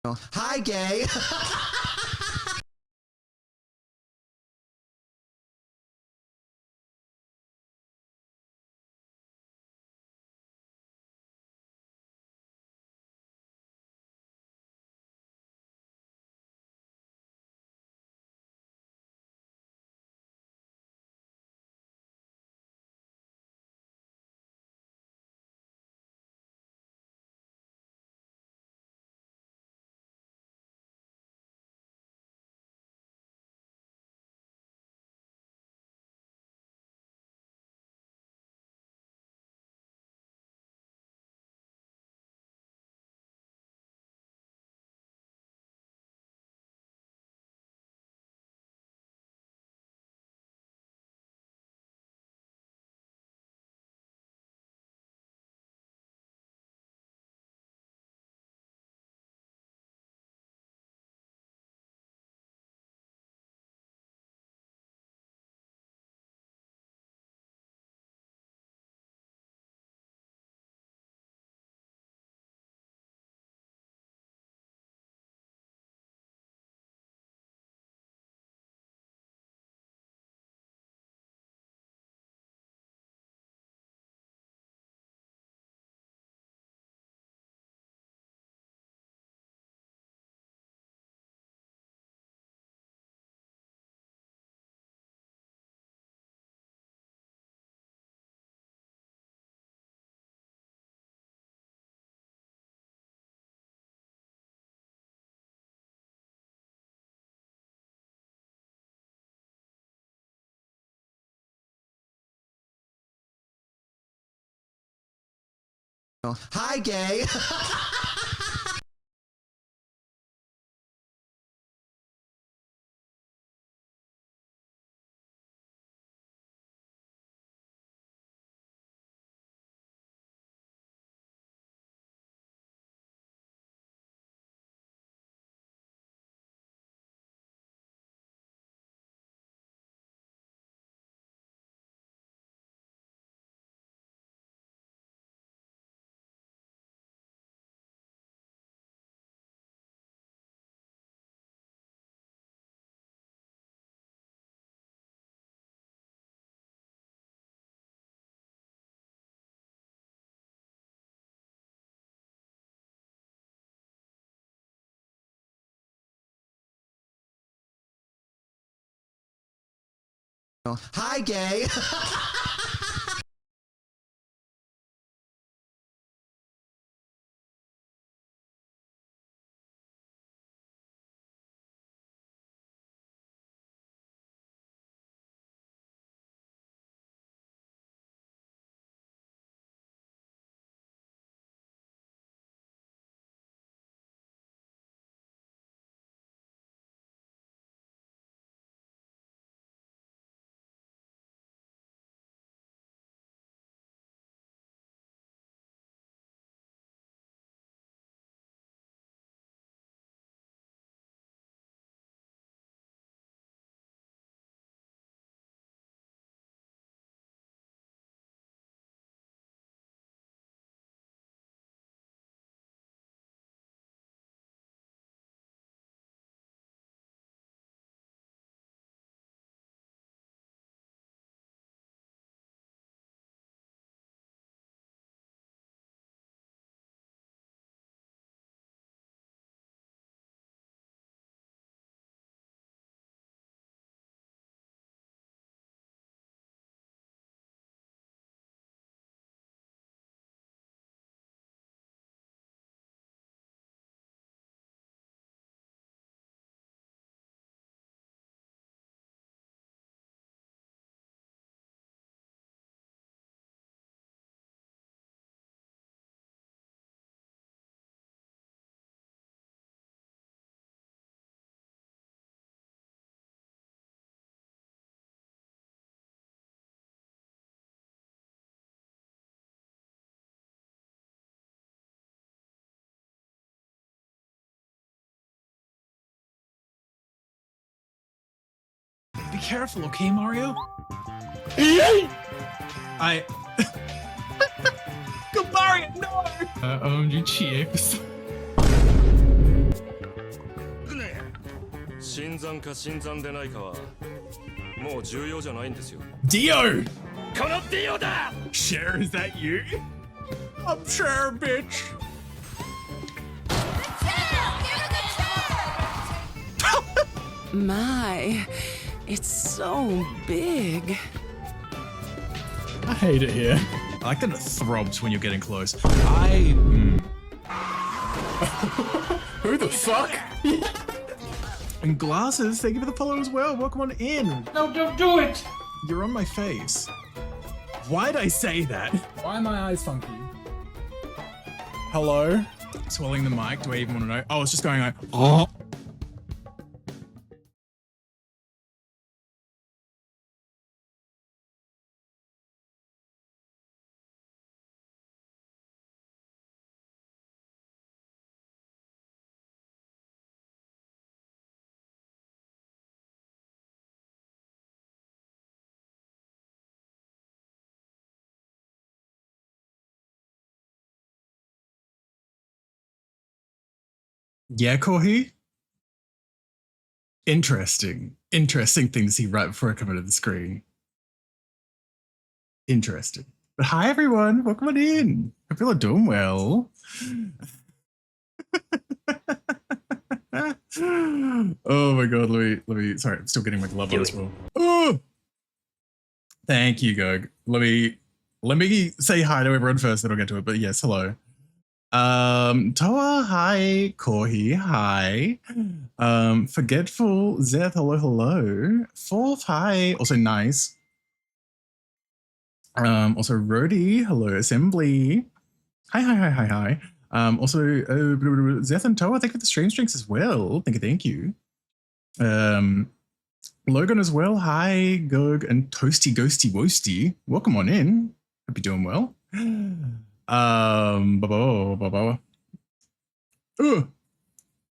Hi, gay. Hi, gay. Hi, gay. Be careful, okay, Mario? I... Go, Mario, no! OMG cheats. 𝓬𝓱𝓲𝓵𝓵はもう重要じゃないんですよ。 Dio! このディオだ! Cher, is that you? I'm Cher, bitch. My, it's so big. I hate it here. I like that it throbs when you're getting close. Who the fuck? And Glasses, thank you for the follow as well. Welcome on in. No, don't do it! You're on my face. Why'd I say that? Why are my eyes funky? Hello? Swallowing the mic, do I even want to know? Oh, it's just going like, oh. Yeah, Corey? Interesting. Interesting thing to see right before I come into the screen. Interesting. But hi, everyone. Welcome on in. Hope you're all doing well. Oh my God. Let me, sorry, I'm still getting my glove on as well. Oh! Thank you, Gog. Let me say hi to everyone first, then I'll get to it. But yes, hello. Toa, hi. Korhi, hi. Forgetful, Zeth, hello. Fourth, hi. Also nice. Also Rody, hello. Assembly. Hi. Also Zeth and Toa, thank you for the stream strings as well. Thank you. Logan as well. Hi, Gog and Toasty Ghosty Woasty. Welcome on in. Hope you're doing well. Ooh,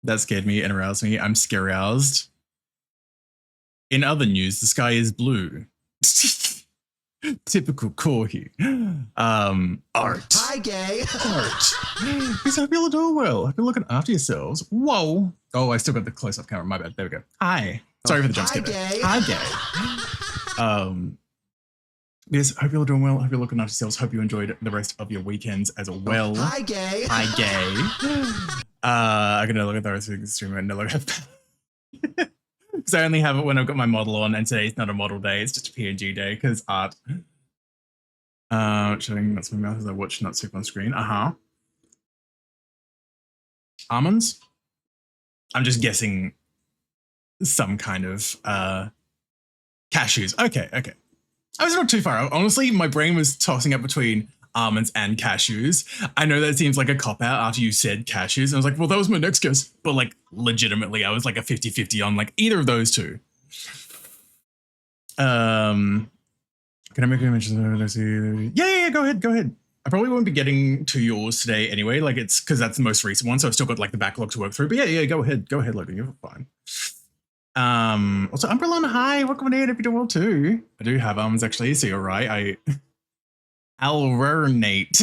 that scared me and aroused me. I'm scaroused. In other news, the sky is blue. Typical Corhi. Art. Hi, gay. Art. Because I hope you're all doing well. Hope you're looking after yourselves. Whoa. Oh, I still got the close-up camera. My bad. There we go. Hi. Sorry for the jump scare. Hi, gay. Hi, gay. Yes, hope you're all doing well. Hope you're looking after yourselves. Hope you enjoyed the rest of your weekends as well. Hi, gay. Hi, gay. I'm gonna look at the rest of the stream and look at that. Because I only have it when I've got my model on, and today's not a model day, it's just a PNG day, because art. Showing nuts in my mouth as I watch Nut Soup on screen. Almonds? I'm just guessing some kind of cashews. Okay. I was not too far. Honestly, my brain was tossing up between almonds and cashews. I know that seems like a cop-out after you said cashews. And I was like, well, that was my next guess. But like, legitimately, I was like a 50-50 on like either of those two. Can I make a mention? Yeah, go ahead. I probably won't be getting to yours today anyway. Like it's because that's the most recent one. So I've still got like the backlog to work through. But yeah, go ahead, Logan. You're fine. Also Umbrella, hi, welcome in if you do well too. I do have almonds actually, so you're right. Alternate.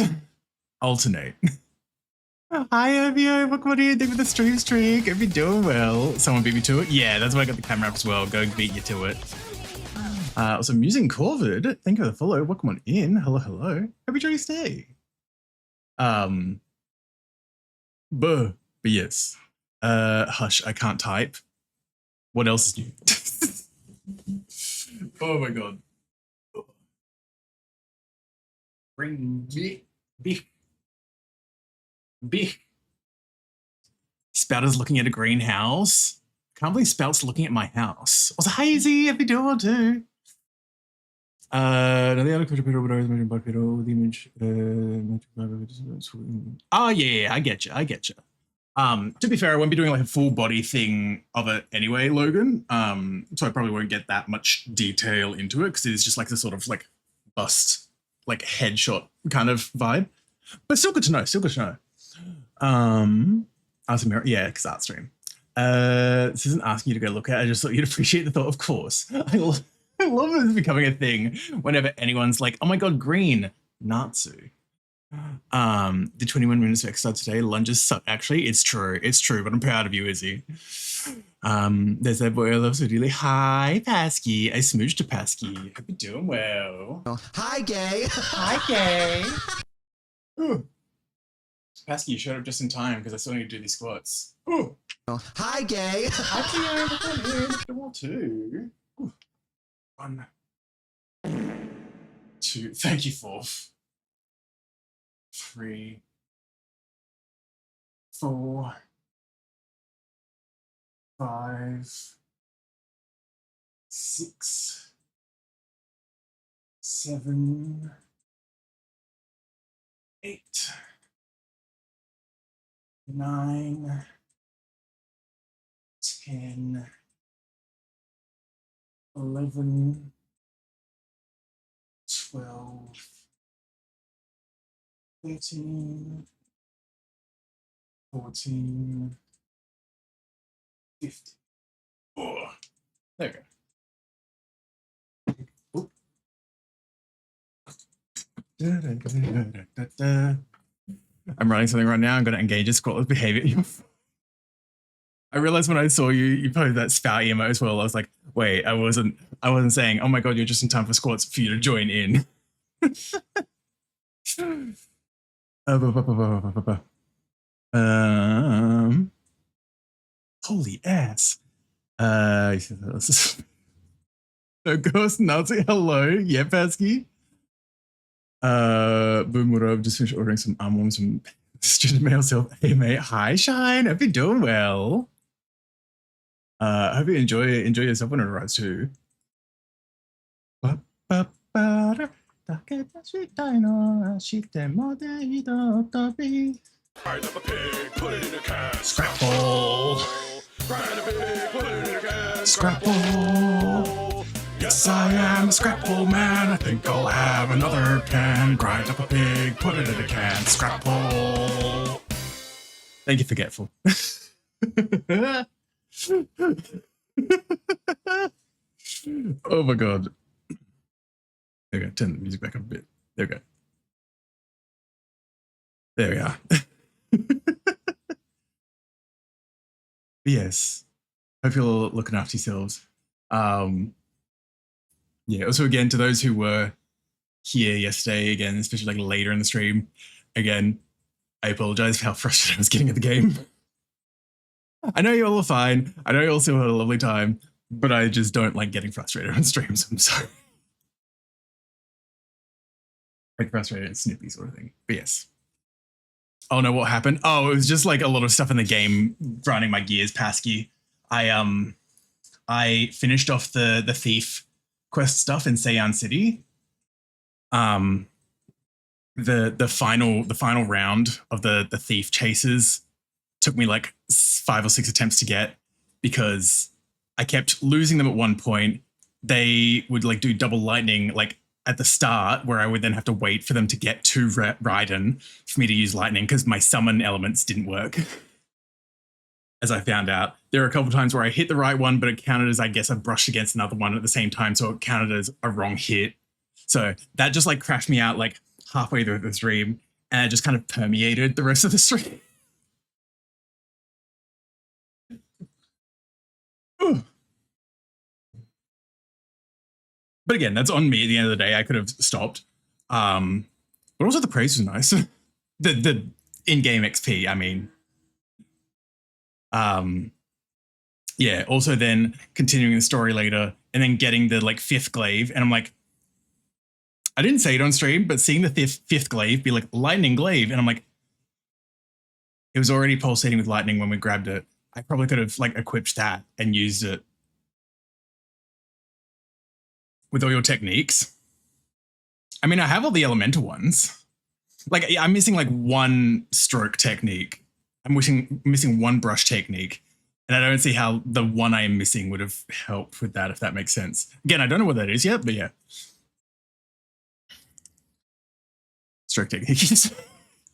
Hi, Ovio, welcome on in. Thank you for the stream streak. If you're doing well. Someone beat me to it. Yeah, that's why I got the camera up as well. Go beat you to it. Also Musing Corvid, thank you for the follow. Welcome on in. Hello. Hope you enjoy your stay. But yes. Hush, I can't type. What else is new? Oh my God. Bring me. Spout is looking at a greenhouse. Can't believe Spout's looking at my house. Also, Hazy, happy doing too. Now the other bipedal would always mention bipedal with the image. Oh yeah, I get you. To be fair, I won't be doing like a full body thing of it anyway, Logan. So I probably won't get that much detail into it because it's just like the sort of like bust, like headshot kind of vibe. But still good to know. Yeah, because art stream. This isn't asking you to go look at. I just thought you'd appreciate the thought, of course. I love this becoming a thing whenever anyone's like, oh my God, green, Natsu. Did 21 minutes of exercise today. Lunges suck. Actually, it's true, but I'm proud of you, Izzy. There's that boy I love so dearly. Hi, Pasky. I smooched a Pasky. Hope you're doing well. Hi, gay. Hi, gay. Ooh. Pasky, you showed up just in time because I still need to do these squats. Ooh. Hi, gay. Hi, Geo. Two. Ooh. 1, 2. Thank you, 4. 3, 4, 5, 6, 7, 8, 9, 10, 11, 12, 13, 14, 15. Oh, there we go. I'm running something right now. I'm going to engage a squatless behavior. I realized when I saw you posted that spout emote as well. I was like, wait, I wasn't saying, oh my god, you're just in time for squats for you to join in. Holy ass. No ghost Nazi. Hello, yeah, Pesky. Boom, what up? Just finished ordering some almonds from student mail self. Hey mate, hi Shine. Hope you're doing well. Hope you enjoy yourself when it arrives too. Grind up a pig, put it in a can. Scrapple. Grind a pig, put it in a can. Scrapple. Yes, I am a Scrapple man. I think I'll have another can. Grind up a pig, put it in a can. Scrapple. Thank you, Forgetful. Oh my god. There we go. Turn the music back up a bit. There we go. There we are. Yes. Hope you're all looking after yourselves. Yeah, also again, to those who were here yesterday, again, especially like later in the stream, again, I apologize for how frustrated I was getting at the game. I know you all are fine. I know you all still had a lovely time, but I just don't like getting frustrated on streams. I'm sorry. Like frustrated and snippy sort of thing. But yes. Oh no, what happened? Oh, it was just like a lot of stuff in the game grinding my gears, Pasky. I finished off the thief quest stuff in Sayan City. The final round of the thief chases took me like 5 or 6 attempts to get because I kept losing them at one point. They would like do double lightning like at the start, where I would then have to wait for them to get to Raiden for me to use lightning because my summon elements didn't work. As I found out, there were a couple of times where I hit the right one, but it counted as, I guess, I brushed against another one at the same time, so it counted as a wrong hit. So that just like crashed me out like halfway through the stream, and it just kind of permeated the rest of the stream. But again, that's on me at the end of the day. I could have stopped. But also the praise was nice. the in-game XP, I mean. Yeah, also then continuing the story later and then getting the like 5th glaive. And I'm like, I didn't say it on stream, but seeing the 5th glaive be like lightning glaive. And I'm like, it was already pulsating with lightning when we grabbed it. I probably could have like equipped that and used it with all your techniques. I mean, I have all the elemental ones. Like I'm missing like 1 stroke technique. I'm missing 1 brush technique. And I don't see how the one I am missing would have helped with that, if that makes sense. Again, I don't know what that is yet, but yeah. Stroke techniques.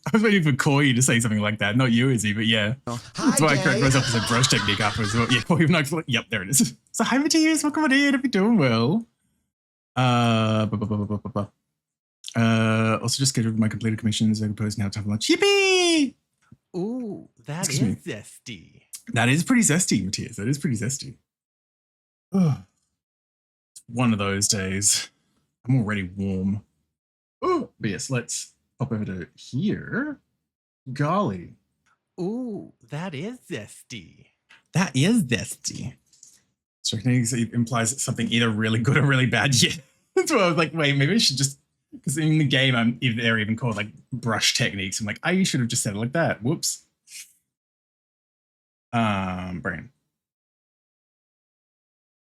I was waiting for Corey to say something like that. Not you, Izzy, but yeah. That's why I correct myself as a brush technique afterwards. Well, yeah, Corey, yep, there it is. So hi, Matthias, welcome on in. Hope you're doing well. Also just scheduled my completed commissions. I can post now time for lunch. Yippee! Ooh, that Excuse is zesty. That is pretty zesty, Matthias. That is pretty zesty. Ugh. It's one of those days. I'm already warm. Oh, but yes, let's pop over to here. Golly. Ooh, that is zesty. That is zesty. So it implies something either really good or really bad. Yeah. That's why I was like, wait, maybe I should just, because in the game, they're even called like brush techniques. I'm like, I should have just said it like that. Whoops. Brain.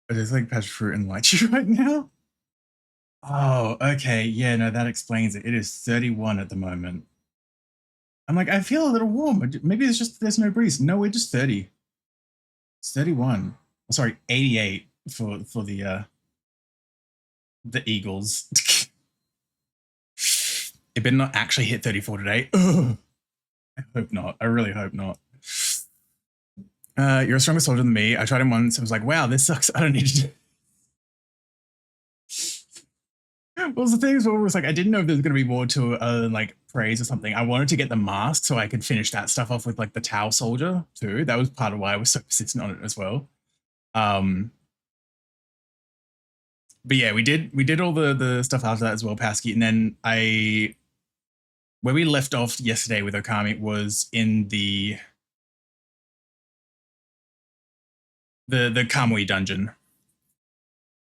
But it's like passion fruit and lychee right now. Oh, okay. Yeah, no, that explains it. It is 31 at the moment. I'm like, I feel a little warm. Maybe it's just there's no breeze. No, we're just 30. It's 31. Oh, sorry, 88 for the Eagles. It better not actually hit 34 today. Ugh. I hope not. I really hope not. You're a stronger soldier than me. I tried him once. I was like, wow, this sucks. I don't need to do. Well, the thing is, it was like I didn't know if there was going to be more to like praise or something. I wanted to get the mask so I could finish that stuff off with like the Tau soldier too. That was part of why I was so persistent on it as well. But yeah, we did all the stuff after that as well, Pasky. And then where we left off yesterday with Okami was in the Kamui dungeon.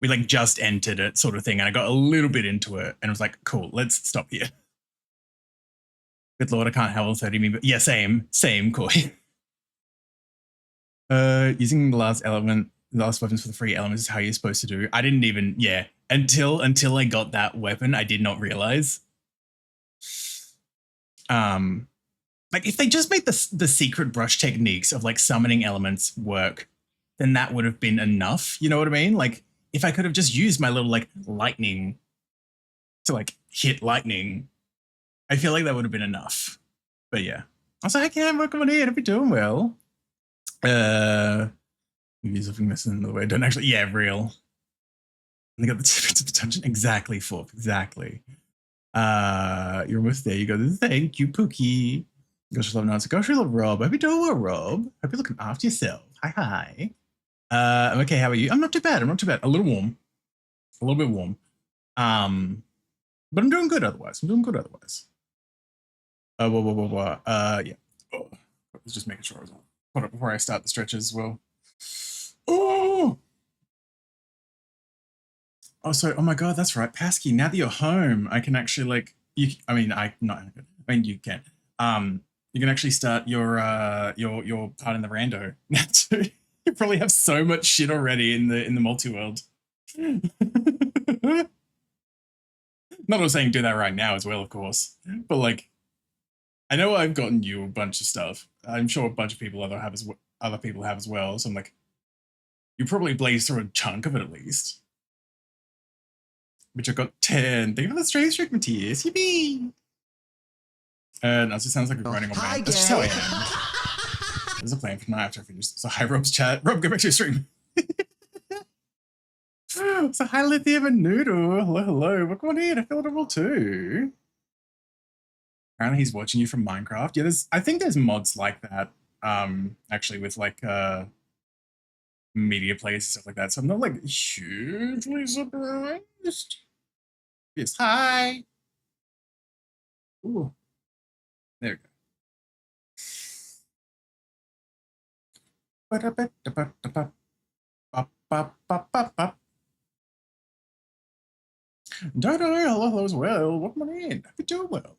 We like just entered it sort of thing, and I got a little bit into it and I was like, cool, let's stop here. Good lord, I can't handle 30 me, but yeah, same, cool. Using the last weapons for the free elements is how you're supposed to do. I didn't even, yeah, until I got that weapon, I did not realize. Like if they just made the secret brush techniques of like summoning elements work, then that would have been enough. You know what I mean? Like if I could have just used my little like lightning to like hit lightning, I feel like that would have been enough. But yeah, I was like, yeah, welcome on in. I'll be doing well. Maybe something missing in the way. Don't actually, yeah, real. They got the tips of the dungeon. Exactly, Fork. Exactly. You're almost there. You go, thank you, Pookie. Gosh, love Nancy. Gosh, love Rob. Hope you're doing well, Rob. Hope you're looking after yourself. Hi. I'm okay. How are you? I'm not too bad. A little warm. A little bit warm. But I'm doing good otherwise. Yeah. Oh, let's just making sure I was on. Put up before I start the stretches as well. Oh, so, oh my God, that's right. Pasky, now that you're home, I can actually like, you can. You can actually start your part in the rando now too. You probably have so much shit already in the multi-world. Not all saying do that right now as well, of course. But like, I know I've gotten you a bunch of stuff. I'm sure a bunch of people other people have as well. So I'm like, you probably blazed through a chunk of it at least. Which I got 10. Thank you for the straight streak, Matthias. Yippee! No, it sounds like a grinding on man. That's just how I am. There's a plan for tonight after I finish. So hi, Rob's chat. Rob, go back to your stream. So hi, Lithium and Noodle. Hello. Welcome on in. I feel adorable too. Apparently he's watching you from Minecraft. Yeah, I think there's mods like that. Actually with like media players and stuff like that. So I'm not like hugely surprised. Yes, hi. Ooh. There we go. Hello as well. Welcome on in. Hope you're doing well.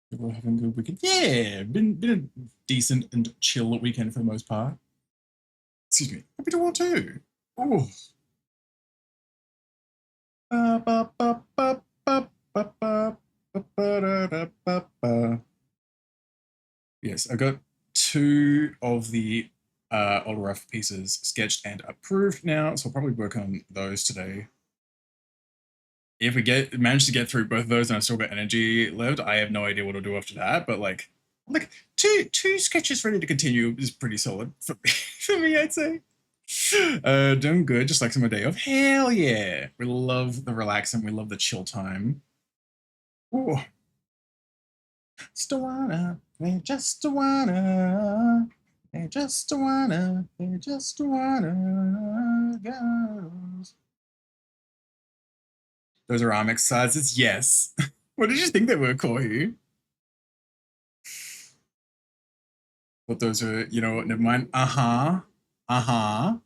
People having a good weekend. Yeah, been a decent and chill weekend for the most part. Excuse me. Hope you're doing well too. Oh. Yes, I got 2 of the older rough pieces sketched and approved now, so I'll probably work on those today. If we manage to get through both of those and I've still got energy left, I have no idea what I'll do after that, but like two sketches ready to continue is pretty solid for me, I'd say. Doing good, just like some day off. Hell yeah. We love the relaxing, we love the chill time. Ooh. Just wanna. They just wanna go. Those are arm exercises? Yes. What did you think they were, Corey? But those are, you know what, never mind. Uh-huh. Uh-huh.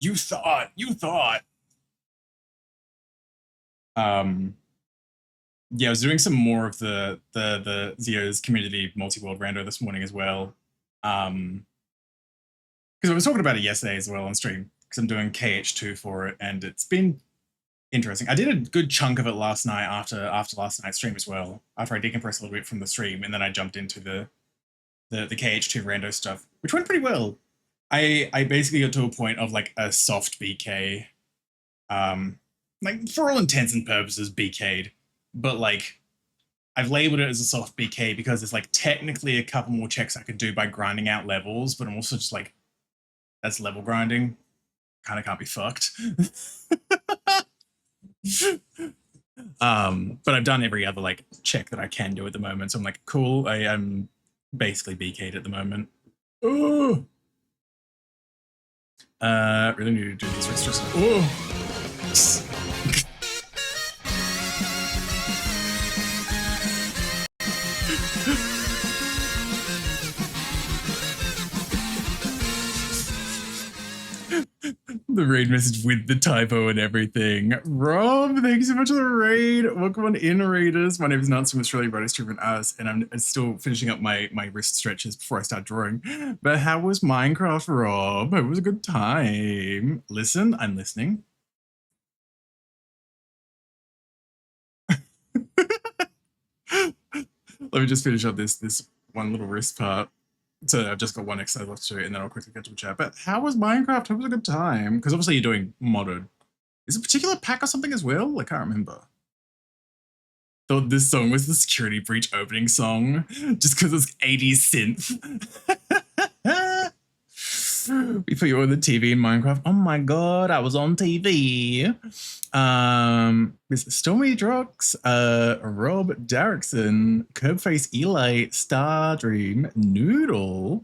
You thought. Yeah, I was doing some more of the Zio's community multi-world rando this morning as well. Because I was talking about it yesterday as well on stream, because I'm doing KH2 for it, and it's been interesting. I did a good chunk of it last night after last night's stream as well, after I decompressed a little bit from the stream, and then I jumped into the KH2 rando stuff, which went pretty well. I basically got to a point of like a soft BK. Like for all intents and purposes, BK'd, but like I've labeled it as a soft BK because there's like technically a couple more checks I could do by grinding out levels, but I'm also just like, that's level grinding. Kind of can't be fucked. But I've done every other like check that I can do at the moment, so I'm like, cool. I am basically BK'd at the moment. Oh, really need to do these wrist. Oh. The raid message with the typo and everything. Rob, thank you so much for the raid. Welcome on in, raiders. My name is Nance from Australia, British Streamer Us, and I'm still finishing up my wrist stretches before I start drawing. But how was Minecraft, Rob? It was a good time. Listen, I'm listening. Let me just finish up this one little wrist part. So I've just got one exercise left to do, and then I'll quickly get to the chat. But how was Minecraft? It was a good time. Because obviously you're doing modded. Is it a particular pack or something as well? I can't remember. Thought this song was the security breach opening song. Just because it's 80s synth. We put you on the TV in Minecraft. Oh my god, I was on TV. Stormy Drox, Rob Derrickson, Curbface Eli, Stardream, Noodle,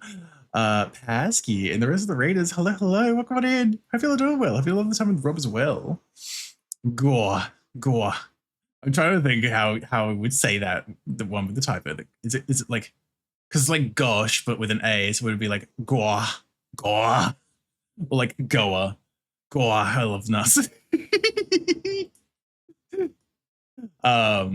Pasky, and the rest of the raiders. Hello, welcome on in. Hope you're all doing well. Hope you love the time with Rob as well. Gore. I'm trying to think how I would say that, the one with the typo. Is it like, because it's like gosh, but with an A, so it would be like gore. Or like Goa. I love Nas. But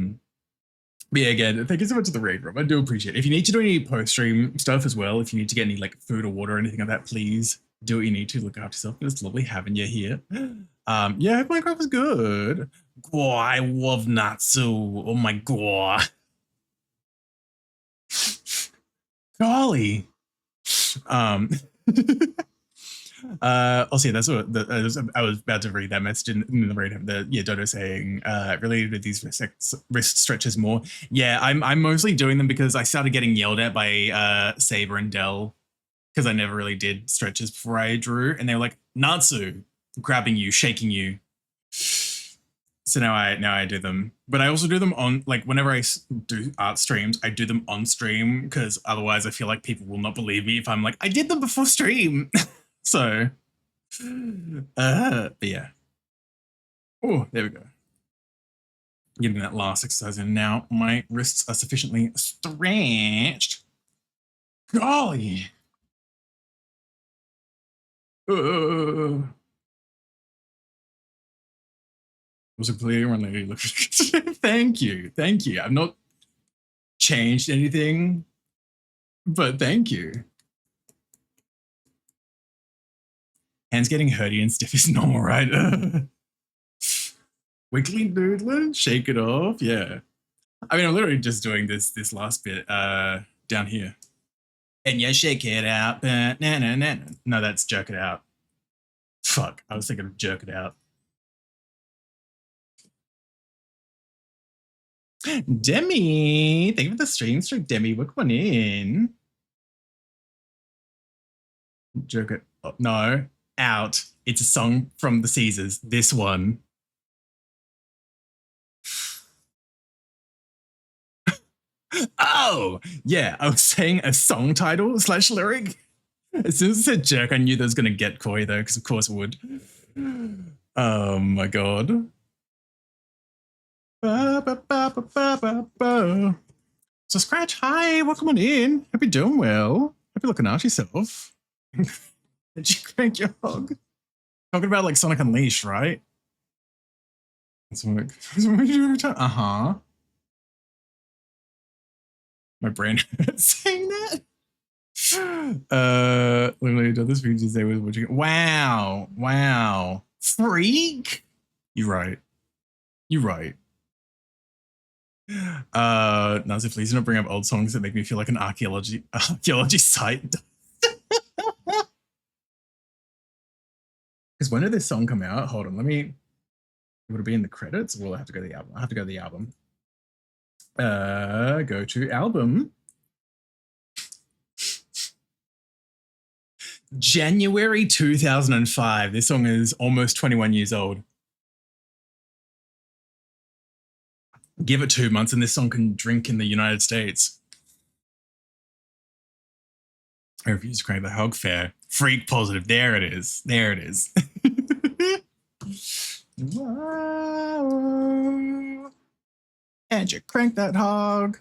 yeah, again, thank you so much for the raid, Rob. I do appreciate it. If you need to do any post-stream stuff as well, if you need to get any like food or water or anything like that, please do what you need to. Look after yourself. It's lovely having you here. Yeah, Minecraft was good. I love Natsu. Oh my god. Golly. I'll see. That's what I was about to read that message in the raid. Dodo saying related to these wrist stretches more. Yeah, I'm mostly doing them because I started getting yelled at by Saber and Dell because I never really did stretches before I drew, and they were like, Natsu, grabbing you, shaking you. So now I do them, but I also do them on, like, whenever I do art streams, I do them on stream because otherwise I feel like people will not believe me if I'm like, I did them before stream. So, but yeah. Oh, there we go. Getting that last exercise in now. My wrists are sufficiently stretched. Golly. Was it clear when they look? Thank you. I've not changed anything, but thank you. Hands getting hurty and stiff is normal, right? Wiggly doodling, shake it off. Yeah. I mean, I'm literally just doing this last bit down here. And you shake it out. No, that's jerk it out. Fuck, I was thinking of jerk it out. Demi, thank you for the stream streak, Demi. Welcome on in. Jerk it. Oh, no, out. It's a song from the Caesars. This one. Oh, yeah. I was saying a song title / lyric. As soon as it said jerk, I knew that was going to get coy, though, because of course it would. Oh, my God. Ba, ba, ba, ba, ba, ba, ba. So, Scratch, hi. Welcome on in. Hope you're doing well. Hope you're looking after yourself. Did you crank your hog? Talking about, like, Sonic Unleashed, right? Uh-huh. My brain hurts saying that. Literally done this video today with watching. Wow. Wow. Freak. You're right. You're right. Nazi, please don't bring up old songs that make me feel like an archaeology site. Because when did this song come out? Hold on, let me. Would it be in the credits, or will I have to go to the album? I have to go to the album. Go to album. January 2005. This song is almost 21 years old. Give it 2 months and this song can drink in the United States. I refuse to crank the hog fair. Freak positive. There it is. There it is. Whoa. And you crank that hog.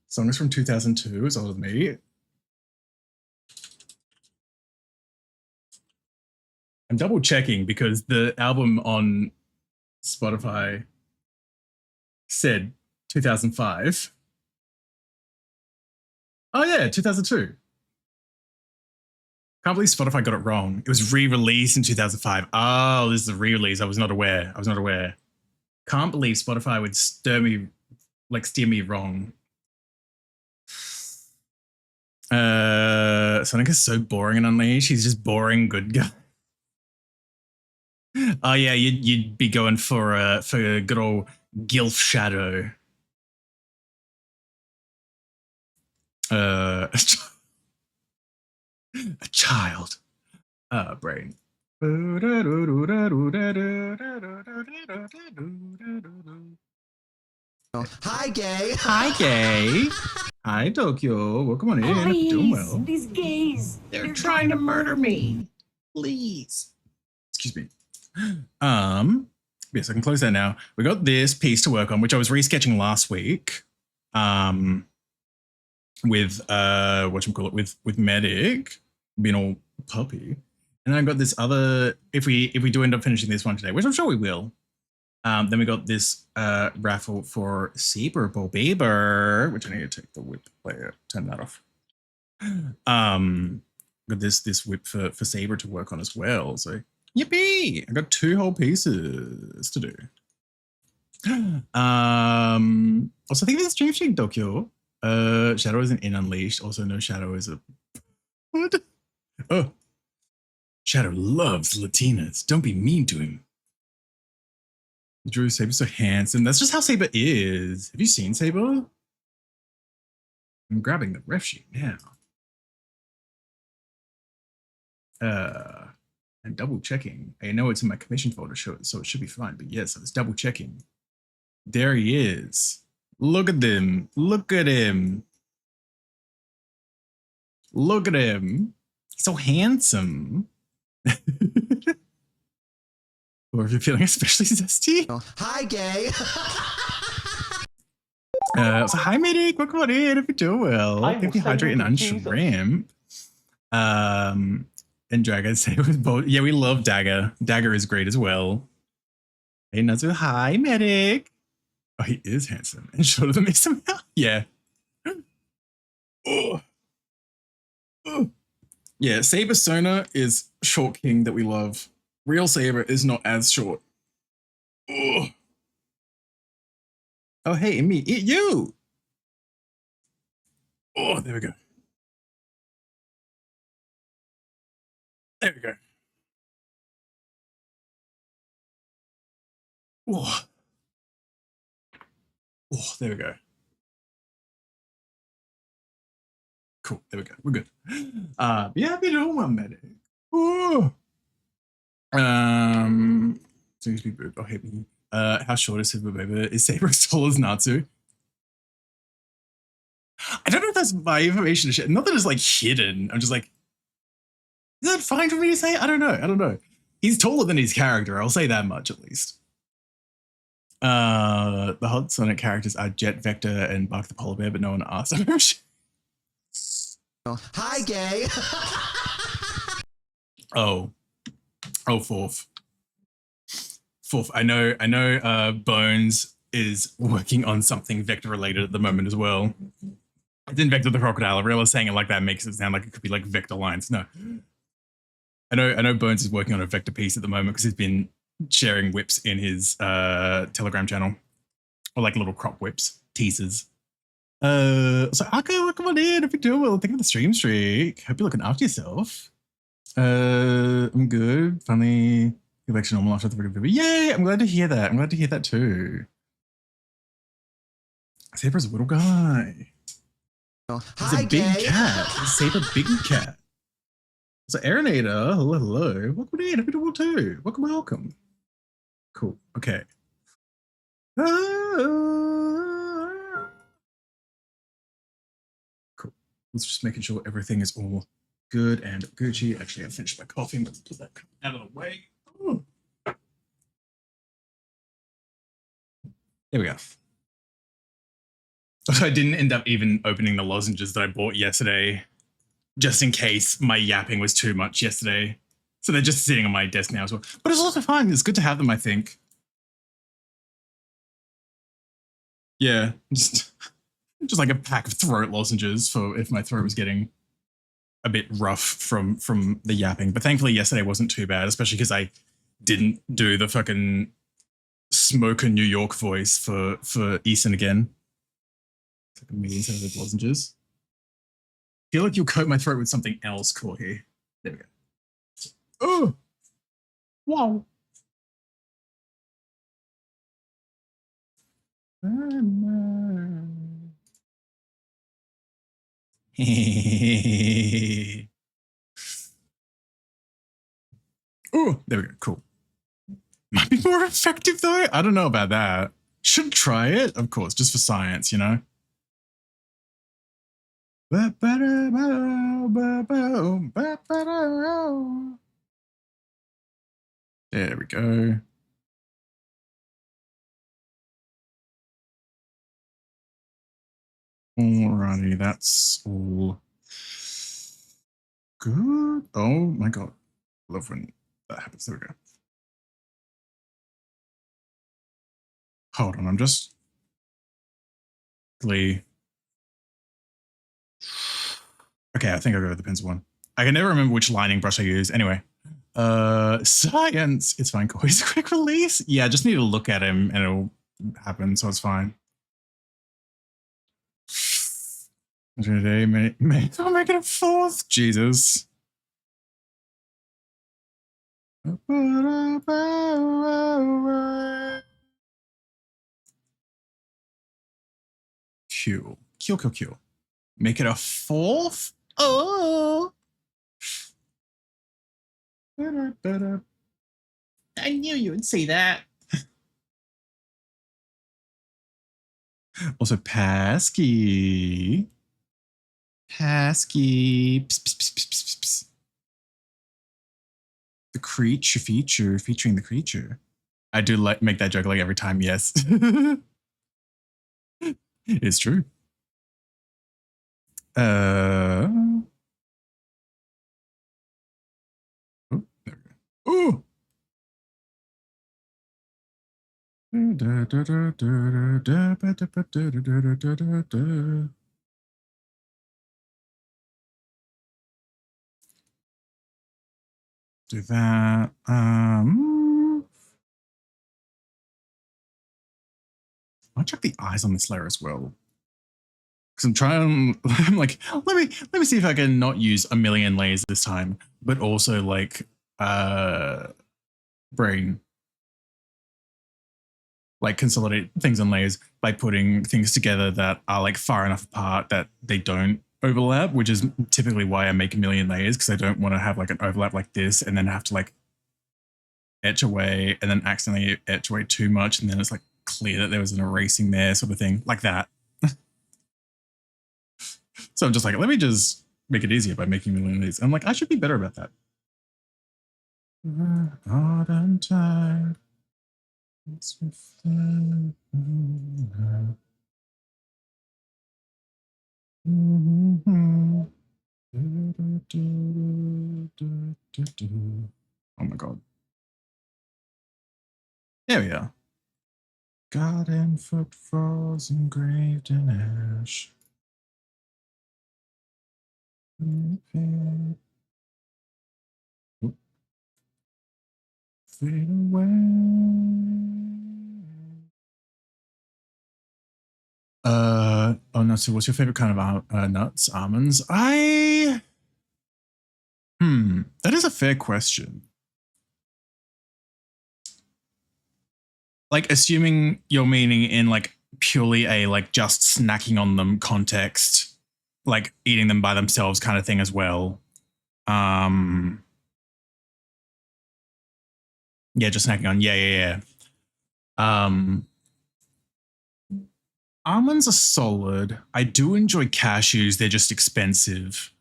Song is from 2002. It's older than me. I'm double checking because the album on Spotify said 2005. Oh yeah, 2002. Can't believe Spotify got it wrong. It was re-released in 2005. Oh, this is a re-release. I was not aware. Can't believe Spotify would steer me wrong. Sonic is so boring in Unleashed. He's just boring good guy. Oh yeah, you'd be going for good old 𝓬𝓱𝓲𝓵𝓵. A child. Brain. Hi, gay. Hi, gay. Hi, Tokyo. Welcome on in. I'm doing well. These gays. They're trying to murder me. Please. Excuse me. Yes, I can close that now. We got this piece to work on, which I was resketching last week. With with Medic being all puppy. And then I got this other, if we do end up finishing this one today, which I'm sure we will. Then we got this raffle for 𝓱𝓸𝓵𝓵, which I need to take the whip player, turn that off. Got this whip for Saber to work on as well. So yippee! I got 2 whole pieces to do. Also, I think this Dream Stream Tokyo. Shadow isn't in Unleashed. Also, no Shadow is a. What? Oh. Shadow loves Latinas. Don't be mean to him. Drew Saber's so handsome. That's just how Saber is. Have you seen Saber? I'm grabbing the ref sheet now. And double checking. I know it's in my commission folder, so it should be fine. But yes, I was double checking. There he is. Look at him. Look at him. Look at him. He's so handsome. Or if you're feeling especially zesty. Hi, gay. So hi, Medic. Welcome on in. If you're doing well. Thank you, hydrate and unshrimp. And Dragon say it was both. Yeah, we love Dagger. Dagger is great as well. Hey, Nazu. Hi, Medic. Oh, he is handsome and shorter than me somehow. Yeah. Oh. Oh. Yeah, Saber Sona is short king that we love. Real Saber is not as short. Oh, oh hey, me, eat you. Oh, there we go. There we go. Oh, oh, there we go. Cool, there we go. We're good. Yeah, we don't want medic. Oh. Seems to be boob. Oh, hit me. How short is 𝓱𝓸𝓾𝓻𝓼? Is Saber as tall as Natsu? I don't know if that's my information or shit. Not that it's like hidden. I'm just like, is that fine for me to say? I don't know. He's taller than his character. I'll say that much at least. The hot Sonic characters are Jet, Vector, and Bark the Polar Bear, but no one asked. Hi, gay. Oh, fourth. I know. Bones is working on something Vector related at the moment as well. It's in Vector the Crocodile. I realize saying it like that makes it sound like it could be like Vector lines. No. I know Bones is working on a Vector piece at the moment because he's been sharing whips in his Telegram channel. Or like little crop whips, teasers. So okay, welcome on in. If you're doing well, think of the stream streak. Hope you're looking after yourself. I'm good. Finally, you're back to normal after the video. Yay! I'm glad to hear that. I'm glad to hear that too. Saber's a little guy. He's Hi, a big gay. cat. Saber big cat. So Aeronator, hello. Welcome in. Hope you're doing well too. Welcome. Cool. Okay. Cool. Let's just making sure everything is all good and Gucci. Actually, I finished my coffee. Let's put that out of the way. Ooh. There we go. So I didn't end up even opening the lozenges that I bought yesterday, just in case my yapping was too much yesterday. So they're just sitting on my desk now as well. But it's also fine. It's good to have them, I think. Yeah, just like a pack of throat lozenges for if my throat was getting a bit rough from the yapping. But thankfully yesterday wasn't too bad, especially because I didn't do the fucking smoker New York voice for Eason again. It's like a million set of lozenges. I feel like you'll coat my throat with something else, Corky. There we go. Oh! Wow. Oh, there we go. Cool. Might be more effective though. I don't know about that. Should try it, of course, just for science, you know. There we go. Alrighty, that's all good. Oh my god. Love when that happens. There we go. Hold on, I'm just okay, I think I'll go with the pencil one. I can never remember which lining brush I use. Anyway. Science. It's fine. He's a quick release. Yeah, I just need to look at him and it'll happen, so it's fine. Today, I'll make it a fourth. Jesus. Q. Make it a fourth? Oh. I knew you would say that. Also, Pasky. Psst, psst, psst, psst, psst. The creature featuring the creature. I do like make that joke like every time. Yes, it's true. Oh, there we go. Ooh. Do that. I'll check the eyes on this layer as well. Because I'm trying, I'm like, let me see if I can not use a million layers this time, but also like brain. Like consolidate things on layers by putting things together that are like far enough apart that they don't overlap, which is typically why I make a million layers, because I don't want to have like an overlap like this and then have to like etch away and then accidentally etch away too much, and then it's like clear that there was an erasing there, sort of thing, like that. So I'm just like, let me just make it easier by making million of these. I'm like, I should be better about that. Autumn tide. Oh my god. There we are. Garden footfalls engraved in ash. Fade away. Oh no, so what's your favorite kind of nuts? Almonds? That is a fair question. Like, assuming you're meaning in like purely a like just snacking on them context, like eating them by themselves kind of thing as well. Yeah, just snacking on. Yeah. Almonds are solid. I do enjoy cashews. They're just expensive.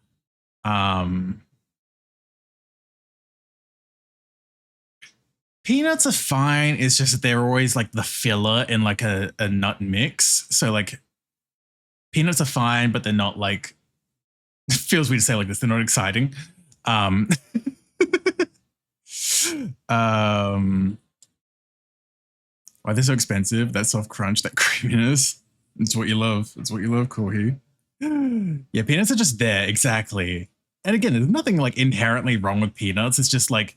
Peanuts are fine. It's just that they're always like the filler in like a nut mix. So like peanuts are fine, but they're not like, it feels weird to say like this. They're not exciting. Why they're so expensive? That soft crunch, that creaminess. It's what you love. It's what you love, Corey. Yeah, peanuts are just there. Exactly. And again, there's nothing like inherently wrong with peanuts. It's just like,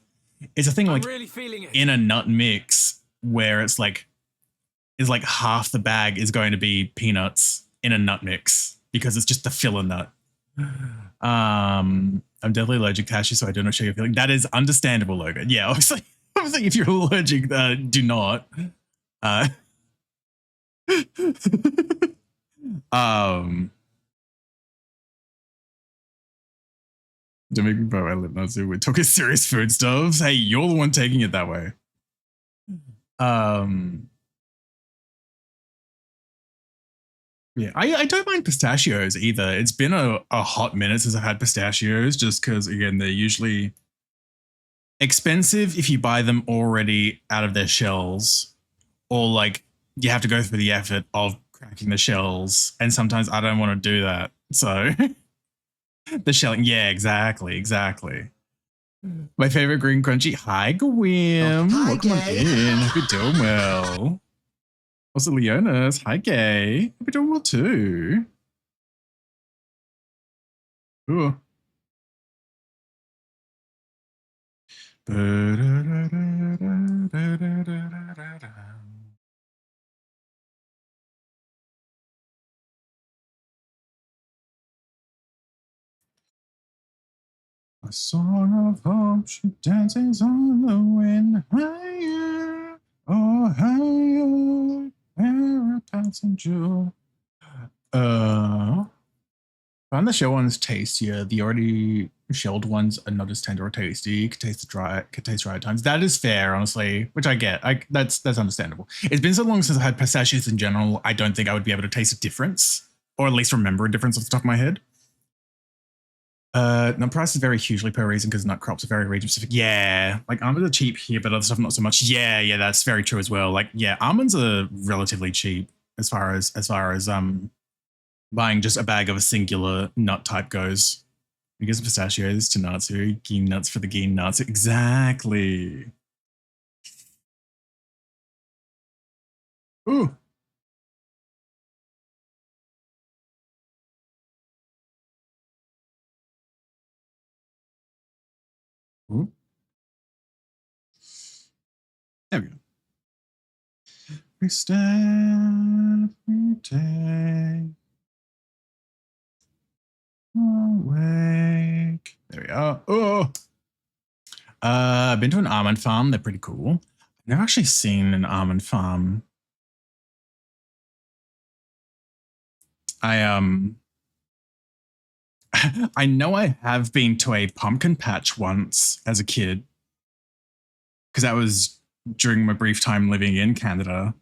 it's a thing like really feeling it. in a nut mix where it's like half the bag is going to be peanuts in a nut mix because it's just the filler nut. I'm definitely allergic to cashew, so I do not share your feeling. That is understandable, Logan. Yeah, obviously if you're allergic, do not. Don't make me buy my lip nuts. We're talking serious foodstuffs. Hey, you're the one taking it that way. Yeah, I don't mind pistachios either. It's been a hot minute since I've had pistachios, just because, again, they're usually expensive if you buy them already out of their shells, or like you have to go through the effort of cracking the shells, and sometimes I don't want to do that. So the shelling, yeah, exactly. My favorite green crunchy. Hi, Gwim. Hi, Welcome on Gay. in. Hope you're doing well. Also, Leonis. Hi, Gay. Hope you're doing well too. Ooh. A song of hope, she dances on the wind, higher, oh higher, parapets and jewel. Find the shell ones tastier. The already shelled ones are not as tender or tasty. Could taste dry at times. That is fair, honestly, which I get. That's understandable. It's been so long since I've had pistachios in general. I don't think I would be able to taste a difference, or at least remember a difference off the top of my head. Nut price is very hugely per reason because nut crops are very region specific. Yeah, like almonds are cheap here, but other stuff not so much. Yeah, that's very true as well. Like, yeah, almonds are relatively cheap as far as buying just a bag of a singular nut type goes. You get some pistachios to Natsu, geen nuts for the geen nuts. Exactly. Ooh. Ooh. There we go. We step, we take awake. There we are. Oh. I've been to an almond farm. They're pretty cool. I've never actually seen an almond farm. I know I have been to a pumpkin patch once as a kid. because that was during my brief time living in Canada.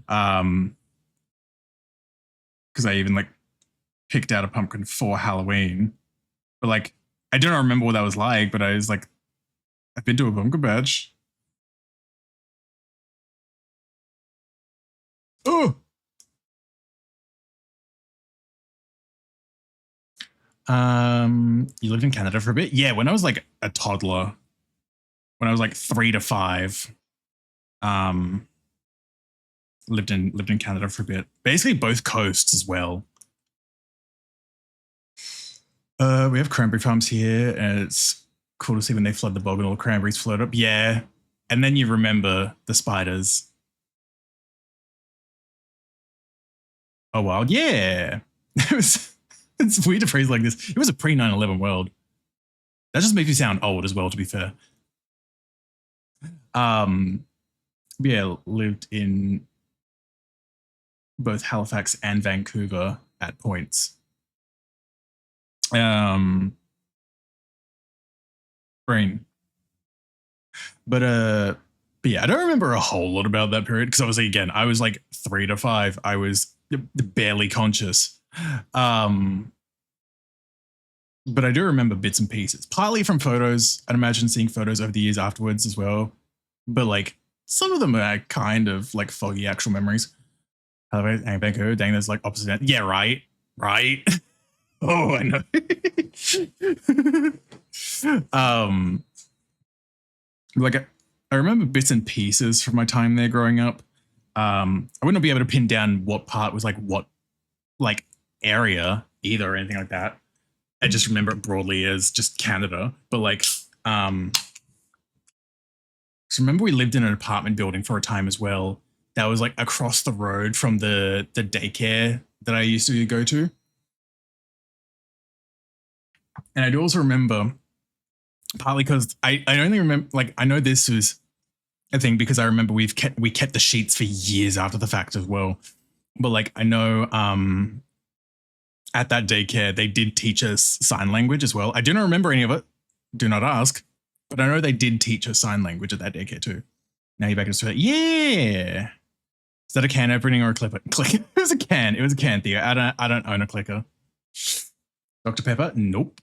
Because I even like picked out a pumpkin for Halloween, but like I don't remember what that was like. But I was like, I've been to a pumpkin patch. Oh. You lived in Canada for a bit? Yeah, when I was like a toddler, when I was like 3 to 5, lived in Canada for a bit. Basically both coasts as well. We have cranberry farms here, and it's cool to see when they flood the bog and all the cranberries float up. Yeah, and then you remember the spiders. Oh, wild. Yeah. It's weird to phrase like this. It was a pre-9/11 world. That just makes me sound old as well, to be fair. Yeah, lived in both Halifax and Vancouver at points. Brain. But yeah, I don't remember a whole lot about that period because obviously, again, I was like 3 to 5. I was barely conscious. But I do remember bits and pieces, partly from photos. I'd imagine seeing photos over the years afterwards as well. But like some of them are kind of like foggy actual memories. And Vancouver, dang, there's like opposite end. Yeah, right. Oh, I know. Like I remember bits and pieces from my time there growing up. I wouldn't be able to pin down what part was like what like area either or anything like that. I just remember it broadly as just Canada. But like, so remember we lived in an apartment building for a time as well. That was like across the road from the daycare that I used to go to. And I do also remember, partly because I only remember, like, I know this was a thing because I remember we kept the sheets for years after the fact as well. But like, I know at that daycare, they did teach us sign language as well. I do not remember any of it. Do not ask. But I know they did teach us sign language at that daycare too. Now you're back to Australia. Yeah. Is that a can opening or a clipper? It was a can. It was a can, Theo. I don't own a clicker. Dr. Pepper? Nope.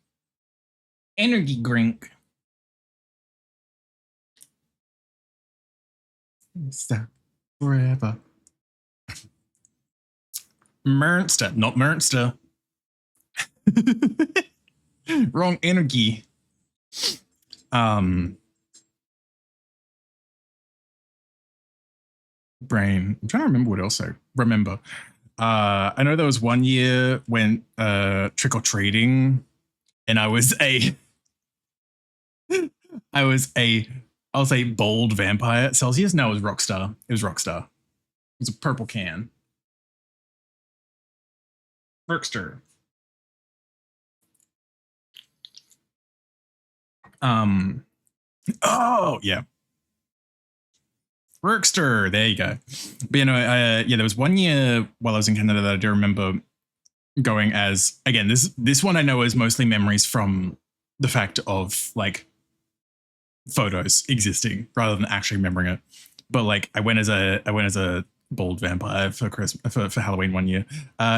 Energy drink. Stop forever. Mernster, not Mernster. Wrong energy. Brain. I'm trying to remember what else I remember. I know there was one year when trick or treating, and I'll say bold vampire. Celsius? No, it was Rockstar. It was Rockstar. It was a purple can. Rockstar. Oh yeah. Rockstar. There you go. But you know, yeah, there was one year while I was in Canada that I do remember going as, again, this one I know is mostly memories from the fact of like photos existing rather than actually remembering it. But like I went as a bald vampire for Christmas for Halloween one year.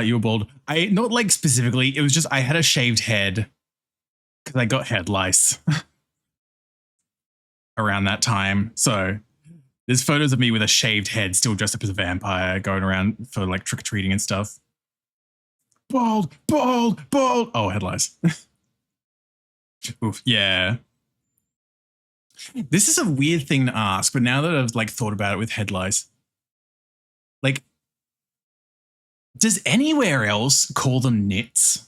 You were bald. I not like specifically, it was just I had a shaved head because I got head lice around that time. So there's photos of me with a shaved head still dressed up as a vampire going around for like trick-or-treating and stuff. Bald. Oh, head lice. Oof, yeah. This is a weird thing to ask, but now that I've like thought about it with head lice, like, does anywhere else call them nits?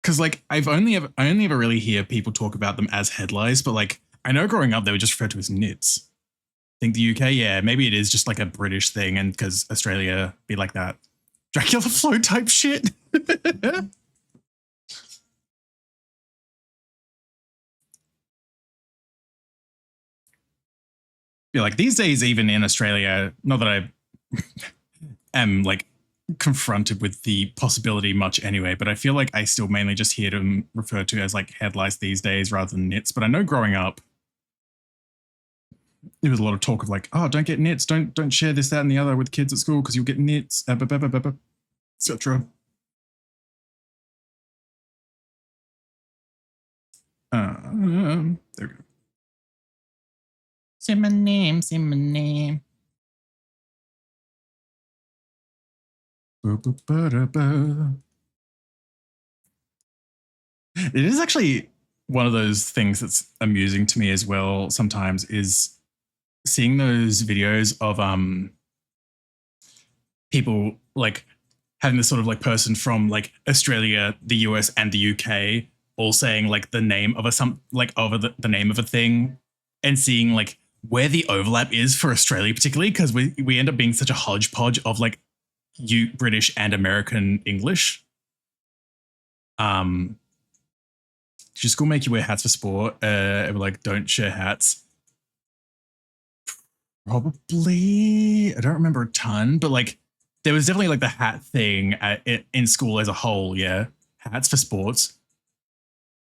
Because like I only ever really hear people talk about them as head lice, but like I know growing up they were just referred to as nits. I think the UK, yeah, maybe it is just like a British thing, and because Australia be like that Dracula flow type shit. Yeah, like these days, even in Australia, not that I am like confronted with the possibility much anyway, but I feel like I still mainly just hear them referred to as like head lice these days rather than nits. But I know growing up, there was a lot of talk of like, oh, don't get nits, don't share this, that, and the other with kids at school because you'll get nits, etc. There we go. Say my name, say my name. It is actually one of those things that's amusing to me as well sometimes, is seeing those videos of people like having this sort of like person from like Australia, the US, and the UK all saying like the name of the name of a thing, and seeing like where the overlap is for Australia particularly, because we end up being such a hodgepodge of like British and American English. Does your school make you wear hats for sport? Like, don't share hats. Probably. I don't remember a ton, but like there was definitely like the hat thing in school as a whole. Yeah, hats for sports.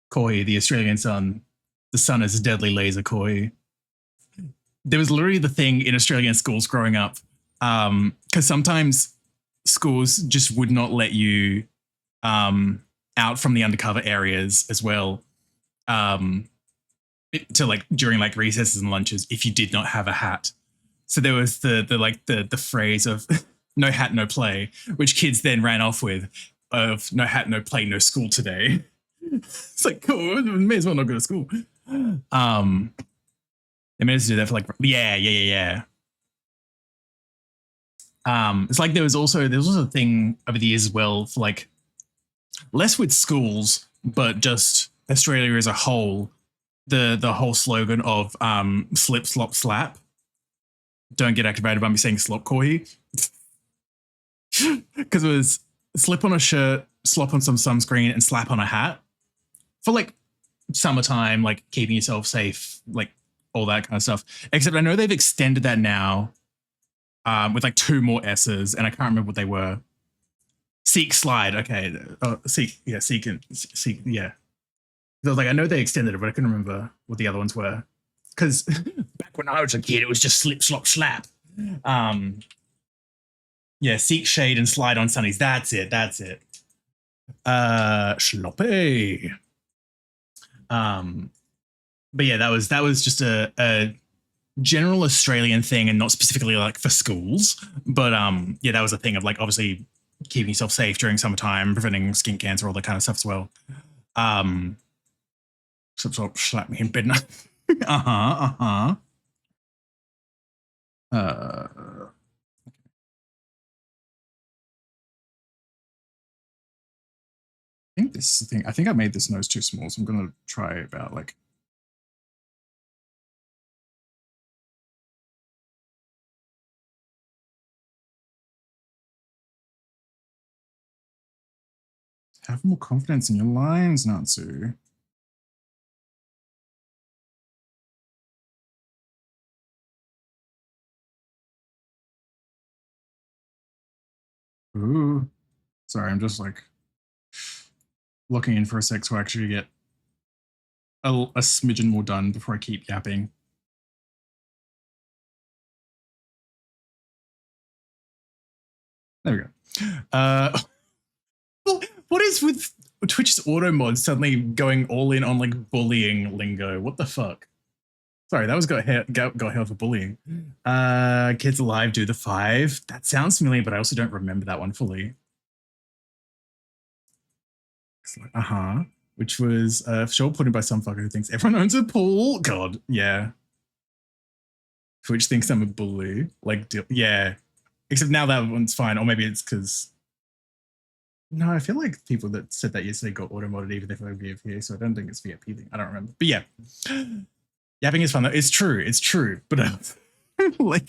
Koi, the Australian sun. The sun is a deadly laser, Koi. There was literally the thing in Australian schools growing up, because sometimes schools just would not let you out from the undercover areas as well, to like during like recesses and lunches if you did not have a hat. So there was the phrase of no hat, no play, which kids then ran off with, of no hat, no play, no school today. It's like, cool, may as well not go to school. They managed to do that for like, yeah. It's like there was also a thing over the years as well for like, less with schools, but just Australia as a whole, the whole slogan of slip, slop, slap. Don't get activated by me saying slop, Koi. Because it was slip on a shirt, slop on some sunscreen, and slap on a hat. For like summertime, like keeping yourself safe, like all that kind of stuff. Except I know they've extended that now with like 2 more S's, and I can't remember what they were. Seek, slide, okay. Seek, yeah. I was like, I know they extended it, but I couldn't remember what the other ones were. Because back when I was a kid, it was just slip, slop, slap. Yeah, seek, shade, and slide on sunnies. That's it. Schloppy. But yeah, that was just a general Australian thing, and not specifically like for schools. But yeah, that was a thing of like obviously keeping yourself safe during summertime, preventing skin cancer, all that kind of stuff as well. Slap me in bed. I think this is the thing. I think I made this nose too small, so I'm gonna try about like. Have more confidence in your lines, Natsu. Ooh. Sorry, I'm just like looking in for a sec to actually get a smidgen more done before I keep yapping. There we go. What is with Twitch's auto mod suddenly going all in on like bullying lingo? What the fuck? Sorry, that was got held for bullying. Kids Alive do the 5. That sounds familiar, but I also don't remember that one fully. Like, which was for sure put in by some fucker who thinks everyone owns a pool. God, yeah. Twitch thinks I'm a bully. Like, yeah. Except now that one's fine, or maybe it's because. No, I feel like people that said that yesterday got auto-modded even if they were VFP, so I don't think it's VFP thing. I don't remember. But yeah. Yapping is fun though. It's true. But like,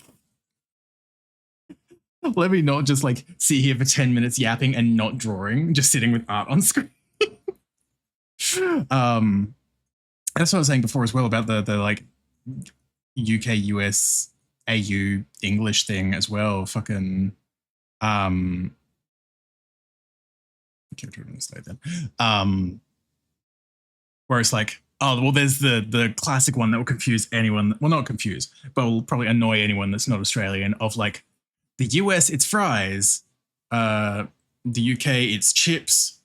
let me not just like sit here for 10 minutes yapping and not drawing, just sitting with art on screen. That's what I was saying before as well about the like UK, US, AU English thing as well. Fucking Where it's like, oh, well, there's the classic one that will confuse anyone. Well, not confuse, but will probably annoy anyone that's not Australian. Of like, the US, it's fries. The UK, it's chips.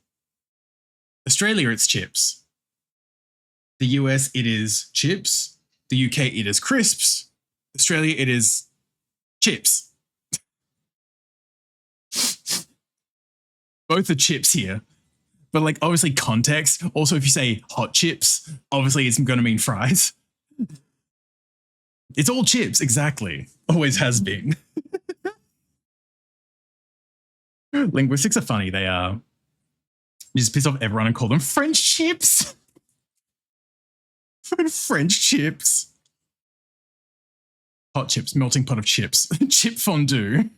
Australia, it's chips. The US, it is chips. The UK, it is crisps. Australia, it is chips. Both are chips here. But like, obviously context. Also, if you say hot chips, obviously it's going to mean fries. It's all chips, exactly. Always has been. Linguistics are funny. They are. You just piss off everyone and call them French chips. French chips. Hot chips, melting pot of chips. Chip fondue.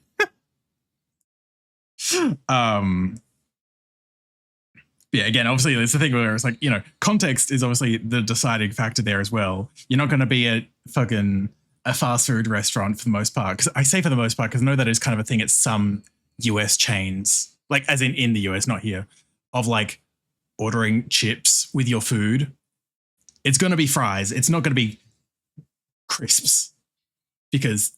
Yeah, again, obviously, it's the thing where it's like, you know, context is obviously the deciding factor there as well. You're not going to be a fast food restaurant for the most part. Because I say for the most part, because I know that is kind of a thing at some US chains, like as in the US, not here, of like ordering chips with your food. It's going to be fries. It's not going to be crisps, because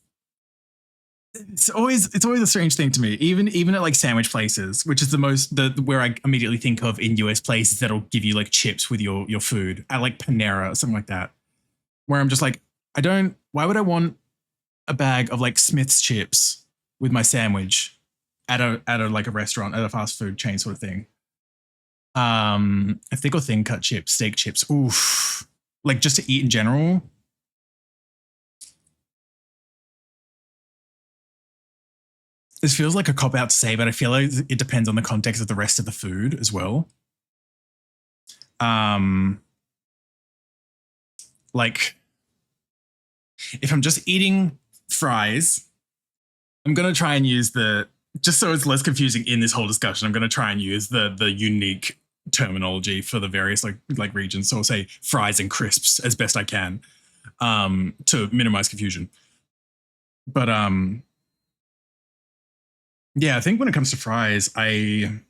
it's always a strange thing to me, even at like sandwich places, which is where I immediately think of in US places that'll give you like chips with your food at like Panera or something like that, where I'm just like, why would I want a bag of like Smith's chips with my sandwich at a like a restaurant, at a fast food chain sort of thing? A thick or thin cut chips, steak chips, oof, like just to eat in general. This feels like a cop-out to say, but I feel like it depends on the context of the rest of the food as well. Like, if I'm just eating fries, I'm going to try and use just so it's less confusing in this whole discussion, I'm going to try and use the unique terminology for the various like regions. So I'll say fries and crisps as best I can to minimize confusion. But yeah, I think when it comes to fries, it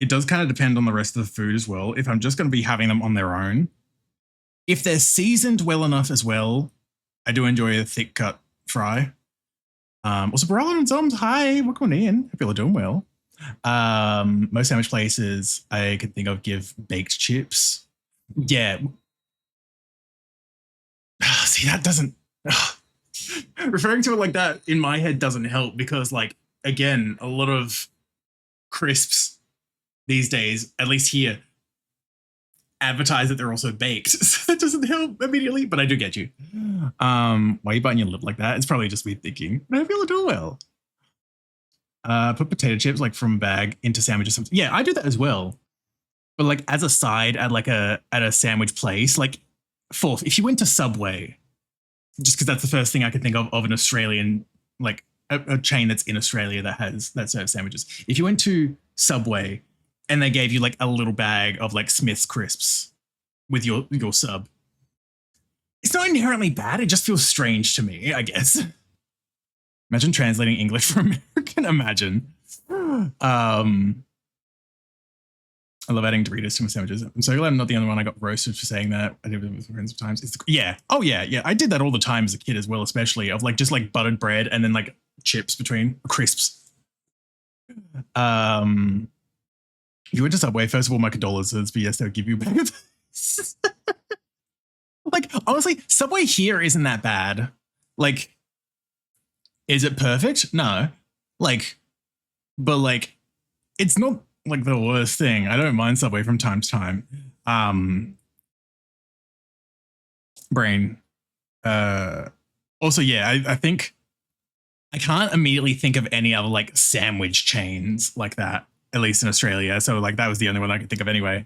does kind of depend on the rest of the food as well. If I'm just going to be having them on their own, if they're seasoned well enough as well, I do enjoy a thick cut fry. Also, Barella and Zoms, hi, welcome in. Hope you're all doing well. Most sandwich places I can think of give baked chips. Yeah. See, that doesn't. Referring to it like that in my head doesn't help, because like, again, a lot of crisps these days, at least here, advertise that they're also baked. So that doesn't help immediately, but I do get you. Why are you biting your lip like that? It's probably just me thinking. I feel it doing well. Put potato chips like from a bag into sandwiches. Yeah, I do that as well. But like as a side at a sandwich place, like if you went to Subway, just because that's the first thing I can think of an Australian, like a chain that's in Australia that serves sandwiches. If you went to Subway and they gave you like a little bag of like Smith's crisps with your sub, it's not inherently bad. It just feels strange to me, I guess. Imagine translating English for American. Imagine. I love adding Doritos to my sandwiches. I'm so glad I'm not the only one I got roasted for saying that. I did it with friends sometimes. Yeah. Oh yeah. I did that all the time as a kid as well, especially of like just like buttered bread and then like chips between crisps. If you went to Subway, first of all, my condolences, but yes, they'll give you a bag of this. Like, honestly, Subway here isn't that bad. Like, is it perfect? No. Like, but like, it's not like the worst thing. I don't mind Subway from time to time. Brain. Also, yeah, I think I can't immediately think of any other like sandwich chains like that, at least in Australia. So like that was the only one I could think of anyway.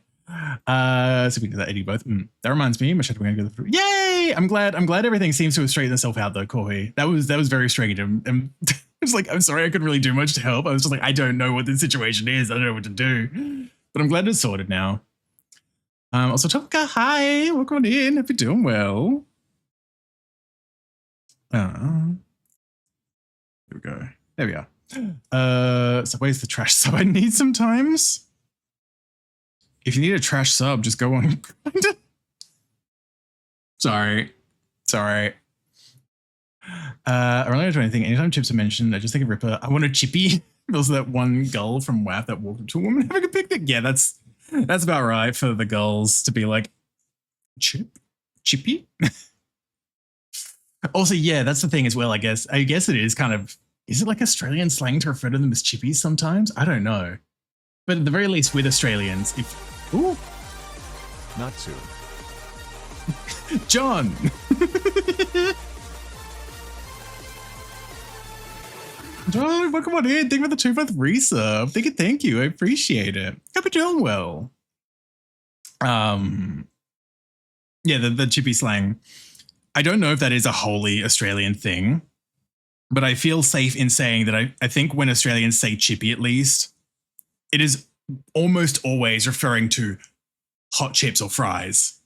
So we did that eating both. That reminds me, we're going to go through. Yay! I'm glad everything seems to have straightened itself out though, Corey. That was very strange. And it's like, I'm sorry I couldn't really do much to help. I was just like, I don't know what the situation is. I don't know what to do. But I'm glad it's sorted now. Also, Topka, hi, welcome in. Hope you're doing well. Here we go. There we are. Subway's the trash sub I need sometimes. If you need a trash sub, just go on. Sorry. I really don't do anything. Anytime chips are mentioned, I just think of Ripper. I want a chippy. Also that one gull from WAF that walked up to a woman having a picnic. Yeah, that's about right for the gulls to be like, chippy? Also, yeah, that's the thing as well, I guess. I guess it is kind of, is it like Australian slang to refer to them as chippies sometimes? I don't know. But at the very least with Australians, if, ooh. Not soon. John. John, welcome on in. Thank you for the 2-month resub. Thank you. I appreciate it. Hope you're doing well. Yeah, the chippy slang. I don't know if that is a wholly Australian thing, but I feel safe in saying that I think when Australians say chippy, at least, it is almost always referring to hot chips or fries.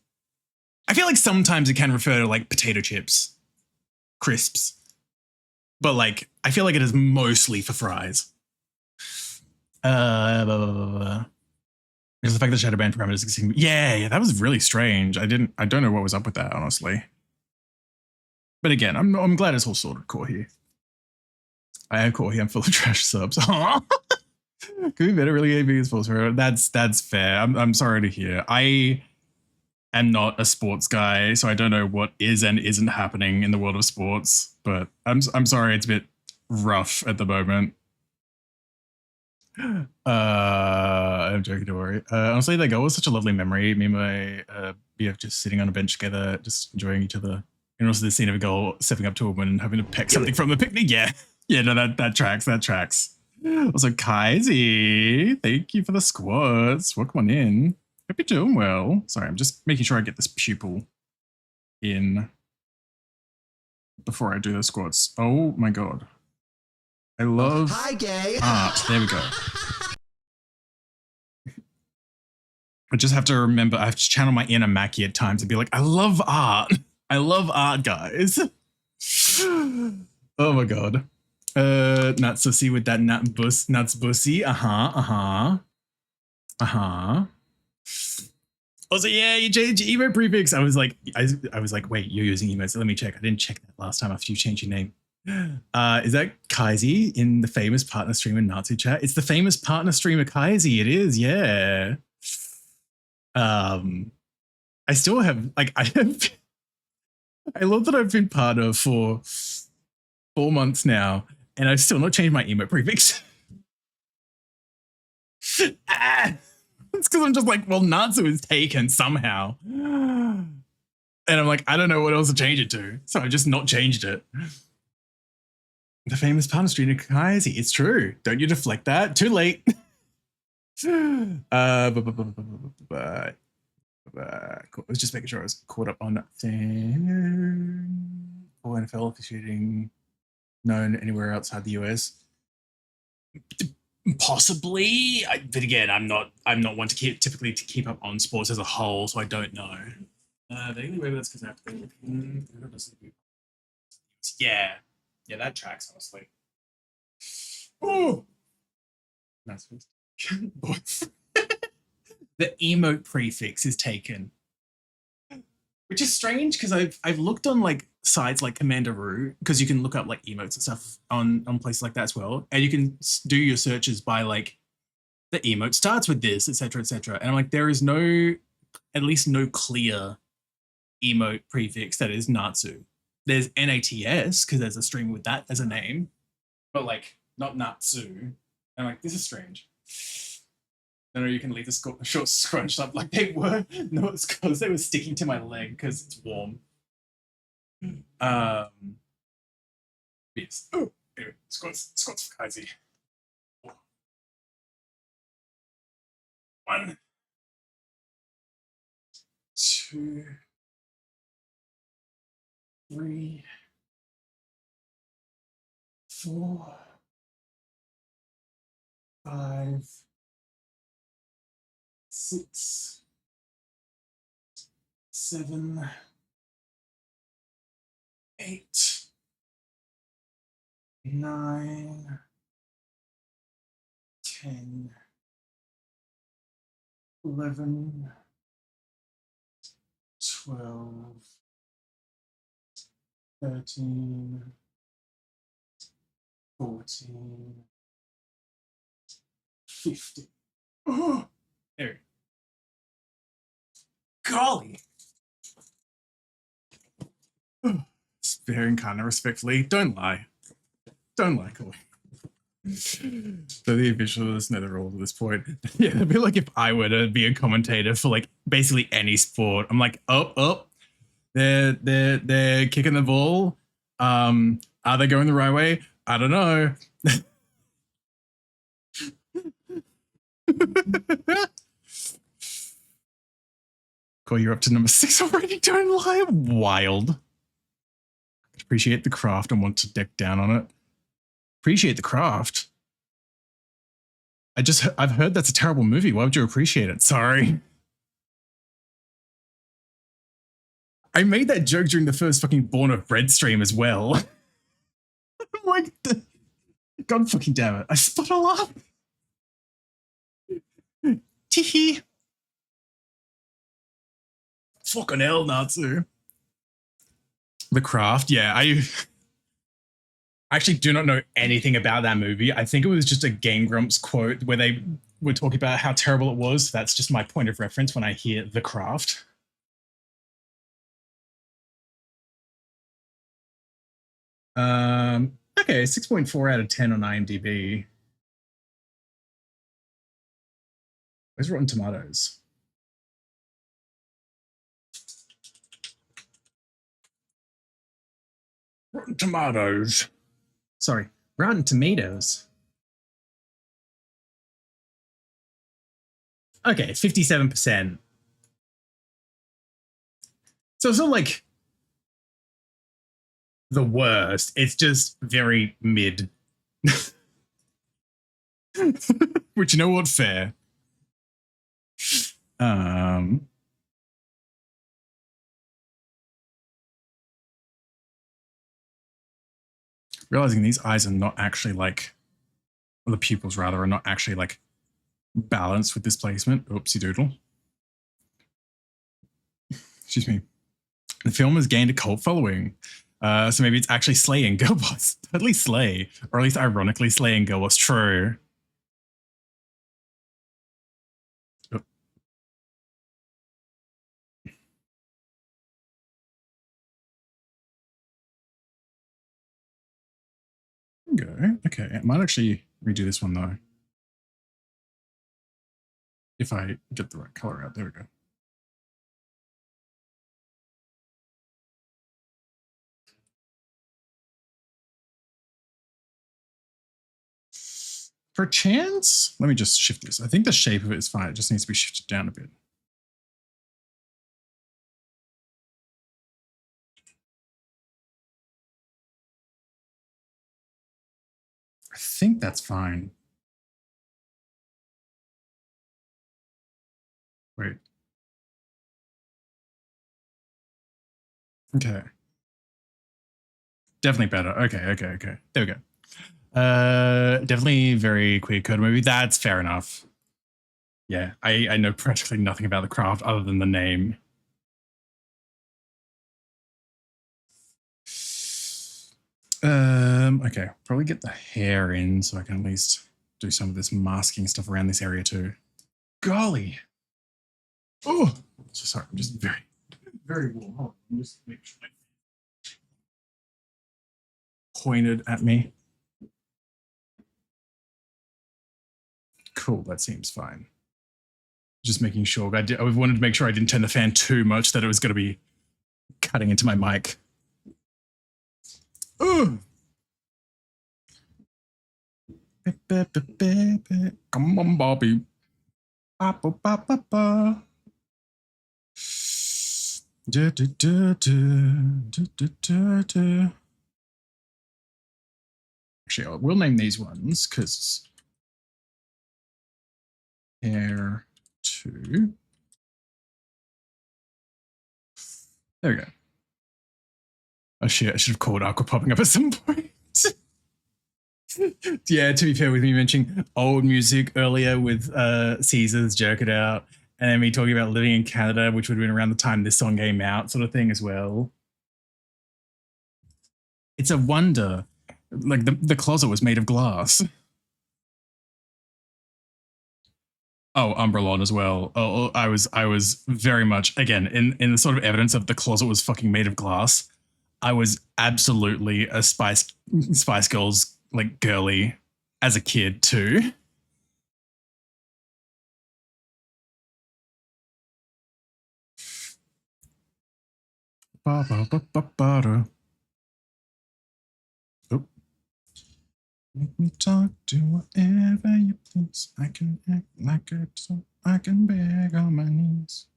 I feel like sometimes it can refer to like potato chips, crisps, but like I feel like it is mostly for fries. Blah, blah, blah, blah. There's the fact that shadow ban parameters. Yeah, that was really strange. I don't know what was up with that, honestly. But again, I'm glad it's all sorted. Core here. I am Core here. I'm full of trash subs. Could be better. Really, AB is false. That's fair. I'm sorry to hear. I am not a sports guy, so I don't know what is and isn't happening in the world of sports. But I'm sorry. It's a bit rough at the moment. I'm joking. Don't worry. Honestly, that goal was such a lovely memory. Me and my BF just sitting on a bench together, just enjoying each other. And also the scene of a girl stepping up to a woman and having to peck something from the picnic. Yeah. Yeah, no, that tracks. Also, Kaisi, thank you for the squats. Welcome on in. Hope you're doing well. Sorry, I'm just making sure I get this pupil in before I do the squats. Oh my God. I love Hi, gay. art. There we go. I just have to remember, I have to channel my inner Mackie at times and be like, I love art. I love art, guys. Oh my God. Not sussy with that nuts bussy. Also, yeah, you changed your emo prefix. I was like, wait, you're using emotes. Let me check. I didn't check that last time after you changed your name. Is that Kaisi in the famous partner streamer Natsu chat? It's the famous partner streamer Kaisi. It is, yeah. I still have, like, I love that I've been partner for 4 months now, and I've still not changed my emote prefix. It's because I'm just like, well, Natsu is taken somehow. And I'm like, I don't know what else to change it to. So I just not changed it. The famous partner streamer Kaisi. It's true. Don't you deflect that? Too late. Cool. Let's just making sure I was caught up on that thing. Or NFL officiating known anywhere outside the US. Possibly, but again, I'm not one to typically keep up on sports as a whole, so I don't know. Vaguely, maybe that's because I have to go. Yeah, that tracks honestly. Oh, that's the emote prefix is taken, which is strange because I've looked on like sites like Commandaroo, because you can look up like emotes and stuff on places like that as well, and you can do your searches by like the emote starts with this, etc., etc. And I'm like, there is at least no clear emote prefix that is Natsu. There's NATS because there's a stream with that as a name, but like not Natsu. And I'm like, this is strange. No, you can leave the shorts scrunched up like they were. No, it's because they were sticking to my leg because it's warm. Yes. Oh, anyway, squats for Kaisi. 1, 2, 3, 4, 5, 6, 7, 8, 9, 10, 11, 12, 13, 14, 15. Oh, there. Golly. Sparing kind of respectfully. Don't lie. Don't lie, Chloe. So the officials know the rules at this point. Yeah, I feel like if I were to be a commentator for like basically any sport, I'm like, they're kicking the ball. Are they going the right way? I don't know. Cool, you're up to number 6 already. Don't lie. Wild. Appreciate the craft and want to deck down on it. Appreciate the craft. I've heard that's a terrible movie. Why would you appreciate it? Sorry. I made that joke during the first fucking Born of Bread stream as well. I'm like, God fucking damn it. I spot a lot. Teehee. Fucking hell, Natsu. The Craft, yeah, I actually do not know anything about that movie. I think it was just a Game Grumps quote where they were talking about how terrible it was. That's just my point of reference when I hear The Craft. Okay, 6.4 out of 10 on IMDb. Where's Rotten Tomatoes? Rotten Tomatoes. Sorry, Rotten Tomatoes. Okay, 57%. So it's not like the worst. It's just very mid. Which, you know what? Fair. Realizing these eyes are not actually like, or the pupils rather, are not actually like balanced with this placement. Oopsie doodle. Excuse me. The film has gained a cult following. So maybe it's actually slaying girl boss. Totally slay. Or at least ironically slaying girl boss. True. Oh. Go. Okay, I might actually redo this one though. If I get the right color out. There we go. For chance, let me just shift this. I think the shape of it is fine. It just needs to be shifted down a bit. I think that's fine. Wait. Okay. Definitely better. Okay. There we go. Definitely very queer code movie. That's fair enough. Yeah, I know practically nothing about The Craft other than the name. Okay, probably get the hair in so I can at least do some of this masking stuff around this area too. Golly. Oh, sorry, I'm just very warm. Hold on, just make sure pointed at me. Cool, that seems fine. Just making sure. I wanted to make sure I didn't turn the fan too much that it was going to be cutting into my mic. Ooh. Come on, Bobby. Actually, we'll name these ones because hair 2. There we go. Oh shit, I should have called Aqua popping up at some point. Yeah, to be fair with me mentioning old music earlier with Caesar's Jerk It Out And then me talking about living in Canada, which would have been around the time this song came out, sort of thing as well. It's a wonder. Like the closet was made of glass. Oh, Umbrelon as well. Oh, I was very much, again, in the sort of evidence of the closet was fucking made of glass. I was absolutely a Spice Girls like girly as a kid too. Ba, ba, ba, ba, ba, da. Oh. Make me talk, do whatever you please. I can act like a so I can beg on my knees.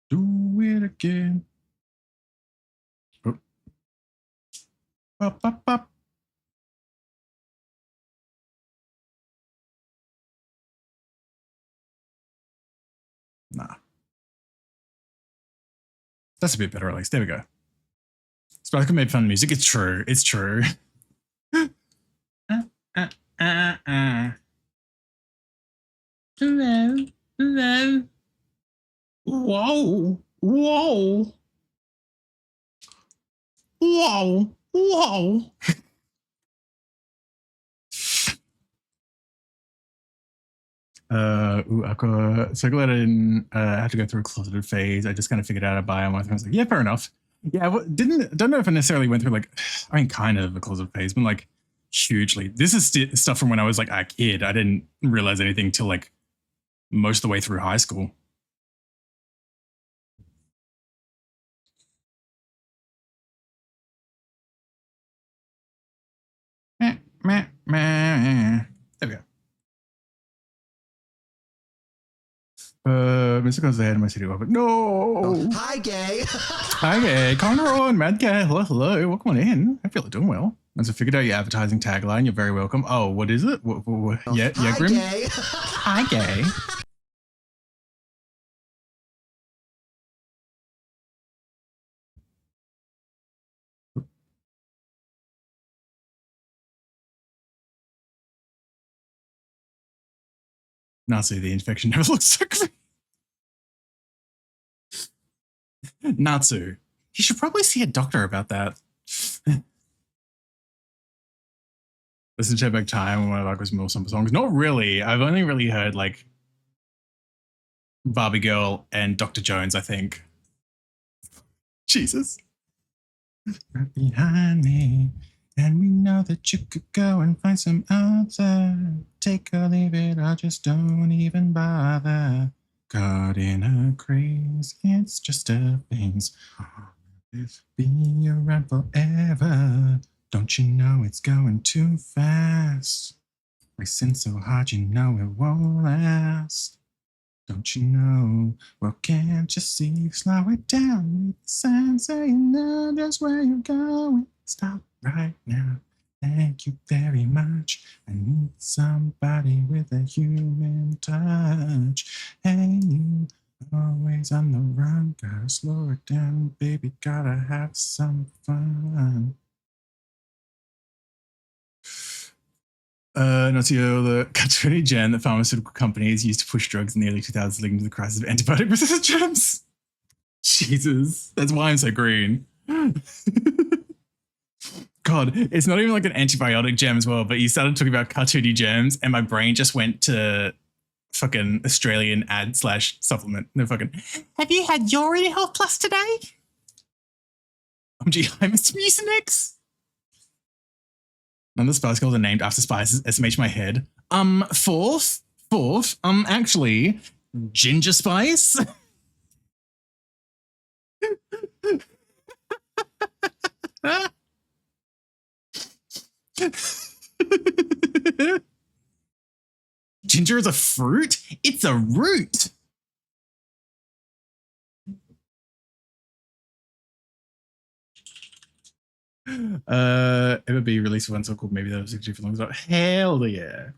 Do it again. Oh. Bop, bop, bop. Nah. That's a bit better, at least. There we go. Spice Girls made fun music. It's true. It's true. Hello. Hello. Whoa. Whoa. Whoa. Whoa. I've got circulated I have to go through a closeted phase. I just kind of figured out a bio. I was like, yeah, fair enough. Yeah, don't know if I necessarily went through like, I mean, kind of a closeted phase, but like hugely. This is stuff from when I was like a kid. I didn't realize anything till like most of the way through high school. There we go. Mr. Goes ahead of my city but no. Hi, gay. Hi, gay. Conroy and Mad Gay. Hello, hello. Welcome on in. I feel like doing well. As I figured out your advertising tagline, you're very welcome. Oh, what is it? What? Yeah, Hi, Grim. gay. Hi, gay. Natsu, the infection never looks so great. Natsu, you should probably see a doctor about that. Listen to Back Time when I like was more summer songs. Not really. I've only really heard like Barbie Girl and Dr. Jones, I think. Jesus. Right behind me. And we know that you could go and find some other. Take or leave it, I just don't even bother. Caught in a craze, it's just a phase. Be around forever. Don't you know it's going too fast? Racing so hard, you know it won't last. Don't you know? Well, can't you see? Slow it down with the sign saying know just where you're going. Stop right now. Thank you very much. I need somebody with a human touch. Hey, you always on the run. Gotta slow it down, baby. Gotta have some fun. Notio, the cartoony gem that pharmaceutical companies used to push drugs in the early 2000s leading to the crisis of antibiotic-resistant germs. Jesus, that's why I'm so green. God, it's not even like an antibiotic gem as well, but you started talking about cartoony gems and my brain just went to fucking Australian ad / supplement. No fucking, have you had your Health Plus today? OMG, hi, Mr. Mucinex. None of the Spice Girls are named after spices. SMH my head. Fourth, actually, Ginger Spice. Ginger is a fruit? It's a root. Ever be released one so called maybe that was 60 for long. Hell yeah.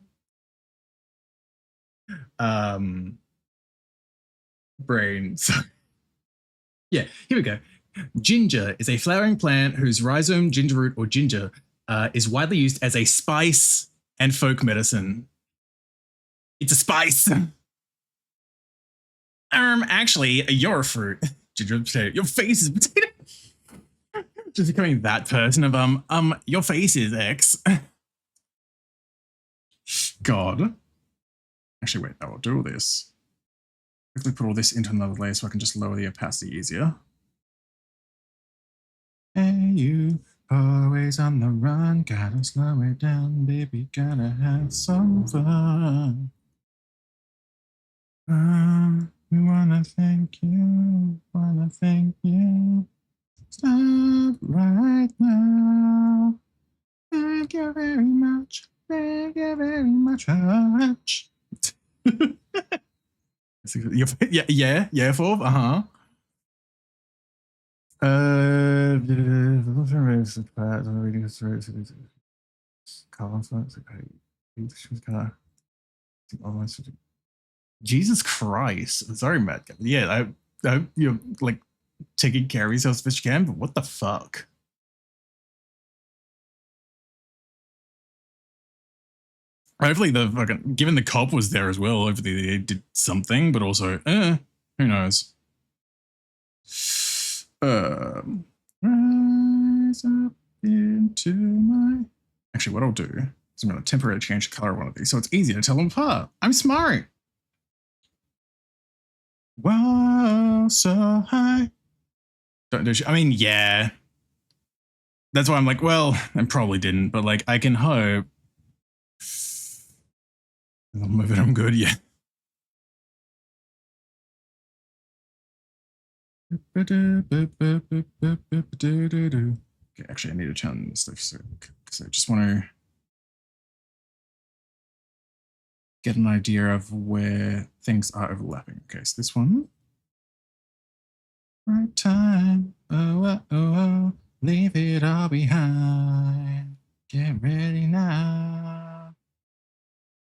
Brain. So yeah, here we go. Ginger is a flowering plant whose rhizome, ginger root, or ginger is widely used as a spice and folk medicine. It's a spice. Actually, you're a fruit. Ginger potato. Your face is potato. Just becoming that person of your face is X. God. Actually, wait, I will do all this. Quickly put all this into another layer so I can just lower the opacity easier. Hey, you, always on the run, gotta slow it down, baby, gotta have some fun. We wanna thank you, Stop right now. Thank you very much. Thank you very much. Yeah, Fob. Jesus Christ. Sorry, Matt. Yeah, I hope you're like taking care of yourself as best you can, but what the fuck? Hopefully the fucking, given the cop was there as well, hopefully they did something, but also, who knows? Rise up into my... Actually, what I'll do is I'm going to temporarily change the color of one of these so it's easy to tell them apart. I'm smart. Wow, so high. I mean, yeah. That's why I'm like, well, I probably didn't, but like, I can hope. I'll move it, I'm good, yeah. Okay, actually, I need to turn this stuff because I just want to get an idea of where things are overlapping. Okay, so this one. Right time. Oh, leave it all behind. Get ready now.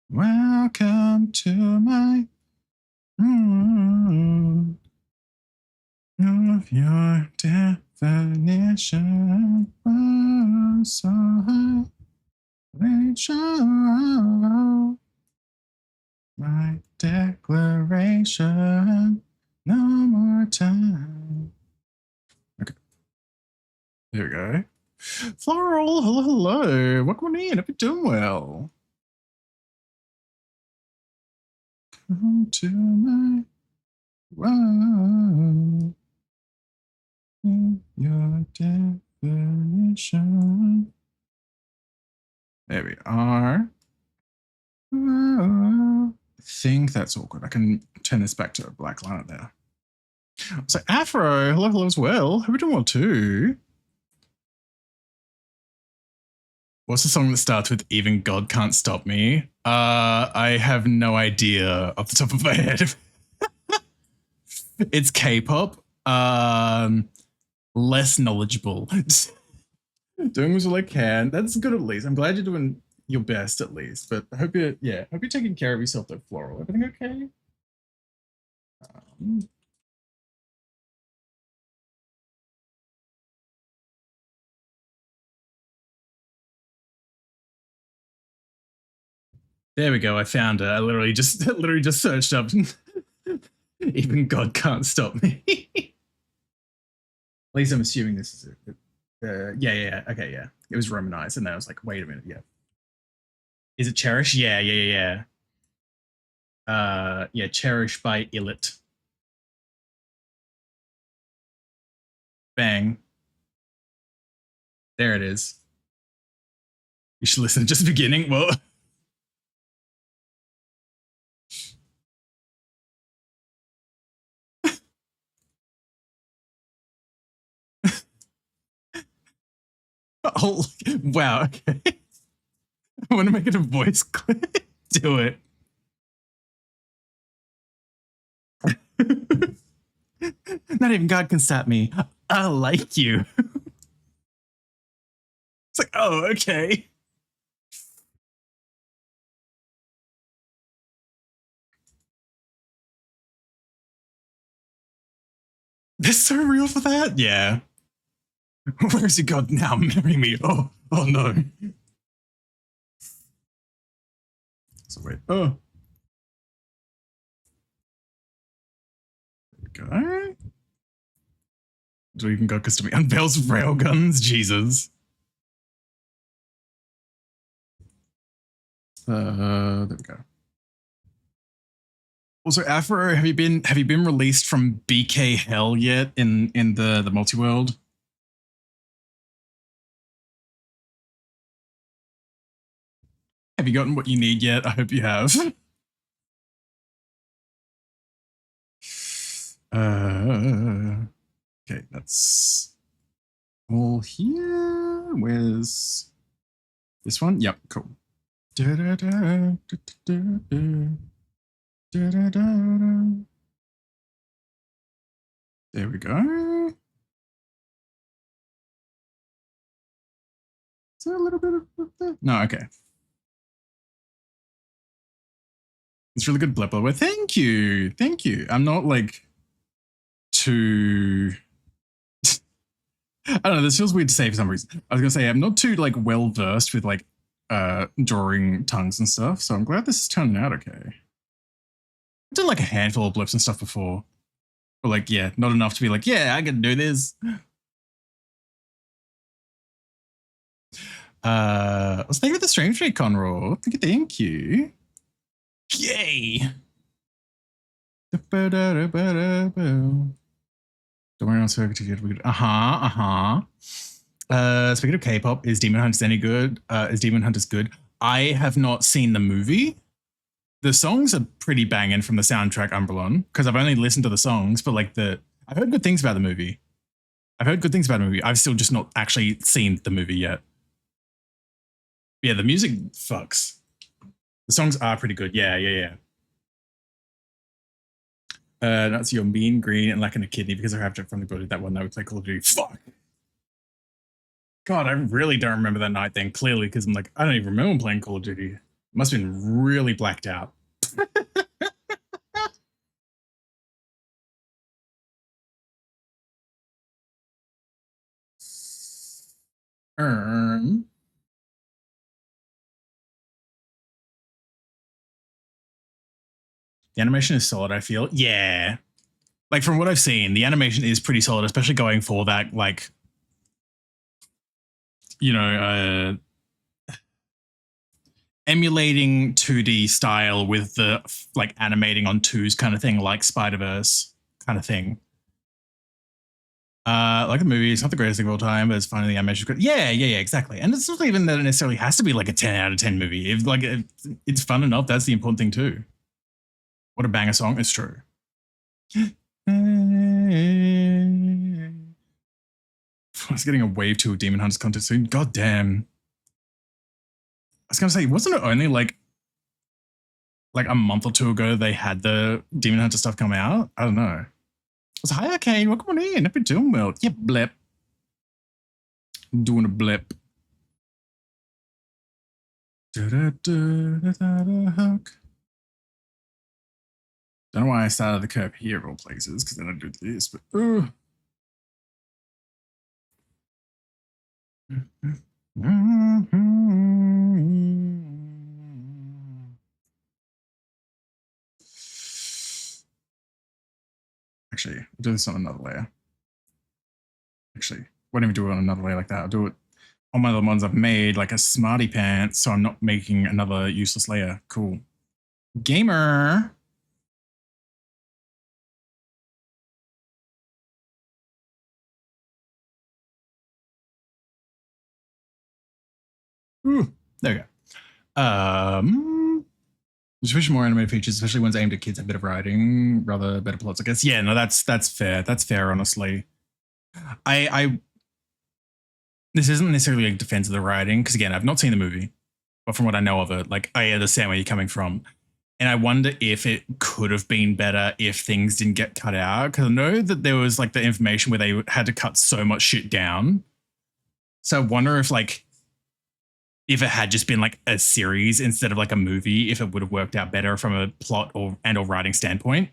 Welcome to my of your definition. Oh, so high. Rachel, my declaration. No more time. Okay. There we go. Floral, hello. Welcome in. Hope you're doing well. Come to my world. Your definition. There we are. I think that's all good. I can turn this back to a black line there. So Afro, hello as well. Hope you're doing well too. What's the song that starts with "Even God Can't Stop Me"? I have no idea off the top of my head. It's K-pop. Less knowledgeable. Doing as well I can. That's good at least. I'm glad you're doing your best at least. But I hope you're taking care of yourself though, Floral. Everything okay? There we go. I found it. I literally just searched up. Even God can't stop me. At least I'm assuming this is it. Yeah. Okay, yeah. It was Romanized, and then I was like, wait a minute, yeah. Is it Cherish? Yeah. Yeah, Cherish by Illit. Bang. There it is. You should listen to just the beginning. Whoa. Oh, wow, okay. I want to make it a voice clip. Do it. Not even God can stop me. I like you. It's like, oh, okay. They're so real for that? Yeah. Where's your God now? Marry me. Oh no. So wait. Oh. go. Do we even go custom unveils railguns? Jesus. There we go. Also, Afro, have you been released from BK Hell yet in the multi-world? Have you gotten what you need yet? I hope you have. Okay, that's all here. Where's this one? Yep, cool. There we go. Is there a little bit of no? Okay. It's really good blipper. Well, thank you. Thank you. I'm not like too I don't know, this feels weird to say for some reason. I was gonna say I'm not too like well versed with like drawing tongues and stuff, so I'm glad this is turning out okay. I've done like a handful of blips and stuff before. But like, yeah, not enough to be like, yeah, I can do this. Let's thank you for the stream streak, Conroy. Thank you. Yay! Don't worry, on circuit to get good. Speaking of K-pop, is Demon Hunters any good? Is Demon Hunters good? I have not seen the movie. The songs are pretty banging from the soundtrack Umbrelon, because I've only listened to the songs, but like I've heard good things about the movie. I've still just not actually seen the movie yet. Yeah, the music fucks. The songs are pretty good. Yeah. That's your mean green and lacking a kidney because I have to from the body that one that would play Call of Duty. Fuck. God, I really don't remember that night then clearly because I'm like, I don't even remember playing Call of Duty. Must have been really blacked out. The animation is solid, I feel. Yeah. Like from what I've seen, the animation is pretty solid, especially going for that, like, you know, emulating 2D style with the like animating on twos kind of thing, like Spider-Verse kind of thing. Like the movie, it's not the greatest thing of all time, but it's fun. The animation is good. Yeah, exactly. And it's not even that it necessarily has to be like a 10 out of 10 movie. If like it's fun enough, that's the important thing too. What a banger song! It's true. I was getting a wave 2 of Demon Hunters content soon. God damn. I was gonna say, wasn't it only like a month or two ago they had the Demon Hunter stuff come out? I don't know. I was hi Arcane, welcome on in. Hope you're doing well. Yeah, blip. I'm doing a blip. Don't know why I started the curve here of all places, because then I do this, but Actually, I'll do this on another layer. Actually, won't even do it on another layer like that. I'll do it on my other ones I've made, like a smarty pants, so I'm not making another useless layer. Cool. Gamer. Ooh, there we go. Just wish more animated features, especially ones aimed at kids, have a bit of writing, rather better plots, I guess. Yeah, no, that's fair. That's fair, honestly. This isn't necessarily a defense of the writing, because again, I've not seen the movie, but from what I know of it, like I understand where you're coming from. And I wonder if it could have been better if things didn't get cut out, because I know that there was like the information where they had to cut so much shit down. So I wonder if like, if it had just been like a series instead of like a movie, if it would have worked out better from a plot or writing standpoint.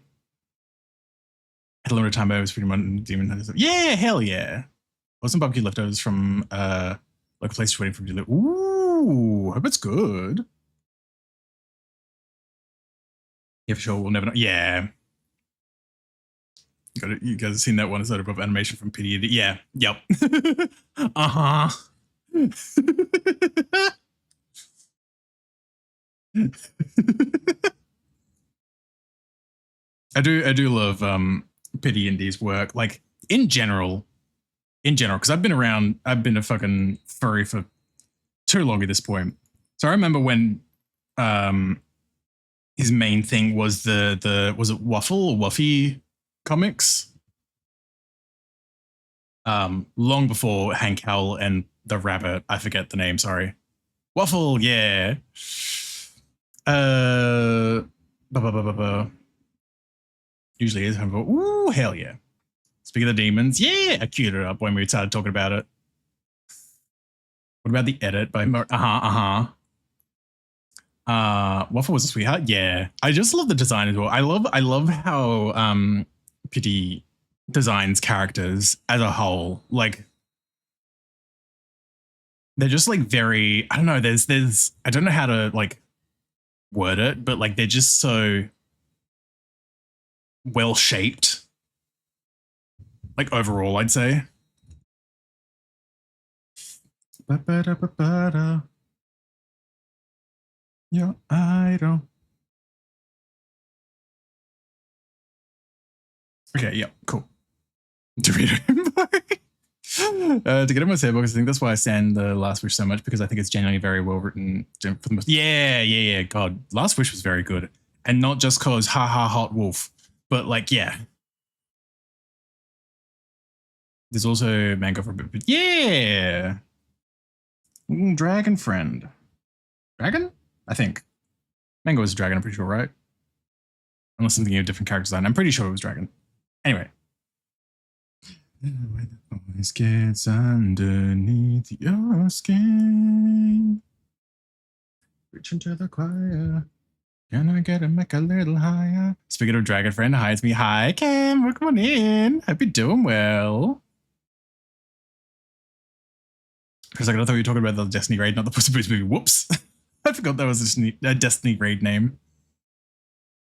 At a limited time, I was pretty much Demon Hunters. Yeah, hell yeah. Some barbecue leftovers from like a place waiting for you. Ooh, hope it's good. Yeah, for sure. We'll never know. Yeah. You guys have seen that one sort of animation from Pity? Yeah. Yep. Uh-huh. I do love Pity Indies work, like in general, because I've been a fucking furry for too long at this point. So I remember when his main thing was was it Waffle or Wuffy comics? Long before Hank Howell and the rabbit, I forget the name, sorry. Waffle, yeah. Usually is home. Ooh, hell yeah. Speaking of the demons, yeah, I queued it up when we started talking about it. What about the edit by Waffle was a sweetheart? Yeah. I just love the design as well. I love how Pity designs characters as a whole. Like, they're just like very, I don't know, there's I don't know how to like word it, but like they're just so well shaped. Like overall, I'd say. Your idol. Okay, yeah, cool. Dorito. To get in my sandbox, I think that's why I stand the Last Wish so much, because I think it's genuinely very well written. For the most, yeah. God, Last Wish was very good, and not just cause haha hot wolf, but like yeah. There's also Mango for a bit, but yeah. Dragon friend. Dragon? I think. Mango was a dragon, I'm pretty sure, right? Unless I'm thinking of different character design. I'm pretty sure it was dragon. Anyway. Where the voice gets underneath your skin. Reach into the choir. Can I get a mic a little higher? Speaking of dragon friend, hi, it's me. Hi, Cam. Welcome on in. Hope you're doing well. For a second, I thought you were talking about the Destiny raid, not the Puss in Boots movie. Whoops. I forgot that was a Destiny raid name.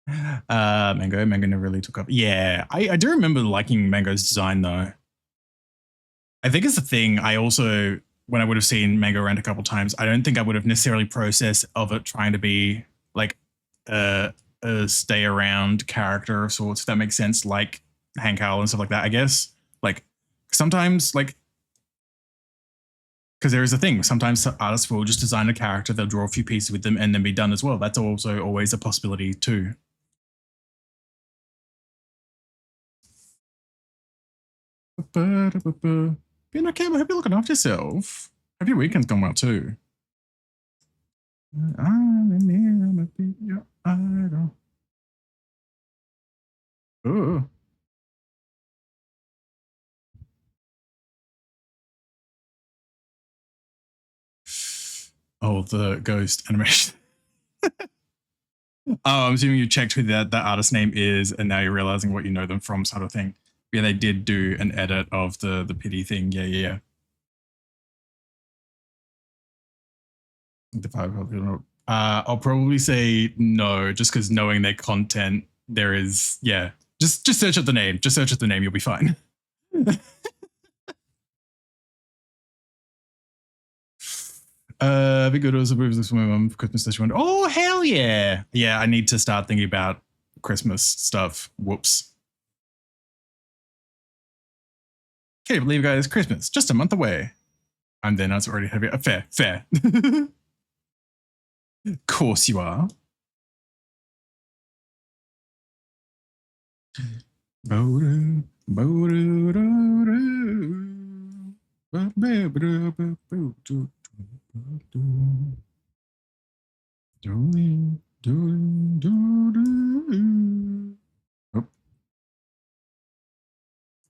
Mango never really took up. Yeah, I do remember liking Mango's design though. I think it's the thing. I also, when I would have seen Mango around a couple times, I don't think I would have necessarily processed of it trying to be like a stay around character of sorts, if that makes sense, like Hank Howell and stuff like that, I guess. Like sometimes like, because there is a thing. Sometimes artists will just design a character, they'll draw a few pieces with them and then be done as well. That's also always a possibility too. Being okay, I hope you're looking after yourself. Hope your weekend's gone well too. Oh. Oh, the ghost animation. Oh, I'm assuming you checked who that artist name is, and now you're realizing what you know them from, sort of thing. Yeah, they did do an edit of the Pity thing. Yeah. I'll probably say no, just because knowing their content, there is, yeah. Just search up the name. Just search up the name. You'll be fine. Be good also this for my mum for Christmas this one. Oh hell yeah. Yeah, I need to start thinking about Christmas stuff. Whoops. Can't even believe, guys, Christmas just a month away. And then it's already heavy. Fair. Of course you are.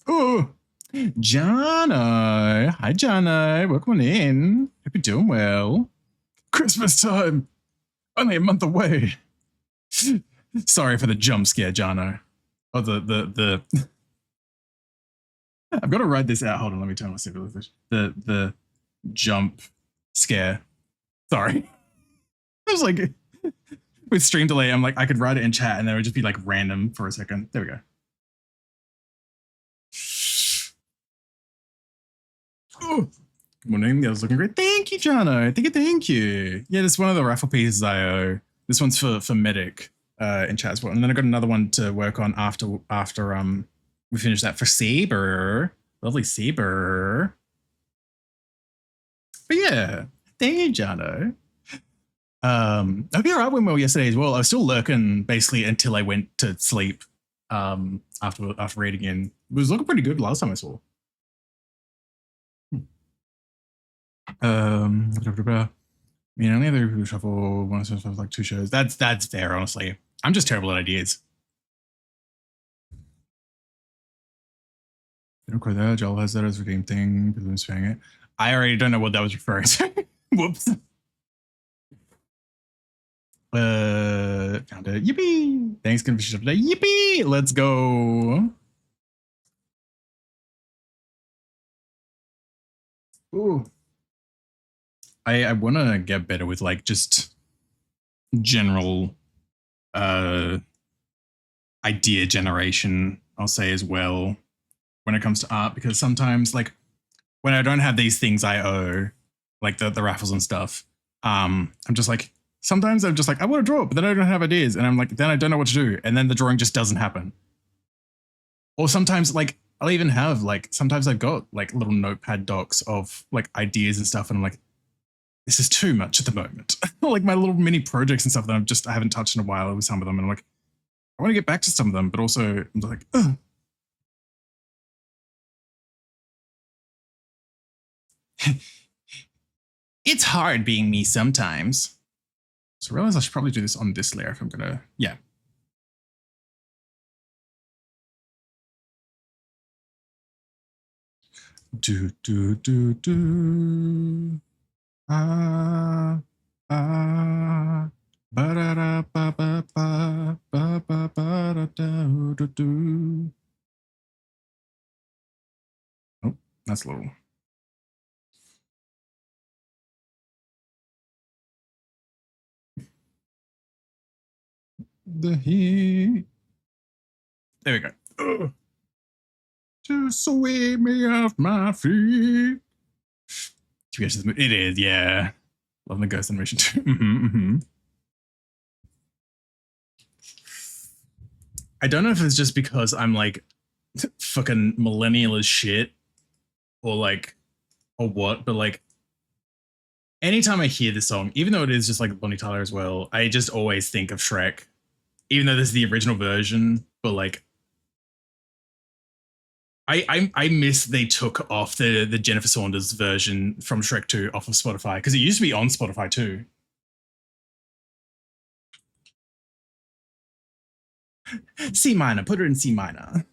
Oh, Jono. Hi, Jono. Welcome in. Hope you're doing well. Christmas time. Only a month away. Sorry for the jump scare, Jono. Oh, the I've got to write this out. Hold on, let me turn on my the jump scare. Sorry. I was like, with stream delay, I'm like, I could write it in chat and then it would just be like random for a second. There we go. Good morning. That was looking great. Thank you, Jono. Thank you. Yeah, this is one of the raffle pieces I owe. This one's for Medic in chat as well. And then I got another one to work on after we finish that for Saber. Lovely Saber. But yeah, thank you, Jono. I hope you're right went well yesterday as well. I was still lurking basically until I went to sleep after reading in. It was looking pretty good last time I saw. I mean, only other people shuffle one of like 2 shows. That's fair, honestly. I'm just terrible at ideas. Don't quite that. Joel has that as a game thing. People spamming it. I already don't know what that was referring to. Whoops. Found it. Yippee! Thanks, Confucius today. Yippee! Let's go. Ooh. I want to get better with like just general idea generation, I'll say as well, when it comes to art, because sometimes like when I don't have these things I owe, like the raffles and stuff, I'm just like, sometimes I'm just like, I want to draw, but then I don't have ideas. And I'm like, then I don't know what to do. And then the drawing just doesn't happen. Or sometimes like, I'll even have like, sometimes I've got like little notepad docs of like ideas and stuff. And I'm like, this is too much at the moment. Like my little mini projects and stuff that I haven't touched in a while with some of them. And I'm like, I want to get back to some of them, but also I'm just like, ugh. It's hard being me sometimes. So I realize I should probably do this on this layer if I'm gonna, yeah. Do. Ba da da ba ba ba ba ba ba da da do do. Oh, that's low. The heat. There we go. Ugh. To sweep me off my feet. It is, yeah. Love the ghost animation too. I don't know if it's just because I'm like fucking millennial as shit or what, but like anytime I hear this song, even though it is just like Bonnie Tyler as well, I just always think of Shrek, even though this is the original version, but like I miss they took off the Jennifer Saunders version from Shrek 2 off of Spotify, because it used to be on Spotify too. C minor, put her in C minor.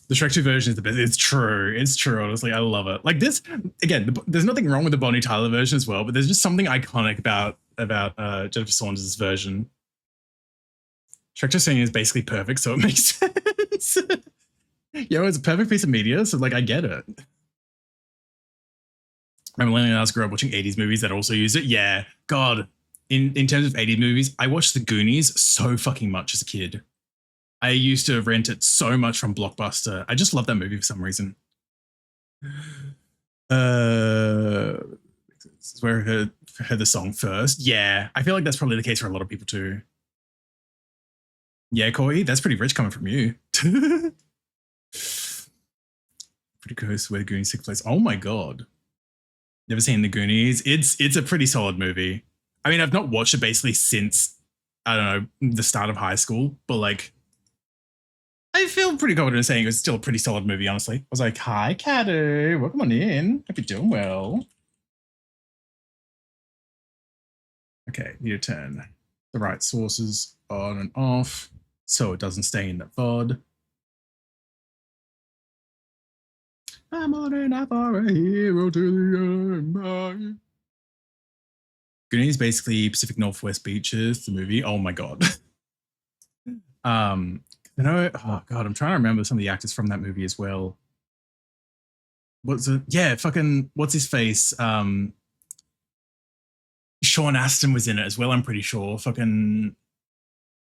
The Shrek 2 version is the best. It's true, honestly. I love it. Like this, again, there's nothing wrong with the Bonnie Tyler version as well, but there's just something iconic about Jennifer Saunders' version. Shrek 2 singing is basically perfect, so it makes sense. Yo, it's a perfect piece of media, so like I get it. My millennial ass grew up watching 80s movies that also use it. Yeah, God. In terms of 80s movies, I watched The Goonies so fucking much as a kid. I used to rent it so much from Blockbuster. I just love that movie for some reason. This is where I heard the song first. Yeah, I feel like that's probably the case for a lot of people too. Yeah, Corey, that's pretty rich coming from you. Pretty close where The Goonies took place. Oh my God. Never seen The Goonies. It's a pretty solid movie. I mean, I've not watched it basically since, I don't know, the start of high school, but like, I feel pretty confident in saying it was still a pretty solid movie, honestly. I was like, hi, Caddy, welcome on in. Hope you're doing well. Okay, need to turn the right sources on and off so it doesn't stay in the VOD. I'm on and up for a hero to the end. Goonies basically Pacific Northwest beaches, the movie. Oh my God. You know, oh God, I'm trying to remember some of the actors from that movie as well. What's it? Yeah, fucking, what's his face? Sean Astin was in it as well, I'm pretty sure. Fucking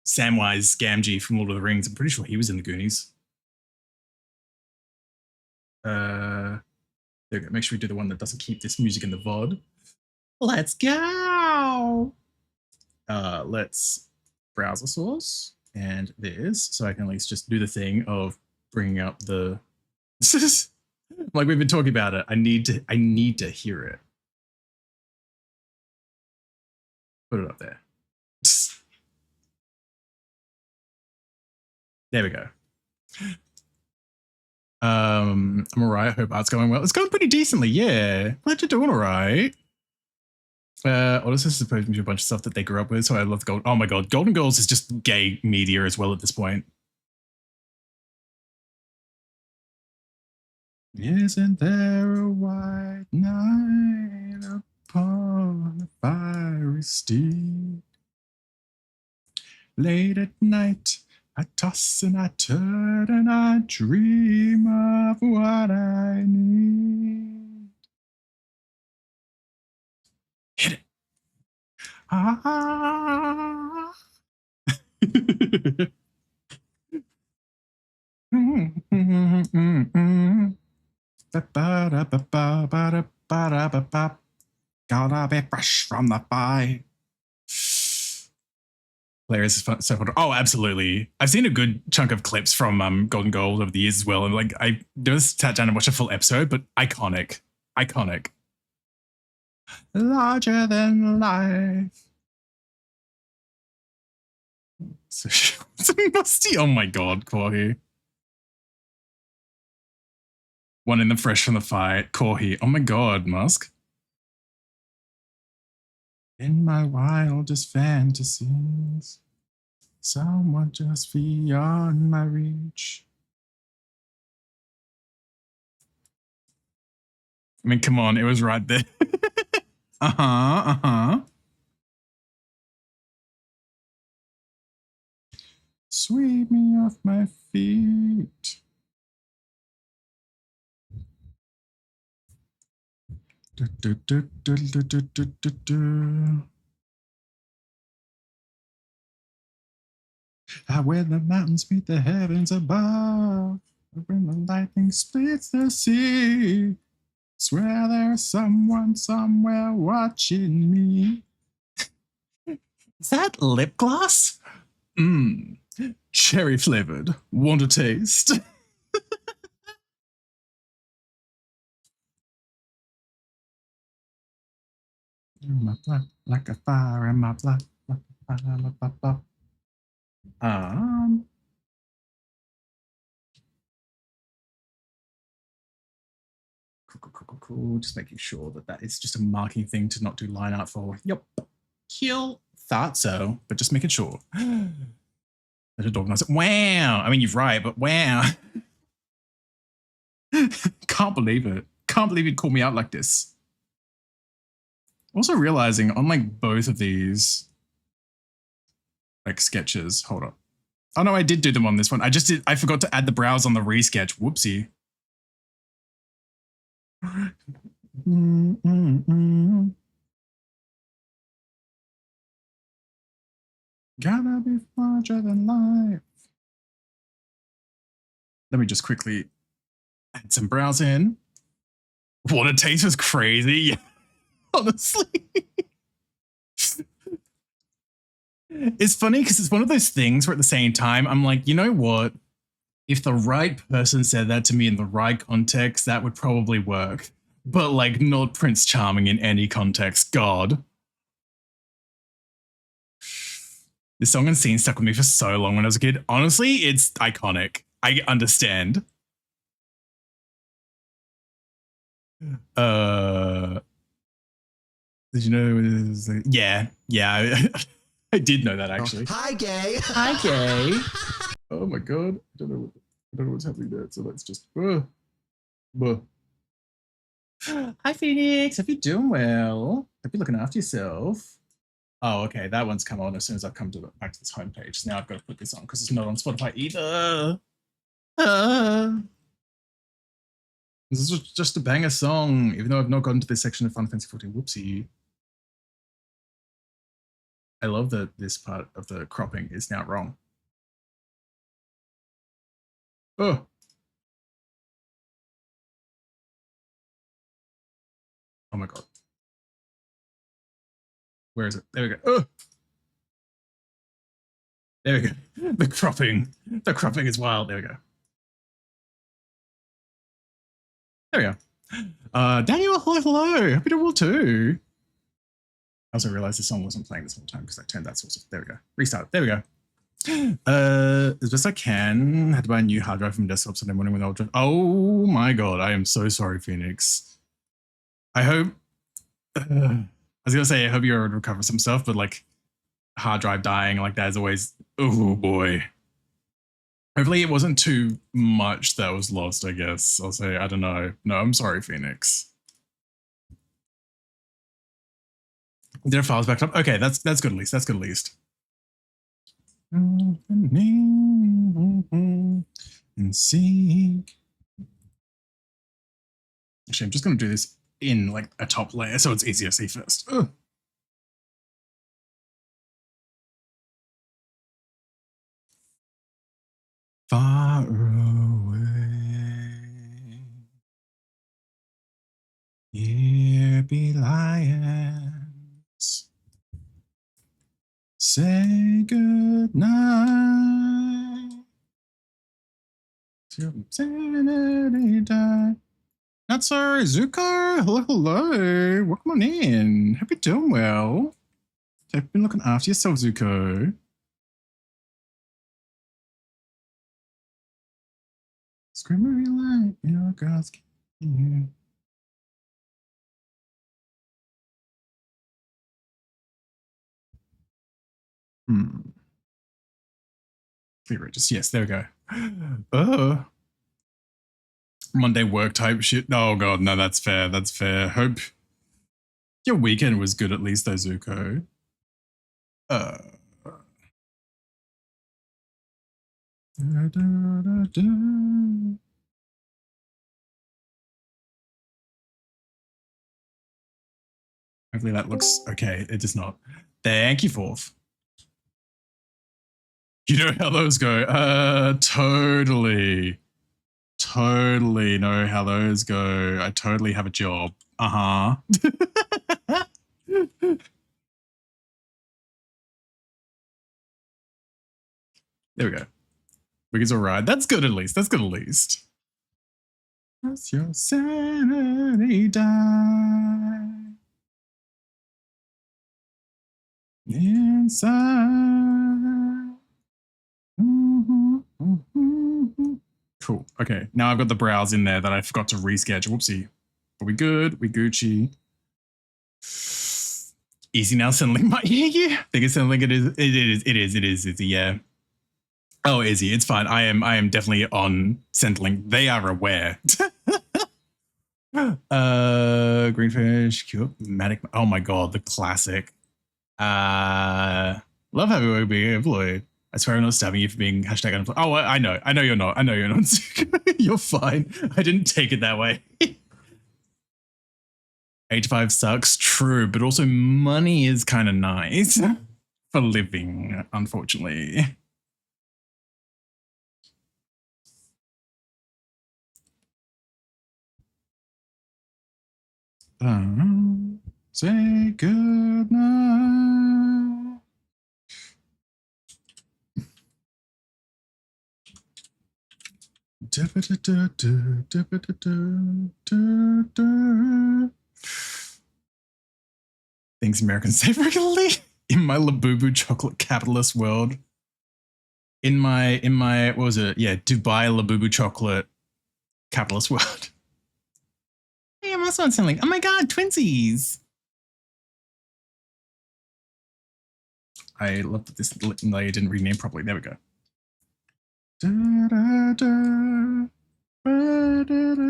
Samwise Gamgee from Lord of the Rings. I'm pretty sure he was in the Goonies. There we go. Make sure we do the one that doesn't keep this music in the VOD. Let's go. Let's browser source and this, so I can at least just do the thing of bringing up the. Like we've been talking about it. I need to hear it. Put it up there. There we go. I'm all right. I hope art's going well. It's going pretty decently, yeah. Glad you're doing all right. All this is supposed to be a bunch of stuff that they grew up with, so I love the gold. Oh my god, Golden Girls is just gay media as well at this point. Isn't there a white knight upon a fiery steed? Late at night, I toss and I turn and I dream of what I need. Hit it. Ah. Gotta be fresh from the pie. Hilarious is fun, so fun. Oh, absolutely. I've seen a good chunk of clips from Golden Gold over the years as well. And like I just sat down and watched a full episode, but iconic. Iconic. Larger than life. So musty. Oh my god, Corey. One in the fresh from the fight. Corey. Oh my god, Musk. In my wildest fantasies, someone just beyond my reach. I mean, come on, it was right there. Sweep me off my feet. Where the mountains meet the heavens above, when the lightning splits the sea, swear there's someone somewhere watching me. Is that lip gloss? Mmm, cherry flavored. Want a taste? In my blood, like a fire in my blood, like a fire, like a fire. Cool. Just making sure that that is just a marking thing to not do line art for. Yep. Kill. Thought so, but just making sure. That a dog knows it. Wow. I mean, you're right, but wow. Can't believe it. Can't believe you'd call me out like this. Also realizing on like both of these like sketches, hold on. Oh no, I did do them on this one. I forgot to add the brows on the resketch. Whoopsie. Gotta be larger than life. Let me just quickly add some brows in. What a taste was crazy. Honestly. It's funny because it's one of those things where at the same time, I'm like, you know what? If the right person said that to me in the right context, that would probably work. But like not Prince Charming in any context. God. This song and scene stuck with me for so long when I was a kid. Honestly, it's iconic. I understand. Did you know? Yeah. I did know that actually. Hi, gay. Hi, gay. Oh my god. I don't know what's happening there. So let's just. Hi, Phoenix. Hope you're doing well. Hope you're looking after yourself. Oh, okay. That one's come on as soon as I've come to back to this homepage. So now I've got to put this on because it's not on Spotify either. This is just a banger song, even though I've not gotten to this section of Final Fantasy XIV. Whoopsie. I love that this part of the cropping is now wrong. Oh. Oh my god. Where is it? There we go. Oh! There we go. The cropping. The cropping is wild. There we go. There we go. Daniel, hello. Happy to World 2. I also realized the song wasn't playing this whole time because I turned that source off. There we go. Restart. There we go. As best I can. Had to buy a new hard drive from desktop Sunday morning with old drive. Oh my god. I am so sorry, Phoenix. I hope... I was going to say, I hope you're able to recover some stuff, but like hard drive dying like that is always... Oh boy. Hopefully it wasn't too much that was lost, I guess. I'll say, I don't know. No, I'm sorry, Phoenix. Did our files backed up? Okay, that's good at least. That's good at least. And seek. Actually, I'm just going to do this in like a top layer so it's easier to see first. Ugh. Far away, here be lions. Say good night. Till sanity die. Not sorry, Zuko. Hello, hello. Welcome on in. Hope you're doing well. Hope you've been looking after yourself, Zuko. Screamery light, your girls can hear. Clear just yes, there we go. Monday work type shit. Oh god, no, that's fair. That's fair. Hope your weekend was good at least though, Zuko. Hopefully that looks okay. It does not. Thank you, Fourth. You know how those go. Totally. Totally know how those go. I totally have a job. Uh-huh. There we go. Wiggy's all right. That's good at least. That's good at least. Does your sanity die inside? Cool. Okay. Now I've got the brows in there that I forgot to reschedule. Whoopsie. Are we good? We Gucci. Easy now, Centrelink might hear you. I think it's Centrelink. It is. Yeah. Oh, Izzy, it's fine. I am definitely on Centrelink. They are aware. Greenfish, cute, Matic. Oh my god, the classic. Love having you being employed. I swear I'm not stabbing you for being hashtag unemployed. Oh, I know you're not. I know you're not. You're fine. I didn't take it that way. 8 to 5 sucks, true, but also money is kind of nice for living, unfortunately. Say good night. Things Americans say regularly in my Labubu chocolate capitalist world. In my what was it? Yeah, Dubai Labubu chocolate capitalist world. Hey, I'm also on something. Oh my god, twinsies! I love that this layer didn't rename properly. There we go. Da, da, da, ba, da, da.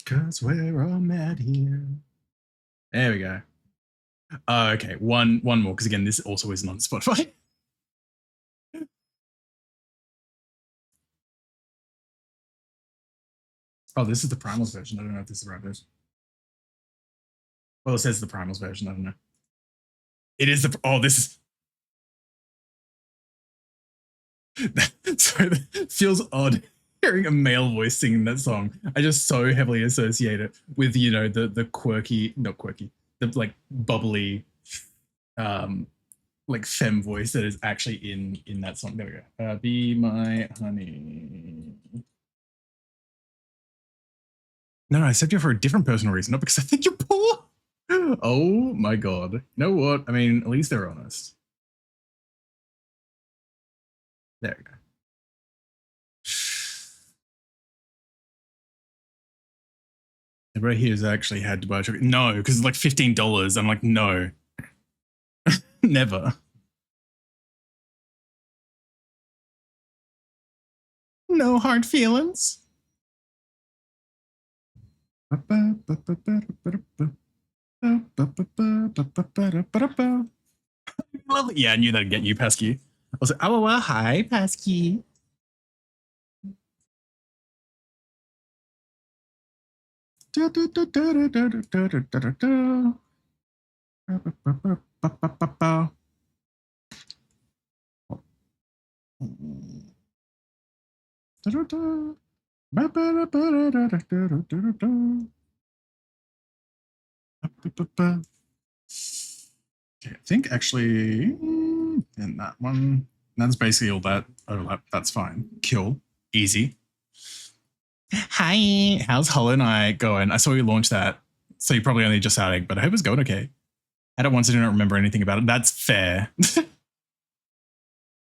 Cause we're all mad here. There we go. Okay, one more, because again, this also isn't on Spotify. Oh, this is the Primals version. I don't know if this is the right version. Well, it says the Primals version. I don't know. It is the... Oh, this is... Sorry, that feels odd. hearing a male voice singing that song, I just so heavily associate it with, you know, the quirky, not quirky, the like bubbly, like femme voice that is actually in that song. There we go. Be my honey. No, I said you for a different personal reason, not because I think you're poor. Oh my god. You know what? I mean, at least they're honest. There we go. Everybody here has actually had to buy chocolate. No, because it's like $15. I'm like, no. Never. No hard feelings. Lovely. Yeah, I knew that'd get you, Pesky. I was like, oh, well, hi, Pesky. Okay, I think actually in that one, that's basically all that overlap. That's fine. Kill. Easy. Hi, how's Hollow Knight going? I saw you launch that, so you're probably only just starting, but I hope it's going okay. I don't want to don't remember anything about it. That's fair.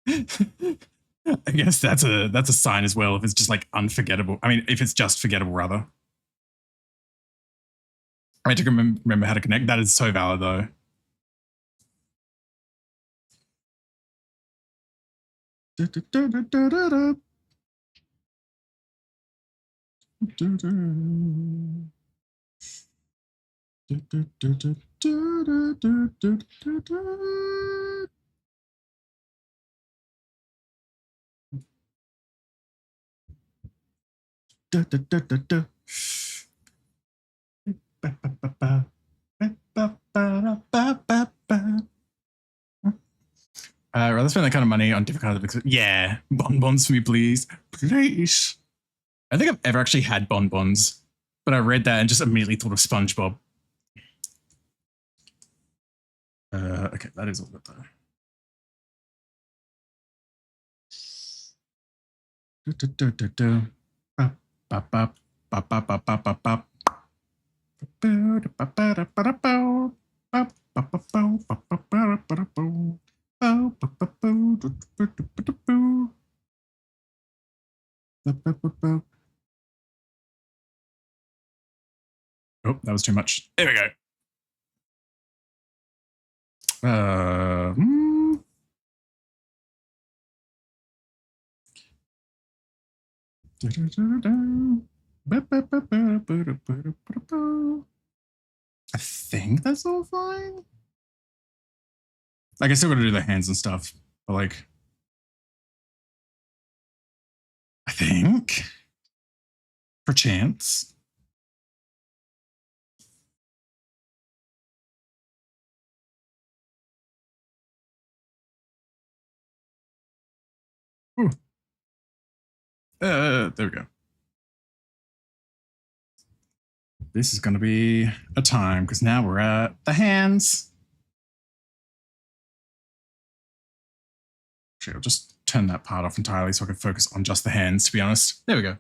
I guess that's a sign as well if it's just like unforgettable. I mean, if it's just forgettable, rather. I had to remember how to connect. That is so valid, though. I'd rather spend that kind of money on different kinds of... Yeah, bonbons for me, please. Please. I think I've ever actually had bonbons, but I read that and just immediately thought of SpongeBob. Okay, that is all good though. Oh, that was too much. There we go. I think that's all fine. Like, I still got to do the hands and stuff, but like, I think, perchance. Ooh. There we go. This is going to be a time because now we're at the hands. Actually, I'll just turn that part off entirely so I can focus on just the hands, to be honest. There we go.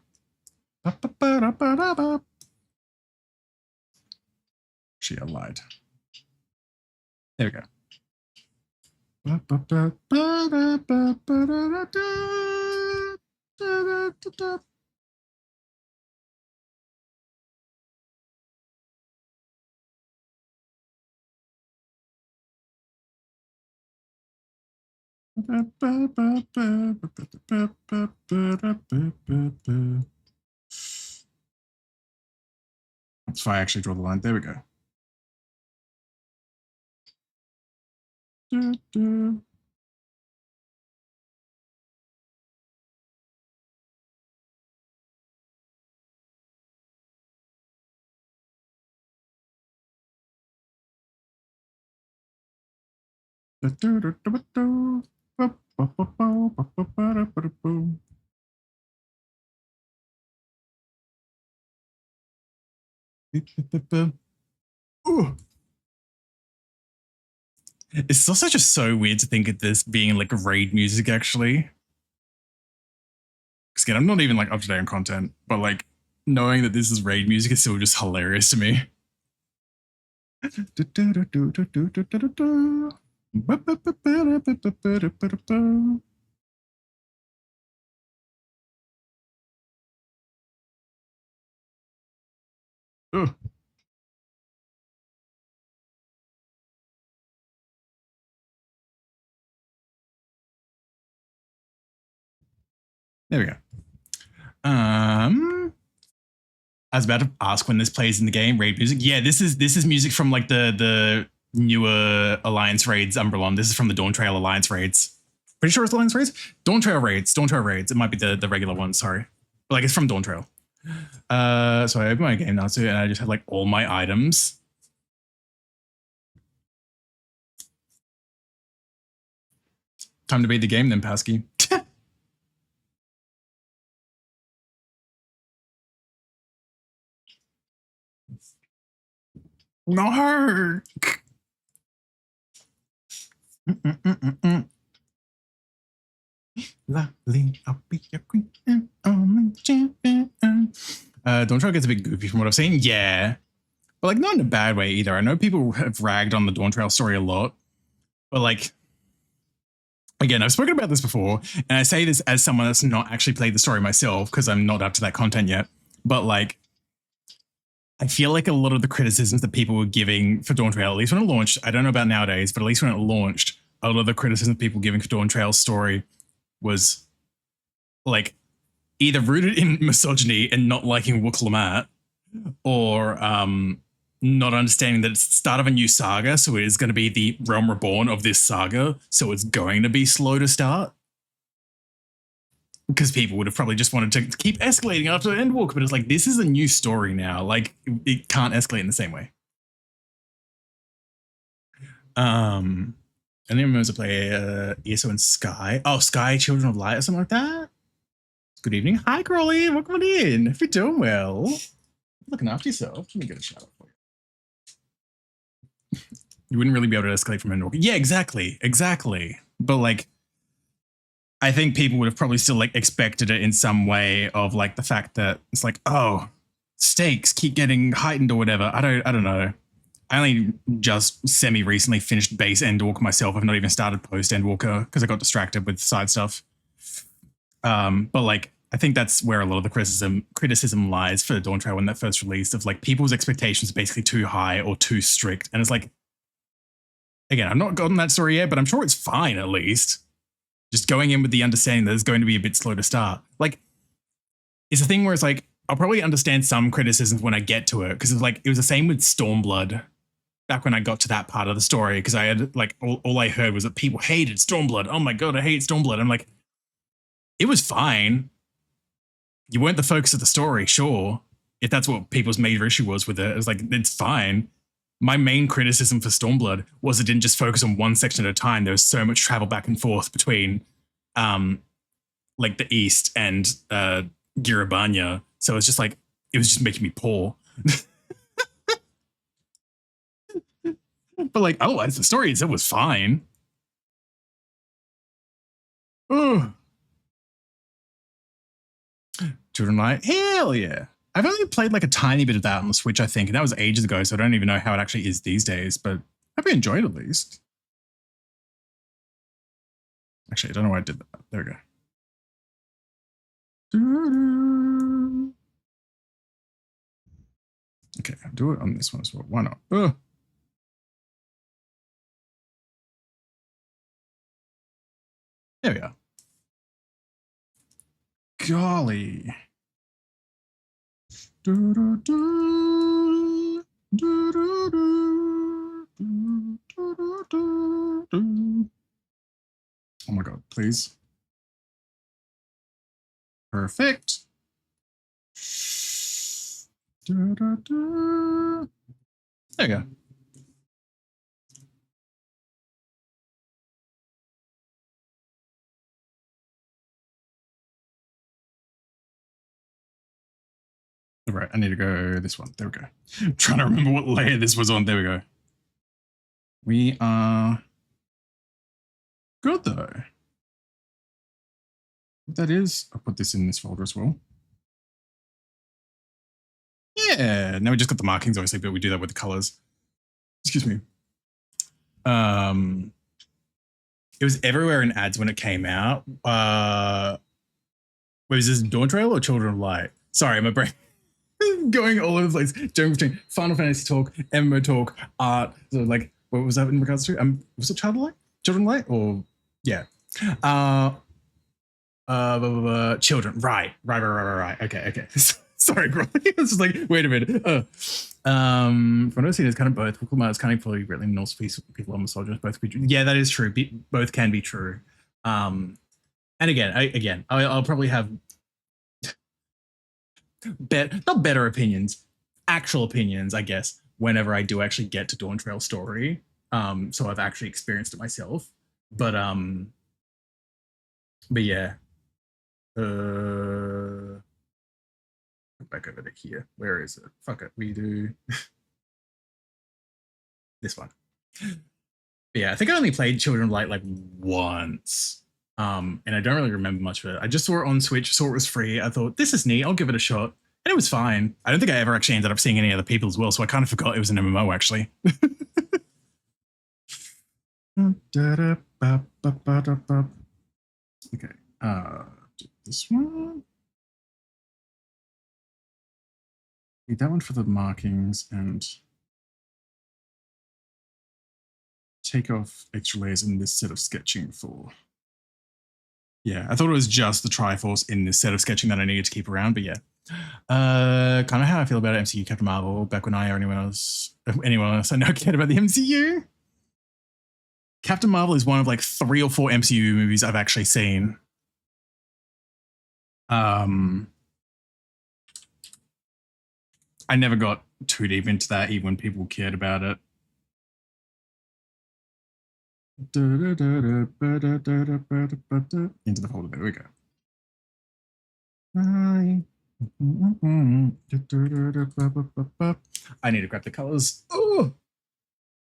Actually, I lied. There we go. That's why I actually draw the line. There we go. Ooh. It's also just so weird to think of this being like raid music, actually. Because again, I'm not even like up to date on content, but like knowing that this is raid music is still just hilarious to me. Ugh. There we go. I was about to ask when this plays in the game, raid music. Yeah, this is music from like the newer Alliance raids, Umbrelon. This is from the Dawn Trail Alliance raids. Pretty sure it's Alliance raids? Dawn Trail raids. Dawn Trail raids. It might be the regular one, sorry. But like it's from Dawn Trail. So I open my game now too, and I just have like all my items. Time to beat the game then, Pasky. No. Lovely, I'll be your queen and only champion. Dawn Trail gets a bit goofy from what I've seen. Yeah. But like not in a bad way either. I know people have ragged on the Dawn Trail story a lot. But like, again, I've spoken about this before, and I say this as someone that's not actually played the story myself because I'm not up to that content yet. But like, I feel like a lot of the criticisms that people were giving for Dawn Trail, at least when it launched, I don't know about nowadays, but at least when it launched, a lot of the criticism people giving for Dawn Trail's story was like either rooted in misogyny and not liking 𝓬𝓱𝓲𝓵𝓵, or not understanding that it's the start of a new saga, so it is going to be the realm reborn of this saga, so it's going to be slow to start. Because people would have probably just wanted to keep escalating after Endwalker, but it's like, this is a new story now. Like, it can't escalate in the same way. And then remember to play ESO and Sky. Oh, Sky, Children of Light or something like that? Good evening. Hi, Crawley. Welcome in. If you're doing well. Looking after yourself. Let me get a shout out for you. You wouldn't really be able to escalate from Endwalker. Yeah, exactly. Exactly. But like, I think people would have probably still like expected it in some way of like the fact that it's like, oh, stakes keep getting heightened or whatever. I don't know. I only just semi-recently finished base Endwalker myself. I've not even started post Endwalker because I got distracted with side stuff. But like, I think that's where a lot of the criticism lies for Dawn Trail when that first released, of like people's expectations are basically too high or too strict. And it's like, again, I've not gotten that story yet, but I'm sure it's fine at least. Just going in with the understanding that it's going to be a bit slow to start. Like, it's a thing where it's like, I'll probably understand some criticisms when I get to it, because it's like, it was the same with Stormblood back when I got to that part of the story, because I had like, all I heard was that people hated Stormblood. Oh my God, I hate Stormblood. I'm like, it was fine. You weren't the focus of the story, sure. If that's what people's major issue was with it, it was like, it's fine. My main criticism for Stormblood was it didn't just focus on one section at a time. There was so much travel back and forth between like the East and 𝓬𝓱𝓲𝓵. So it's just like, it was just making me poor. But like, otherwise the story itself was fine. Oh. Children Light, hell yeah. I've only played like a tiny bit of that on the Switch, I think, and that was ages ago, so I don't even know how it actually is these days, but I've enjoyed it at least. Actually, I don't know why I did that. There we go. Okay, I'll do it on this one as well. Why not? Ugh. There we go. Golly. Oh my God, please. Perfect. There you go. All right, I need to go this one. There we go. I'm trying to remember what layer this was on. There we go. We are good though. What that is, I'll put this in this folder as well. Yeah, now we just got the markings obviously, but we do that with the colors. Excuse me. It was everywhere in ads when it came out. Was this Dawn Trail or Children of Light? Sorry, my brain going all over the place. Jumping between Final Fantasy talk, MMO talk, art. So like, what was that in regards to? Was it Children of Light? Children of Light? Or yeah. Children. Right. Okay. Sorry, Grolly. It's just like, wait a minute. From what I've seen, it's kind of both. It's kind of probably really Norse people are misogynist. Both be true. Yeah, that is true. Both can be true. And again, I'll probably have not better opinions, actual opinions, I guess, whenever I do actually get to Dawn Trail story. So I've actually experienced it myself. But yeah. Back over to here. Where is it? Fuck it. We do this one. But yeah, I think I only played Children of Light like once. And I don't really remember much of it. I just saw it on Switch, saw it was free. I thought, this is neat, I'll give it a shot. And it was fine. I don't think I ever actually ended up seeing any other people as well, so I kind of forgot it was an MMO actually. Okay. This one. Need that one for the markings and take off extra layers in this set of sketching for. Yeah, I thought it was just the Triforce in this set of sketching that I needed to keep around, but yeah. Kind of how I feel about MCU Captain Marvel back when I or anyone else I know cared about the MCU. Captain Marvel is one of like 3 or 4 MCU movies I've actually seen. I never got too deep into that, even when people cared about it. Into the folder, there we go. I need to grab the colors. Oh,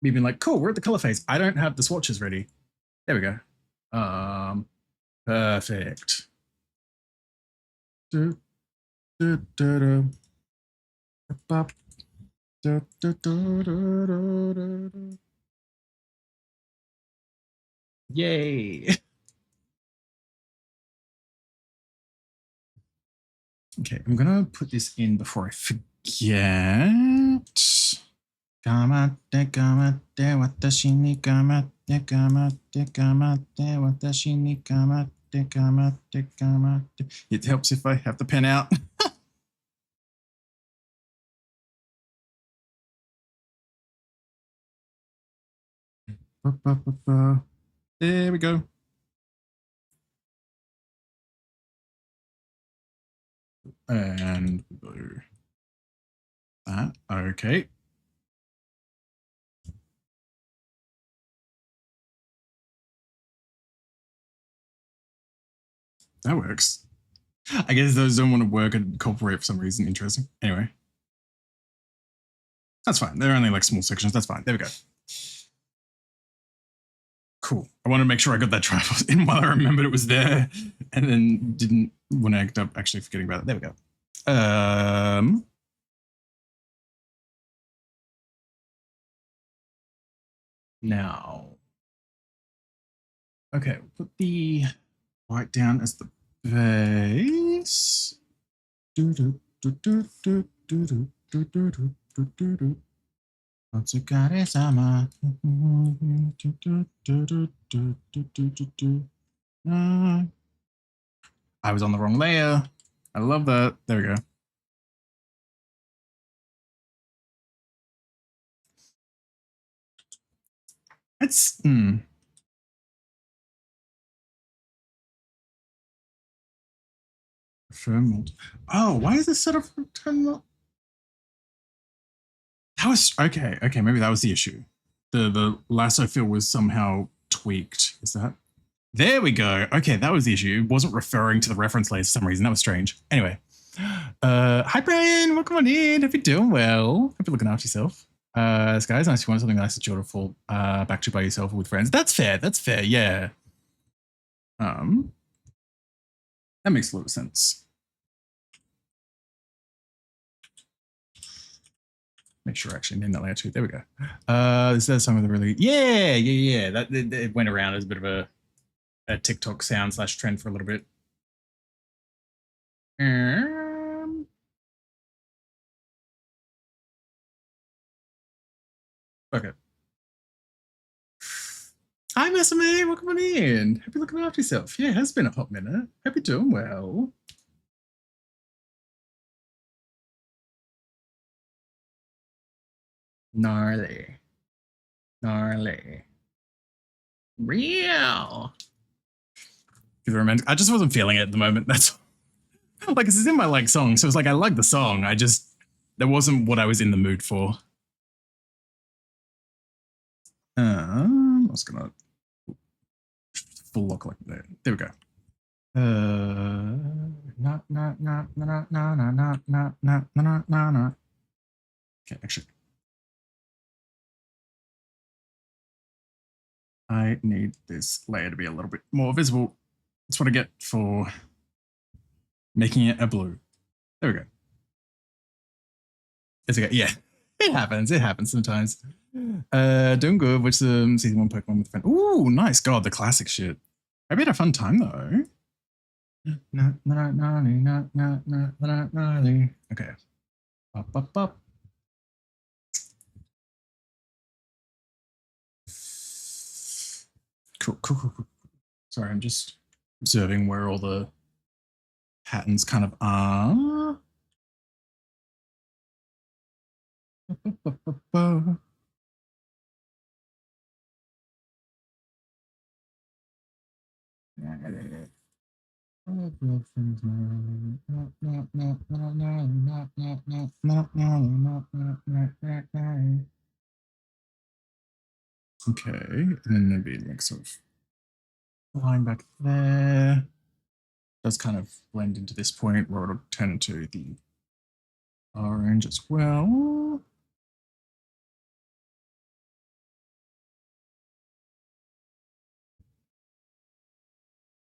we've been like, cool, we're at the color phase. I don't have the swatches ready. There we go. Perfect. Yay. Okay, I'm gonna put this in before I forget. Gamate, watashi ni gamate, watashi ni gamate. It helps if I have the pen out. There we go. And blue. That, okay. That works. I guess those don't want to work and cooperate for some reason. Interesting. Anyway. That's fine. They're only like small sections. That's fine. There we go. Cool. I want to make sure I got that Triforce in while I remembered it was there and then didn't want to end up actually forgetting about it. There we go. Now. Okay, we'll put the white down as the base. 𝓱𝓸𝓾𝓻𝓼. I was on the wrong layer. I love that. There we go. It's firm. Oh, why is this set up for turn? That was okay. Okay, maybe that was the issue. The lasso fill was somehow tweaked. Is that? There we go. Okay, that was the issue. It wasn't referring to the reference layer for some reason. That was strange. Anyway, Hi Brian, welcome on in. Hope you're doing well. Hope you're looking after yourself. Guys, nice if you want something nice and chill to fall back to by yourself or with friends. That's fair, yeah. That makes a lot of sense. Make sure I actually name that layer too. There we go. This is some of the really yeah. That it went around as a bit of a TikTok sound / trend for a little bit. Okay. Hi, Mesame. Welcome on in. Hope you're looking after yourself. Yeah, it has been a hot minute. Hope you're doing well. Gnarly. Real. I just wasn't feeling it at the moment. That's like, this is in my like song. So it's like, I like the song. That wasn't what I was in the mood for. I was gonna full lock like that. There we go. Okay, actually. I need this layer to be a little bit more visible. That's what I get for making it a blue. There we go. It's okay. Yeah, it happens. It happens sometimes. Doing good. Which season 1 Pokemon with a friend? Ooh, nice. God, the classic shit. I had a fun time though. Okay. Up. Cool. Sorry, I'm just observing where all the patterns kind of are. Okay, and then maybe like sort of line back there. Does kind of blend into this point where it'll turn into the orange as well.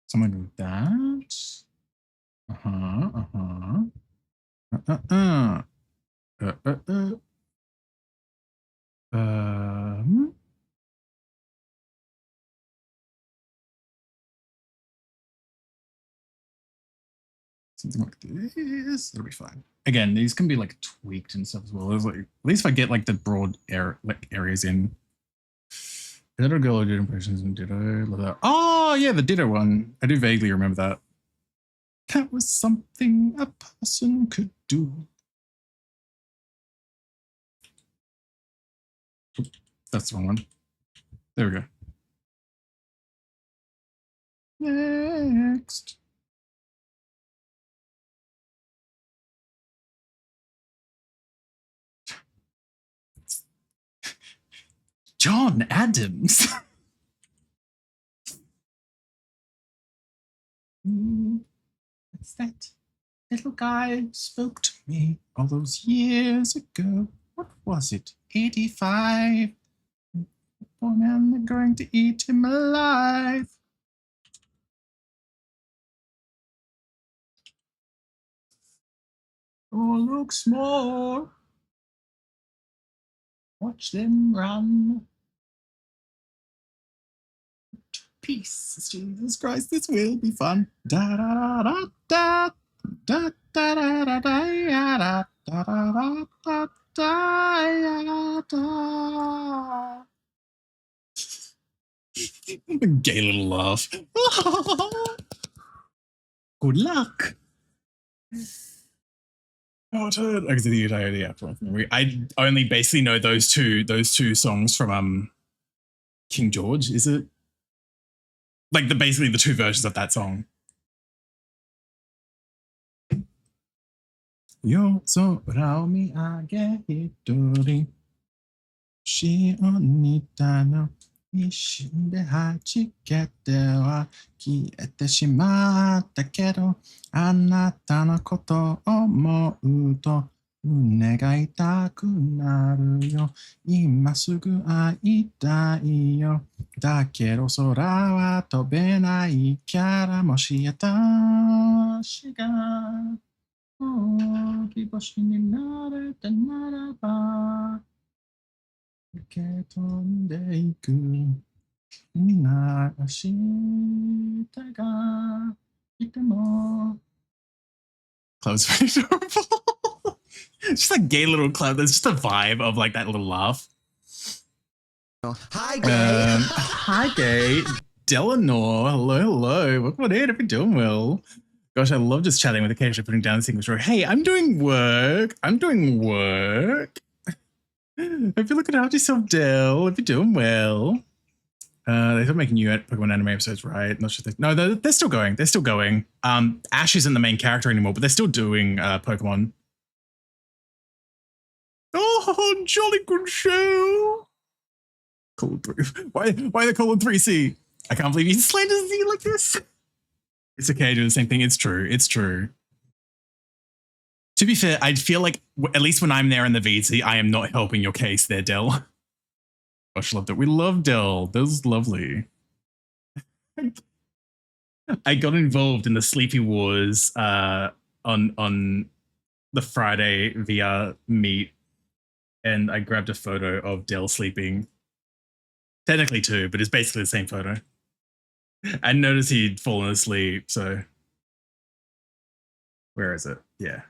Something like that. Something like this. It'll be fine. Again, these can be like tweaked and stuff as well. Like, at least if I get like the broad areas in. Ditto girl who did impressions and Ditto. Love that. Oh yeah, the Ditto one. I do vaguely remember that. That was something a person could do. Oop, that's the wrong one. There we go. Next. John Adams. What's that? Little guy spoke to me all those years ago. What was it? 85. Poor man, they're going to eat him alive. Oh, look small. Watch them run. Peace, Jesus Christ, this will be fun. Da da da da da da da da da da da da da da. A gay little laugh. Good luck. Oh, turd. I can see the entirety after. I only basically know those two songs from King George. Is it? Like basically the two versions of that song. Yo, so around me, I get it dirty. She on me, I know. 一瞬で弾けては消えてしまったけど、あなたのことを思うと胸が痛くなるよ。今すぐ会いたいよ。だけど空は飛べないからもし私が大き星になれたならば受け止んでいく。今明日が来ても Cloud's very adorable. Just like gay little Cloud. There's just a vibe of like that little laugh. Hi, gay. Hi, gay. Delanor. Hello, hello. Welcome on in. Hope you're doing well. Gosh, I love just chatting with occasionally putting down a single story. Hey, I'm doing work. I'm doing work. Hope you're looking after yourself, Del. Hope you're doing well. They're still making new Pokemon anime episodes, right? Not sure no, they're still going. They're still going. Ash isn't the main character anymore, but they're still doing Pokemon. Oh, jolly good show. Colon 3. Why the colon 3C? I can't believe he slanders Z like this. It's okay, do the same thing. It's true. It's true. To be fair, I feel like at least when I'm there in the VC, I am not helping your case there, Del. Gosh, loved it. We love Del. That was lovely. I got involved in the Sleepy Wars on the Friday VR meet, and I grabbed a photo of Del sleeping. Technically two, but it's basically the same photo. I noticed he'd fallen asleep, so where is it? Yeah.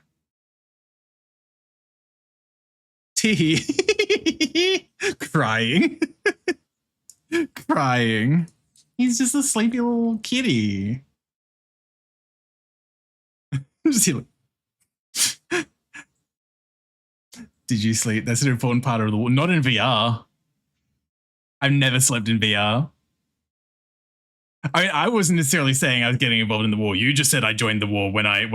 Tee crying. Crying. He's just a sleepy little kitty. Just he Did you sleep? That's an important part of the war. Not in VR. I've never slept in VR. I mean, I wasn't necessarily saying I was getting involved in the war. You just said I joined the war when I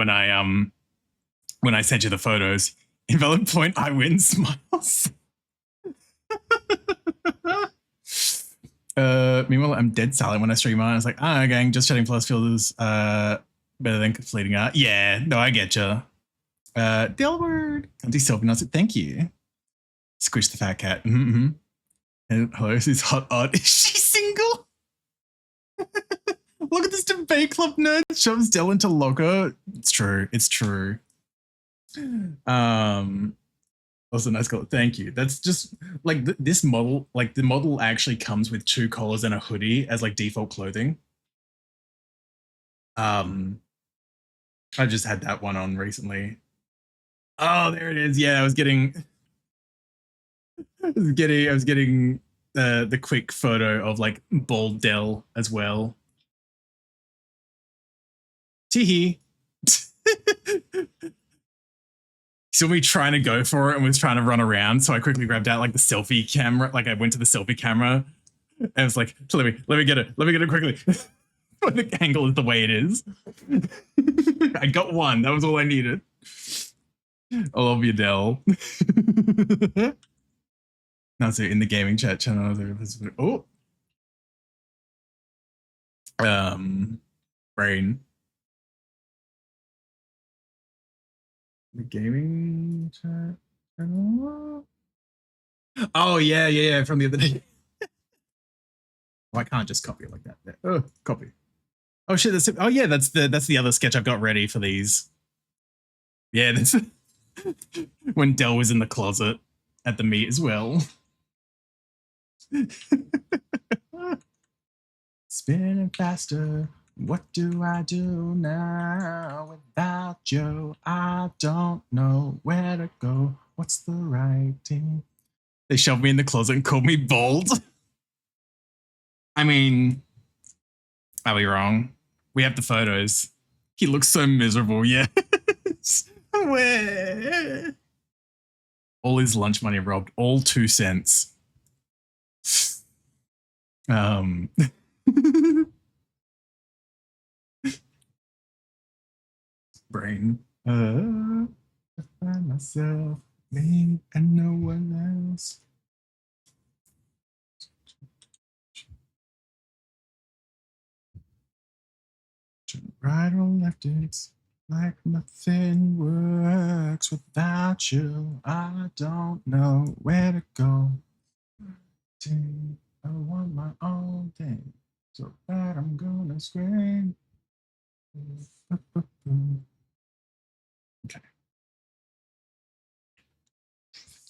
sent you the photos. Invalid point, I win, smiles. Meanwhile, I'm dead silent when I stream on. I was like, gang, just chatting plus filters better than completing art. Yeah, no, I get you. Delward, Auntie Self-announced thank you. Squish the fat cat. Mm-hmm. And hello, this is hot odd. Is she single? Look at this debate club nerd shoves Del into locker. It's true. It's true. Also nice color. Thank you. That's just like this model. Like the model actually comes with 2 collars and a hoodie as like default clothing. I just had that one on recently. Oh, there it is. Yeah, I was getting the quick photo of like bald Del as well. Teehee. Saw me trying to go for it and was trying to run around, so I quickly grabbed out like the selfie camera. Like I went to the selfie camera and was like, let me get it quickly. When the angle is the way it is. I got one. That was all I needed. I love you, Del. Now, so in the gaming chat channel, oh, brain. The gaming chat channel. Oh yeah, from the other day. Oh, I can't just copy it like that. Oh, copy. Oh shit, that's it. Oh yeah, that's the other sketch I've got ready for these. Yeah, that's when Del was in the closet at the meet as well. Spinning faster. What do I do now without you? I don't know where to go. What's the right thing? They shoved me in the closet and called me bald. I mean, are we wrong? We have the photos. He looks so miserable, yeah. Where? All his lunch money robbed, all 2 cents. Brain. I find myself, me and no one else. Right or left, it's like nothing works without you. I don't know where to go. I want my own thing, so bad I'm gonna scream. Okay.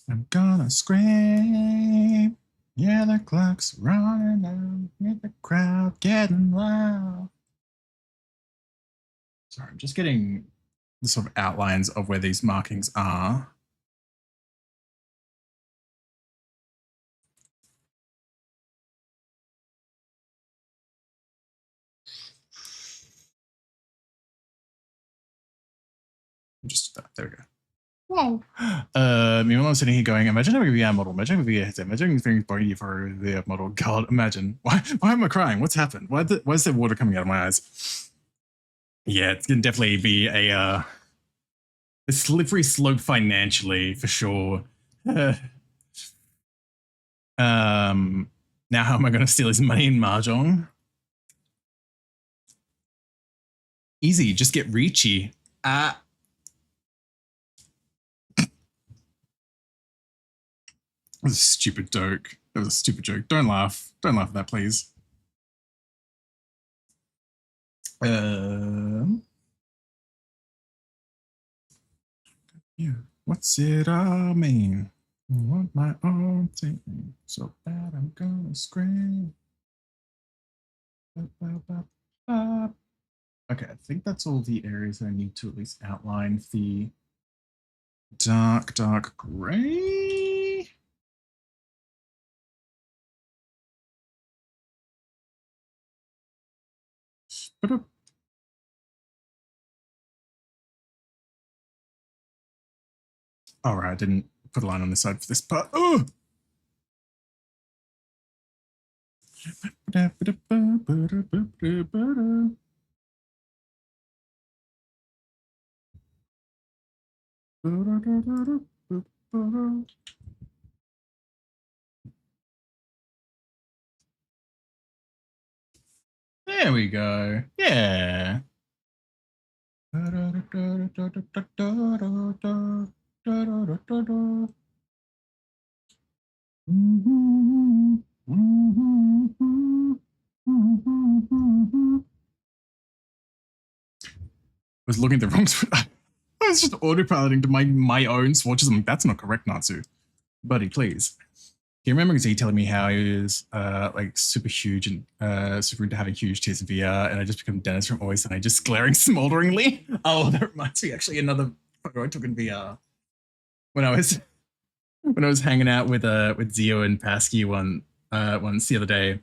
I'm gonna scream. Yeah, the clock's running out. Get the crowd getting loud. Sorry, I'm just getting the sort of outlines of where these markings are. Just there we go. Wow. Meanwhile, I'm sitting here going, imagine having a VR model, imagine having a VR headset, imagine things body for a VR model. God, imagine. Why am I crying? What's happened? Why is there water coming out of my eyes? Yeah, it's gonna definitely be a slippery slope financially for sure. Now how am I gonna steal his money in Mahjong? Easy, just get Ricci. That was a stupid joke. That was a stupid joke. Don't laugh. Don't laugh at that, please. Yeah. What's it all mean? I want my own thing. So bad I'm gonna scream. Okay, I think that's all the areas that I need to at least outline the dark gray. All right, I didn't put a line on this side for this part. Oh! There we go. Yeah. I was looking at the wrong. I was just autopiloting to my own swatches. I'm like, that's not correct, Natsu. Buddy, please. Do you remember Z telling me how he was like super huge and super into having huge tears in VR, and I just become Dennis from Always, and I just glaring smolderingly? Oh, that reminds me actually another photo I took in VR when I was hanging out with Zio and Pasky once the other day,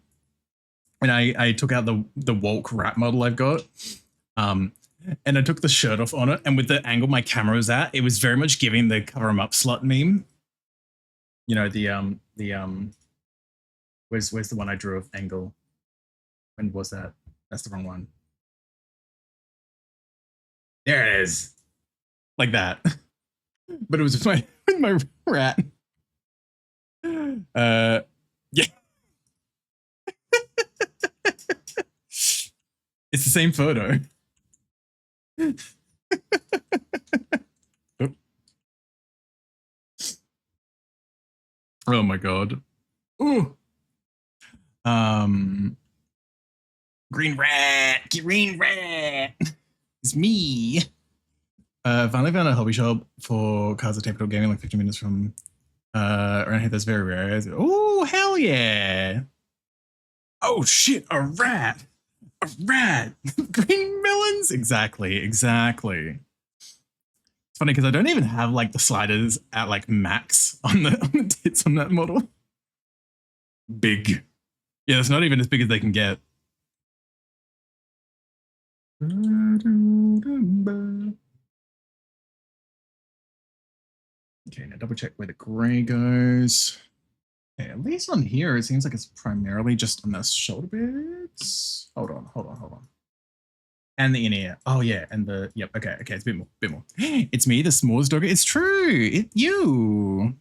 and I took out the Walk rat model I've got, and I took the shirt off on it, and with the angle my camera was at, it was very much giving the cover 'em up slut meme. You know, where's the one I drew of angle? When was that? That's the wrong one. There it is. Like that. But it was with my rat. Yeah. It's the same photo. Oh my god. Ooh. Green rat. It's me. Finally found a hobby shop for cards of tabletop gaming like 15 minutes from around here. That's very rare. Oh, hell yeah. Oh shit, a rat. A rat. Green melons. Exactly. It's funny because I don't even have like the sliders at like max on the tits on that model. Big. Yeah, it's not even as big as they can get. Okay, now double check where the gray goes. Okay, at least on here, it seems like it's primarily just on the shoulder bits. Hold on. And the inner ear. Oh yeah, and the yep. Okay, it's a bit more. It's me, the smallest dog. It's true. It's you.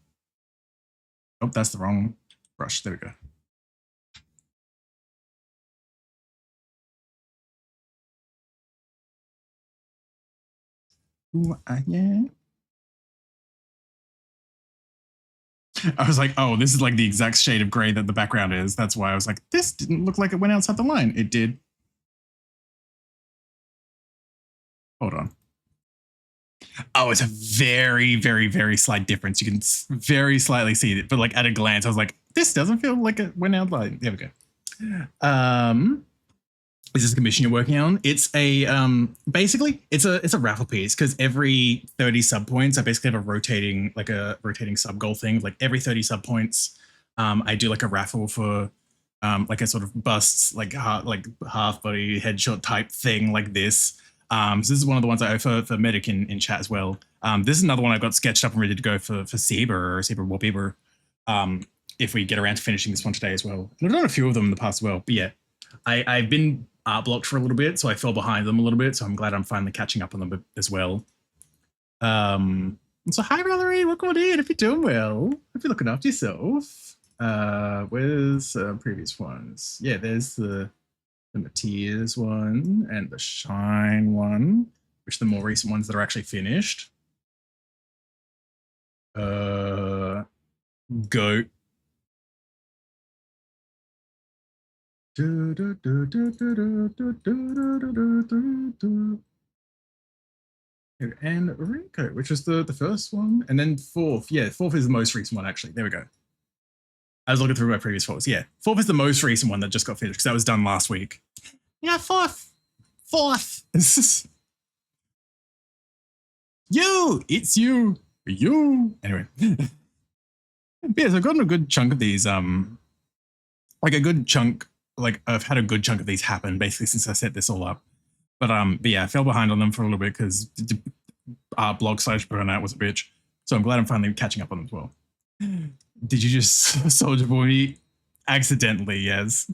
Oh, that's the wrong brush. There we go. Ooh, yeah. I was like, oh, this is like the exact shade of gray that the background is. That's why I was like, this didn't look like it went outside the line. It did. Hold on. Oh, it's a very, very, very slight difference. You can very slightly see it, but like at a glance, I was like, this doesn't feel like it went out the line. There we go. Is this a commission you're working on? It's a basically it's a raffle piece because every 30 sub points I basically have a rotating sub goal thing. Like every 30 sub points, I do like a raffle for like a sort of busts like half body headshot type thing like this. So this is one of the ones I offer for Medic in chat as well. This is another one I've got sketched up and ready to go for 𝓱𝓸𝓾𝓻𝓼 if we get around to finishing this one today as well. And I've done a few of them in the past as well, but yeah. I've been art blocked for a little bit, so I fell behind them a little bit, so I'm glad I'm finally catching up on them as well. So hi Valerie, welcome on in. If you're doing well, if you're looking after yourself. Where's previous ones? Yeah, there's the Matthias one and the Shine one, which are the more recent ones that are actually finished. Goat. And Rico, which was the first one, and then fourth. Yeah, fourth is the most recent one actually. There we go. I was looking through my previous fourths. Yeah, fourth is the most recent one that just got finished because that was done last week. Yeah, fourth. It's you. Anyway, yeah. So I've gotten a good chunk of these. Like a good chunk. Like I've had a good chunk of these happen basically since I set this all up. But yeah, I fell behind on them for a little bit because blog/burnout was a bitch. So I'm glad I'm finally catching up on them as well. Did you just Soldier Boy me? Accidentally, yes.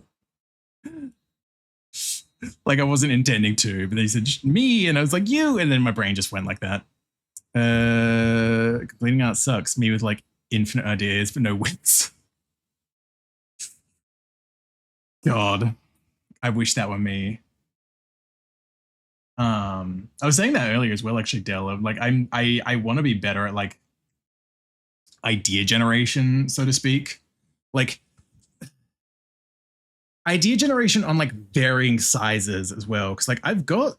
Like I wasn't intending to, but they said me and I was like you, and then my brain just went like that. Completing art sucks. Me with like infinite ideas but no wits. God, I wish that were me. I was saying that earlier as well, actually, Dell. Like, I want to be better at like idea generation, so to speak. Like idea generation on like varying sizes as well. Because like I've got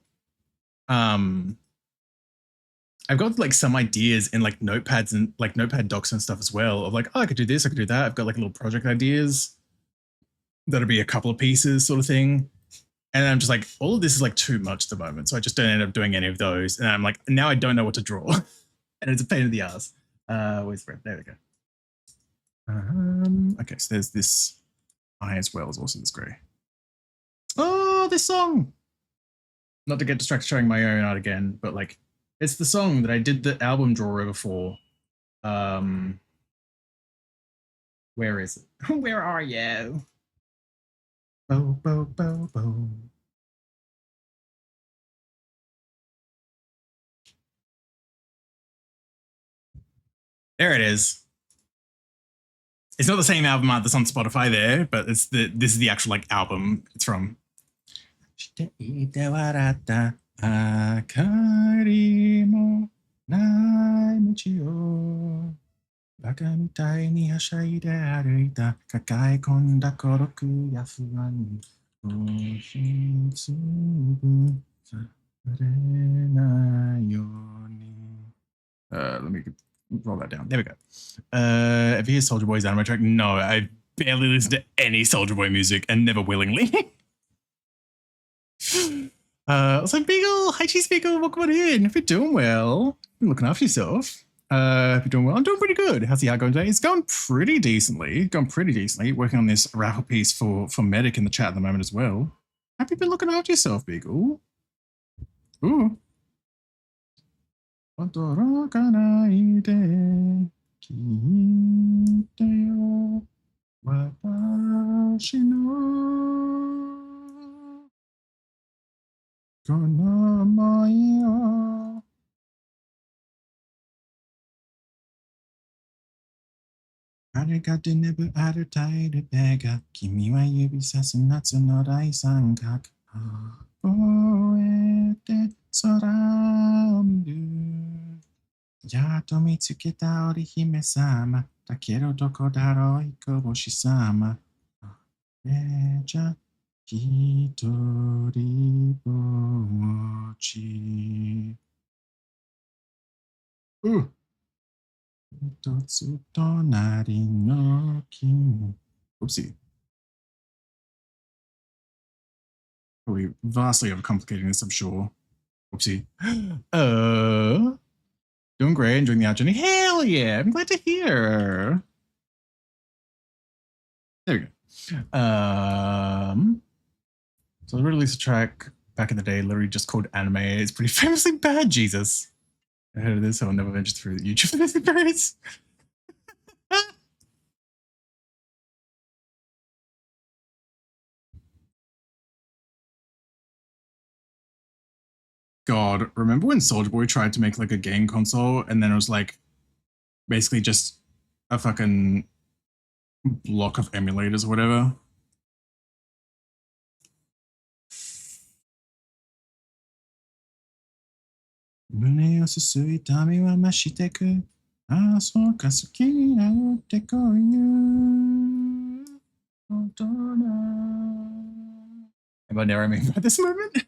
like some ideas in like notepads and like notepad docs and stuff as well. Of like, oh, I could do this, I could do that. I've got like little project ideas. That'll be a couple of pieces sort of thing. And I'm just like, all of this is like too much at the moment. So I just don't end up doing any of those. And I'm like, now I don't know what to draw. And it's a pain in the ass. Where's the red? There we go. Okay, so there's this eye as well as also this gray. Oh, this song. Not to get distracted showing my own art again, but like, it's the song that I did the album draw over for. Where is it? Where are you? Bo, bo, bo, bo. There it is. It's not the same album art that's on Spotify there, but this is the actual like album it's from. Let me roll that down. There we go. Have you heard Soldier Boy's anime track? No, I barely listen to any Soldier Boy music and never willingly. I was like, Beagle, hi Cheese Beagle, welcome on in. If you're doing well, you're looking after yourself. If you're doing well, I'm doing pretty good. How's the art going today? It's going pretty decently. Working on this raffle piece for Medic in the chat at the moment as well. Have you been looking after yourself, Beagle? Ooh. 空を見る。やっと見つけた織姫様。だけどどこだろう、彦星様。じゃ、一人ぼっち。一つ隣の君。Oopsie. Probably vastly overcomplicating this, I'm sure. Oopsie. Doing great, enjoying the afternoon. Hell yeah, I'm glad to hear. There we go. So they released a track back in the day, literally just called Anime. It's pretty famously bad, Jesus. I heard of this, I'll never venture through the YouTube variants. God, remember when Soulja Boy tried to make like a game console and then it was like basically just a fucking block of emulators or whatever? Am I narrating about this moment?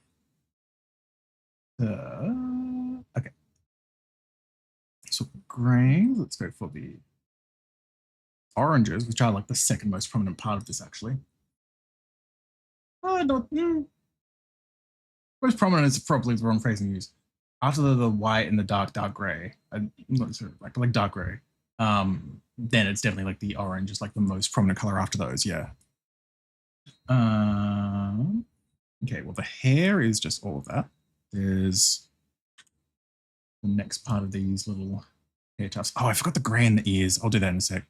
Okay. So grains, let's go for the oranges, which are like the second most prominent part of this actually. Most prominent is probably the wrong phrasing to use. After the white and the dark gray, like dark gray, then it's definitely like the orange is like the most prominent color after those, yeah. Okay, well the hair is just all of that. There's the next part of these little hair tufts. Oh, I forgot the gray in the ears. I'll do that in a sec.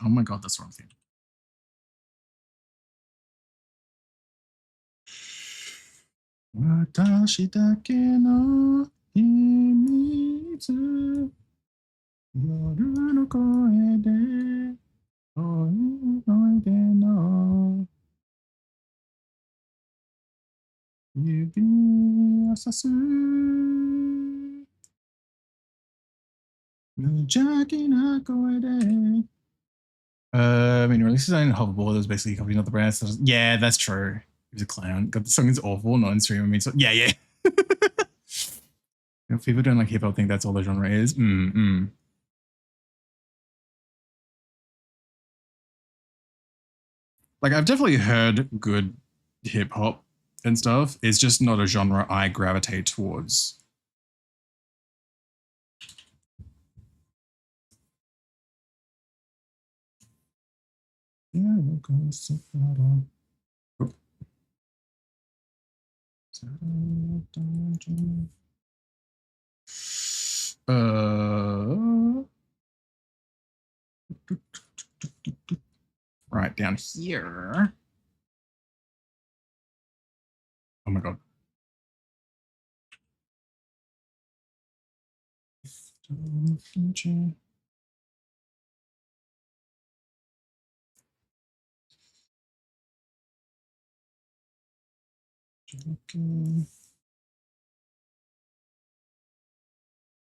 Oh my god, that's the wrong thing. I mean, releases on Hoverboard, there's basically a company, not the brand. So yeah, that's true. He's a clown. God, the song is awful, not in stream. I mean, so yeah. If people don't like hip hop, think that's all the genre is. Like, I've definitely heard good hip hop and stuff. It's just not a genre I gravitate towards. Right down here. Oh my god.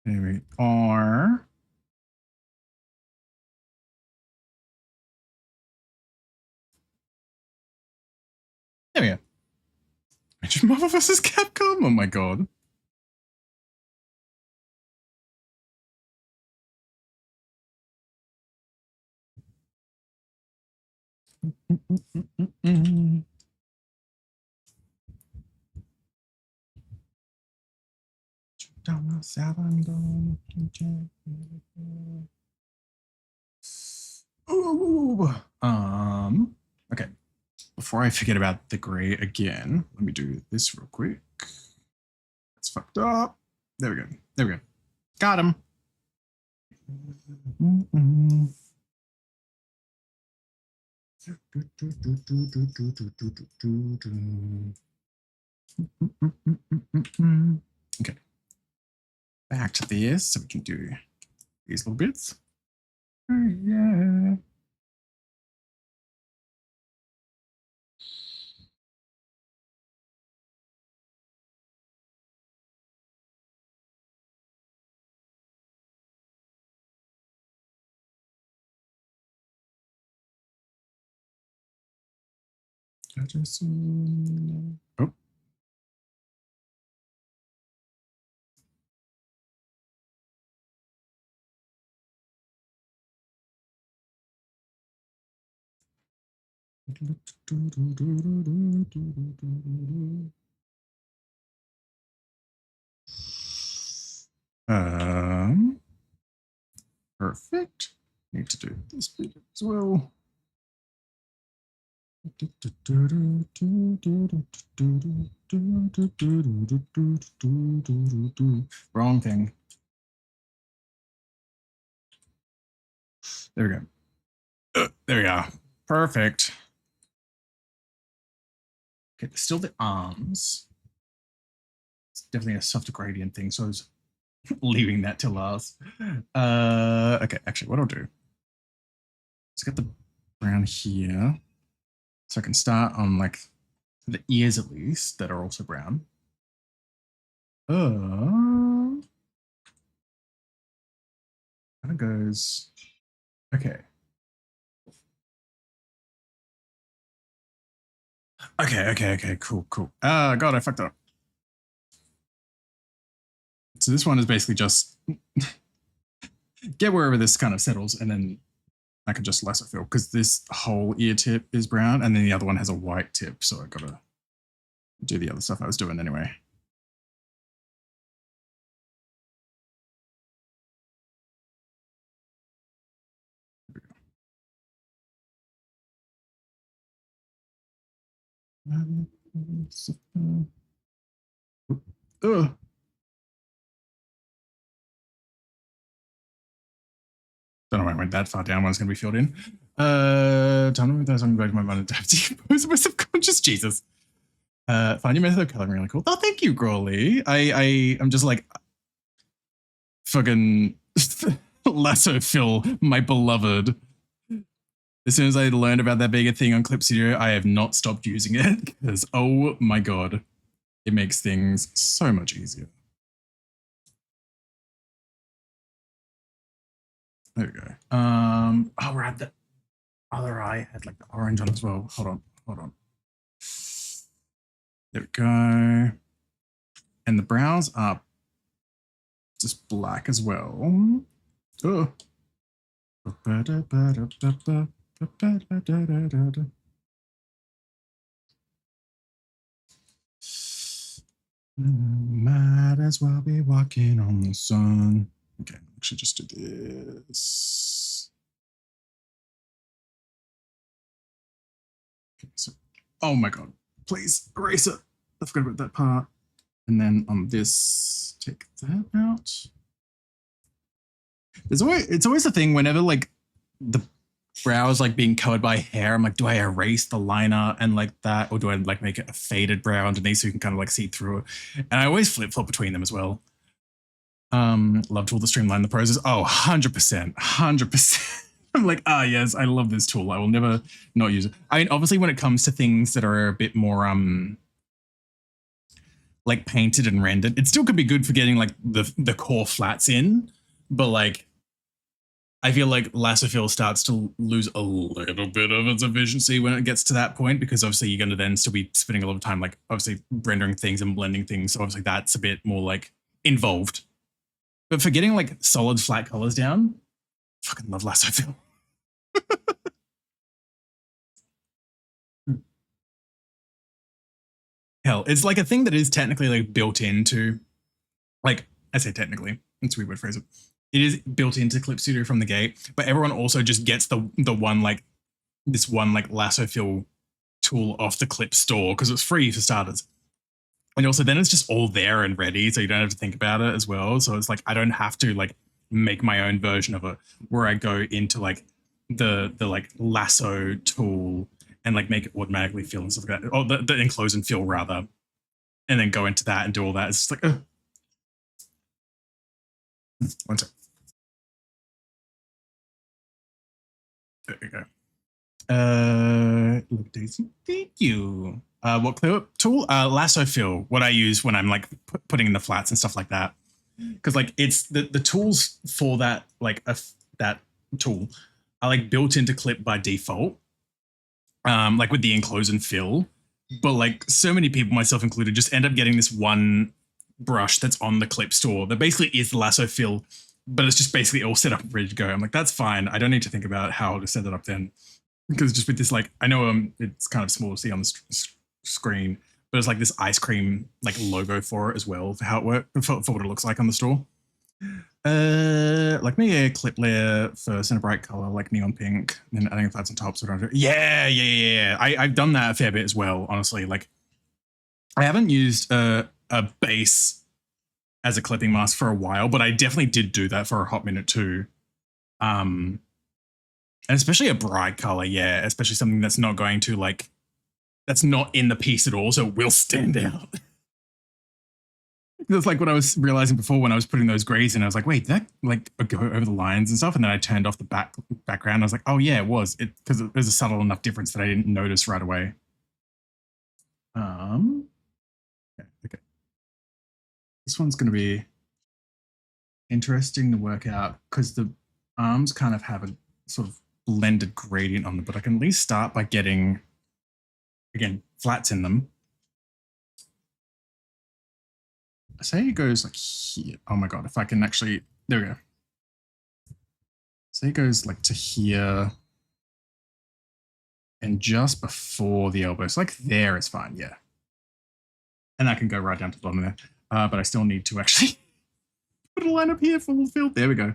There we are. There we go. Marvel vs. Capcom? Oh my god. Ooh. Okay. Before I forget about the gray again, let me do this real quick. That's fucked up. There we go. There we go. Got him. Okay. Back to this so we can do these little bits. Oh, yeah. Oh. Perfect. Need to do this bit as well. Wrong thing. There we go. There we go. Perfect. Okay, still the arms. It's definitely a softer gradient thing, so I was leaving that till last. Okay, actually, what I'll do is get the brown here, so I can start on like the ears at least that are also brown. Kind of goes. Okay. Okay, cool. God, I fucked up. So this one is basically just get wherever this kind of settles, and then I can just lasso fill because this whole ear tip is brown, and then the other one has a white tip, so I gotta do the other stuff I was doing anyway. Ugh. Don't know why I went that far down when it's going to be filled in. Time to move that song back to my mind and tap to compose my subconscious. Jesus. Find your method of coloring really cool. Oh, thank you, Grawley. I'm just like fucking lasso fill, my beloved. As soon as I learned about that being a thing on Clip Studio, I have not stopped using it because, oh my God, it makes things so much easier. There we go. Oh, right, the other eye had like the orange on as well. Hold on. There we go. And the brows are just black as well. Oh. Might as well be walking on the sun. Okay, I should just do this. Okay, so, oh my God, please erase it. I forgot about that part. And then on this, take that out. It's always a thing whenever like the brow is like being covered by hair. I'm like, do I erase the liner and like that, or do I like make it a faded brow underneath so you can kind of like see through it? And I always flip flop between them as well. Love tool to streamline the process. Oh, 100%. I'm like, yes, I love this tool. I will never not use it. I mean, obviously, when it comes to things that are a bit more like painted and rendered, it still could be good for getting like the core flats in, but like I feel like lasso fill starts to lose a little bit of its efficiency when it gets to that point, because obviously you're going to then still be spending a lot of time like obviously rendering things and blending things. So obviously that's a bit more like involved. But for getting like solid flat colors down, fucking love lasso fill. Hell, it's like a thing that is technically like built into like I say technically, it's a weird way to phrase it. It is built into Clip Studio from the gate, but everyone also just gets the one like this one like lasso fill tool off the Clip store because it's free for starters. And also then it's just all there and ready, so you don't have to think about it as well. So it's like I don't have to like make my own version of it where I go into like the like lasso tool and like make it automatically fill and stuff like that. Or the enclose and fill rather. And then go into that and do all that. It's just like, one sec. There we go. Look, Daisy, thank you. What clear tool? Lasso fill. What I use when I'm like putting in the flats and stuff like that. Because like it's the tools for that like that tool are like built into Clip by default. Like with the enclose and fill. But like so many people, myself included, just end up getting this one brush that's on the Clip store that basically is the lasso fill, but it's just basically all set up and ready to go. I'm like, that's fine. I don't need to think about how to set it up then. Because just with this, like, I know it's kind of small to see on the screen, but it's like this ice cream like logo for it as well, for how it works, for what it looks like on the store. Like maybe a clip layer first in a bright color, like neon pink, and then adding flats on top. So yeah. I've done that a fair bit as well, honestly. Like I haven't used a base as a clipping mask for a while, but I definitely did do that for a hot minute too. And especially a bright color, yeah, especially something that's not going to like, that's not in the piece at all, so it will stand out. That's like what I was realizing before when I was putting those grays in. I was like, wait, did that like go over the lines and stuff? And then I turned off the background. I was like, oh yeah, it was. Because there's a subtle enough difference that I didn't notice right away. Okay. This one's going to be interesting to work out because the arms kind of have a sort of blended gradient on them, but I can at least start by getting, again, flats in them. Say it goes like here. Oh my God, if I can actually, there we go. Say it goes like to here and just before the elbow. So like there is fine, yeah. And that can go right down to the bottom there. But I still need to actually put a line up here for the fill. There we go.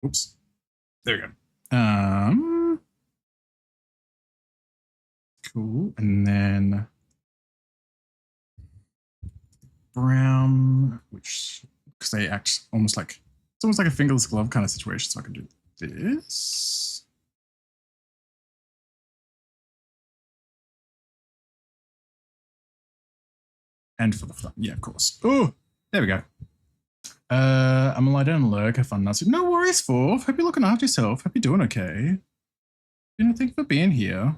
Oops. There we go. Cool. And then brown, which because they act almost like it's almost like a fingerless glove kind of situation. So I can do this. And for the front, yeah, of course. Oh, there we go. I'm gonna lie down and lurk, have fun. No worries, Forth. Hope you're looking after yourself. Hope you're doing okay. You know, thank you for being here.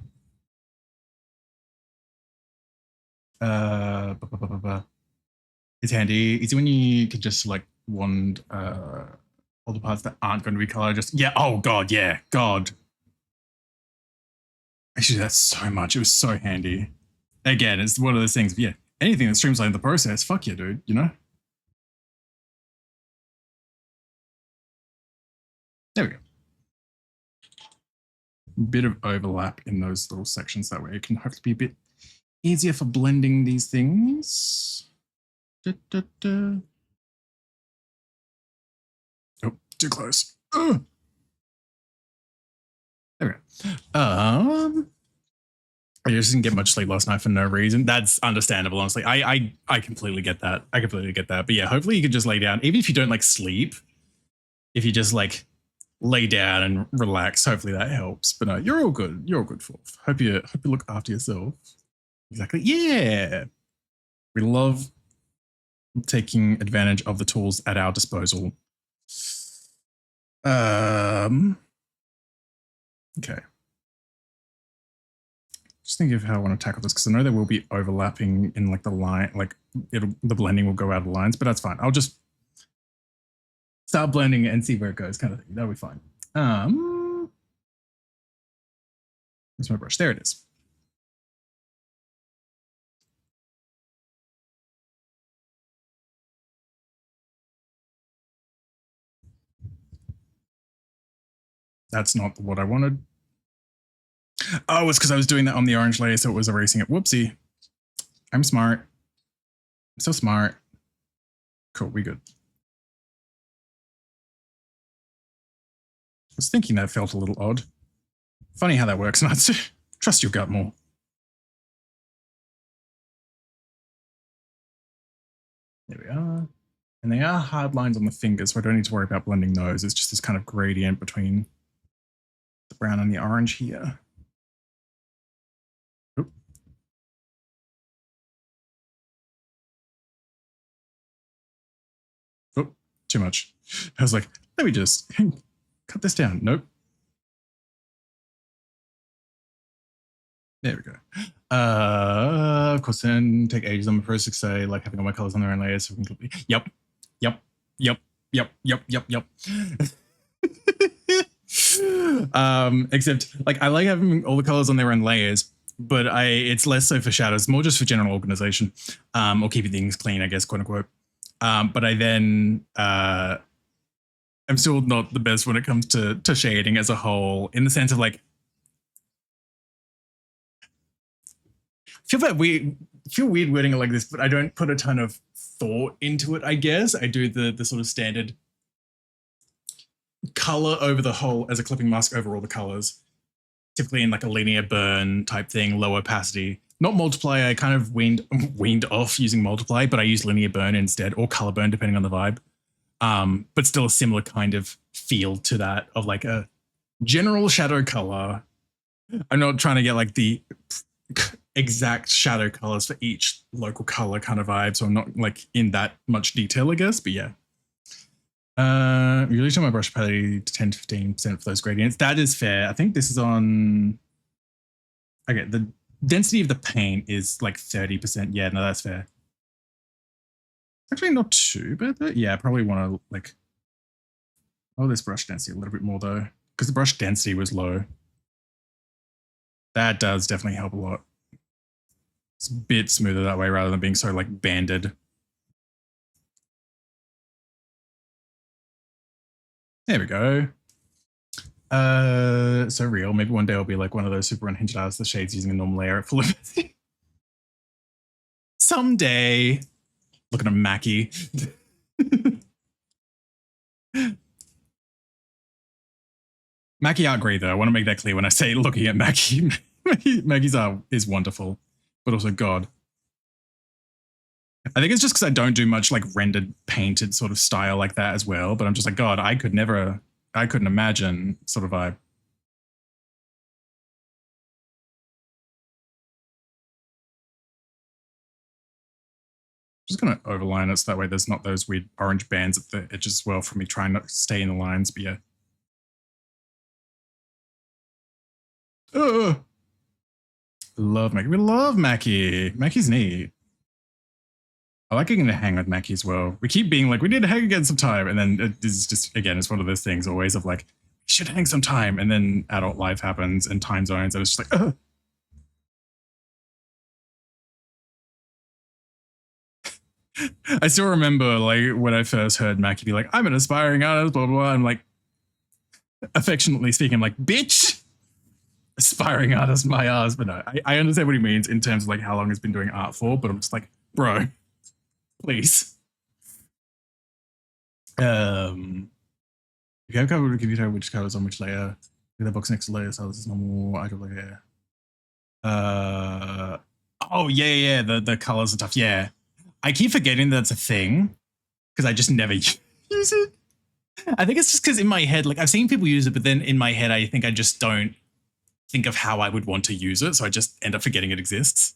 It's handy. Easy when you can just like wand all the parts that aren't going to be colored. Just yeah. Oh God, yeah. God. Actually, that's so much. It was so handy. Again, it's one of those things. Yeah, anything that streamlines the process. Fuck yeah, dude. You know. There we go. Bit of overlap in those little sections. That way, it can hopefully be a bit easier for blending these things. Oh, too close. Ugh. There we go. I just didn't get much sleep last night for no reason. That's understandable, honestly. I completely get that. I completely get that. But yeah, hopefully you can just lay down. Even if you don't like sleep, if you just like lay down and relax, hopefully that helps. But no, you're all good. You're all good, Forth. Hope you look after yourself. Exactly. Yeah. We love taking advantage of the tools at our disposal. Okay. Just thinking of how I want to tackle this because I know there will be overlapping in like the line, like the blending will go out of lines, but that's fine. I'll just start blending and see where it goes, kind of thing. That'll be fine. Where's my brush? There it is. That's not what I wanted. Oh, it's because I was doing that on the orange layer, so it was erasing it. Whoopsie. I'm smart. I'm so smart. Cool, we good. I was thinking that felt a little odd. Funny how that works, and I trust your gut more. There we are. And they are hard lines on the fingers, so I don't need to worry about blending those. It's just this kind of gradient between the brown and the orange here. Oop. Oh, too much. I was like, let me just cut this down. Nope. There we go. Of course, then take ages on the process to say, like having all my colors on their own layers. So we can yep. Except like I like having all the colors on their own layers, but it's less so for shadows, more just for general organization, or keeping things clean, I guess, quote unquote. But I then I'm still not the best when it comes to shading as a whole, in the sense of like feel weird wording it like this, but I don't put a ton of thought into it, I guess. I do the sort of standard color over the whole as a clipping mask over all the colors, typically in like a linear burn type thing, low opacity. Not multiply, I kind of weaned off using multiply, but I use linear burn instead, or color burn depending on the vibe. But still a similar kind of feel to that of like a general shadow color. I'm not trying to get like the exact shadow colors for each local color kind of vibe, so I'm not like in that much detail, I guess, but yeah. Usually turn my brush opacity to 10 to 15% for those gradients. That is fair. I think this is on, okay, the density of the paint is like 30%. Yeah, no, that's fair. Actually not too bad though. Yeah, I probably want to like, oh, this brush density a little bit more though, because the brush density was low. That does definitely help a lot. It's a bit smoother that way rather than being so like banded. There we go. So real. Maybe one day I'll be like one of those super unhinged artists that shades using a normal layer at full opacity. Someday. Looking at Mackie. Mackie art great though. I want to make that clear when I say looking at Mackie. Maggie's art is wonderful, but also God. I think it's just because I don't do much like rendered painted sort of style like that as well, but I'm just like, God, I couldn't imagine sort of vibe. Just gonna overline it so that way there's not those weird orange bands at the edges as well for me trying not to stay in the lines, but yeah. Love Mackie. We love Mackie. Mackie's neat. I like getting to hang with Mackie as well. We keep being like, we need to hang again sometime. And then it is just, again, it's one of those things always of like, we should hang sometime. And then adult life happens and time zones. And it's just like, I still remember like when I first heard Mackie be like, I'm an aspiring artist, blah, blah, blah. I'm like, affectionately speaking, I'm like, bitch, aspiring artist, my ass. But no, I understand what he means in terms of like how long he's been doing art for, but I'm just like, bro, please. Okay, I've covered give you which colors on which layer. The box next to layer, so this is normal. I could layer. Oh yeah, the colors and stuff. Yeah, I keep forgetting that's a thing because I just never use it. I think it's just because in my head, like I've seen people use it, but then in my head, I think I just don't think of how I would want to use it, so I just end up forgetting it exists.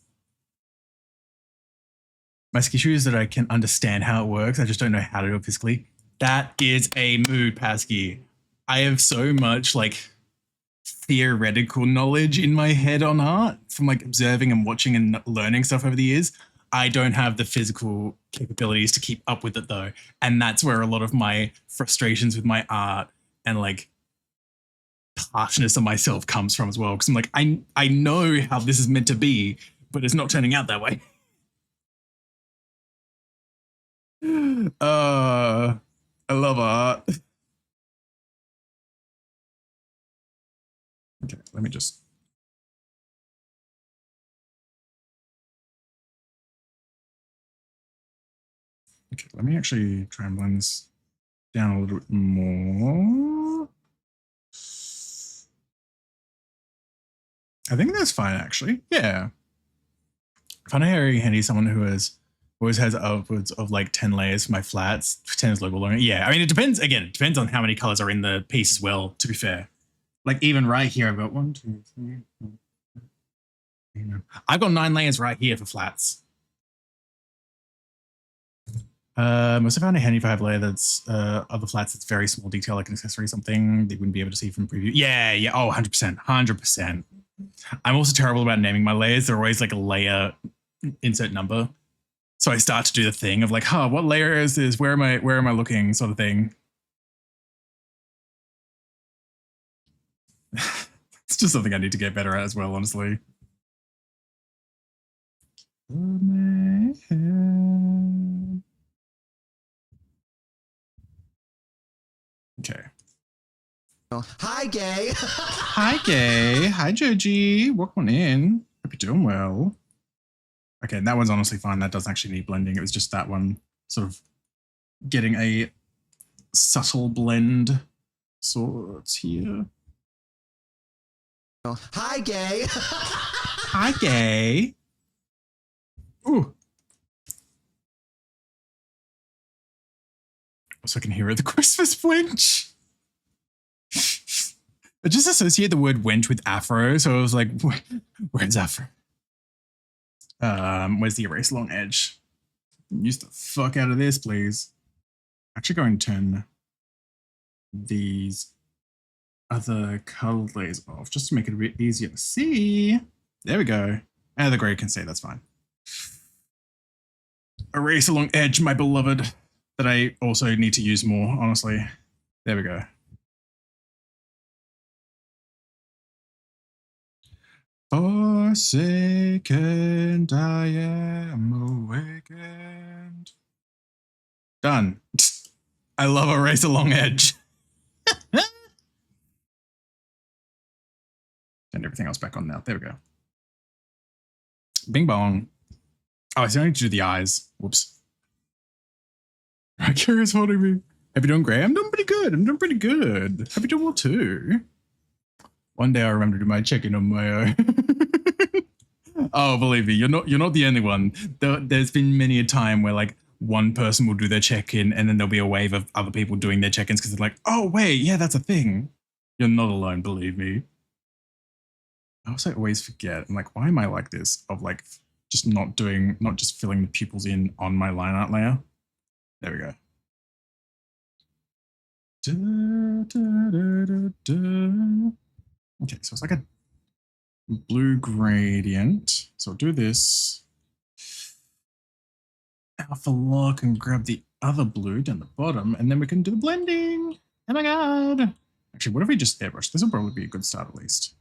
My issue is that I can understand how it works. I just don't know how to do it physically. That is a mood, Pasky. I have so much like theoretical knowledge in my head on art from like observing and watching and learning stuff over the years. I don't have the physical capabilities to keep up with it though. And that's where a lot of my frustrations with my art and like harshness on myself comes from as well. Because I'm like, I know how this is meant to be, but it's not turning out that way. I love art. Okay, let me just Okay, let me actually try and blend this down a little bit more. I think that's fine, actually. Yeah. I find it very handy someone who always has upwards of like 10 layers for my flats, 10 is local long. Yeah, I mean, it depends. Again, it depends on how many colors are in the piece as well, to be fair. Like even right here, I've got 1, 2, 3, 4, 5, 6, I've got 9 layers right here for flats. Must have found it handy if I have a layer that's other flats that's very small detail, like an accessory, something they wouldn't be able to see from preview. Yeah, yeah. Oh, 100%. 100%. I'm also terrible about naming my layers. They're always like a layer insert number. So I start to do the thing of like, huh, what layer is this? Where am I looking? Sort of thing. It's just something I need to get better at as well, honestly. Okay. Hi, gay. Hi, gay. Hi, Joji. Welcome in. Hope you're doing well. Okay, that one's honestly fine. That doesn't actually need blending. It was just that one sort of getting a subtle blend sorts here. Hi, gay. Hi, gay. Ooh. So I can hear the Christmas wench. I just associate the word wench with afro, so I was like, where's afro? Where's the erase along edge? Use the fuck out of this, please. Actually going to turn these other colored layers off just to make it a bit easier to see. There we go. And the gray can stay, that's fine. Erase along edge, my beloved, that I also need to use more, honestly. There we go. Forsaken, I am awakened. Done. I love erase along edge. Turn everything else back on now. There we go. Bing bong. Oh, I still need to do the eyes. Whoops. Curious holding me. Hope you're doing great. I'm doing pretty good. Hope you're doing well too. One day I'll remember to do my check-in on my own. Oh, believe me, you're not the only one. There's been many a time where like one person will do their check-in and then there'll be a wave of other people doing their check-ins because they're like, oh wait, yeah, that's a thing. You're not alone, believe me. I also always forget. I'm like, why am I like this? Of like just not just filling the pupils in on my line art layer. There we go. Da, da, da, da, da. Okay, so it's like a blue gradient. So I'll do this. Alpha lock and grab the other blue down the bottom, and then we can do the blending. Oh my god. Actually, what if we just airbrush? This will probably be a good start at least.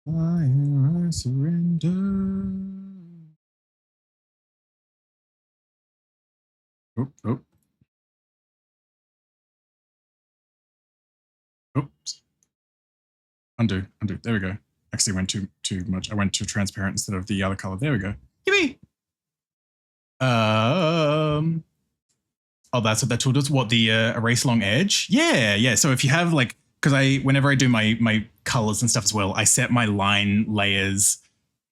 I surrender. Oh, oh. Oops. Undo. There we go. Actually went too much. I went too transparent instead of the other color. There we go. Yippee! Oh, that's what that tool does. What, the erase along edge? Yeah. So if you have like, because whenever I do my colors and stuff as well, I set my line layers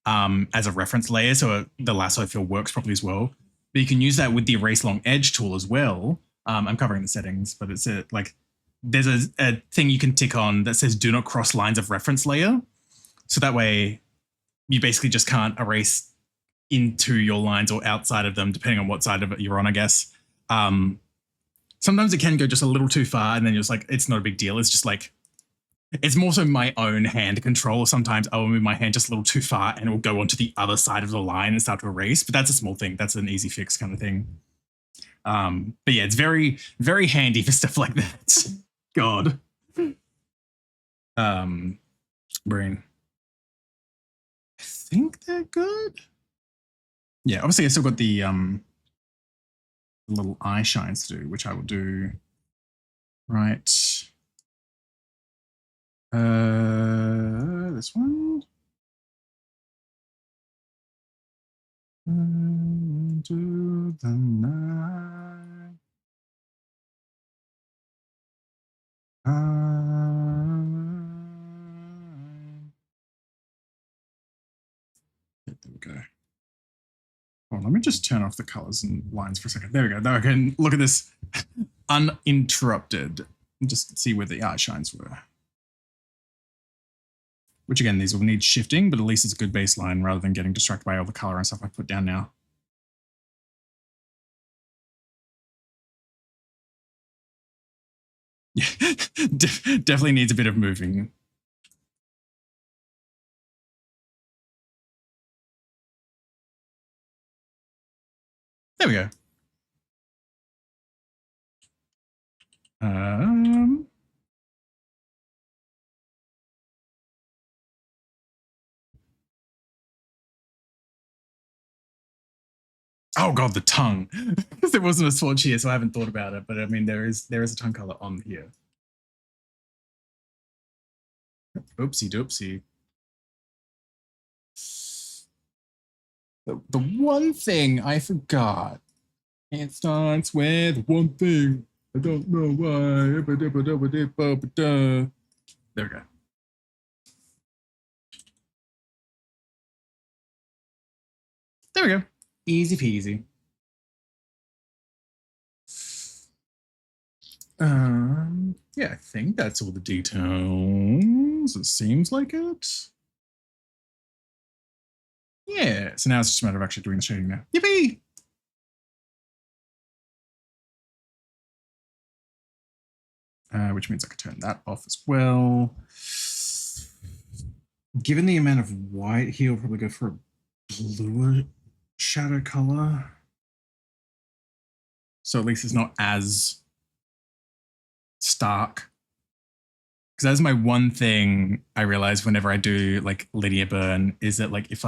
as a reference layer, so the lasso fill works properly as well. But you can use that with the erase along edge tool as well. I'm covering the settings, but it's like there's a thing you can tick on that says do not cross lines of reference layer. So that way you basically just can't erase into your lines or outside of them, depending on what side of it you're on, I guess. Sometimes it can go just a little too far and then you're just like, it's not a big deal. It's just like, it's more so my own hand control. Sometimes I will move my hand just a little too far and it will go onto the other side of the line and start to erase. But that's a small thing. That's an easy fix kind of thing. But yeah, it's very, very handy for stuff like that. God. Brain. I think they're good. Yeah, obviously I still got the little eye shines to do, which I will do right. This one. into the night. There we go. Oh, let me just turn off the colors and lines for a second. There we go. Now I can look at this uninterrupted and just see where the eye shines were. Which again, these will need shifting, but at least it's a good baseline rather than getting distracted by all the color and stuff I put down now. Yeah, definitely needs a bit of moving. There we go. Oh god, the tongue. There wasn't a swatch here, so I haven't thought about it. But I mean, there is a tongue color on here. Oopsie doopsie. The one thing I forgot. It starts with one thing. I don't know why. There we go. There we go. Easy peasy. Yeah, I think that's all the details. It seems like it. Yeah, so now it's just a matter of actually doing the shading now. Yippee! Which means I could turn that off as well. Given the amount of white here, I'll probably go for a bluer shadow color. So at least it's not as stark. Because that's my one thing I realize whenever I do like linear burn is that like if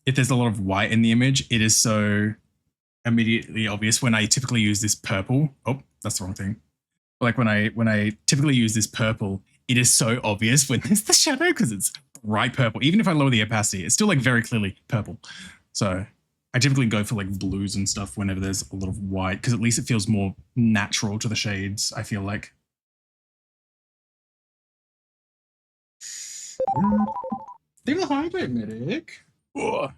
there's a lot of white in the image, it is so immediately obvious when I typically use this purple. Oh, that's the wrong thing. Like when I typically use this purple, it is so obvious when there's the shadow because it's bright purple. Even if I lower the opacity, it's still like very clearly purple. So I typically go for like blues and stuff whenever there's a lot of white because at least it feels more natural to the shades, I feel like. Leave the hydrate, medic. Ugh.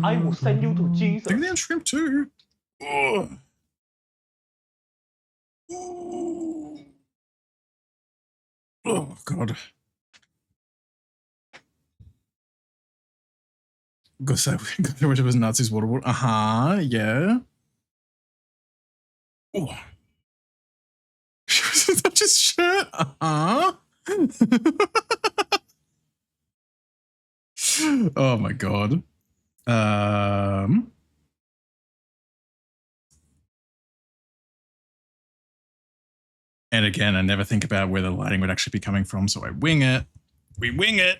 I will send you to Jesus. Take the shrimp too. Ugh. Oh god. Go say which of his Nazis water. Yeah. Oh. Touch his shirt. Oh my god. And again, I never think about where the lighting would actually be coming from, so I wing it. We wing it.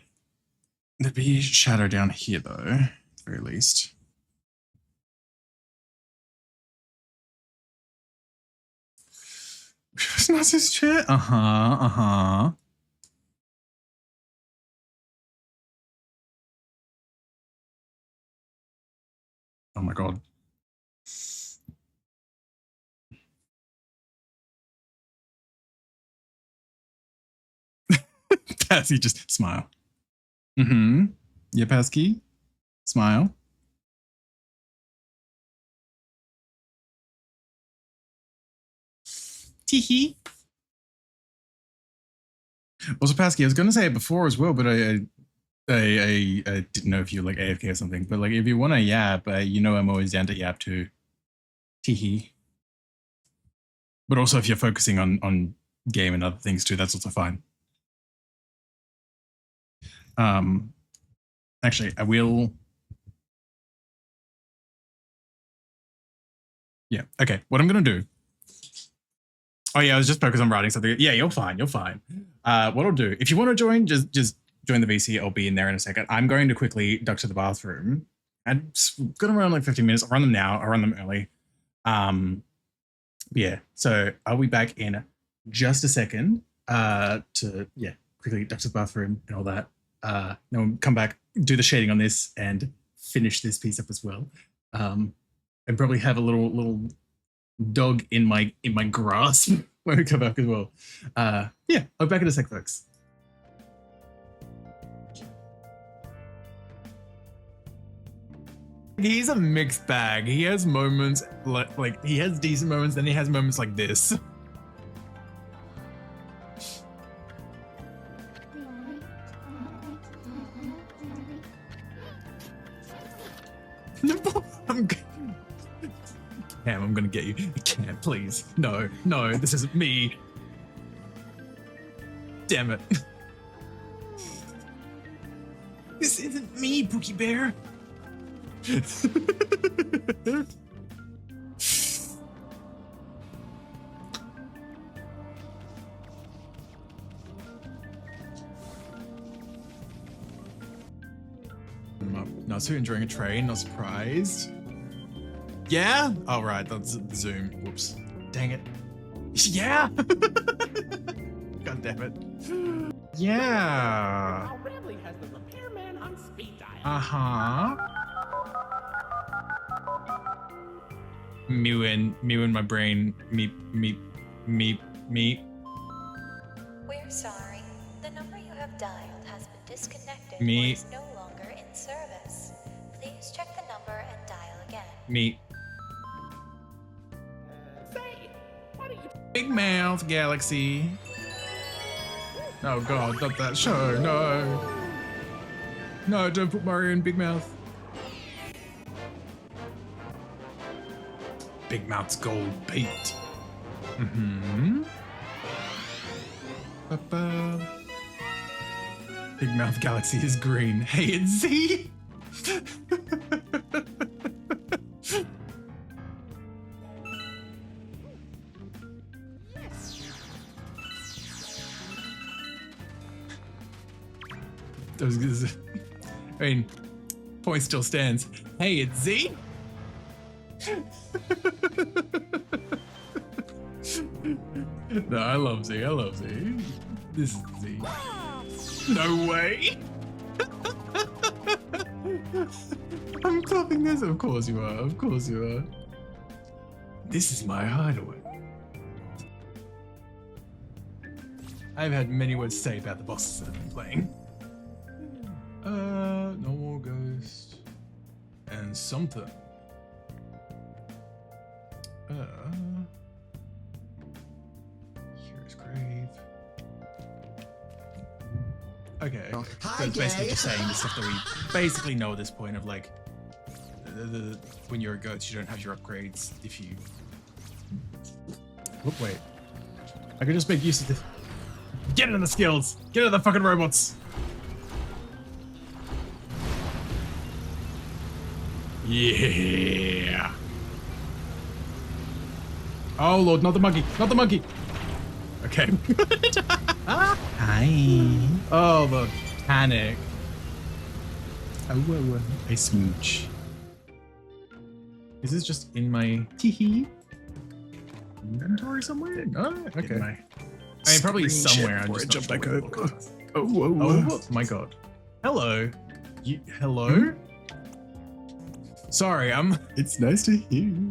There'd be shadow down here, though, at the very least. It's not his chair. Oh my god. Passy, just smile. Yeah, Pasky. Smile. Teehee. Also, Pasky, I was gonna say it before as well, but I didn't know if you were like AFK or something. But like, if you want to yap, you know I'm always down to yap too. Teehee. But also, if you're focusing on game and other things too, that's also fine. Actually, I will. Yeah. Okay. What I'm gonna do. Oh yeah, I was just focused on writing something. Yeah, you're fine. You're fine. What I'll do, if you want to join, just join the VC. I'll be in there in a second. I'm going to quickly duck to the bathroom. I'm gonna run like 15 minutes. I'll run them now. I'll run them early. Yeah. So I'll be back in just a second. To quickly duck to the bathroom and all that. Then we'll come back, do the shading on this, and finish this piece up as well. And probably have a little dog in my grasp when we come back as well. Yeah, I'll be back in a sec, folks. He's a mixed bag. He has moments like he has decent moments, then he has moments like this. Cam, I'm gonna get you. Cam, please. No, this isn't me. Damn it. This isn't me, Pookie Bear. Not so enjoying a train, not surprised. Yeah? Oh, right, that's Zoom. Whoops. Dang it. Yeah! God damn it. Yeah. Now Bradley has the repairman on speed dial. Uh-huh. Mew in my brain. Meep. We're sorry. The number you have dialed has been disconnected Me. or is no longer in service. Please check the number and dial again. Meep. Say, why don't you... Big Mouth Galaxy. Oh god, not that show, no. No, don't put Mario in Big Mouth. Big Mouth's gold beat. Mm-hmm. Ba-ba. Big Mouth Galaxy is green. Hey, it's Z! I mean, point still stands. Hey, it's Z? No, I love Z. This is Z. No way! I'm clapping this. Of course you are. This is my hideaway. I've had many words to say about the bosses that I've been playing. No more ghost. And something. Here's grave. Okay. Oh, So hi, it's basically gay. just saying the stuff that we basically know at this point of like, when you're a ghost, you don't have your upgrades if you... Oh, wait. I could just make use of this. Get into the skills! Get into the fucking robots! Yeah! Oh lord, not the monkey! Okay. Hi. Oh, the panic. Oh, a smooch. Is this just in my teehee inventory somewhere? No, okay. I mean, probably somewhere. I'm just jump back over. Oh my god. Hello. Hello? Sorry, It's nice to hear you.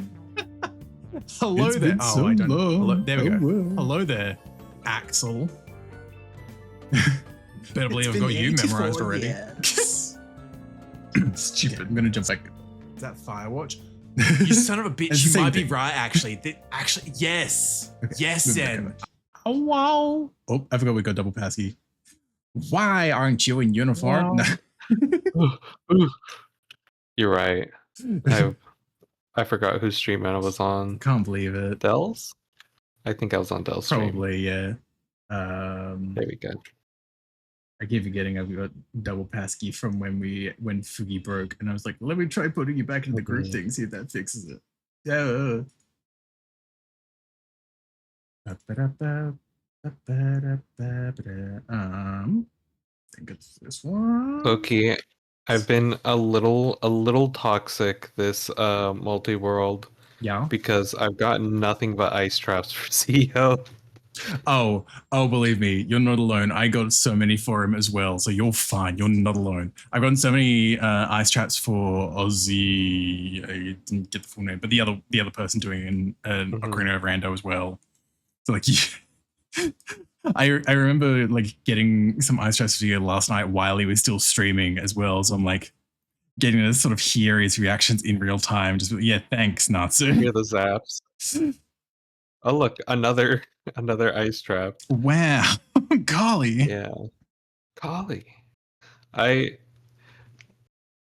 Hello It's there. been Oh, so I don't. long. Hello, there we go. Well. Hello there, Axel. Better believe It's I've got been you 84 memorized already. years. Stupid. I'm gonna jump back. Is that Firewatch? You son of a bitch, It's the you same might be thing. right, actually. Actually, yes. Okay, Yes, move back Zen. over. Oh, wow. Oh, I forgot we got double passkey. Why aren't you in uniform? Wow. You're right. I forgot whose stream I was on. Can't believe it. Dell's? I think I was on Dell's stream. Probably, yeah. There we go. I keep forgetting I've got double passkey from when Fugi broke, and I was like, let me try putting you back in the group thing, see if that fixes it. Yeah. think it's this one. Okay, I've been a little toxic this multi-world Yeah. because I've gotten nothing but ice traps for CEO. Oh, believe me, you're not alone. I got so many for him as well, so you're fine. You're not alone. I've gotten so many ice traps for Aussie. I didn't get the full name, but the other person doing an Ocarina of Rando as well. So like, I remember like getting some ice traps for you last night while he was still streaming as well. So I'm like getting to sort of hear his reactions in real time. Just yeah, thanks, Natsu. Hear the zaps. Oh look, another ice trap. Wow, golly. Yeah, golly. I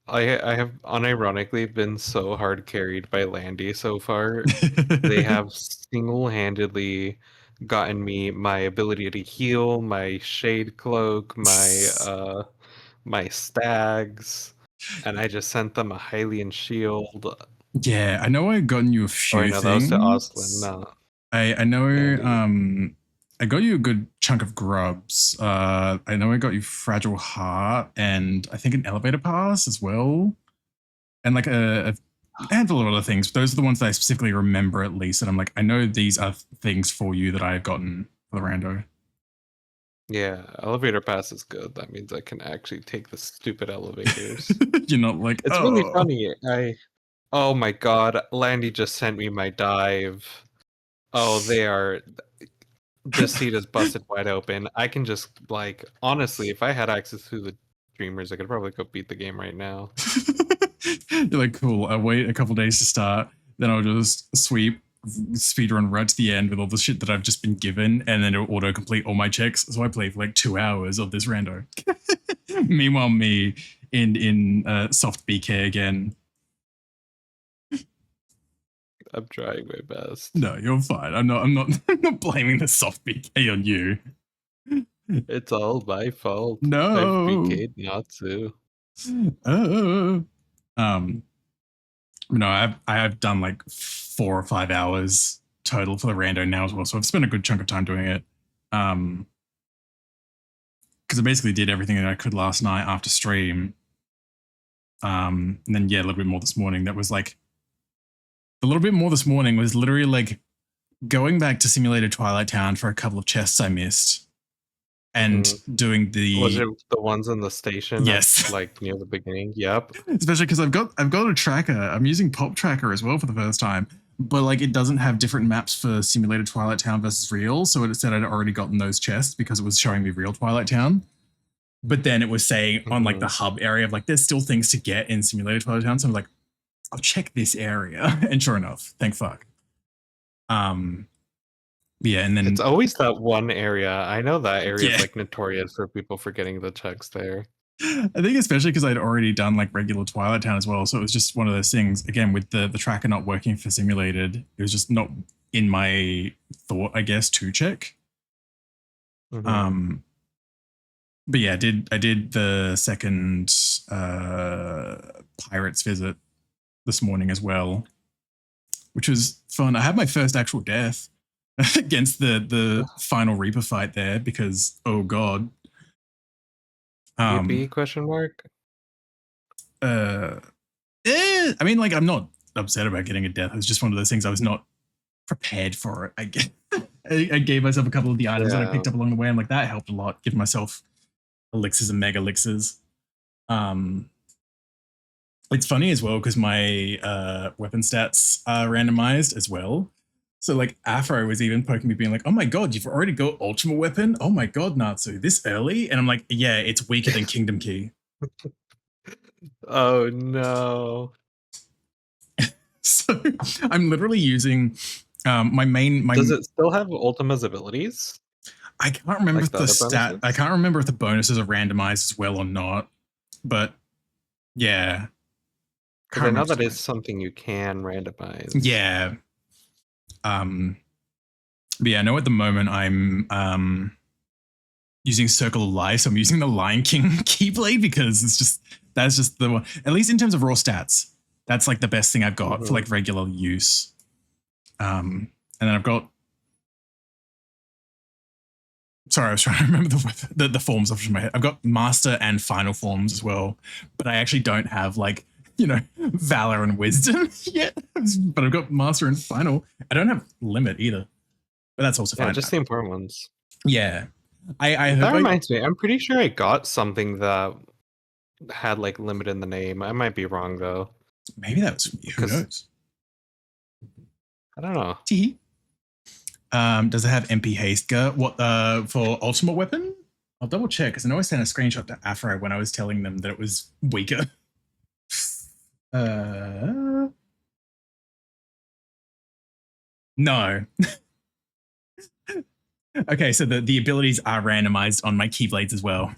have unironically been so hard carried by Landy so far. They have single-handedly gotten me my ability to heal, my shade cloak, my stags, and I just sent them a Hylian shield. Yeah, I know I've gotten you a few Oh, no, things. that was to Oslin. No, I know Landy. I got you a good chunk of grubs. I know I got you Fragile Heart and I think an elevator pass as well. And like a handful of other things. Those are the ones that I specifically remember at least. And I'm like, I know these are things for you that I've gotten for the rando. Yeah, elevator pass is good. That means I can actually take the stupid elevators. You're not like, It's really funny. Oh my god, Landy just sent me my dive. Oh, this seat is busted wide open. I can just like, honestly, if I had access to the streamers, I could probably go beat the game right now. You're like, cool, I'll wait a couple days to start, then I'll just speedrun right to the end with all the shit that I've just been given, and then it'll auto-complete all my checks. So I play for like 2 hours of this rando. Meanwhile, me in soft BK again. I'm trying my best. No, you're fine. I'm not blaming the soft BK on you. It's all my fault. No. I've BK'd Natsu. No, I have done like 4 or 5 hours total for the rando now as well, so I've spent a good chunk of time doing it. Because I basically did everything that I could last night after stream. And then yeah, a little bit more this morning. That was like a little bit more this morning was literally like going back to Simulated Twilight Town for a couple of chests I missed. And doing the... Was it the ones in the station? Yes. Like near the beginning? Yep. Especially because I've got a tracker. I'm using Pop Tracker as well for the first time. But like it doesn't have different maps for Simulated Twilight Town versus Real. So it said I'd already gotten those chests because it was showing me Real Twilight Town. But then it was saying on like the hub area of like there's still things to get in Simulated Twilight Town. So I was like, I'll check this area. And sure enough, thank fuck. Yeah, and then it's always that one area. I know that area is Yeah. like notorious for people forgetting the checks there. I think especially because I'd already done like regular Twilight Town as well. So it was just one of those things, again, with the tracker not working for Simulated, it was just not in my thought, I guess, to check. But yeah, I did the second Pirates visit this morning as well, which was fun. I had my first actual death against the final Reaper fight there because, oh god. Yippee, question mark? I mean, like, I'm not upset about getting a death. It was just one of those things I was not prepared for it. I guess. I gave myself a couple of the items that I picked up along the way. I'm like, that helped a lot. Give myself elixirs and mega elixirs. It's funny as well because my weapon stats are randomized as well. So like Afro was even poking me being like, oh my god, you've already got Ultimate Weapon? Oh my god, Natsu, this early? And I'm like, yeah, it's weaker than Kingdom Key. Oh no. So I'm literally using my main... Does it still have Ultima's abilities? I can't remember Like if the the other stat... bonuses? I can't remember if the bonuses are randomized as well or not. But yeah. Because I know that is something you can randomize. Yeah. But yeah, I know at the moment I'm using Circle of Life, so I'm using the Lion King Keyblade because that's just the one, at least in terms of raw stats. That's like the best thing I've got for like regular use. And then I've got Sorry, I was trying to remember the forms off my head. I've got master and final forms as well, but I actually don't have like, you know, valor and wisdom yet. But I've got master and final. I don't have limit either, but that's also fine. Just the important ones. Yeah, That reminds me. I'm pretty sure I got something that had like limit in the name. I might be wrong though. Maybe that was who knows. I don't know. Does it have MP Hastegar? What for ultimate weapon? I'll double check because I know I sent a screenshot to Afro when I was telling them that it was weaker. No. Okay, so the abilities are randomized on my Keyblades as well.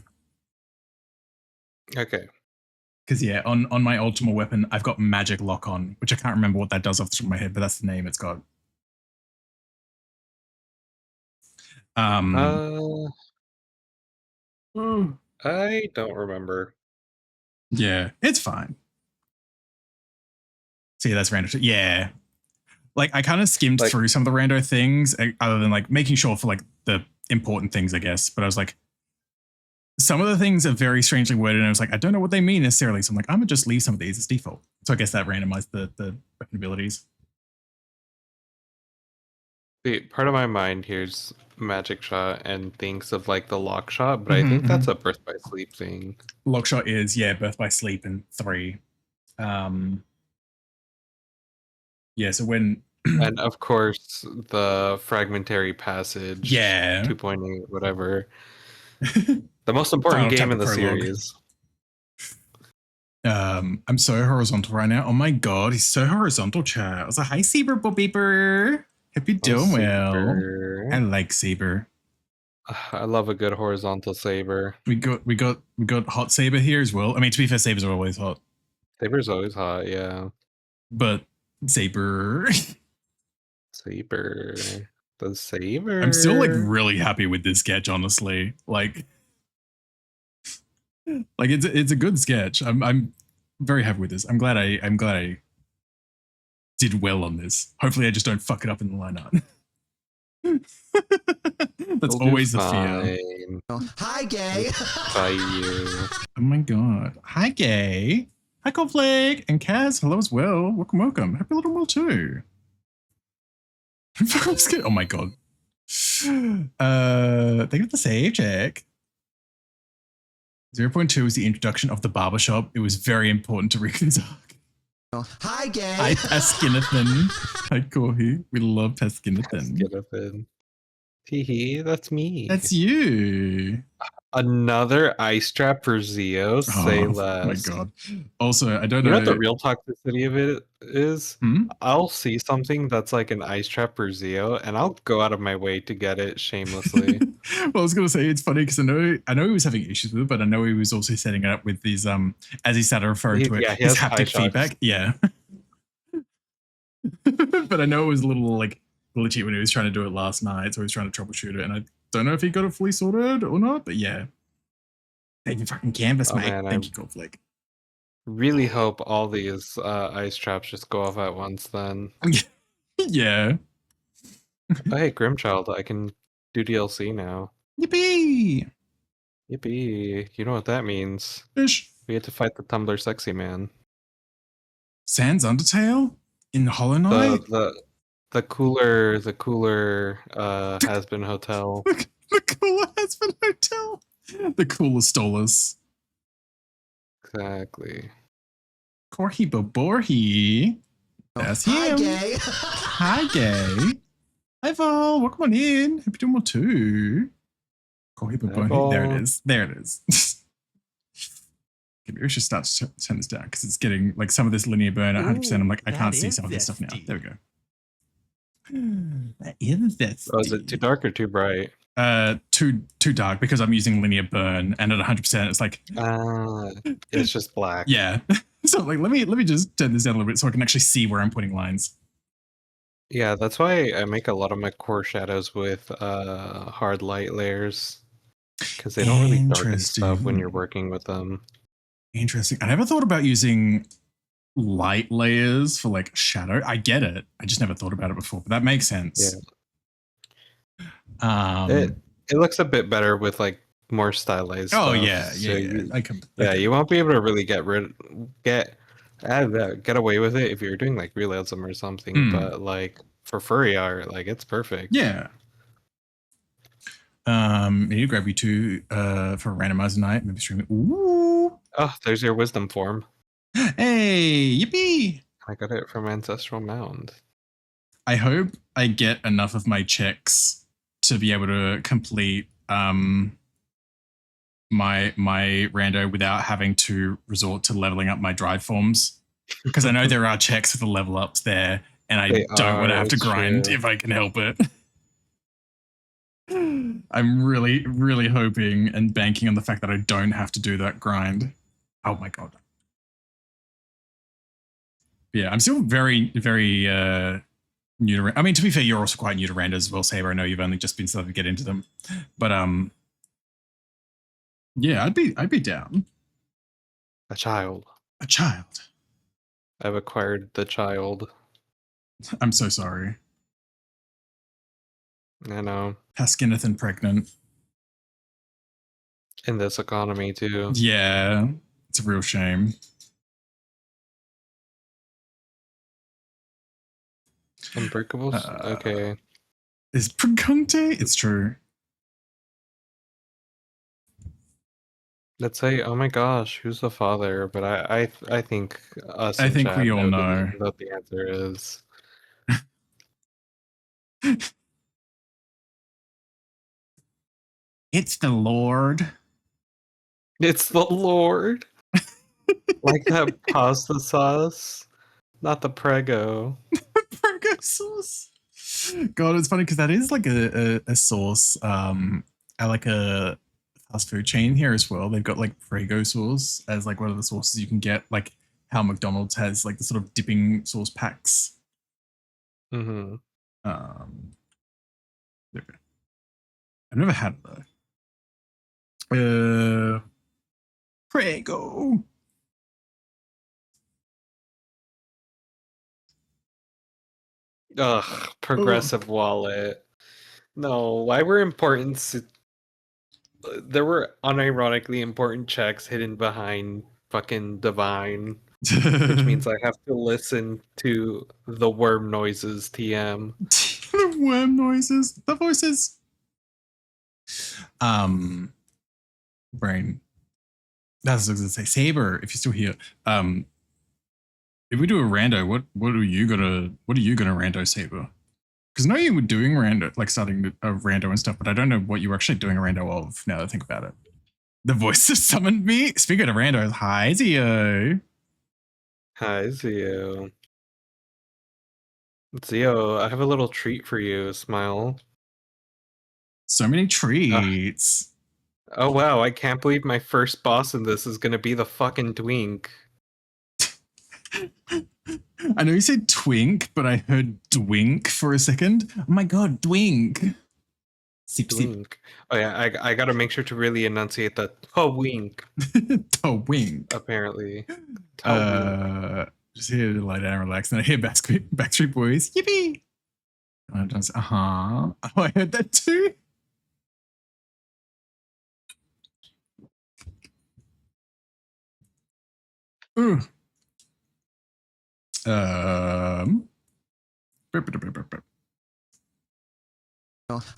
Okay. Because yeah, on my ultimate weapon, I've got Magic Lock on, which I can't remember what that does off the top of my head, but that's the name it's got. I don't remember. Yeah, it's fine. See, that's random. Yeah. Like, I kind of skimmed through some of the rando things, other than like making sure for like the important things, I guess. But I was like, some of the things are very strangely worded, and I was like, I don't know what they mean necessarily. So I'm like, I'm gonna just leave some of these as default. So I guess that randomized the weapon abilities. See, part of my mind here's magic shot and thinks of like the lock shot, but I think that's a birth by sleep thing. Lock shot is, yeah, birth by sleep in 3. Yeah, so when and of course the fragmentary passage, 2.8, whatever. The most important game in the series. I'm so horizontal right now. Oh my god, he's so horizontal, chat. I was like, hi Saber Beeper. Hope you're doing well. I like Saber. I love a good horizontal saber. We got hot Saber here as well. I mean, to be fair, Sabers are always hot. Saber's always hot, yeah. But Saber. Saber. The Saber. I'm still like really happy with this sketch, honestly. Like it's a good sketch. I'm very happy with this. I'm glad I did well on this. Hopefully I just don't fuck it up in the lineup. That's always the fear. Hi, gay. By you. Oh my god. Hi, gay. Hi, Conflict and Kaz. Hello as well. Welcome. Happy Little World too. Oh my god. Thank you for the save check. 0.2 was the introduction of the barbershop. It was very important to Rickenzark. Hi, gay. Hi, Peskinathan. Hi, Corey. We love Peskinathan. Peskinathan. Hee, that's me. That's you. Another ice trap for Zeo. Say less. Oh my god. Also, I don't know. You know what the real toxicity of it is? I'll see something that's like an ice trap for Zeo, and I'll go out of my way to get it shamelessly. Well, I was gonna say it's funny because I know he was having issues with it, but I know he was also setting it up with these as he started referring to it, his haptic feedback. Yeah. But I know it was a little like glitchy when he was trying to do it last night, so he was trying to troubleshoot it, and I don't know if he got it fully sorted or not, but yeah. Thank you, fucking canvas, mate. Man, Thank you, Conflict. Really hope all these ice traps just go off at once then. Yeah. Oh, hey, 𝓬𝓱𝓲𝓵, I can do DLC now. Yippee! Yippee. You know what that means. Fish. We get to fight the Tumblr sexy man. Sans Undertale? In Hollow Knight? The cooler has-been hotel. The cooler has-been hotel. The cooler Stolas. Exactly. Corhi Boborhi. That's him. Hi, gay. Hi, gay. Hi, Val. Welcome on in. Hope you're doing well too. Corhi Boborhi. There it is. There it is. Maybe we should start to turn this down because it's getting like some of this linear burn at 100%. I'm like, I can't see some of this stuff now. There we go. That is this. Oh, is it too dark or too bright? Too dark because I'm using linear burn, and at 100%, it's like it's just black. Yeah. So like, let me just turn this down a little bit so I can actually see where I'm putting lines. Yeah, that's why I make a lot of my core shadows with hard light layers because they don't really darken stuff when you're working with them. Interesting. I never thought about using light layers for like shadow. I get it. I just never thought about it before, but that makes sense. Yeah. It looks a bit better with like more stylized Oh stuff. yeah, so you- I can. yeah, you won't be able to really get away with it if you're doing like realism or something. Mm. But like for furry art, like it's perfect. Yeah. Need to grab you two for a randomizer night. Maybe stream it. Ooh. Oh, there's your wisdom form. Hey, yippee! I got it from Ancestral Mound. I hope I get enough of my checks to be able to complete my rando without having to resort to leveling up my drive forms, because I know there are checks for the level ups there, and I don't want to have to grind if I can help it. I'm really, really hoping and banking on the fact that I don't have to do that grind. Oh my god. Yeah, I'm still very, very new to. I mean, to be fair, you're also quite new to randos as well, Saber. I know you've only just been starting to get into them, but yeah, I'd be down. A child. A child. I've acquired the child. I'm so sorry. I know. 𝓱𝓸𝓾𝓻 pregnant. In this economy too. Yeah, it's a real shame. Unbreakables? Okay. Is 𝓬𝓱𝓲𝓵𝓵? It's true. Let's say, oh my gosh, who's the father? But I think us. I think we all know what the answer is. It's the Lord. It's the Lord. Like that pasta sauce, not the Prego. Prego sauce. God, it's funny because that is like a sauce. I like a fast food chain here as well. They've got like Prego sauce as like one of the sauces you can get. Like how McDonald's has like the sort of dipping sauce packs. Mm-hmm. Okay. I've never had it though. Prego. Ugh, progressive wallet. No, why were there were unironically important checks hidden behind fucking Divine, which means I have to listen to the worm noises TM. The worm noises, the voices. Brain. That's what I was gonna say. Saber, if you're still here. If we do a rando, what are you gonna rando, Saber? Because I know you were doing rando, like starting a rando and stuff, but I don't know what you were actually doing a rando of. Now that I think about it, the voices summoned me. Speaking of randos, hi Zio. Hi Zio. Zio, I have a little treat for you. Smile. So many treats. Oh wow, I can't believe my first boss in this is gonna be the fucking Twink. I know you said twink, but I heard dwink for a second. Oh my god, dwink. Sip, Twink. Oh yeah, I gotta make sure to really enunciate the twink. Twink. Apparently. Just here to lie down and relax, and I hear Backstreet Boys. Yippee! Oh, I heard that too. Ooh.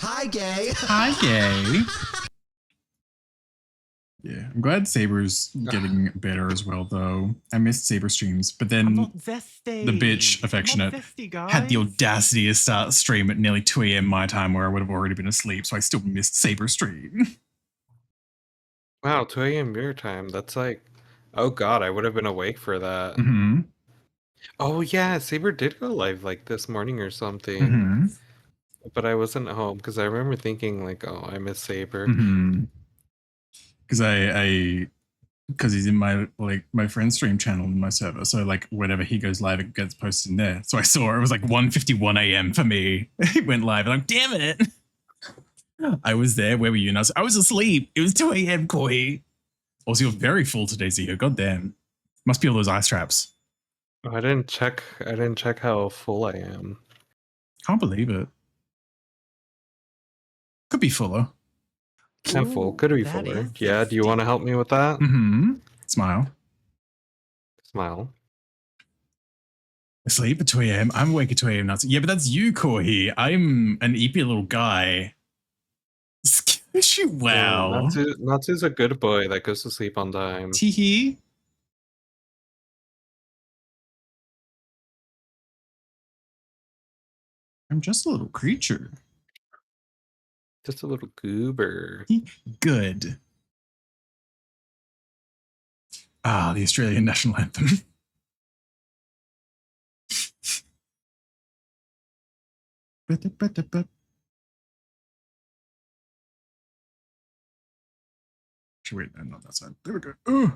Hi, gay. Hi, gay. Yeah, I'm glad Saber's getting better as well, though. I missed Saber streams, but then the bitch affectionate had the audacity to start stream at nearly 2 a.m. my time, where I would have already been asleep, so I still missed Saber stream. Wow, 2 a.m. your time. That's like, oh god, I would have been awake for that. Mm-hmm. Oh yeah, Saber did go live like this morning or something. Mm-hmm. But I wasn't home because I remember thinking like, oh, I miss Saber. Mm-hmm. Because because he's in my friend's stream channel in my server, so like whenever he goes live, it gets posted in there. So I saw it was like 1:51 a.m. for me. It went live, and I'm like, damn it! I was there. Where were you? And I was asleep. It was 2 a.m. Koi. Also, you're very full today, Zio. God damn. Must be all those ice traps. Oh, I didn't check how full I am. Can't believe it. Could be fuller. And full. Could be that fuller. is Yeah, do you want to help me with that? Mm-hmm. Smile. Smile. Asleep at 2 a.m. I'm awake at 2 a.m. now. Yeah, but that's you, Corey. I'm an eepy little guy. Wow. Natsu's a good boy that goes to sleep on time. Teehee. I'm just a little creature. Just a little goober. Good. Ah, the Australian national anthem. Wait, no, not that side. There we go. Ooh.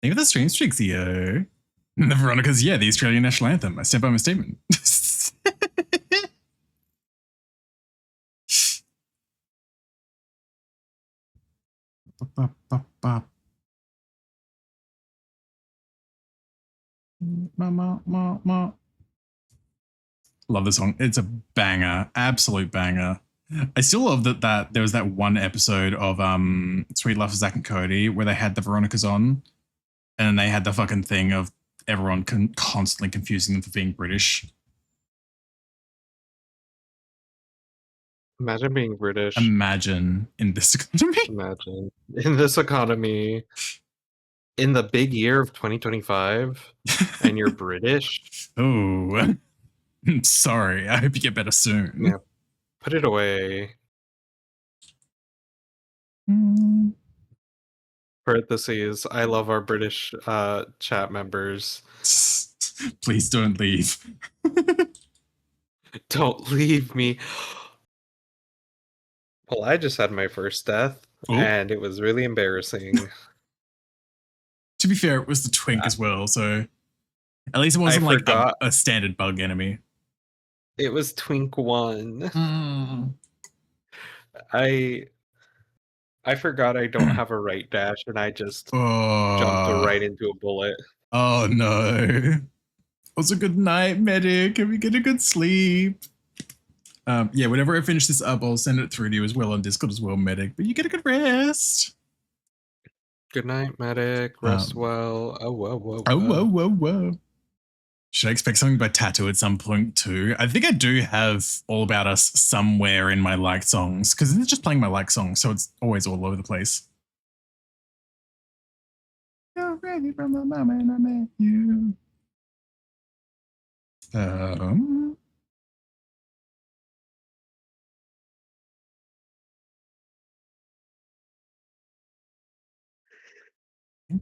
Think of the stream streaks, yo. The Veronica's, yeah, the Australian national anthem. I stand by my statement. Love the song. It's a banger, absolute banger. I still love that there was that one episode of Sweet Love for Zach and Cody where they had the Veronicas on, and then they had the fucking thing of everyone constantly confusing them for being British. Imagine being British. Imagine in this economy. Imagine in this economy, in the big year of 2025, and you're British. Oh, sorry. I hope you get better soon. Yeah, put it away. Parentheses. I love our British chat members. Please don't leave. Don't leave me. Well, I just had my first death, and it was really embarrassing. To be fair, it was the twink as well, so at least it wasn't like a standard bug enemy. It was Twink 1. I forgot I don't have a right dash, and I just jumped right into a bullet. Oh no. Also, good night, medic. Can we get a good sleep? Yeah, whenever I finish this up, I'll send it through to you as well on Discord as well, medic. But you get a good rest. Good night, medic. Rest well. Oh, whoa, whoa, whoa. Oh, whoa, whoa, whoa. Should I expect something by Tattoo at some point too? I think I do have All About Us somewhere in my liked songs, because it's just playing my liked songs, so it's always all over the place. You're ready from the moment I met you.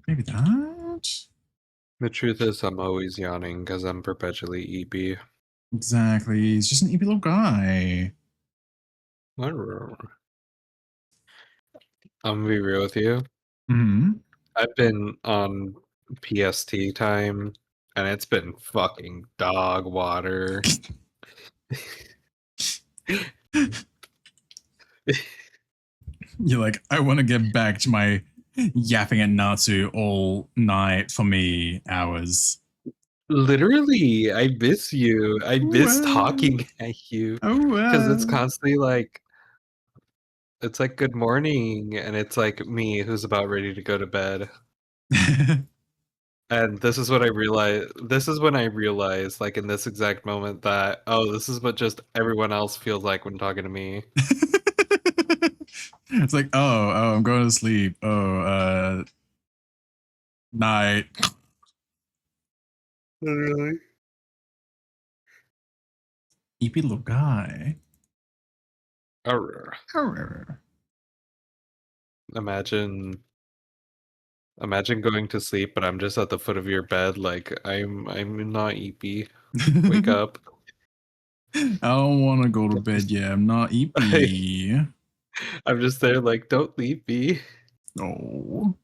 Maybe that. The truth is, I'm always yawning because I'm perpetually EP. Exactly. He's just an EP little guy. I'm gonna be real with you. I've been on PST time, and it's been fucking dog water. You're like, I want to get back to my yapping at Natsu all night for me hours. Literally, I miss you. I miss talking at you. Because it's constantly like, it's like good morning, and it's like me who's about ready to go to bed. And this is what I realized. This is when I realized, like in this exact moment, that this is what just everyone else feels like when talking to me. It's like, I'm going to sleep. Night. Literally. EP little guy. Imagine going to sleep, but I'm just at the foot of your bed, like I'm not EP. Wake up. I don't want to go to bed yet. I'm not EP. I'm just there, like, don't leave me. Oh.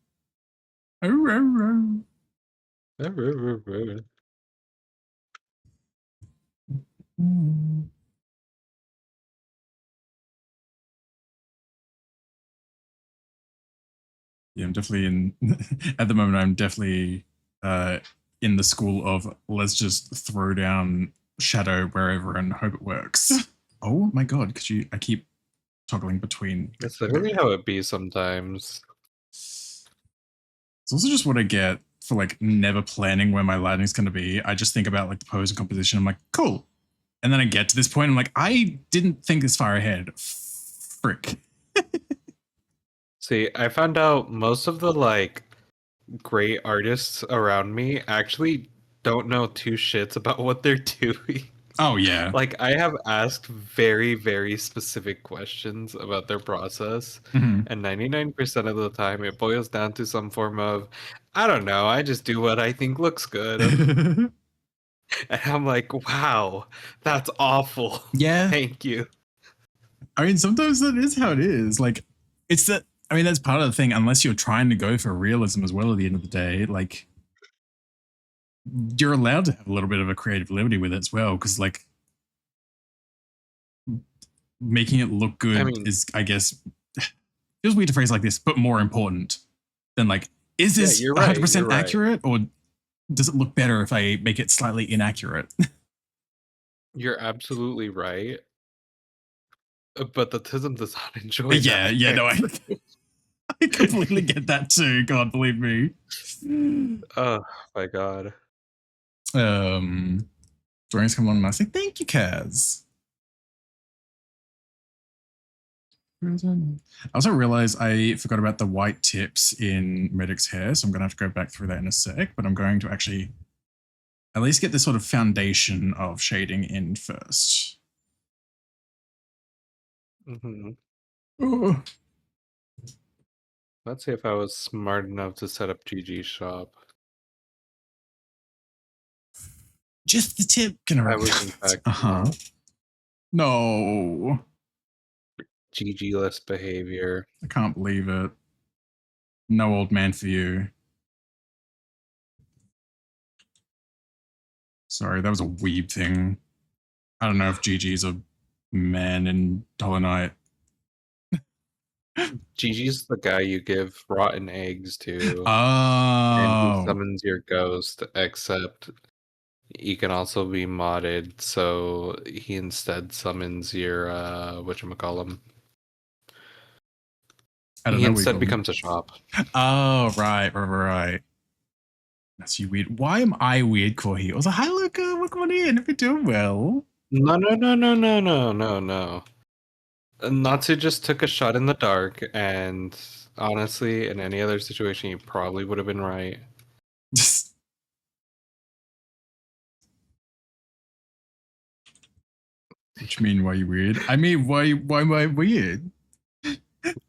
Yeah, I'm definitely in. At the moment, I'm definitely in the school of let's just throw down shadow wherever and hope it works. Oh my god! Could you? I keep toggling between. That's literally how it be sometimes. It's also just what I get for like never planning where my landing's going to be. I just think about like the pose and composition. I'm like, cool. And then I get to this point. I'm like, I didn't think this far ahead. Frick. See, I found out most of the like great artists around me actually don't know two shits about what they're doing. Oh yeah. Like I have asked very, very specific questions about their process, Mhm. and 99% of the time it boils down to some form of, I don't know, I just do what I think looks good. And I'm like, wow, that's awful. Yeah. Thank you. I mean, sometimes that is how it is. Like, it's that. I mean, that's part of the thing. Unless you're trying to go for realism as well, at the end of the day, like you're allowed to have a little bit of a creative liberty with it as well. Because like making it look good is, I guess, feels weird to phrase like this, but more important than like, is this 100% accurate, or does it look better if I make it slightly inaccurate? You're absolutely right. But the TISM does not enjoy Yeah, that. yeah, no, I completely get that too. God, believe me. Oh my god. Drawings come on and I say, thank you, Kaz. I also realized I forgot about the white tips in Medic's hair, so I'm going to have to go back through that in a sec, but I'm going to actually at least get this sort of foundation of shading in first. Oh. Let's see if I was smart enough to set up GG shop. Just the tip. Can I was in fact No. GG-less behavior. I can't believe it. No old man for you. Sorry, that was a weeb thing. I don't know if GG's a man in Hollow Knight. GG's the guy you give rotten eggs to. Oh. And he summons your ghost, except he can also be modded, so he instead summons your whatchamacallem. He instead becomes a shop. Oh, right. That's you weird. Why am I weird, Corey? I was like, hi, Luca, welcome on in. Hope you're doing well. No. Natsu just took a shot in the dark, and honestly, in any other situation, he probably would have been right. What you mean, why you weird? I mean, why am I weird?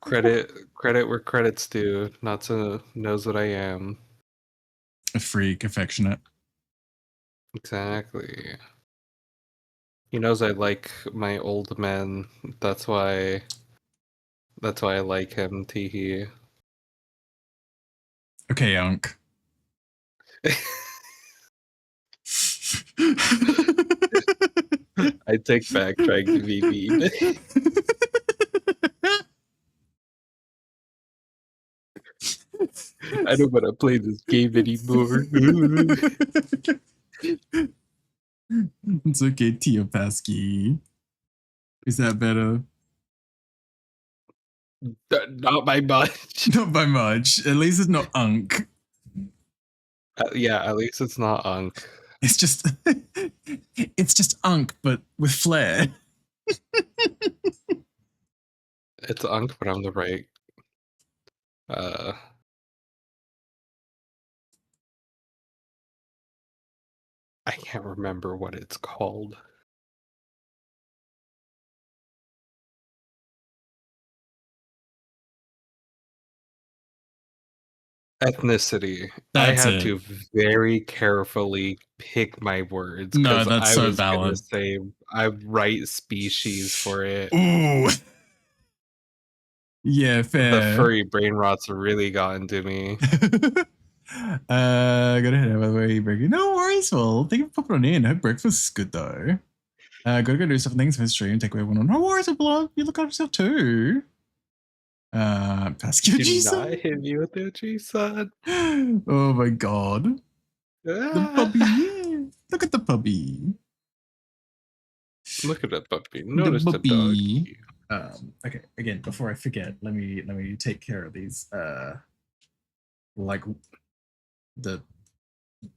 Credit where credit's due. Natsu knows what I am. A freak, affectionate. Exactly. He knows I like my old men. That's why I like him, Teehee. Okay, Unc. I take back trying to be mean. I don't want to play this game anymore. It's okay, Teopasky. Is that better? Not by much. Not by much. At least it's not Unc. Yeah, at least it's not Unc. It's just Unc, but with flair. It's Unc, but I'm the right. I can't remember what it's called. Ethnicity. That's I had to very carefully pick my words. No, that's so valid. Gonna say I'm right species for it. Ooh. Yeah, fair. The furry brain rot's really gotten to me. Go ahead, by the way, Breaky. No worries, Phil. Thank you for popping on in. I hope breakfast is good though. Gotta go do some things for the stream. Take away one on. No worries, Blood. You look after yourself too. Pascal Did not G-san. hit me with the G-san. Oh my god. The Ah. puppy. Yeah. Look at the puppy. Look at that puppy. Notice the puppy. dog. Okay, again, before I forget, let me take care of these like the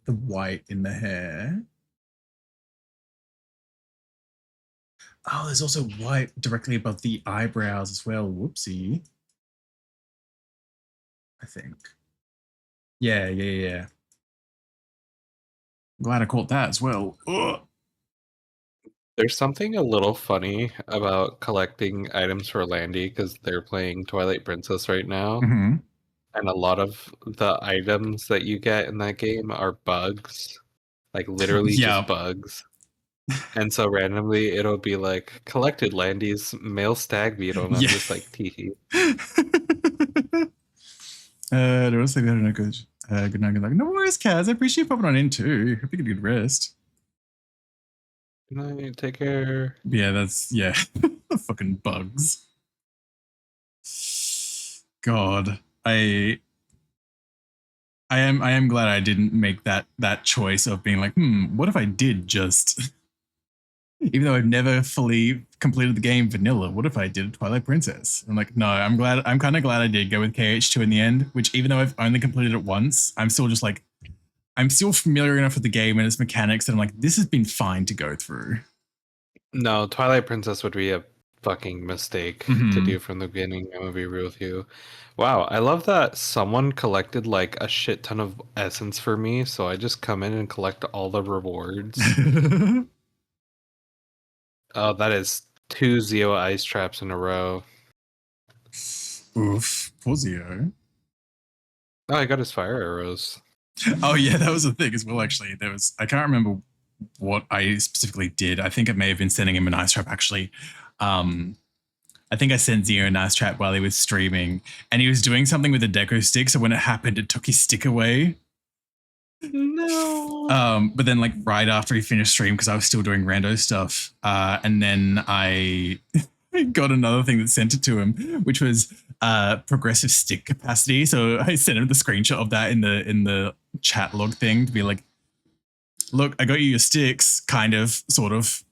white in the hair. Oh, there's also white directly above the eyebrows as well. Whoopsie. I think. Yeah. Glad I caught that as well. Ugh. There's something a little funny about collecting items for Landy because they're playing Twilight Princess right now. Mm-hmm. And a lot of the items that you get in that game are bugs. Like literally just bugs. And so randomly it'll be like collected Landy's male stag beetle, and I'm just like teehee. There was like that. Good night. Good luck. No worries, Kaz. I appreciate you popping on in too. Hope you get a good rest. Good night. Take care. Yeah, that's the fucking bugs. God, I am glad I didn't make that choice of being like, what if I did just, even though I've never fully completed the game vanilla, what if I did Twilight Princess? I'm like, no, I'm kind of glad I did go with KH2 in the end, which even though I've only completed it once, I'm still just like, I'm still familiar enough with the game and its mechanics that I'm like, this has been fine to go through. No, Twilight Princess would be a fucking mistake to do from the beginning. I'm gonna be real with you. Wow, I love that someone collected like a shit ton of essence for me, so I just come in and collect all the rewards. Oh, that is 2 Zeo ice traps in a row. Oof, poor Zeo. Oh, I got his fire arrows. Oh yeah, that was a thing as well. Actually, I can't remember what I specifically did. I think it may have been sending him a nice trap. Actually, I think I sent Zeo a nice trap while he was streaming, and he was doing something with a deco stick. So when it happened, it took his stick away. No. But then like right after he finished stream, because I was still doing rando stuff, and then I got another thing that sent it to him, which was progressive stick capacity. So I sent him the screenshot of that in the chat log thing to be like, look, I got you your sticks, kind of, sort of.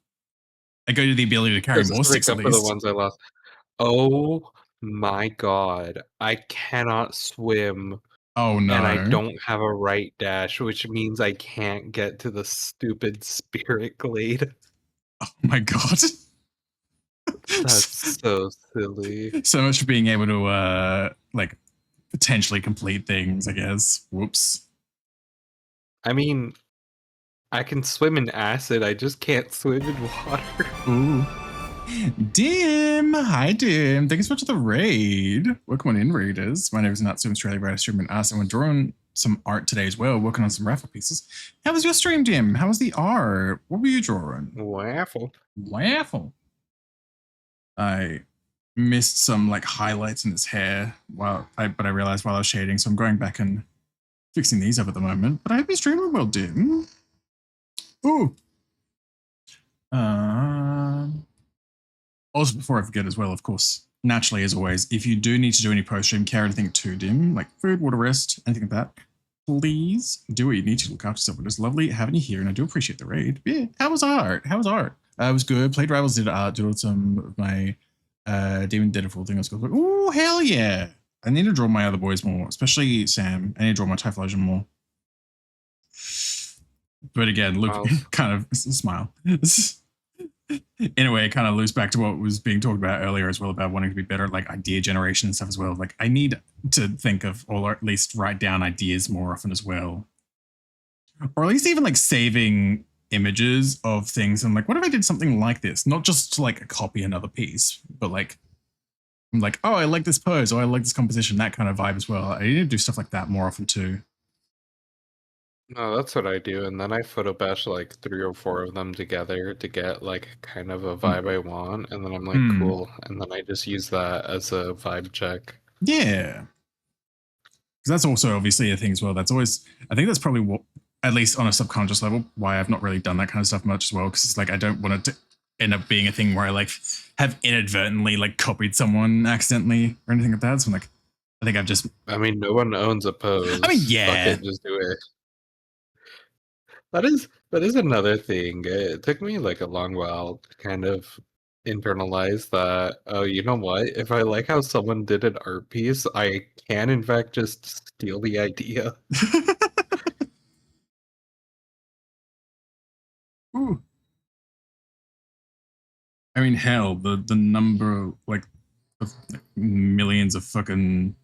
I got you the ability to carry more sticks at least. For the ones I lost. Oh my god, I cannot swim. Oh no. And I don't have a right dash, which means I can't get to the stupid spirit glade. Oh my god. That's so silly. So much for being able to like potentially complete things, I guess. Whoops. I mean, I can swim in acid, I just can't swim in water. Ooh. Dim! Hi, Dim. Thank you so much for the raid. Welcome on in, raiders. My name is Natsu, Australia, where I stream and ask. I'm drawing some art today as well, working on some raffle pieces. How was your stream, Dim? How was the art? What were you drawing? Waffle. Waffle. I missed some like highlights in his hair but I realized while I was shading, so I'm going back and fixing these up at the moment. But I hope you're streaming well, Dim. Ooh. Also, before I forget as well, of course, naturally, as always, if you do need to do any post-stream care, anything too dim, like food, water, rest, anything like that, please do what you need to look after yourself. It is lovely having you here, and I do appreciate the raid. Yeah, how was art? It was good. Played Rivals, did art, did some of my Demon Deadfall thing. I was good. Ooh, hell yeah. I need to draw my other boys more, especially Sam. I need to draw my Typhlosion more. But again, look, kind of smile. In a way, it kind of loops back to what was being talked about earlier as well about wanting to be better at like idea generation and stuff as well. Like I need to think of, or at least write down ideas more often as well. Or at least even like saving images of things and like, what if I did something like this? Not just to like copy another piece, but like, I'm like, oh, I like this pose, or I like this composition, that kind of vibe as well. I need to do stuff like that more often too. No, that's what I do, and then I photo bash like 3 or 4 of them together to get like kind of a vibe I want, and then I'm like, cool, and then I just use that as a vibe check. Yeah. Because that's also obviously a thing as well. That's always, I think that's probably what, at least on a subconscious level, why I've not really done that kind of stuff much as well, because it's like I don't want it to end up being a thing where I like have inadvertently like copied someone accidentally or anything like that. So I'm like, I think I've just. I mean, no one owns a pose. I mean, Fuck yeah. it, just do it. That is another thing. It took me like a long while to kind of internalize that. Oh, you know what? If I like how someone did an art piece, I can in fact just steal the idea. Ooh. I mean, hell, the number like of millions of fucking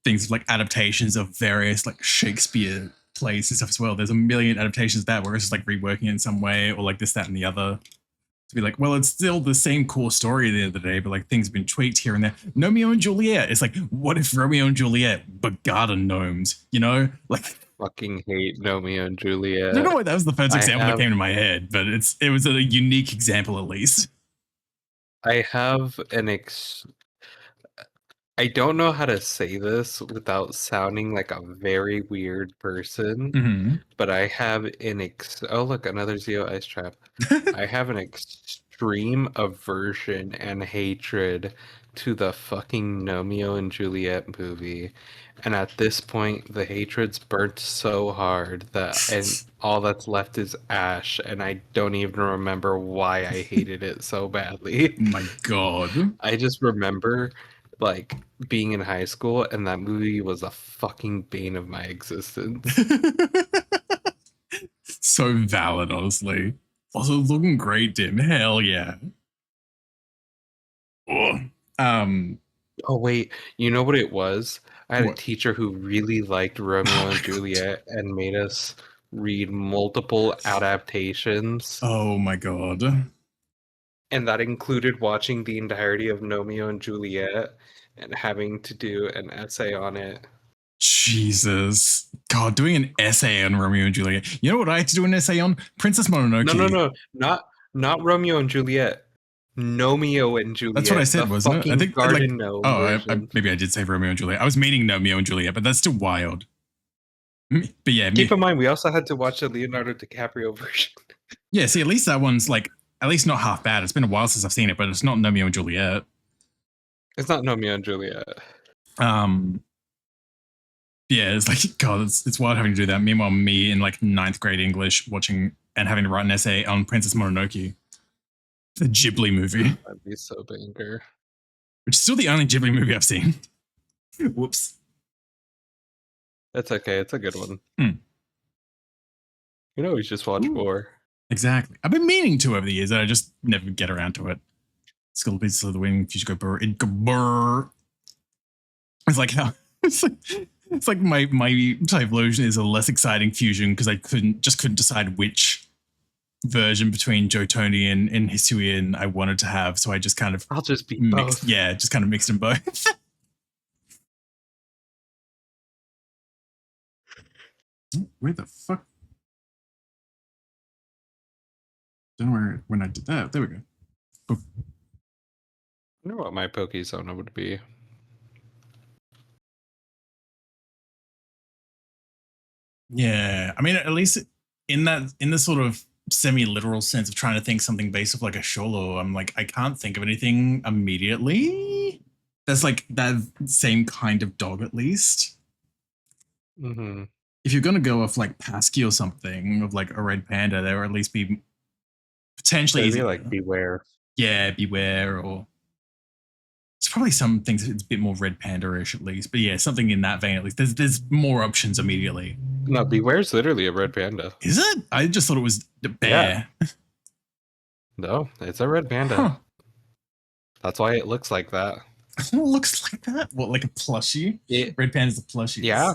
things like adaptations of various like Shakespeare plays and stuff as well. There's a million adaptations of that where it's just like reworking it in some way or like this, that, and the other. To be like, well, it's still the same core story at the end of the day, but like things have been tweaked here and there. Romeo and Juliet. It's like, what if Romeo and Juliet but garden gnomes? You know, like Fucking hate Romeo and Juliet. I don't know why that was the first example that came to my head, but it was a unique example at least. I have I don't know how to say this without sounding like a very weird person, but I have oh look, another Zeo ice trap. I have an extreme aversion and hatred to the fucking Romeo and Juliet movie. And at this point, the hatred's burnt so hard that all that's left is ash, and I don't even remember why I hated it so badly. My God. I just remember like being in high school and that movie was a fucking bane of my existence. So valid, honestly. Also looking great, Dim. Hell yeah. Oh wait, you know what it was? I had What? a teacher who really liked Romeo and Juliet and made us read multiple adaptations. Oh my God. And that included watching the entirety of Romeo and Juliet and having to do an essay on it. Jesus. God, doing an essay on Romeo and Juliet. You know what I had to do an essay on? Princess Mononoke. No. Not Romeo and Juliet. Nomeo and Juliet. That's what I said, wasn't it? I think Garden Gnome version. Maybe I did say Romeo and Juliet. I was meaning Romeo and Juliet, but that's still wild. But yeah, keep in mind we also had to watch the Leonardo DiCaprio version. Yeah, see, at least that one's like at least not half bad. It's been a while since I've seen it, but it's not Romeo and Juliet. It's not Romeo and Juliet. Yeah, it's like God, it's wild having to do that. Meanwhile, me in like 9th grade English watching and having to write an essay on Princess Mononoke. The Ghibli movie. That'd be so banger. Which is still the only Ghibli movie I've seen. Whoops. That's okay. It's a good one. You know, we just watched more. Exactly. I've been meaning to over the years, and I just never get around to it. Skull Beats of the Wing, Future Go Burr, it go burr. It's like how it's like my Typhlosion is a less exciting fusion because I couldn't decide which version between Jotonian and Hisuian I wanted to have, so I just kind of I'll just be mixed. both. Yeah, just kind of mixed them both. Where the fuck? Don't know where when I did that. There we go. I wonder what my Pokezona would be. Yeah, I mean, at least in the sort of semi-literal sense of trying to think something based off like a Sholo, I'm like, I can't think of anything immediately. That's like that same kind of dog, at least. Mm-hmm. If you're gonna go off like Pasky or something of like a red panda, there would at least be potentially Maybe like Beware. Yeah, Beware, or it's probably some things it's a bit more red panda-ish at least. But yeah, something in that vein at least. There's more options immediately. No, Beware's literally a red panda. Is it? I just thought it was the bear. Yeah. No, it's a red panda. Huh. That's why it looks like that. It looks like that? What, like a plushie? Red panda's a plushie. Yeah.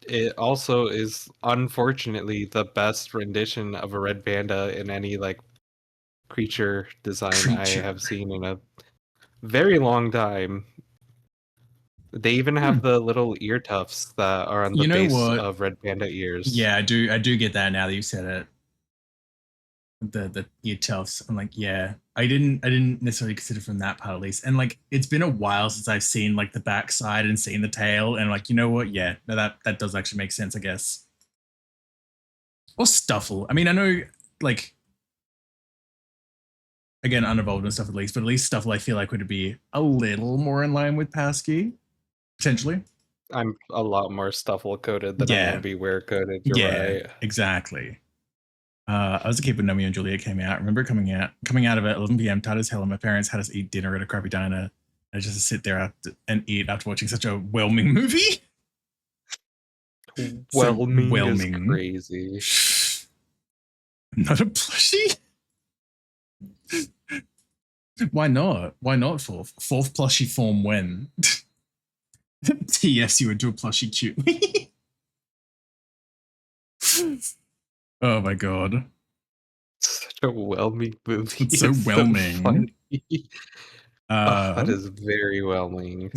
It also is unfortunately the best rendition of a red panda in any like creature design I have seen in a very long time. They even have the little ear tufts that are on the base of red panda ears. Yeah, I do get that now that you said it. The ear tufts. I'm like, yeah. I didn't necessarily consider from that part at least. And like it's been a while since I've seen like the backside and seen the tail, and like, you know what? Yeah, no, that does actually make sense, I guess. Or Stuffle. I mean, I know, like, again, unevolved and stuff at least, but at least Stuffle I feel like would be a little more in line with Passkey, potentially. I'm a lot more Stuffle coded than I am Beware coded. You're right. Exactly. I was a kid when Romeo and Juliet came out. I remember coming out of it at 11 p.m. tired as hell, and my parents had us eat dinner at a crappy diner. I just sit there and eat after watching such a whelming movie. Whelming is crazy. Not a plushie? Why not? Why not fourth? Fourth plushie form when? TS, you would do a plushie cutely. Oh my god. Such a whelming movie. It's so whelming. Funny. That is very whelming.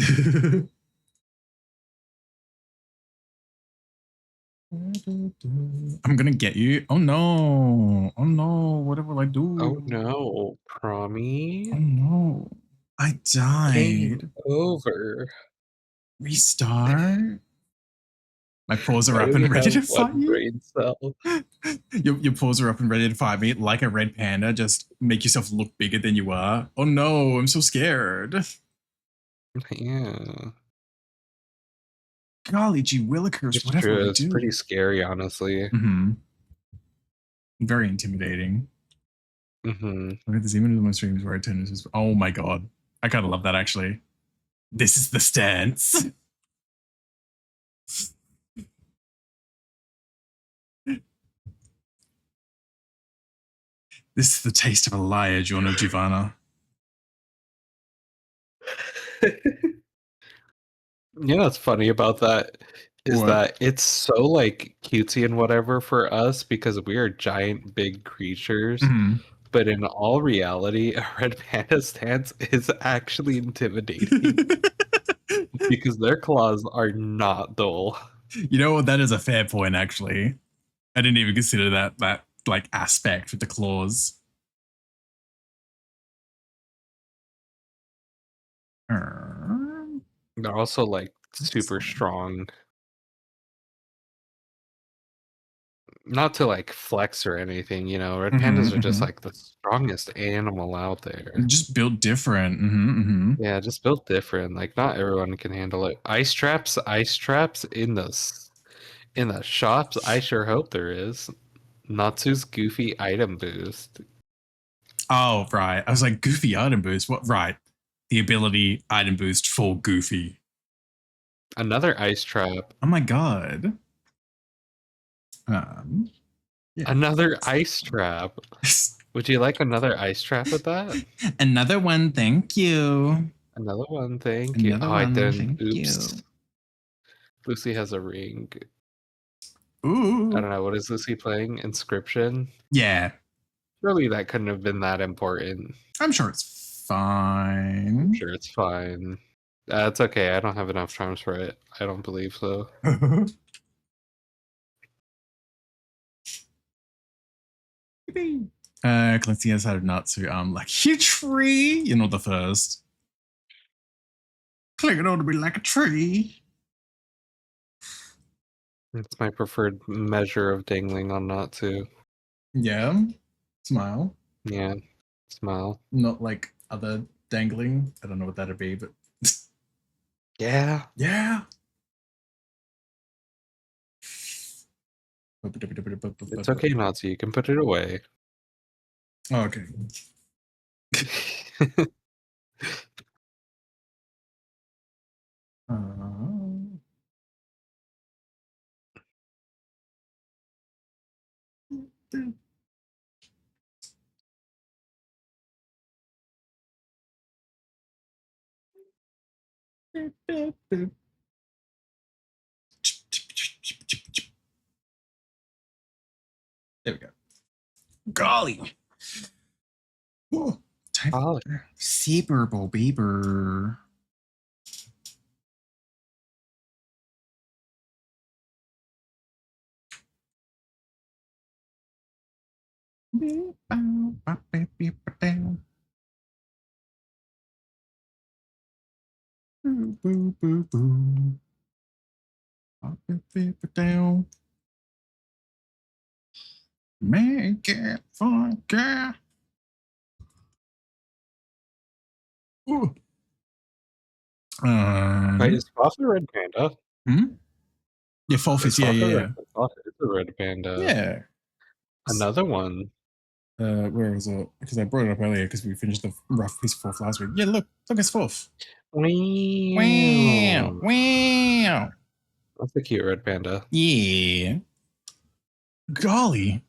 I'm gonna get you. Oh no. Oh no. What will I do? Oh no, Promi. Oh no. I died. Game over. Restart. My paws are I up only and ready to have fight one you. brain cell. Your paws are up and ready to fight me like a red panda. Just make yourself look bigger than you are. Oh no, I'm so scared. Yeah. Golly gee willikers, It's whatever true. we It's do. pretty scary, honestly. Mm-hmm. Very intimidating. Mm-hmm. Look at this even in my streams where I turn this. Oh my god. I kind of love that actually. This is the stance. This is the taste of a liar, Giorno Giovanna. You know what's funny about that is that it's so like cutesy and whatever for us because we are giant big creatures. But in all reality, a red panda stance is actually intimidating because their claws are not dull. You know what? That is a fair point, actually. I didn't even consider that like aspect with the claws. They're also like super strong. Not to like flex or anything, you know. Red pandas are just like the strongest animal out there. Just built different. Yeah, just built different. Like not everyone can handle it. Ice traps in the shops. I sure hope there is. Natsu's goofy item boost. Oh, right. I was like, Goofy item boost? What? Right. The ability item boost for Goofy. Another ice trap. Oh my god. Yeah. Another ice trap. Would you like another ice trap with that? Another one, thank you. Another one, thank you. Oh, I didn't. Oops. Lucy has a ring. Ooh. I don't know. What is Lucy playing? Inscription? Yeah. Surely that couldn't have been that important. I'm sure it's fine. I'm sure it's fine. It's okay. I don't have enough charms for it. I don't believe so. Clancy has had Natsu like huge tree. You're not the first. Click it ought to be like a tree. It's my preferred measure of dangling on Natsu. Yeah. Smile. Yeah. Smile. Not like other dangling. I don't know what that'd be, but yeah. Yeah. It's okay, Natsu. You can put it away. Oh, okay. There we go. Golly. Oh, Seaburble Beaver. Boo, boo, boo. Make it funky. Ooh. Wait, is Foff a red panda? Yeah, Fulfis, yeah. It's a red panda. Yeah. Another one. Where was it? Because I brought it up earlier because we finished the rough piece of fourth last week. Yeah, look, it's fourth. Wow. Wow. That's a cute red panda. Yeah. Golly.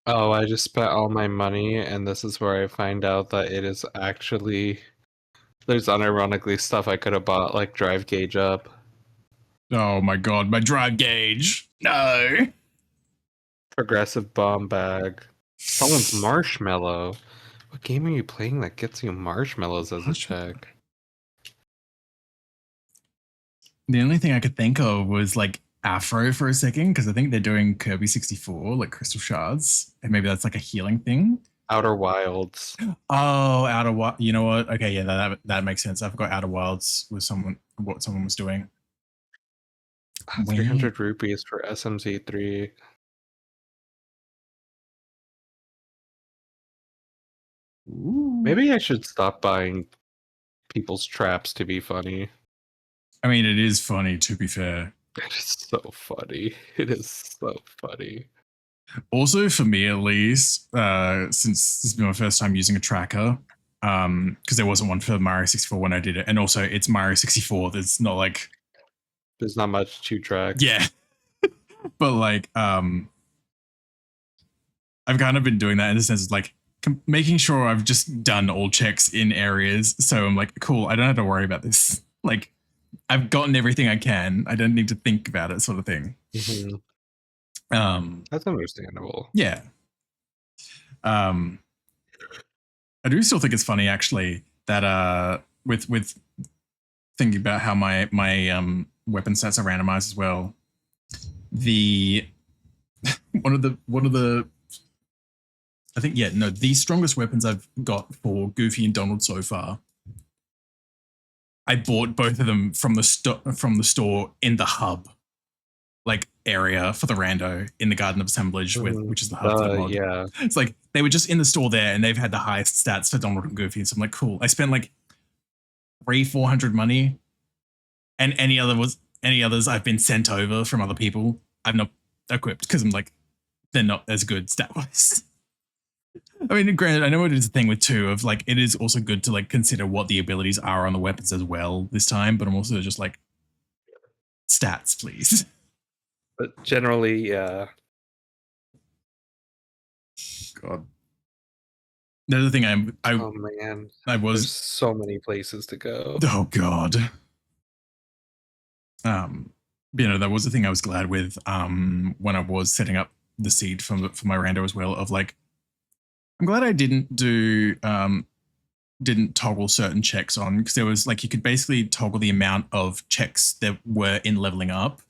Oh, I just spent all my money, and this is where I find out that it is actually... There's unironically stuff I could have bought, like drive gauge up. Oh my god, my drive gauge. No. Progressive bomb bag. Someone's marshmallow. What game are you playing that gets you marshmallows as a check? The only thing I could think of was like Afro for a second, because I think they're doing Kirby 64, like crystal shards, and maybe that's like a healing thing. Outer Wilds. Oh, Outer Wild. You know what? Okay, yeah, that makes sense. I forgot Outer Wilds was what someone was doing. 300 rupees for SMZ3. Ooh. Maybe I should stop buying people's traps to be funny. I mean, it is funny, to be fair. It is so funny. It is so funny. Also, for me at least, since this has been my first time using a tracker, because there wasn't one for Mario 64 when I did it, and also it's Mario 64. There's not like... There's not much to track. Yeah. But like, I've kind of been doing that in the sense of like, making sure I've just done all checks in areas. So I'm like, cool, I don't have to worry about this. Like, I've gotten everything I can. I don't need to think about it, sort of thing. Mm-hmm. That's understandable. Yeah. I do still think it's funny, actually, that with thinking about how my weapon stats are randomized as well. The one of the I think, yeah, no, the strongest weapons I've got for Goofy and Donald so far, I bought both of them from the store in the hub, like, area for the rando in the Garden of Assemblage, which is the hub for the mod. Yeah. It's like they were just in the store there, and they've had the highest stats for Donald and Goofy. So I'm like, cool. I spent like 300-400 money, and any others I've been sent over from other people, I've not equipped because I'm like, they're not as good stat wise. I mean, granted, I know it is a thing with two of like, it is also good to like consider what the abilities are on the weapons as well this time, but I'm also just like, stats, please. But generally, yeah. God. The other thing oh man, there's so many places to go. Oh God. You know, that was the thing I was glad with when I was setting up the seed for my rando as well, of like, I'm glad I didn't toggle certain checks on, because there was like, you could basically toggle the amount of checks that were in leveling up.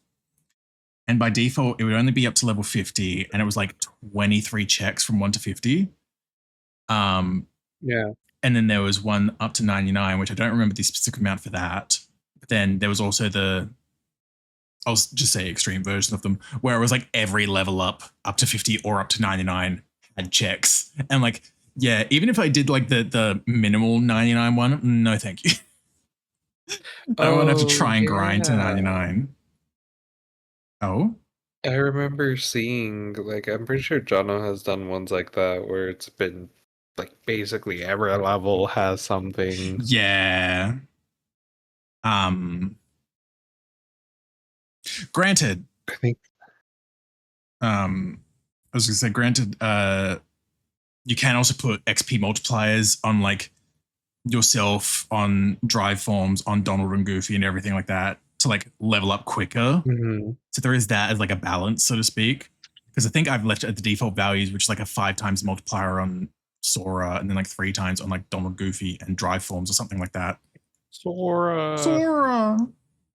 And by default, it would only be up to level 50, and it was like 23 checks from 1 to 50. Yeah. And then there was one up to 99, which I don't remember the specific amount for that. But then there was also I'll just say extreme version of them, where it was like every level up to 50 or up to 99 had checks. And like, yeah, even if I did like the minimal 99 one, no thank you. I don't want to have to try and grind to 99. Oh? I remember seeing, like, I'm pretty sure Jono has done ones like that where it's been like basically every level has something. Yeah. Granted, I think I was gonna say, granted, you can also put XP multipliers on like yourself, on drive forms, on Donald and Goofy and everything like that to like level up quicker. Mm-hmm. So there is that as like a balance, so to speak. Because I think I've left it at the default values, which is like a 5 times multiplier on Sora, and then like 3 times on like Donald, Goofy, and drive forms or something like that. Sora,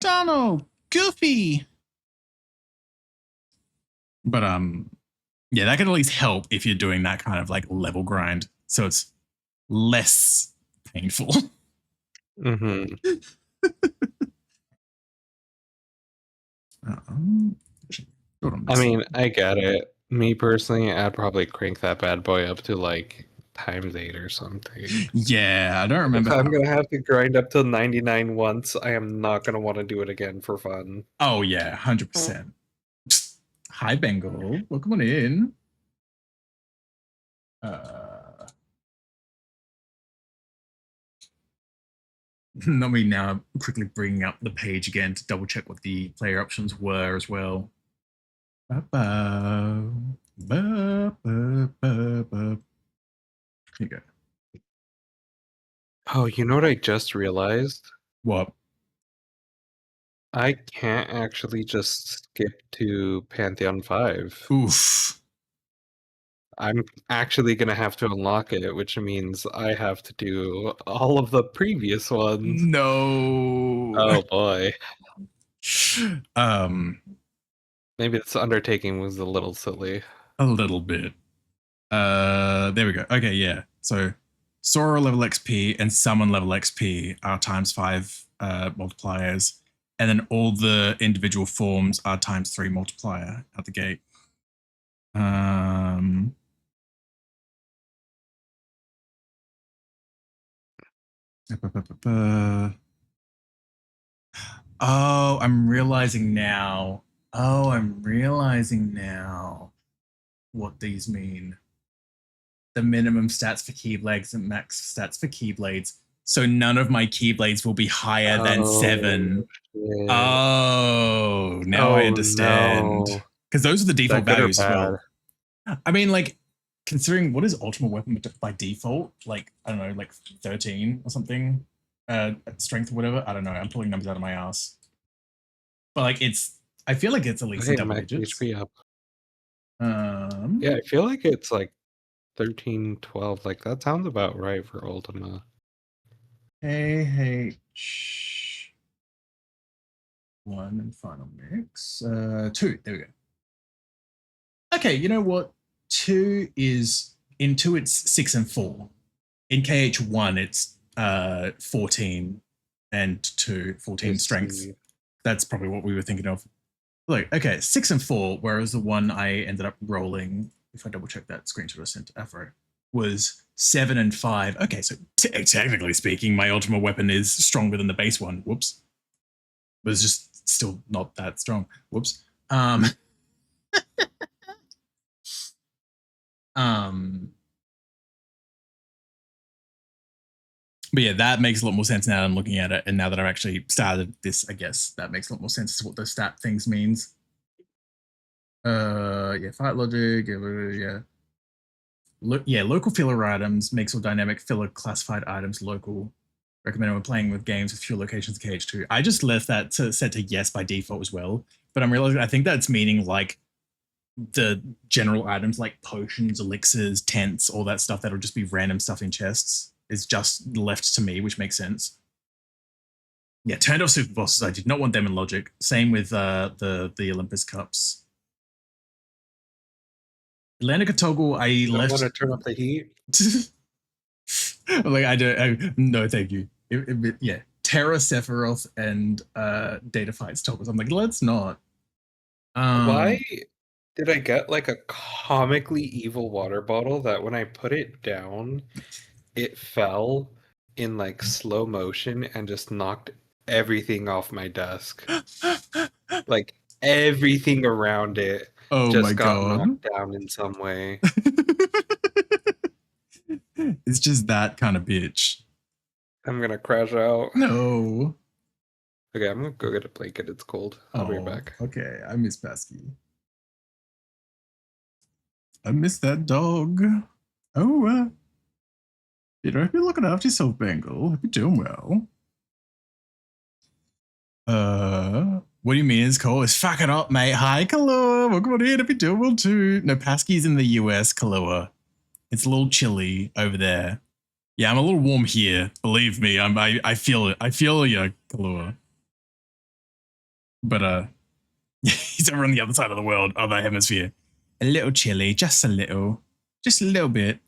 Donald, Goofy. But yeah, that can at least help if you're doing that kind of like level grind, so it's less painful. Mm-hmm. Hold on, I mean, I get it. Me personally, I'd probably crank that bad boy up to like ×8 or something. yeah, I don't remember. If I'm gonna have to grind up to 99 once, I am not gonna want to do it again for fun. Oh yeah, 100%. Hi Bengal, welcome on in. Let me now quickly bring up the page again to double check what the player options were as well. Here you go. Oh, you know what I just realized? What? I can't actually just skip to Pantheon 5. Oof. I'm actually gonna have to unlock it, which means I have to do all of the previous ones. No. Oh boy. Maybe this undertaking was a little silly. A little bit. There we go. Okay, yeah. So Sora level XP and Summon level XP are ×5 multipliers, and then all the individual forms are ×3 multiplier at the gate. Oh, I'm realizing now. What these mean. The minimum stats for Keyblades and max stats for Keyblades. So none of my Keyblades will be higher than 7. Shit. Oh, now I understand. Because those are the default values as well. I mean, like, considering what is Ultimate Weapon by default? Like, I don't know, like 13 or something? Strength or whatever? I don't know. I'm pulling numbers out of my ass. But like, I feel like it's at least in double digits. HP up. Yeah, I feel like it's like 13, 12. Like, that sounds about right for Ultima. AH1 and final mix. 2. There we go. Okay, you know what? 2 is in 2 it's 6 and 4. In KH1 it's 14 and 2, 14 strength. That's probably what we were thinking of. Look, okay, 6 and 4, whereas the one I ended up rolling, if I double check that screenshot I sent to Afro, was 7 and 5. Okay, so technically speaking, my Ultimate Weapon is stronger than the base one. Whoops. But it's just still not that strong. Whoops. But yeah, that makes a lot more sense now that I'm looking at it. And now that I've actually started this, I guess that makes a lot more sense as to what those stat things means. Yeah, fight logic, yeah. Local filler items makes all dynamic filler classified items local. Recommended when playing with games with fewer locations KH2. I just left that set to yes by default as well. But I'm realizing I think that's meaning like the general items like potions, elixirs, tents, all that stuff that'll just be random stuff in chests is just left to me, which makes sense. Yeah, turned off super bosses. I did not want them in logic. Same with the Olympus Cups. Atlantica Toggle, I left. Want to turn up the heat? Like I don't. No, thank you. Yeah, Terra, Sephiroth, and Data Fights toggles. I'm like, let's not. Why did I get like a comically evil water bottle that when I put it down, it fell in like slow motion and just knocked everything off my desk? Like everything around it just got knocked down in some way. It's just that kind of bitch. I'm gonna crash out. No. Okay, I'm gonna go get a blanket. It's cold. I'll be right back. Okay, I miss Pasky. I miss that dog. Oh, Peter, hope you're looking after yourself, Bengal. Hope you're doing well. What do you mean it's cold? It's fucking up, mate. Hi, Kahlua. Welcome on in. Hope you're doing well too. No, Pasky's in the US, Kahlua. It's a little chilly over there. Yeah, I'm a little warm here. Believe me, I feel it. I feel you, Kahlua. But he's over on the other side of the world, other hemisphere. A little chilly, just a little bit.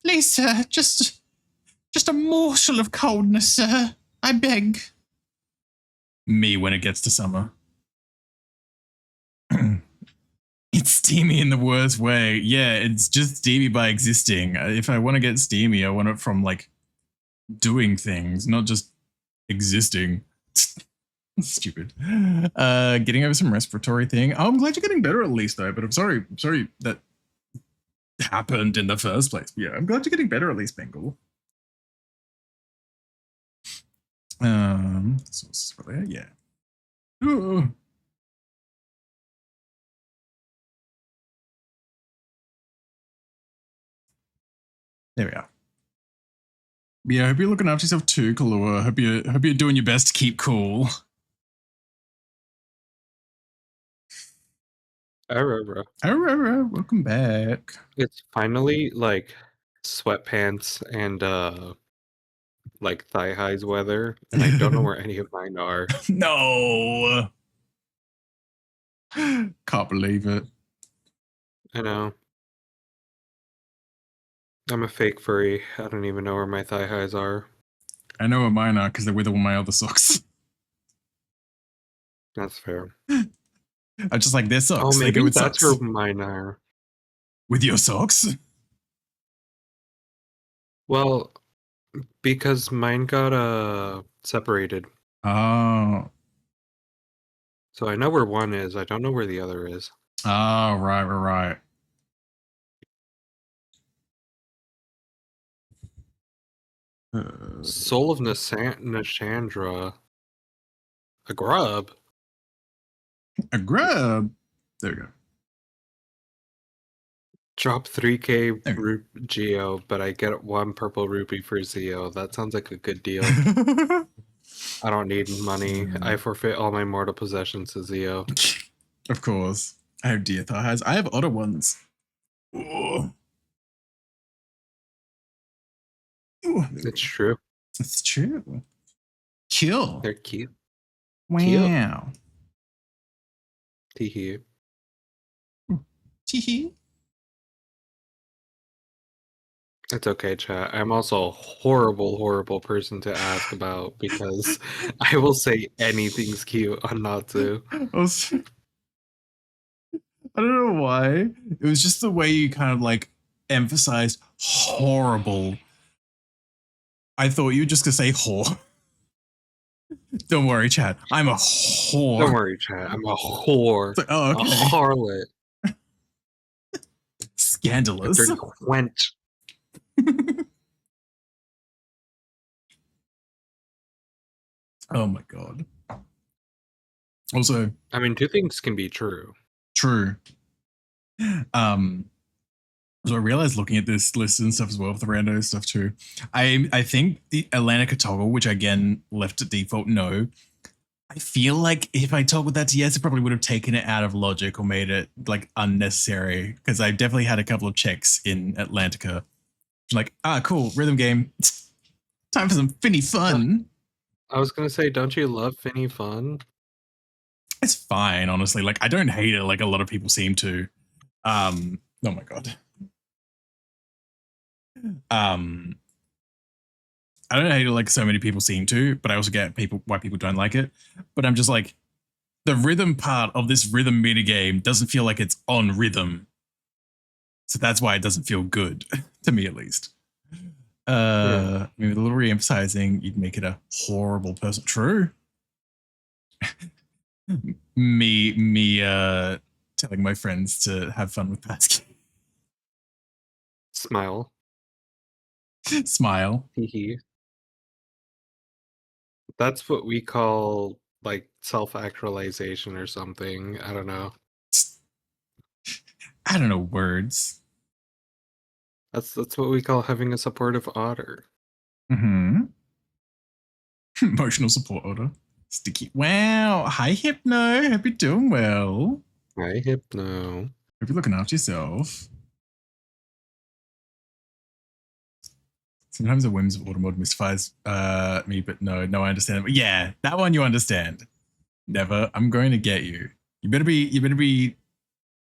Please, sir, just a morsel of coldness, sir. I beg. Me when it gets to summer. It's steamy in the worst way. Yeah, it's just steamy by existing. If I want to get steamy, I want it from like doing things, not just existing. Stupid. Getting over some respiratory thing. Oh, I'm glad you're getting better at least though, but I'm sorry that happened in the first place. Yeah, I'm glad you're getting better at least, Bengal. Sources for there, yeah. Ooh. There we are. Yeah, I hope you're looking after yourself too, Kalua. Hope you're doing your best to keep cool. Welcome back. It's finally like sweatpants and like thigh highs weather, and I don't know where any of mine are. No. Can't believe it. I know. I'm a fake furry. I don't even know where my thigh highs are. I know where mine are because they're with all my other socks. That's fair. I just like their socks. Oh, they maybe go with that's socks. where mine are. With your socks? Well, because mine got separated. Oh. So I know where one is. I don't know where the other is. Oh, right. Soul of 𝓱𝓸𝓾𝓻𝓼. A grub? A grub? There we go. Drop 3k Geo, but I get 1 purple rupee for Zeo. That sounds like a good deal. I don't need money. I forfeit all my mortal possessions to Zeo. Of course. I have deer thighs. I have otter ones. Ooh. Ooh. It's true. It's true. Kill. They're cute. Wow. Teehee. Teehee. It's okay, chat. I'm also a horrible person to ask about because I will say anything's cute on Natsu. I don't know why. It was just the way you kind of like emphasized horrible. I thought you were just gonna say whore. Don't worry, chat. I'm a whore. Don't worry, chat. I'm a whore. Like, oh, okay. A harlot. Scandalous. A dirty wench. Oh my god. Also, I mean, 2 things can be true. True. So I realized looking at this list and stuff as well, for the rando stuff too. I think the 𝓱𝓸𝓾𝓼, which again left at default no. I feel like if I toggled that to yes, it probably would have taken it out of logic or made it like unnecessary. Because I definitely had a couple of checks in Atlantica. Like, cool, rhythm game. Time for some finny fun. I was gonna say, don't you love finny fun? It's fine, honestly. Like, I don't hate it like a lot of people seem to. Oh my god. I don't hate it like so many people seem to, but I also get why people don't like it. But I'm just like, the rhythm part of this rhythm mini game doesn't feel like it's on rhythm. So that's why it doesn't feel good, to me at least. Maybe a little re-emphasizing, you'd make it a horrible person. True. me telling my friends to have fun with that. Smile. Smile. Hee. That's what we call like self-actualization or something. I don't know. I don't know words. That's what we call having a supportive otter. Mm-hmm. Emotional support otter. Sticky. Wow. Hi, Hypno. Hope you're doing well. Hi, Hypno. Hope you're looking after yourself. Sometimes the whims of auto mode mystifies me, but no, I understand. But yeah, that one you understand. Never. I'm going to get you. You better be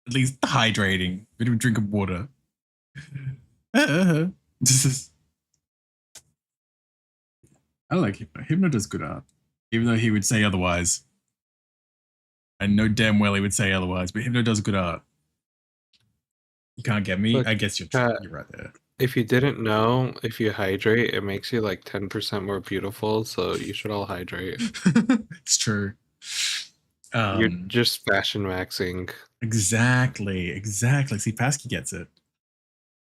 at least hydrating. You better be drinking water. I like Hypno. Hypno does good art, even though he would say otherwise. I know damn well he would say otherwise, but Hypno does good art. You can't get me? Look, I guess you're right there. If you didn't know, if you hydrate, it makes you like 10% more beautiful. So you should all hydrate. It's true. You're just fashion maxing. Exactly. See, Pasky gets it.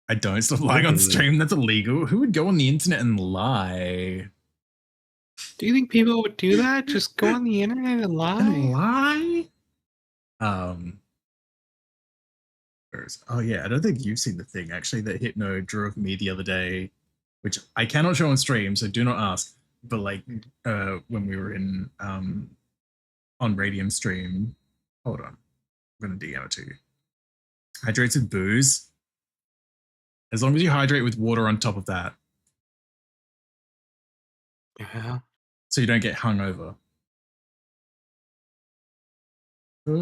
I don't stop lying on stream. That's illegal. Who would go on the internet and lie? Do you think people would do that? Just go on the internet and lie? Oh yeah, I don't think you've seen the thing actually that Hypno drew of me the other day, which I cannot show on stream, so do not ask. But like when we were in on Radium stream, hold on, I'm gonna DM it to you. Hydrates with booze. As long as you hydrate with water on top of that. Yeah. So you don't get hungover. So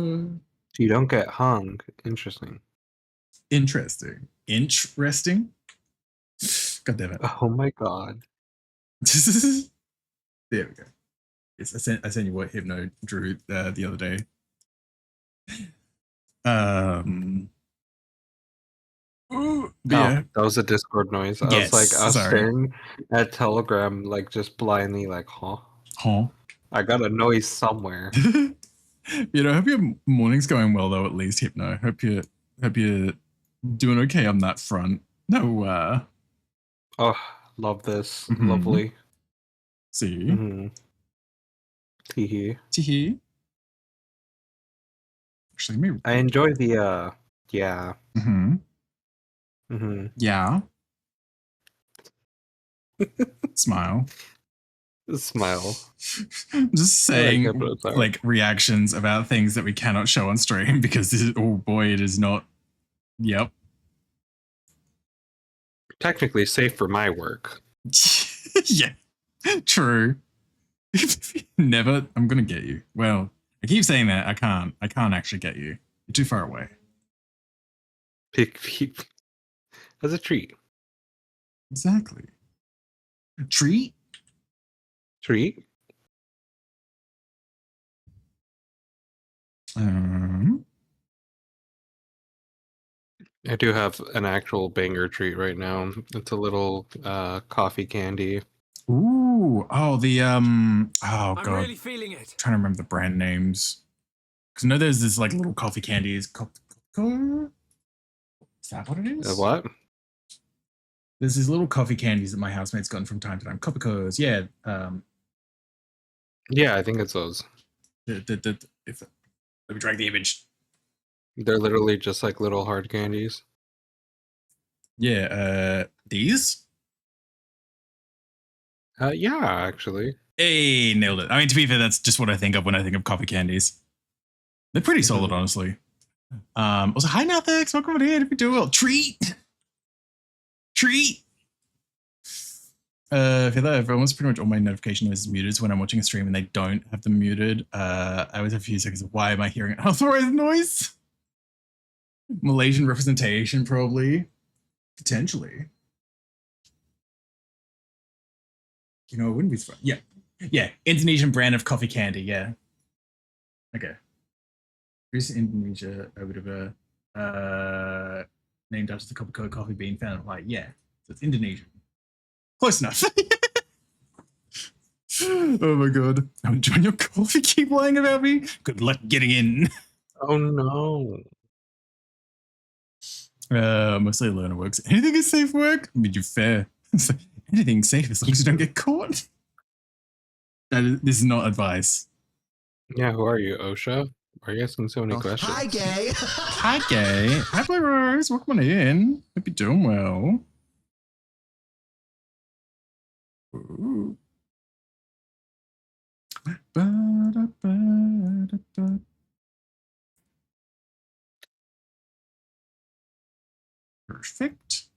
you don't get hung. Interesting. Interesting. God damn it. Oh my god. There we go. Yes, I sent you what Hypno drew the other day. Yeah, that was a Discord noise. I was like, I was staring at Telegram, like just blindly, like, huh? I got a noise somewhere. You know, hope your morning's going well though. At least Hypno. Hope you're doing okay on that front. No. Oh, love this. Lovely. See. Teehee. Teehee. Actually, I enjoy the yeah. Yeah. Smile. Smile. Just saying like reactions about things that we cannot show on stream because this is, oh boy, it is not. Yep. Technically safe for my work. Yeah. True. Never. I'm gonna get you. Well, I keep saying that. I can't actually get you. You're too far away. As a treat. Exactly. Treat? Treat? I do have an actual banger treat right now. It's a little coffee candy. Ooh. Oh, the oh god. I'm really feeling it. I'm trying to remember the brand names. Because I know there's this like little coffee candies. Is that what it is? What? There's these little coffee candies that my housemate's gotten from time to time. Copicos, yeah. Yeah, I think it's those. Let me drag the image. They're literally just like little hard candies. Yeah, these? Yeah, actually. Hey, nailed it. I mean, to be fair, that's just what I think of when I think of coffee candies. They're pretty solid, honestly. Also, hi Nathix, welcome in. If you do well, treat. I feel like almost pretty much all my notification noises muted when I'm watching a stream and they don't have them muted. I always have a few seconds of why am I hearing an unauthorized noise? Malaysian representation, probably. Potentially. You know, it wouldn't be fun. Yeah. Yeah. Indonesian brand of coffee candy. Yeah. Okay. Here's Indonesia, a bit of a named after the Coca-Cola coffee bean found in Hawaii. Yeah. So it's Indonesian. Close enough. Oh my god. I'm enjoying your coffee. Keep lying about me. Good luck getting in. Oh no. Mostly learner works. Anything is safe work? I mean, you're fair. Anything's safe as long as you don't get caught. This is not advice. Yeah, who are you, OSHA? Why are you asking so many questions? Hi, gay. Hi, gay. Hi, Blue Rose. Welcome on in. Hope you're doing well. Ooh. Perfect.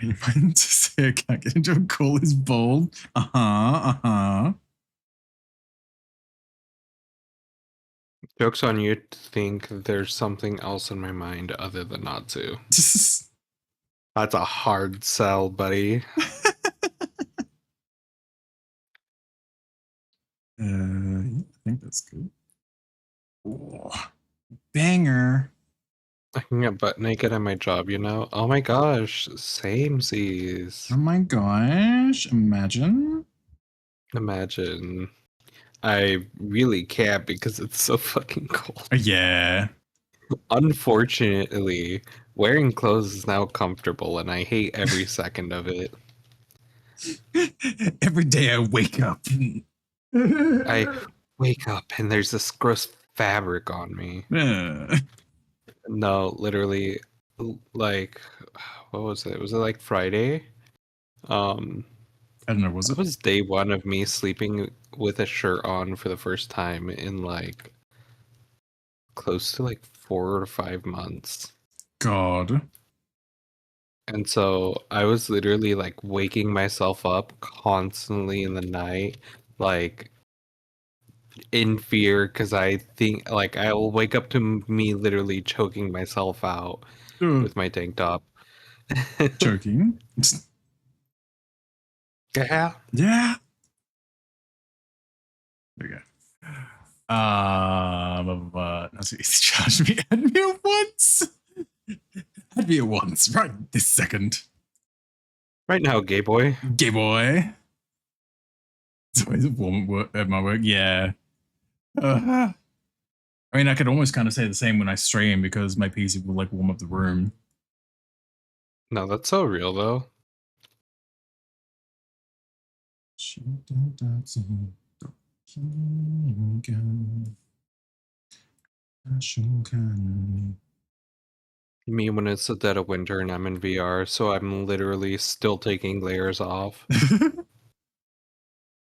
You mind to say I can't get into a call is bold? Joke's on you to think there's something else in my mind other than not to. That's a hard sell, buddy. I think that's good. Oh, banger. I can get butt naked at my job, you know? Oh my gosh, samesies. Oh my gosh, imagine. Imagine. I really can't because it's so fucking cold. Yeah. Unfortunately, wearing clothes is now comfortable and I hate every second of it. Every day I wake up. I wake up and there's this gross fabric on me. No, literally, like, what was it? Was it like Friday? I don't know, was That it? was day one of me sleeping with a shirt on for the first time in like close to like 4 or 5 months. God. And so I was literally like waking myself up constantly in the night, like in fear, because I think like I'll wake up to me literally choking myself out with my tank top. Choking. Yeah. Yeah. There we go. That's what he's charged me. Add me at once. Add me at once. Right this second. Right now, gay boy. Gay boy. It's always a warm at my work. Yeah. I mean, I could almost kind of say the same when I stream because my PC will like warm up the room. No, that's so real though. Me when it's the dead of winter and I'm in VR, so I'm literally still taking layers off.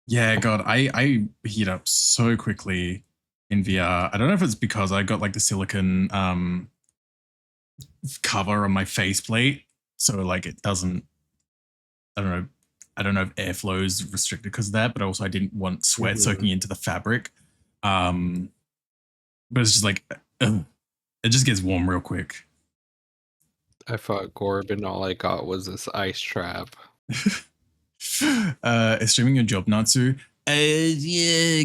Yeah, God, I heat up so quickly in VR. I don't know if it's because I got like the silicon cover on my faceplate, so like it doesn't. I don't know if airflow is restricted because of that, but also I didn't want sweat soaking into the fabric. But it's just like it just gets warm real quick. I fought Gorb and all I got was this ice trap. Is streaming your job, Natsu? Yeah,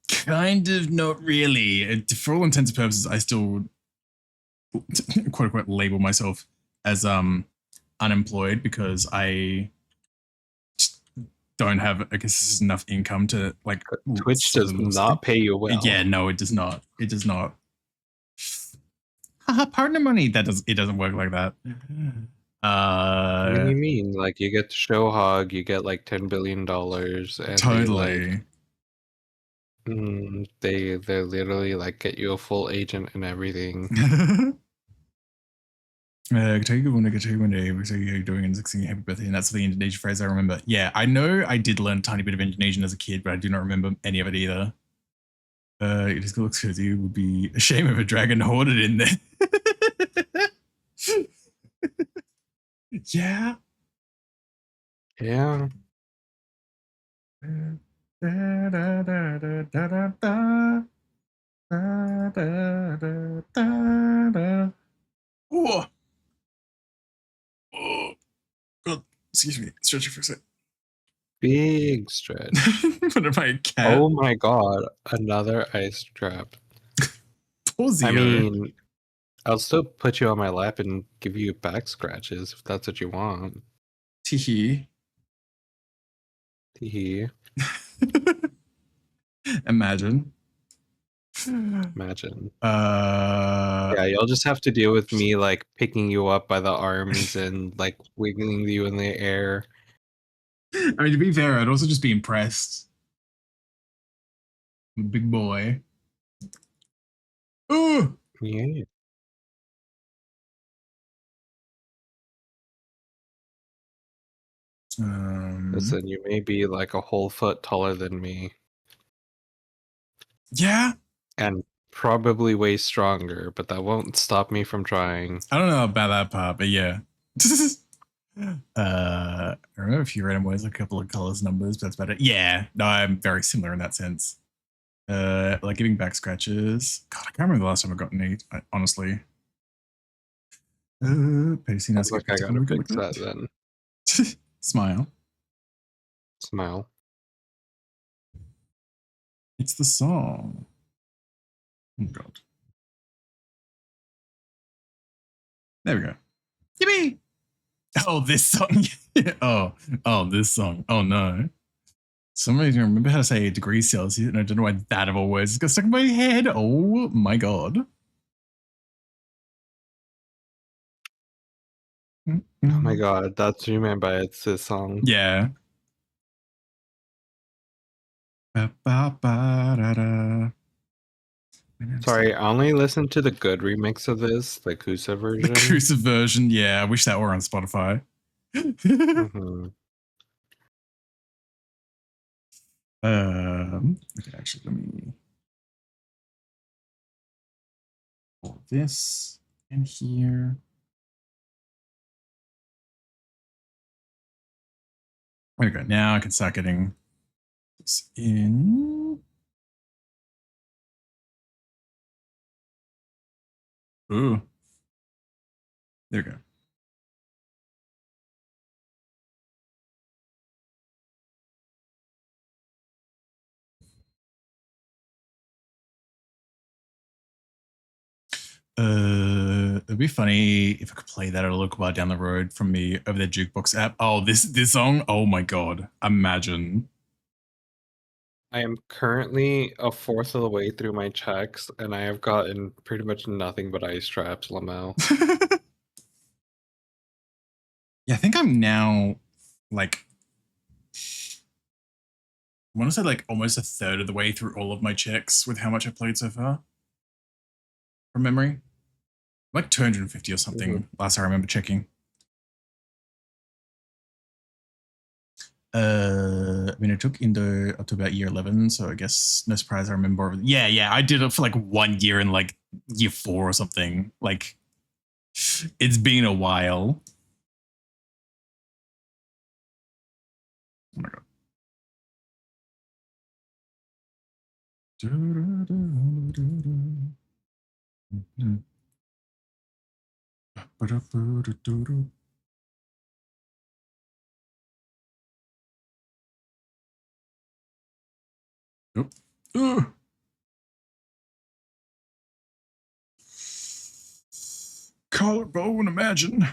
kind of, not really. For all intents and purposes, I still quote unquote label myself as unemployed because I don't have I guess enough income to like Twitch does not pay you well. Yeah, no, it does not. It does not. Partner money. It doesn't work like that. What do you mean? Like you get the 𝓱𝓸𝓾𝓻𝓼, you get like $10 billion, and totally. They literally like get you a full agent and everything. How you doing and singing happy birthday, and that's the Indonesian phrase I remember. Yeah, I know I did learn a tiny bit of Indonesian as a kid, but I do not remember any of it either. It just looks cozy. It would be a shame if a dragon hoarded in there. Yeah. Yeah. Oh. Oh. God. Excuse me. Stretching for a sec. Big stretch. What am I, a cat? Oh my god, another ice trap. Pausio. I mean, I'll still put you on my lap and give you back scratches if that's what you want. Teehee. Teehee. Imagine. Imagine. Yeah, you'll just have to deal with me like picking you up by the arms and like wiggling you in the air. I mean, to be fair, I'd also just be impressed. I'm a big boy. Ooh! Yeah. Listen, you may be like a whole foot taller than me. Yeah. And probably way stronger, but that won't stop me from trying. I don't know about that part, but yeah. I remember a few random words, a couple of colors, numbers, but that's about it. Yeah, no, I'm very similar in that sense. Like giving back scratches. God, I can't remember the last time I got any, honestly. Pacing, Looks like I gotta fix that then. Smile. Smile. It's the song. Oh God. There we go. Yippee! Oh, this song. oh, this song. Oh no. Somebody remember how to say degrees Celsius, and I don't know why that of all words got stuck in my head. Oh my god. Oh my god, that's what you meant by it's this song. Yeah. Ba-ba-ba-da-da. Sorry, I only listened to the good remix of this, the 𝓬𝓱𝓲 version. The 𝓬𝓱𝓲 version, yeah. I wish that were on Spotify. Mhm. Okay, actually, let me pull this in here. There we go. Now I can start getting this in. Ooh. There we go. It'd be funny if I could play that at a local bar down the road from me over the jukebox app. Oh, this song. Oh my god! Imagine. I am currently a fourth of the way through my checks, and I have gotten pretty much nothing but ice traps, Lamau. Yeah, I think I'm now like I want to say like almost a third of the way through all of my checks with how much I played so far. From memory. Like 250 or something last I remember checking. I mean, I took Indo up to about year 11, so I guess no surprise I remember. Yeah, I did it for like 1 year in like year 4 or something. Like, it's been a while. Oh my god. Nope. Collarbone, imagine.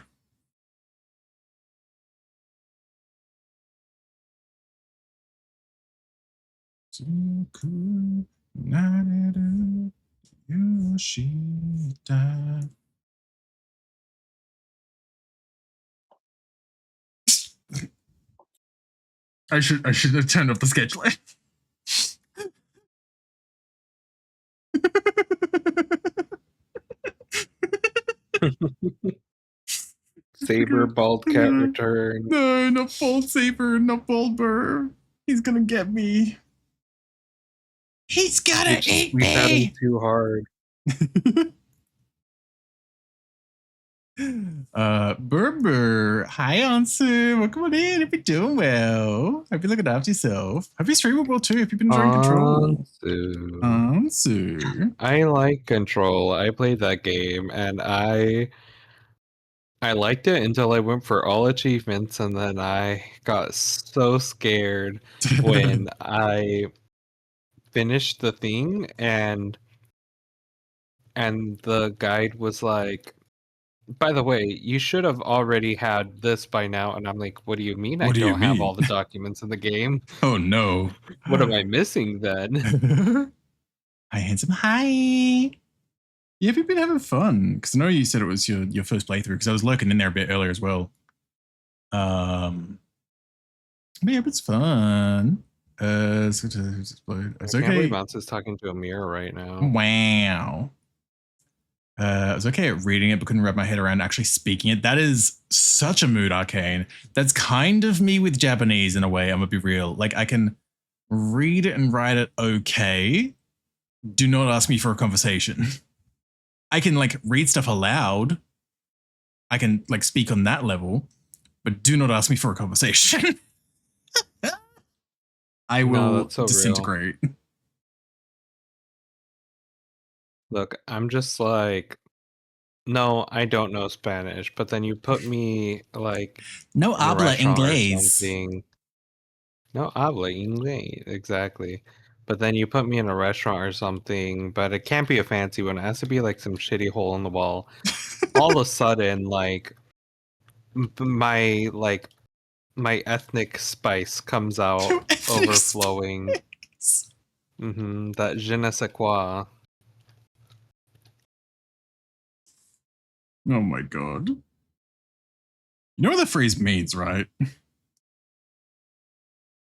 I should have turned off the scheduler. Saber bald cat return. No, not bald saber, not bald burr. He's gonna get me. He's gonna eat We've had him me. too hard. Burr. Hi, Ansu. Welcome on in. Hope you're doing well. Hope you're looking after yourself. Hope you're streaming well too. If you've been enjoying Control. Ansu. I like Control. I played that game and I liked it until I went for all achievements, and then I got so scared when I finished the thing and the guide was like, by the way, you should have already had this by now. And I'm like, what do you mean I don't have all the documents in the game? Oh no. What am I missing then? Hi, handsome. Hi. Yeah, have you been having fun? Because I know you said it was your first playthrough, because I was lurking in there a bit earlier as well. But yeah, it's fun. It's okay. I can't believe Mounts is talking to a mirror right now. Wow. I was okay at reading it, but couldn't wrap my head around actually speaking it. That is such a mood, Arcane. That's kind of me with Japanese in a way, I'm gonna be real. Like, I can read it and write it okay. Do not ask me for a conversation. I can like read stuff aloud. I can like speak on that level, but do not ask me for a conversation. I will disintegrate. Real. Look, I'm just like, no, I don't know Spanish, but then you put me like no habla inglés. No habla inglés, exactly. But then you put me in a restaurant or something, but it can't be a fancy one. It has to be like some shitty hole in the wall. all of a sudden, like my ethnic spice comes out, Your ethnic overflowing. spice. That je ne sais quoi. Oh my god. You know what the phrase means, right?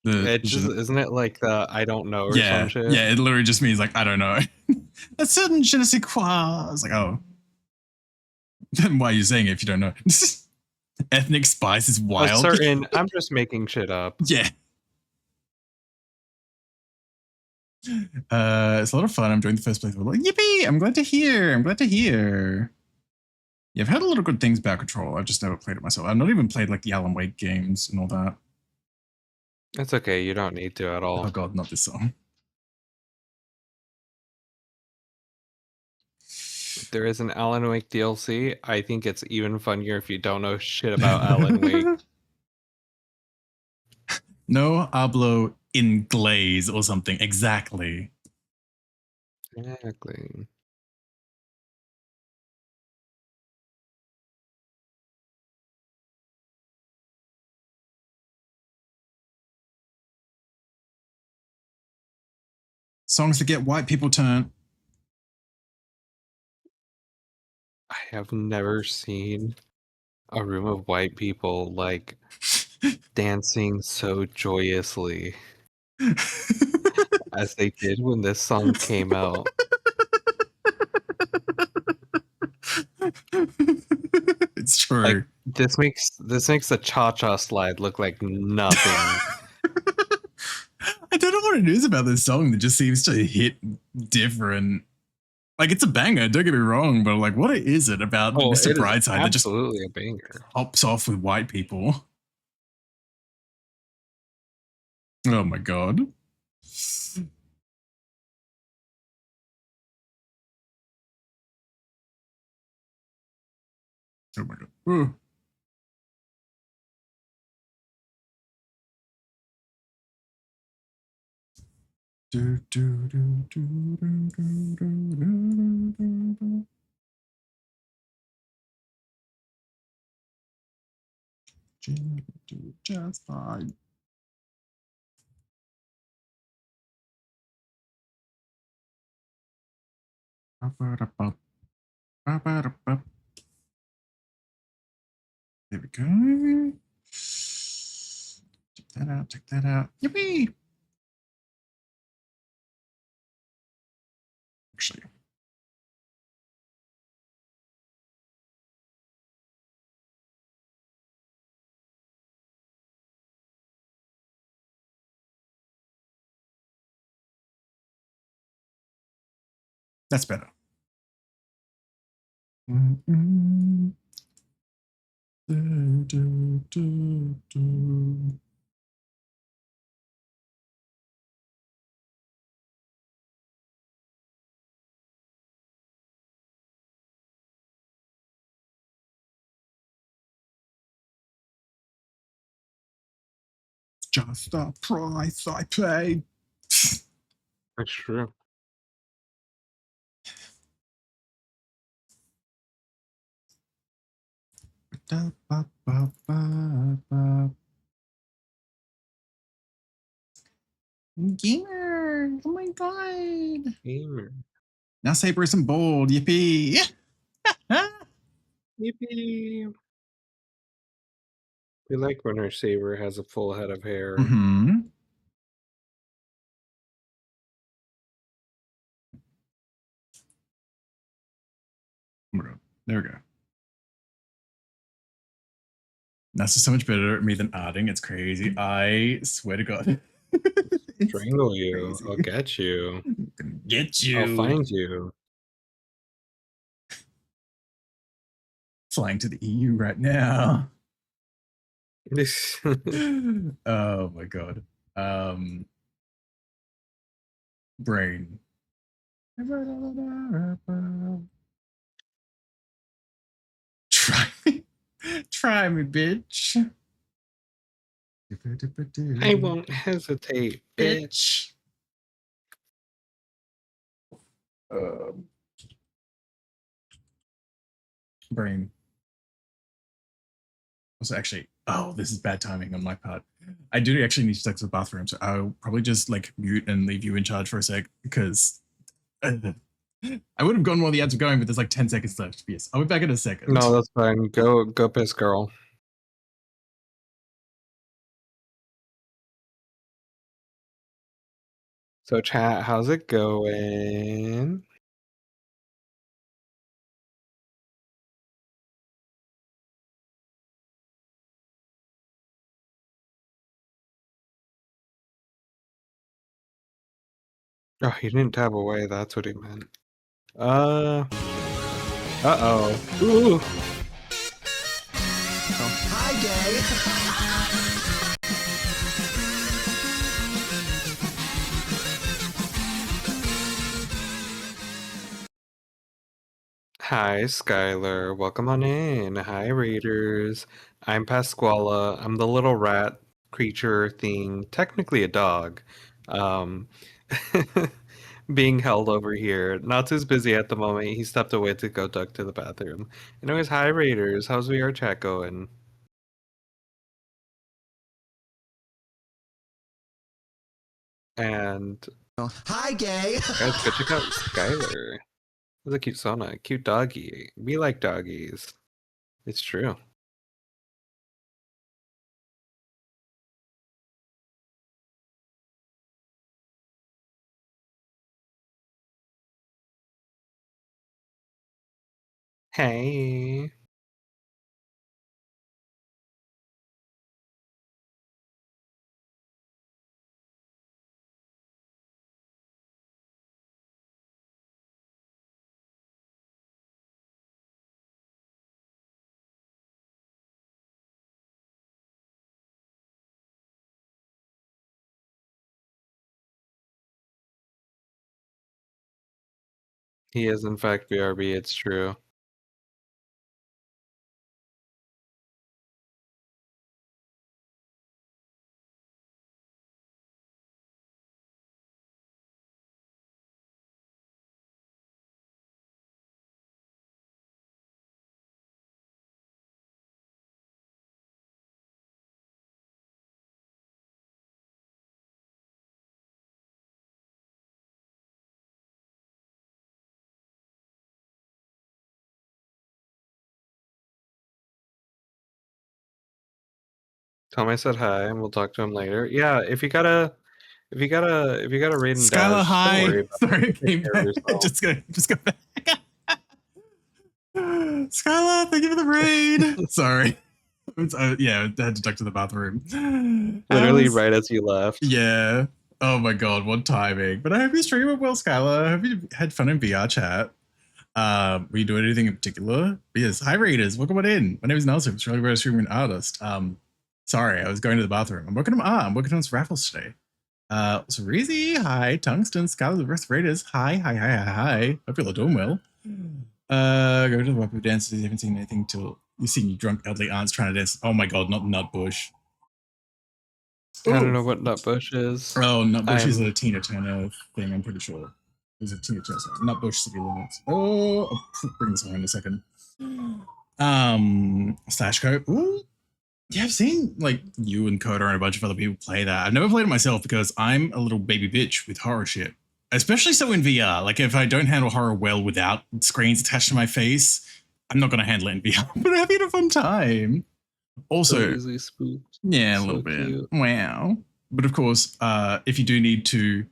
It just isn't it like the I don't know or some shit? Yeah, it literally just means like I don't know. A certain je ne sais quoi. I was like, oh. Then why are you saying it if you don't know? Ethnic spice is A wild. certain I'm just making shit up. Yeah. It's a lot of fun. I'm enjoying the first playthrough. Like, yippee! I'm glad to hear. I'm glad to hear. Yeah, I've heard a lot of good things about Control. I've just never played it myself. I've not even played like the Alan Wake games and all that. It's okay, you don't need to at all. Oh god, not this song. If there is an Alan Wake DLC, I think it's even funnier if you don't know shit about Alan Wake. No hablo inglés or something. Exactly. Exactly. Songs that get white people turned. I have never seen a room of white people like dancing so joyously as they did when this song came out. It's true. Like this makes the cha-cha slide look like nothing. I don't know what it is about this song that just seems to hit different. Like, it's a banger, don't get me wrong, but like, what is it about Mr. Brightside that just absolutely a banger. hops off with white people? Oh my god. Oh my god. Ooh. Do, do, do, do, do, do, do, do, do. Just fine. There we go. Check that out. Check that out. Yippee! Actually. That's better. Do, do, do, do. Just the price I paid. That's true. Gamer! Oh my god! Gamer. Now Saber isn't bold. Yippee! Yippee! We like when our saber has a full head of hair. Mm-hmm. There we go. That's just so much better at me than adding. It's crazy. I swear to God. Strangle you. I'll get you. Get you. I'll find you. Flying to the EU right now. Oh my god. Brain. Try me. Try me, bitch. I won't hesitate, bitch. brain. Also, actually, oh, this is bad timing on my part. I do actually need to text the bathroom, so I'll probably just like mute and leave you in charge for a sec because I would have gone while the ads were going, but there's like 10 seconds left. Yes, I'll be back in a second. No, that's fine. Go piss, girl. So chat, how's it going? Oh, he didn't tab away. That's what he meant. Uh-oh. Ooh. Hi, gay. Hi, Skylar. Welcome on in. Hi, Raiders. I'm Pasquala. I'm the little rat creature thing, technically a dog, being held over here. Natsu's busy at the moment. He stepped away to go duck to the bathroom. Anyways, hi, Raiders. How's VR chat going? And Hi, gay. guys, go check out Skylar. That's a cute Sona. Cute doggy. We like doggies. It's true. Hey. He is in fact BRB, it's true. Tom, I said hi, and we'll talk to him later. Yeah, if you gotta raid and Skylar, dash, don't hi. worry about Sorry, I it. Take came care of back. yourself. Just go back. Skylar, thank you for the raid. Sorry. Yeah, I had to duck to the bathroom. Literally right as you left. Yeah. Oh my god, what timing. But I hope you stream it well, Skylar. I hope you had fun in VR chat. Were you doing anything in particular? But yes, hi readers, welcome on in. My name is Nelson, Australian Rare Streaming Artist. Sorry, I was going to the bathroom. I'm working on some raffles today. So Reezy, hi, Tungsten, Skylar, the rest of Raiders, hi. Hope you're all doing well. Go to the Wapu dances. You haven't seen anything till you've seen your drunk elderly aunts trying to dance. Oh my god, not Nutbush. I don't know what Nutbush is. Oh, Nutbush is a Tina Turner thing, I'm pretty sure. There's a Tina Turner song. Nutbush City Limits. Oh, I'll bring this on in a second. Slash Code. Ooh. Yeah, I've seen like you and Coda and a bunch of other people play that. I've never played it myself because I'm a little baby bitch with horror shit. Especially so in VR. Like if I don't handle horror well without screens attached to my face, I'm not going to handle it in VR. But I'm having a fun time. Also, So easily spooked. yeah, a So little bit. cute. Wow. But of course, if you do need to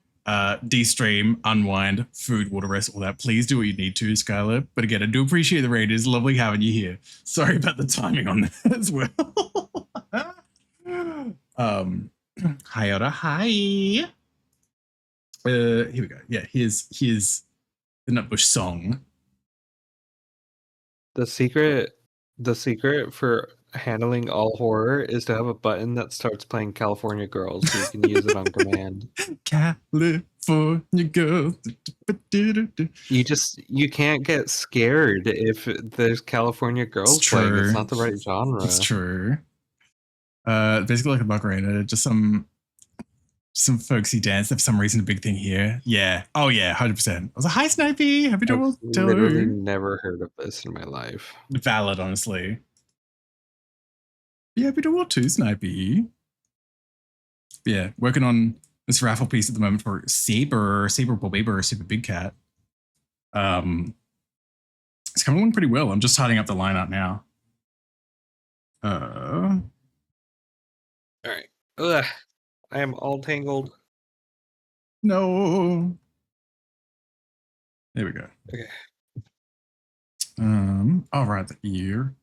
de-stream, unwind, food, water rest, all that, please do what you need to, Skylar. But again, I do appreciate the raid. It's lovely having you here. Sorry about the timing on that as well. Hi, Oda. Hi. Here we go. Yeah, here's the Nutbush song. The secret for handling all horror is to have a button that starts playing California Girls so you can use it on command. California girls. You can't get scared if there's California Girls playing. It's not the right genre. It's true. Basically like a Macarena, just some some folksy dance. For some reason, a big thing here. Yeah. Oh yeah, 100%. I was like, hi, Snipey. Happy to I've literally hello. never heard of this in my life. Valid, honestly. Yeah, happy to what too, Snipey. Yeah, working on this raffle piece at the moment for 𝓱𝓸𝓵𝓵, Super Big Cat. It's coming along pretty well. I'm just tidying up the lineup now. All right. Ugh, I am all tangled. No. There we go. Okay. All right, the ear.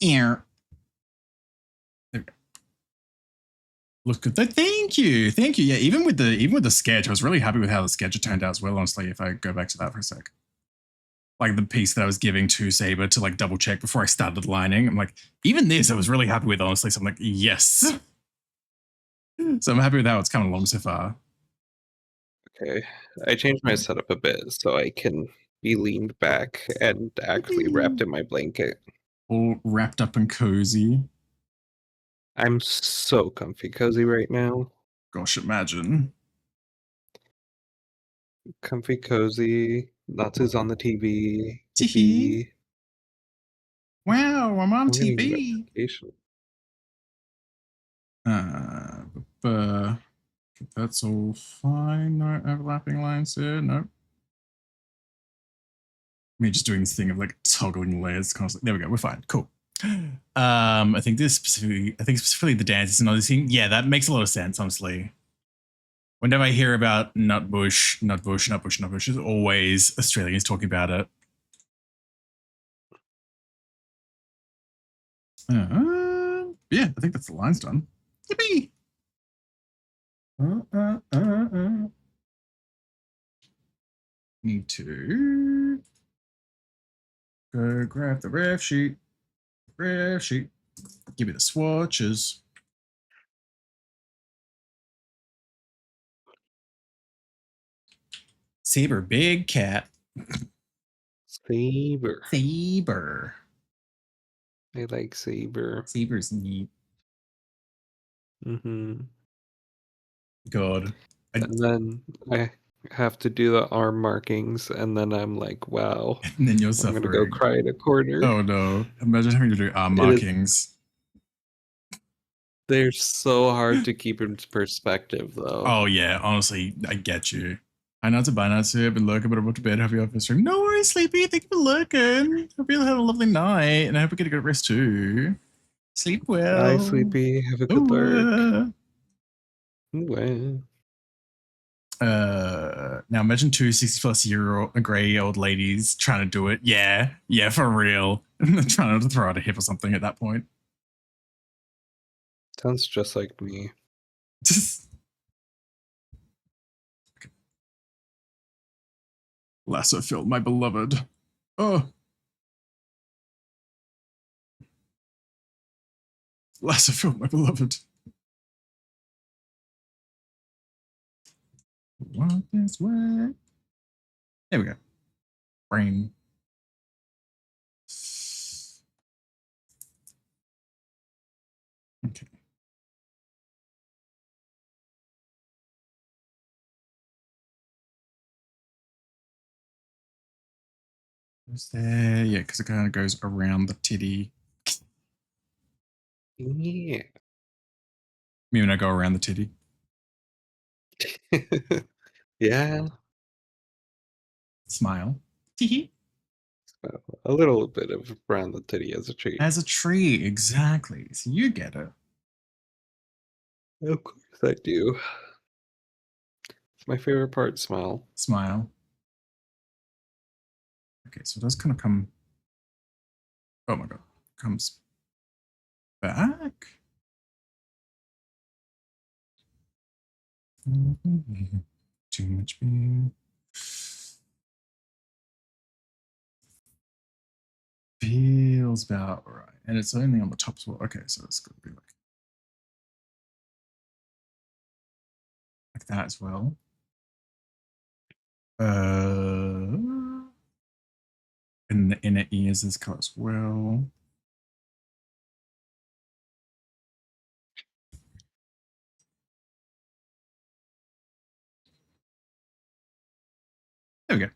Ear. There we go. Look at that. Thank you. Thank you. Yeah, even with the sketch, I was really happy with how the sketch turned out as well, honestly, if I go back to that for a sec. Like the piece that I was giving to 𝓱𝓸𝓾𝓻𝓼 to like double check before I started lining. I'm like, even this I was really happy with, honestly. So I'm like, yes. So I'm happy with how it's coming along so far. Okay. I changed my setup a bit so I can be leaned back and actually wrapped in my blanket. All wrapped up and cozy. I'm so comfy cozy right now. Gosh, imagine. Comfy cozy. Natsu's on the TV. TV. Wow, I'm on getting TV. notification. That's all fine. No overlapping lines here. Nope. Me just doing this thing of like toggling layers constantly. There we go. We're fine. Cool. I think specifically the dance is another thing. Yeah, that makes a lot of sense, honestly. Whenever I hear about nutbush, there's always Australians talking about it. Yeah, I think that's the line's done. Yippee! Need to go grab the ref sheet. Give me the swatches. Saber, big cat. Saber. Saber. I like Saber. Saber's neat. Mm-hmm. God. And then I have to do the arm markings, and then I'm like, wow. And then you're I'm suffering. gonna go cry in a corner. Oh no. Imagine having to do arm markings. They're so hard to keep in perspective, though. Oh yeah, honestly, I get you. Hi Natsu, bye Natsu. I've been lurking, but I'm about to bed. Have you off the stream? No worries, Sleepy. Thank you for lurking. Hope you have a lovely night, and I hope you get a good rest too. Sleep well. Bye, Sleepy. Have a good lurk. Well. Now imagine two 60+ grey old ladies trying to do it. Yeah, for real. Trying to throw out a hip or something at that point. Sounds just like me. Lasso filled, my beloved. Oh. Lasso filled, my beloved. Walk this way. There we go. Brain. Okay. There, yeah, because it kind of goes around the titty. Yeah. Me when I go around the titty. Yeah. Smile. Tee. A little bit of around the titty as a treat. As a tree, exactly. So you get it. Of course I do. It's my favorite part, smile. Smile. Okay, so it does kind of come. Oh my god. Comes back. Too much beer. Feels about right. And it's only on the top as well. Okay, so it's going to be like that as well. And the inner ears this color as well. There we go.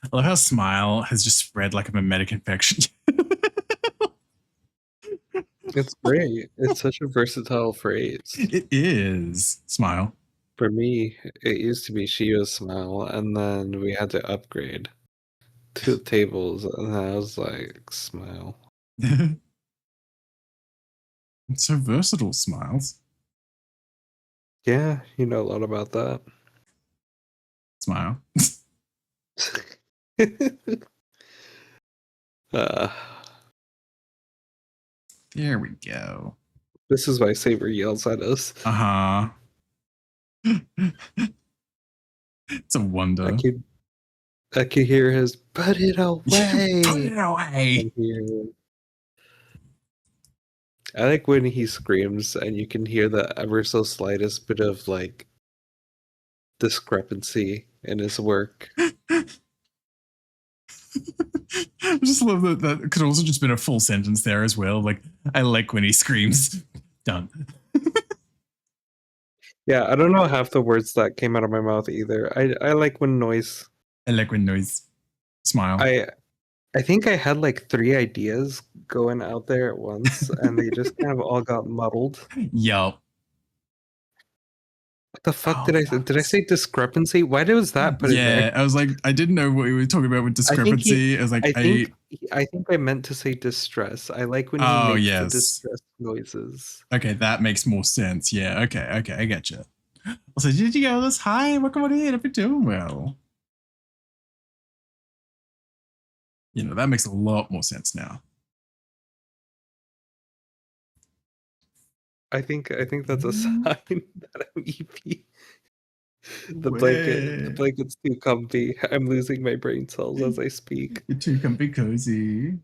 I love how Smile has just spread like a mimetic infection. It's great. It's such a versatile phrase. It is. Smile. For me, it used to be Shiva's Smile, and then we had to upgrade 2 tables, and I was like, Smile. It's so versatile, Smiles. Yeah, you know a lot about that. Smile. uh, There we go. this is why Saber yells at us. Uh-huh. It's a wonder. I could hear his put it away. Put it away. I like when he screams and you can hear the ever so slightest bit of like discrepancy in his work. I just love that that could also just been a full sentence there as well. Like, I like when he screams. Done. Yeah, I don't know half the words that came out of my mouth either. I like when noise. I like when noise. Smile. I think I had like 3 ideas going out there at once, and they just kind of all got muddled. Yup. What the fuck did I say? Did I say discrepancy? Why was that put in there? Yeah, I was like, I didn't know what we were talking about with discrepancy. I was like, I think I meant to say distress. I like when he makes the distress noises. Okay, that makes more sense. Yeah, okay, I get you. Also, did you go this high? Welcome on in. If you're doing well. You know, that makes a lot more sense now. I think that's a sign that I'm EP. The blanket's too comfy. I'm losing my brain cells as I speak. You're too comfy cozy.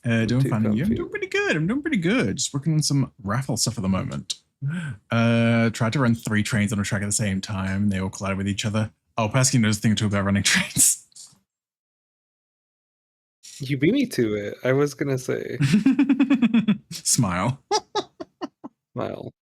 Doing fine. I'm doing pretty good. I'm doing pretty good. Just working on some raffle stuff at the moment. Tried to run 3 trains on a track at the same time. They all collided with each other. Oh, Pasky knows a thing or two about running trains. You beat me to it. I was gonna say. Smile. Smile.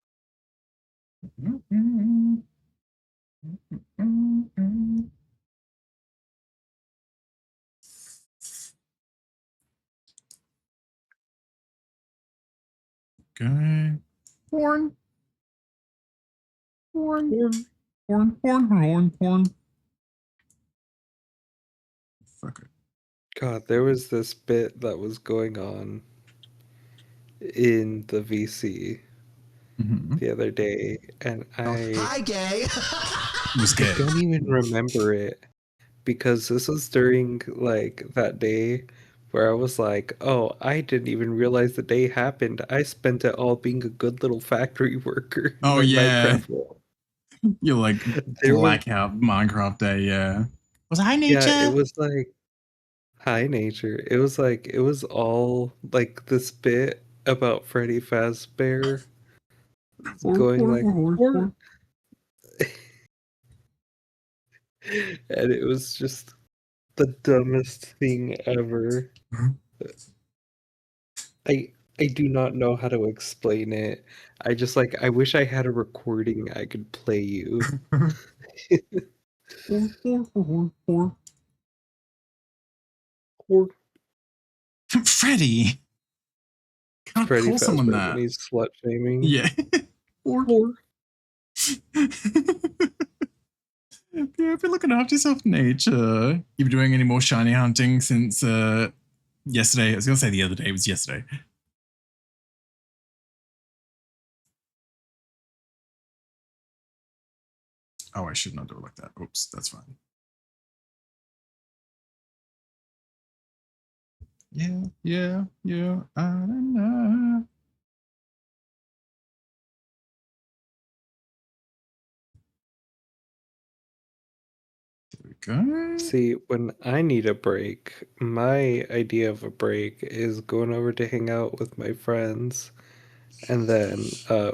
Okay. Horn. Fuck it. God, there was this bit that was going on in the VC the other day, and Hi, gay. I don't even remember it because this was during like that day where I was like, oh, I didn't even realize the day happened. I spent it all being a good little factory worker. Oh, yeah. You're like There was- blackout Minecraft day, yeah. Was it Hi Nature? Yeah, it was like Hi Nature. It was all like this bit about Freddy Fazbear going like and it was just the dumbest thing ever. I do not know how to explain it. I just like I wish I had a recording I could play you. Freddy. Can't Freddy call someone Fazbear that. when he's slut shaming. Yeah. Yeah, I've been looking after yourself, Nature. You've been doing any more shiny hunting since yesterday? I was gonna say the other day. It was yesterday. Oh, I should not do it like that. Oops, that's fine. Yeah. I don't know. There we go. See, when I need a break, my idea of a break is going over to hang out with my friends, and then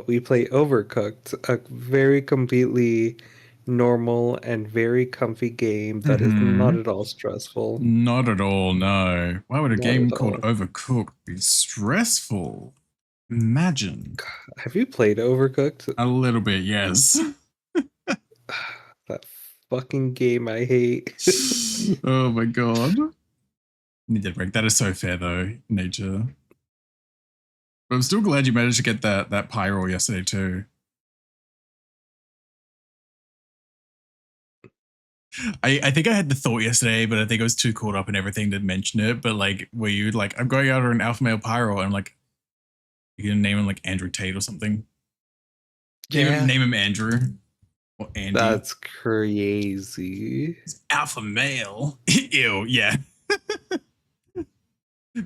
we play Overcooked, a very completely normal and very comfy game that is not at all stressful. Not at all, no. Why would a Not game at called all. Overcooked be stressful? Imagine. Have you played Overcooked? A little bit, yes. That fucking game I hate. Oh my god. That is so fair though, nature. But I'm still glad you managed to get that pyro yesterday too. I think I had the thought yesterday, but I think I was too caught up in everything to mention it. But like, were you like, I'm going out on an alpha male pyro, and I'm like, you gonna name him like Andrew Tate or something? Name him Andrew or Andy. That's crazy. It's alpha male. Ew, yeah.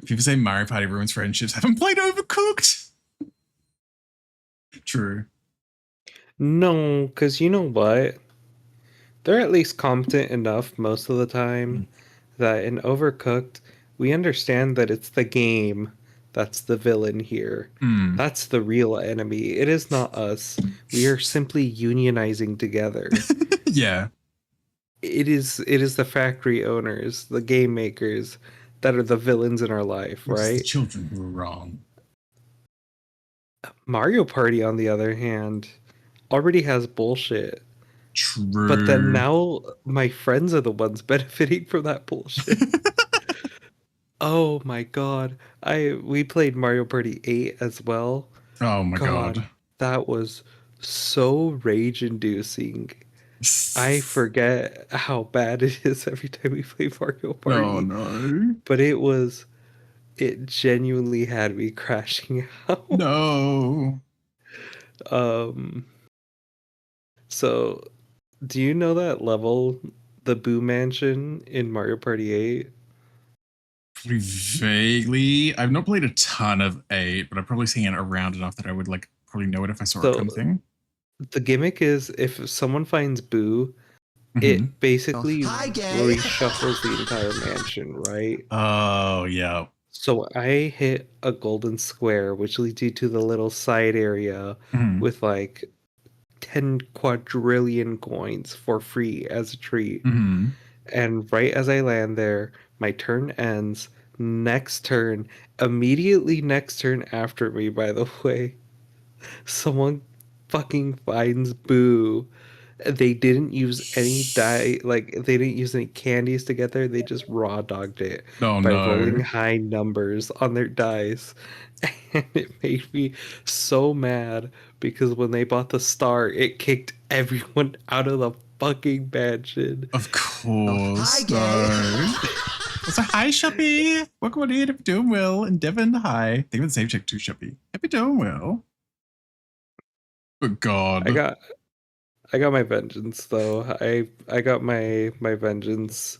People say Mario Party ruins friendships. Haven't played Overcooked. True. No, because you know what? They're at least competent enough most of the time that in Overcooked, we understand that it's the game that's the villain here. That's the real enemy. It is not us. We are simply unionizing together. Yeah. It is the factory owners, the game makers that are the villains in our life, right? The children who are wrong. Mario Party, on the other hand, already has bullshit. True. But then now my friends are the ones benefiting from that bullshit. Oh my god. We played Mario Party 8 as well. Oh my god. That was so rage inducing. I forget how bad it is every time we play Mario Party. Oh no. But it genuinely had me crashing out. No. So do you know that level, the Boo Mansion in Mario Party 8? Pretty vaguely. I've not played a ton of 8, but I've probably seen it around enough that I would like probably know it if I saw it kind of thing. The gimmick is if someone finds Boo, it basically reshuffles the entire mansion, right? Oh, yeah. So I hit a golden square, which leads you to the little side area with like 10 quadrillion coins for free as a treat. And right as I land there, my turn ends. Next turn, immediately next turn after me, by the way, someone fucking finds Boo. They didn't use any they didn't use any candies to get there. They just raw dogged it by rolling high numbers on their dice. And it made me so mad because when they bought the star, it kicked everyone out of the fucking mansion. Of course. So hi, Shuppy. Welcome on in. Hope you're doing well. And Devin, hi. Thank you for the save check too, Shuppy. Hope you're doing well. But God. I got my vengeance though. I got my vengeance.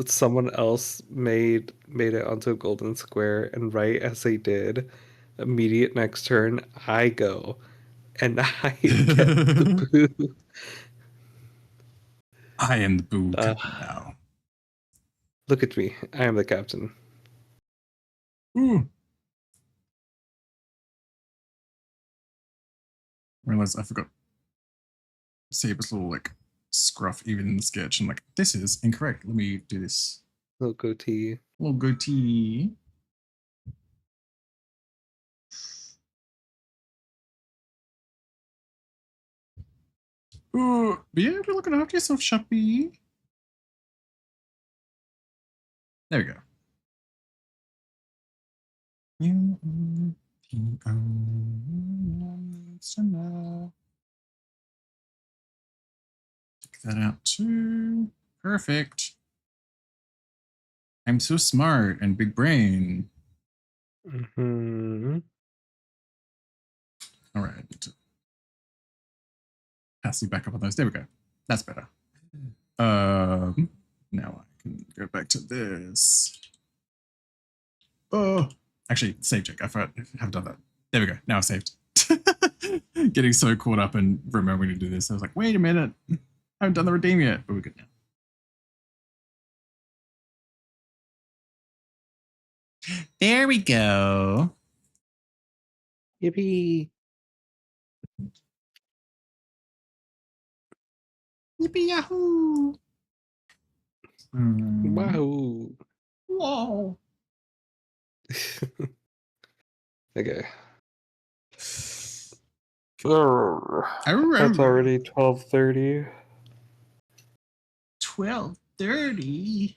Someone else made it onto a golden square, and right as they did, immediate next turn, I go and I get the Boo. I am the Boo now. Look at me. I am the captain. Ooh. Realize I forgot Saber's little like scruff even in the sketch. I'm like, this is incorrect. Let me do this. Little goatee. Little goatee. Ooh, but yeah, you're looking after yourself, Shuppy. There we go. You check that out too. Perfect. I'm so smart and big brain. All right, I need to pass you back up on those. There we go. That's better. Now I can go back to this. Oh, actually, save check. I haven't done that. There we go. Now I saved. Getting so caught up in remembering to do this. I was like, wait a minute. I haven't done the redeem yet, but we're good now. There we go. Yippee. Yippee yahoo. Wahoo. Whoa. Okay. I remember. That's already 12:30. 12:30.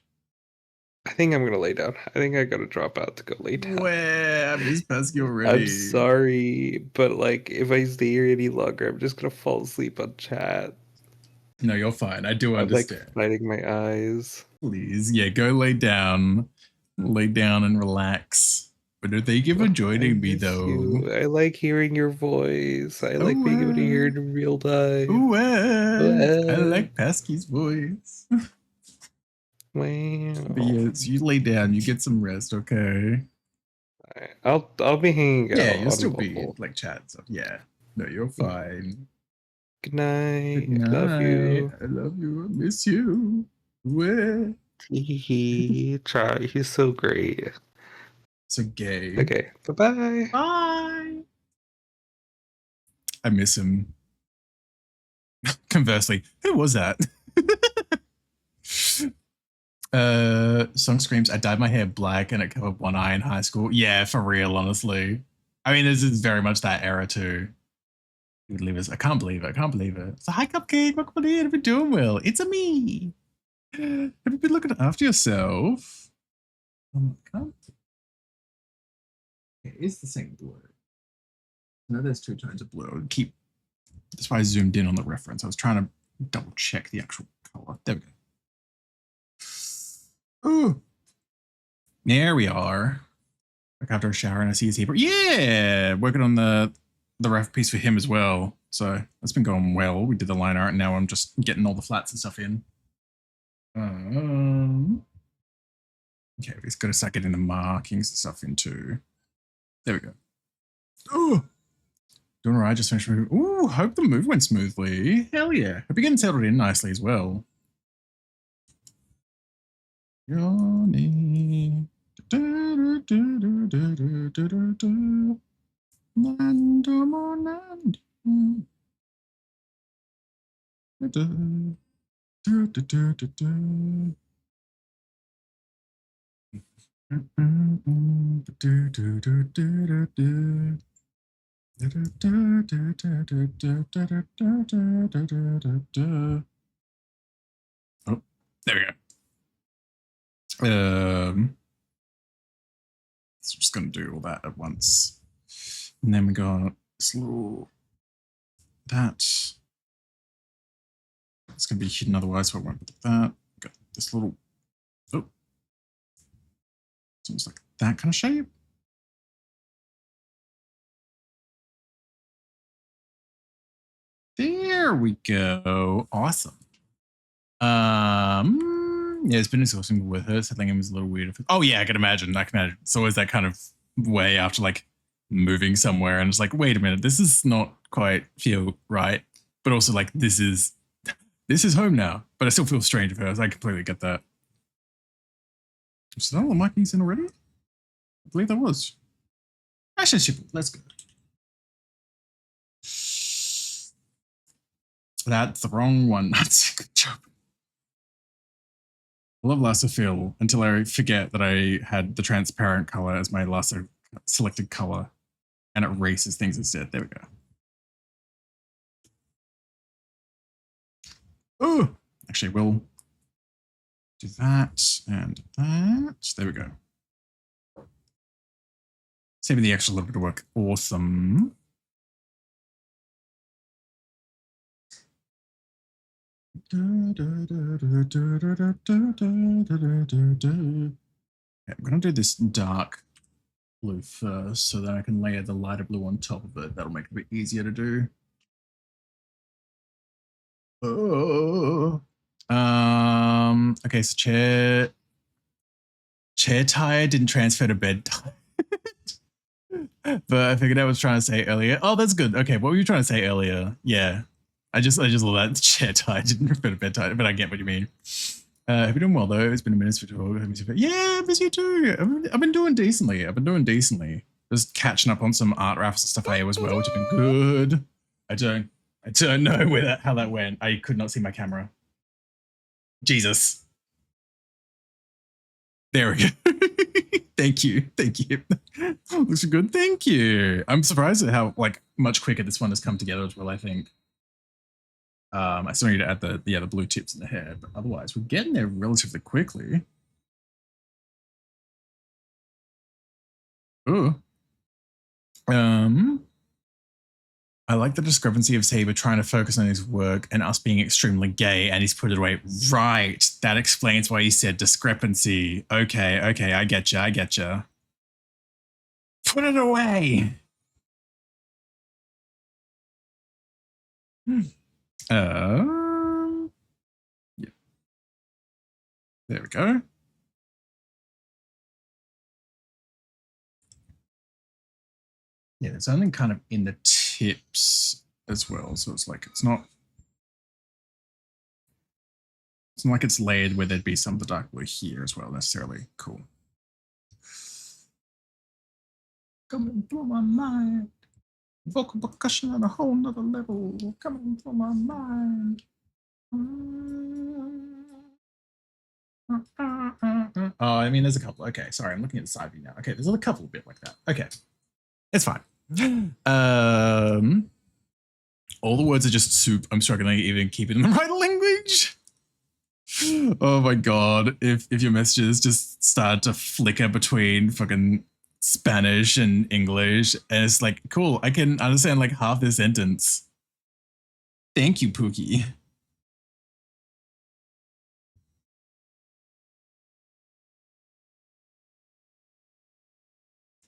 I think I'm gonna lay down. I think I gotta drop out to go lay down. Where? I miss Pesky already. I'm sorry, but like if I stay here any longer, I'm just gonna fall asleep on chat. No, you're fine. I do I'm like understand. fighting my eyes. Please, yeah, go lay down. Lay down and relax. But thank you for joining me, though. You. I like hearing your voice. I like being able to hear it in real time. Ooh, I like Pesky's voice. Wow. But yes, you lay down. You get some rest, okay? I'll be hanging out. Yeah, you'll on still be mobile. like chatting stuff. Yeah. No, you're fine. Good night. Good night. I love you. I love you. I miss you. Where? Try. He's so great. So gay. Okay. Bye-bye. Bye. I miss him. Conversely, who was that? Song screams, I dyed my hair black and it covered one eye in high school. Yeah, for real, honestly. I mean, this is very much that era too. You would leave us. I can't believe it. I can't believe it. So hi, Cupcake. Welcome in. Have you been doing well? It's a me. Have you been looking after yourself? It is the same blue. No, there's 2 tones of blue. That's why I zoomed in on the reference. I was trying to double check the actual color. There we go. Ooh. There we are. Like after a shower and I see his Hebrew. Yeah! Working on the ref piece for him as well. So that's been going well. We did the line art and now I'm just getting all the flats and stuff in. Okay, we've got to start getting the markings and stuff in too. There we go. Ooh. Doing all right, just finished moving. Ooh, hope the move went smoothly. Hell yeah. Hope you're getting settled in nicely as well. Yawning. Oh, there we go. So just gonna do all that at once, and then we got this little that. It's gonna be hidden otherwise, so I won't put that. Got this little seems like that kind of shape. There we go. Awesome. Yeah, it's been exhausting with her. So I think it was a little weird. Oh yeah, I can imagine. It's always that kind of way after like moving somewhere and it's like, wait a minute, this is not quite feel right. But also like this is home now. But I still feel strange with her. So I completely get that. Is that all the markings in already? I believe that was. Actually, let's go. That's the wrong one. That's a good job. I love lasso fill until I forget that I had the transparent color as my lasso selected color and it erases things instead. There we go. Oh, actually, we'll do that and that. There we go. Saving the extra little bit of work. Awesome. Okay, I'm going to do this dark blue first so that I can layer the lighter blue on top of it. That'll make it a bit easier to do. Oh. Okay, so chair tired didn't transfer to bed tired. But I figured I was trying to say earlier. Oh, that's good. Okay, what were you trying to say earlier? Yeah. I just love that chair tired didn't refer to bed tired, but I get what you mean. Have you done well though? It's been a minute for talk. Yeah, I miss you too. I've been doing decently. Just catching up on some art raffles and stuff I as well, which have been good. I don't know how that went. I could not see my camera. Jesus. There we go. Thank you. Looks good. Thank you. I'm surprised at how much quicker this one has come together as well, I think. I still need to add the blue tips in the hair, but otherwise we're getting there relatively quickly. Ooh. I like the discrepancy of Saber trying to focus on his work and us being extremely gay, and he's put it away. Right. That explains why he said discrepancy. Okay, I getcha. Put it away. Yeah. There we go. Yeah, there's something kind of in the tips as well. So it's like, it's not like it's layered where there'd be some of the dark blue here as well necessarily. Cool. Coming through my mind. Vocal percussion on a whole nother level. Coming through my mind. Oh, I mean, there's a couple. Okay, sorry, I'm looking at the side view now. Okay, there's a couple bit like that. Okay, it's fine. All the words are just soup. I'm struggling to even keep it in the right language. Oh my god, if your messages just start to flicker between fucking Spanish and English, and it's like, cool, I can understand like half this sentence. Thank you, Pookie.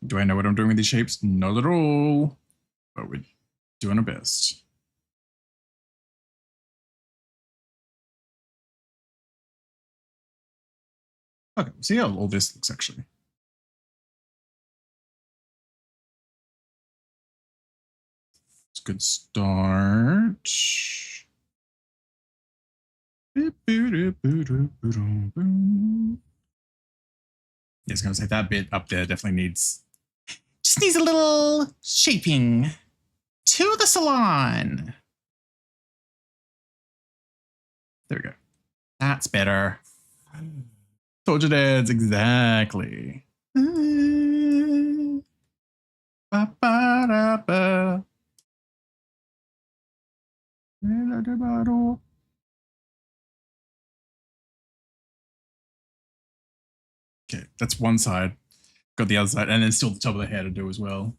Do I know what I'm doing with these shapes? Not at all. But we're doing our best. Okay, see how all this looks actually. It's a good start. Yeah, I was gonna say that bit up there definitely needs a little shaping. To the salon. There we go. That's better. 𝓱𝓸𝓾𝓻𝓼, exactly. Okay, that's one side. Got the other side, and then still the top of the hair to do as well.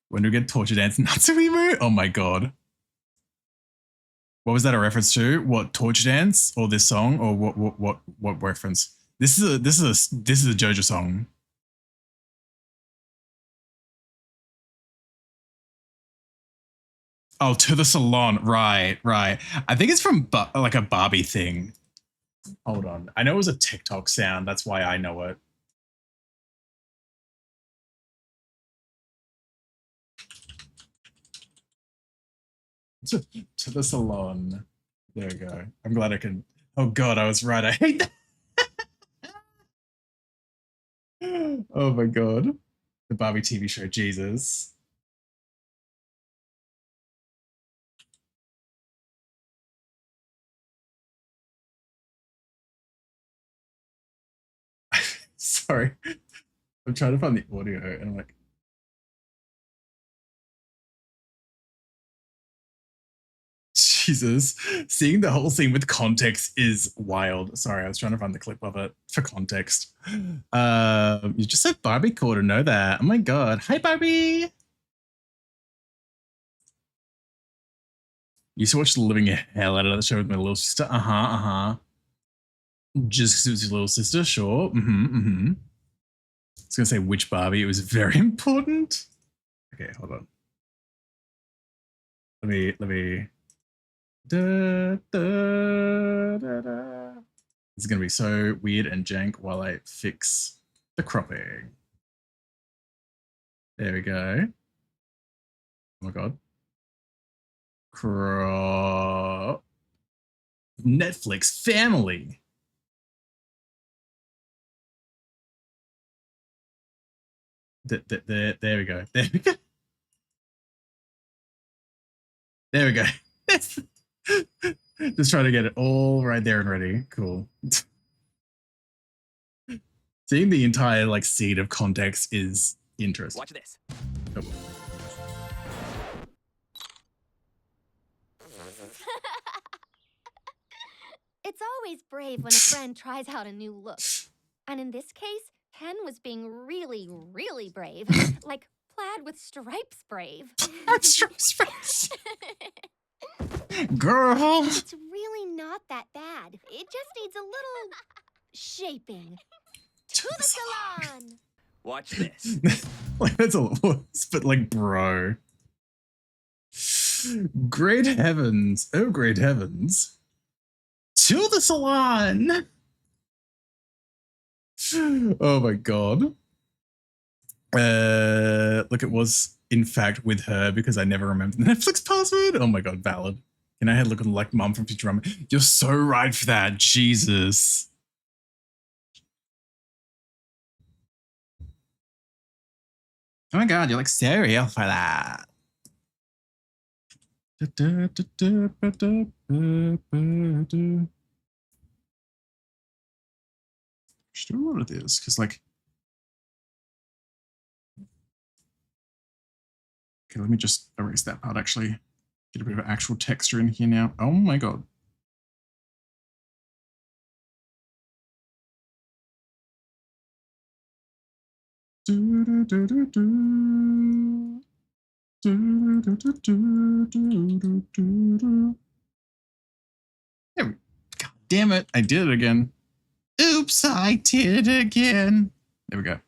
When do we get 𝓱𝓸𝓾 Natsu emo? Oh my god. What was that a reference to? What, 𝓱𝓸𝓾 or this song, or what reference? This is a JoJo song. Oh, to the salon. Right. I think it's from like a Barbie thing. Hold on. I know it was a TikTok sound. That's why I know it. To the salon. There we go. I'm glad I can. Oh god, I was right. I hate that. Oh my god. The Barbie TV show, Jesus. Sorry. I'm trying to find the audio and I'm like, Jesus, seeing the whole scene with context is wild. Sorry, I was trying to find the clip of it for context. You just said Barbie, cool to know that. Oh my god. Hi, Barbie. Used to watch the living hell out of the show with my little sister. Just because it was your little sister, sure. I was gonna say which Barbie. It was very important. Okay, hold on. Let me. This is gonna be so weird and jank while I fix the cropping. There we go. Oh my god. Crop. Netflix family. There we go. There we go. There we go. Just trying to get it all right there and ready. Cool. Seeing the entire like seed of context is interesting. Watch this. Oh. It's always brave when a friend tries out a new look. And in this case, Ken was being really, really brave. Like plaid with stripes brave. Stripes. Girl. It's really not that bad. It just needs a little shaping. To the salon! Watch this. Like, that's a lot worse, but like, bro. Great heavens. Oh, great heavens. To the salon! Oh my god. Look, it was in fact with her because I never remembered the Netflix password. Oh my god, valid. Can I have looking like Mom from Futurama? You're so right for that. Jesus. Oh my god, you're like so real for that. Should do a lot of this because, like, okay, let me just erase that part. Actually, get a bit of actual texture in here now. Oh my god. God damn it, I did it again. Oops, I did it again. There we go.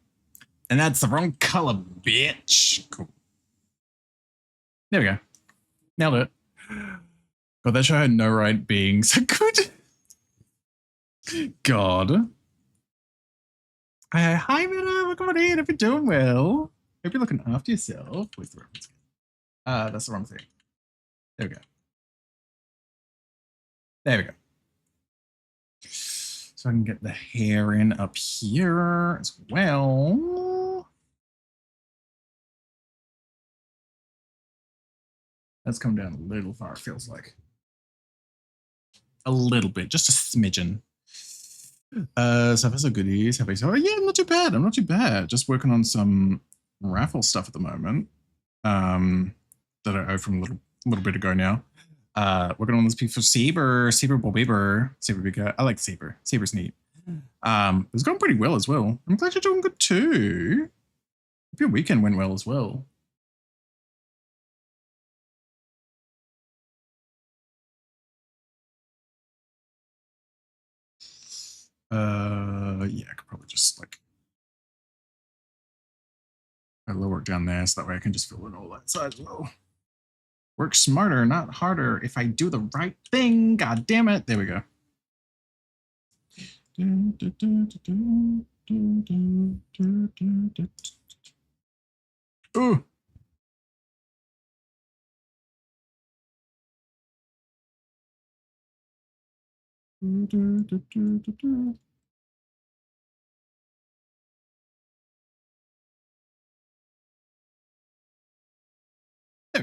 And that's the wrong color, bitch. Cool. There we go. Nailed it. God, that show had no right being so good. God. Hi, Meta. Welcome on in. Hope you're doing well. Hope you're looking after yourself. Where's the reference? That's the wrong thing. There we go. There we go. So I can get the hair in up here as well. Let's come down a little far, it feels like. A little bit, just a smidgen. So that's a goodies. Have I said, oh yeah, I'm not too bad. I'm not too bad. Just working on some raffle stuff at the moment. That I owe from a little bit ago now. Working on this piece for Saber bigger. I like Saber. Saber's neat. It's gone pretty well as well. I'm glad you're doing good too. Hope your weekend went well as well. Yeah, I could probably just like lower it down there so that way I can just fill in all that side as well. Work smarter, not harder. If I do the right thing, god damn it. There we go. Ooh. There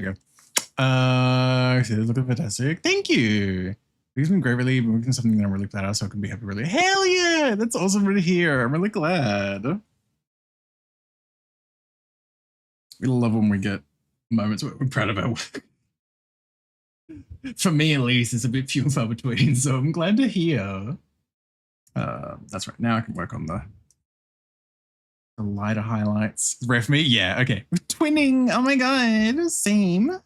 we go. Looking fantastic. Thank you. It's been great, really. Been working on something that I'm really proud of, so I can be happy, really. Hell yeah! That's awesome to hear. I'm really glad. We love when we get moments where we're proud of our work. For me, at least, it's a bit few and far between, so I'm glad to hear. That's right. Now I can work on the lighter highlights. Ref me? Yeah, okay. We're twinning. Oh my god. Same.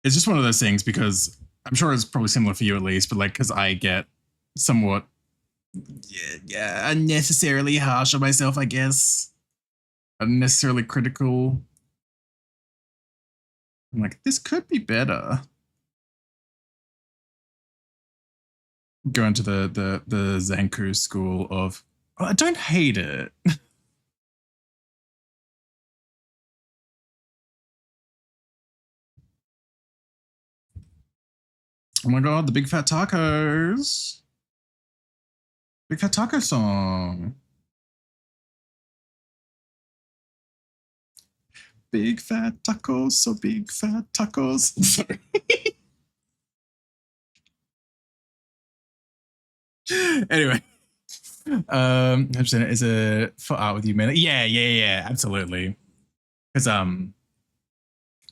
It's just one of those things because I'm sure it's probably similar for you at least, but like, because I get somewhat unnecessarily harsh on myself, I guess. Unnecessarily critical. I'm like, this could be better. Going to the Zanku school of, oh, I don't hate it. Oh my god, the Big Fat Tacos. Big Fat Taco song. Big fat tacos, so big fat tacos. Sorry. Anyway. Is a for art with you, man. Yeah, absolutely. Because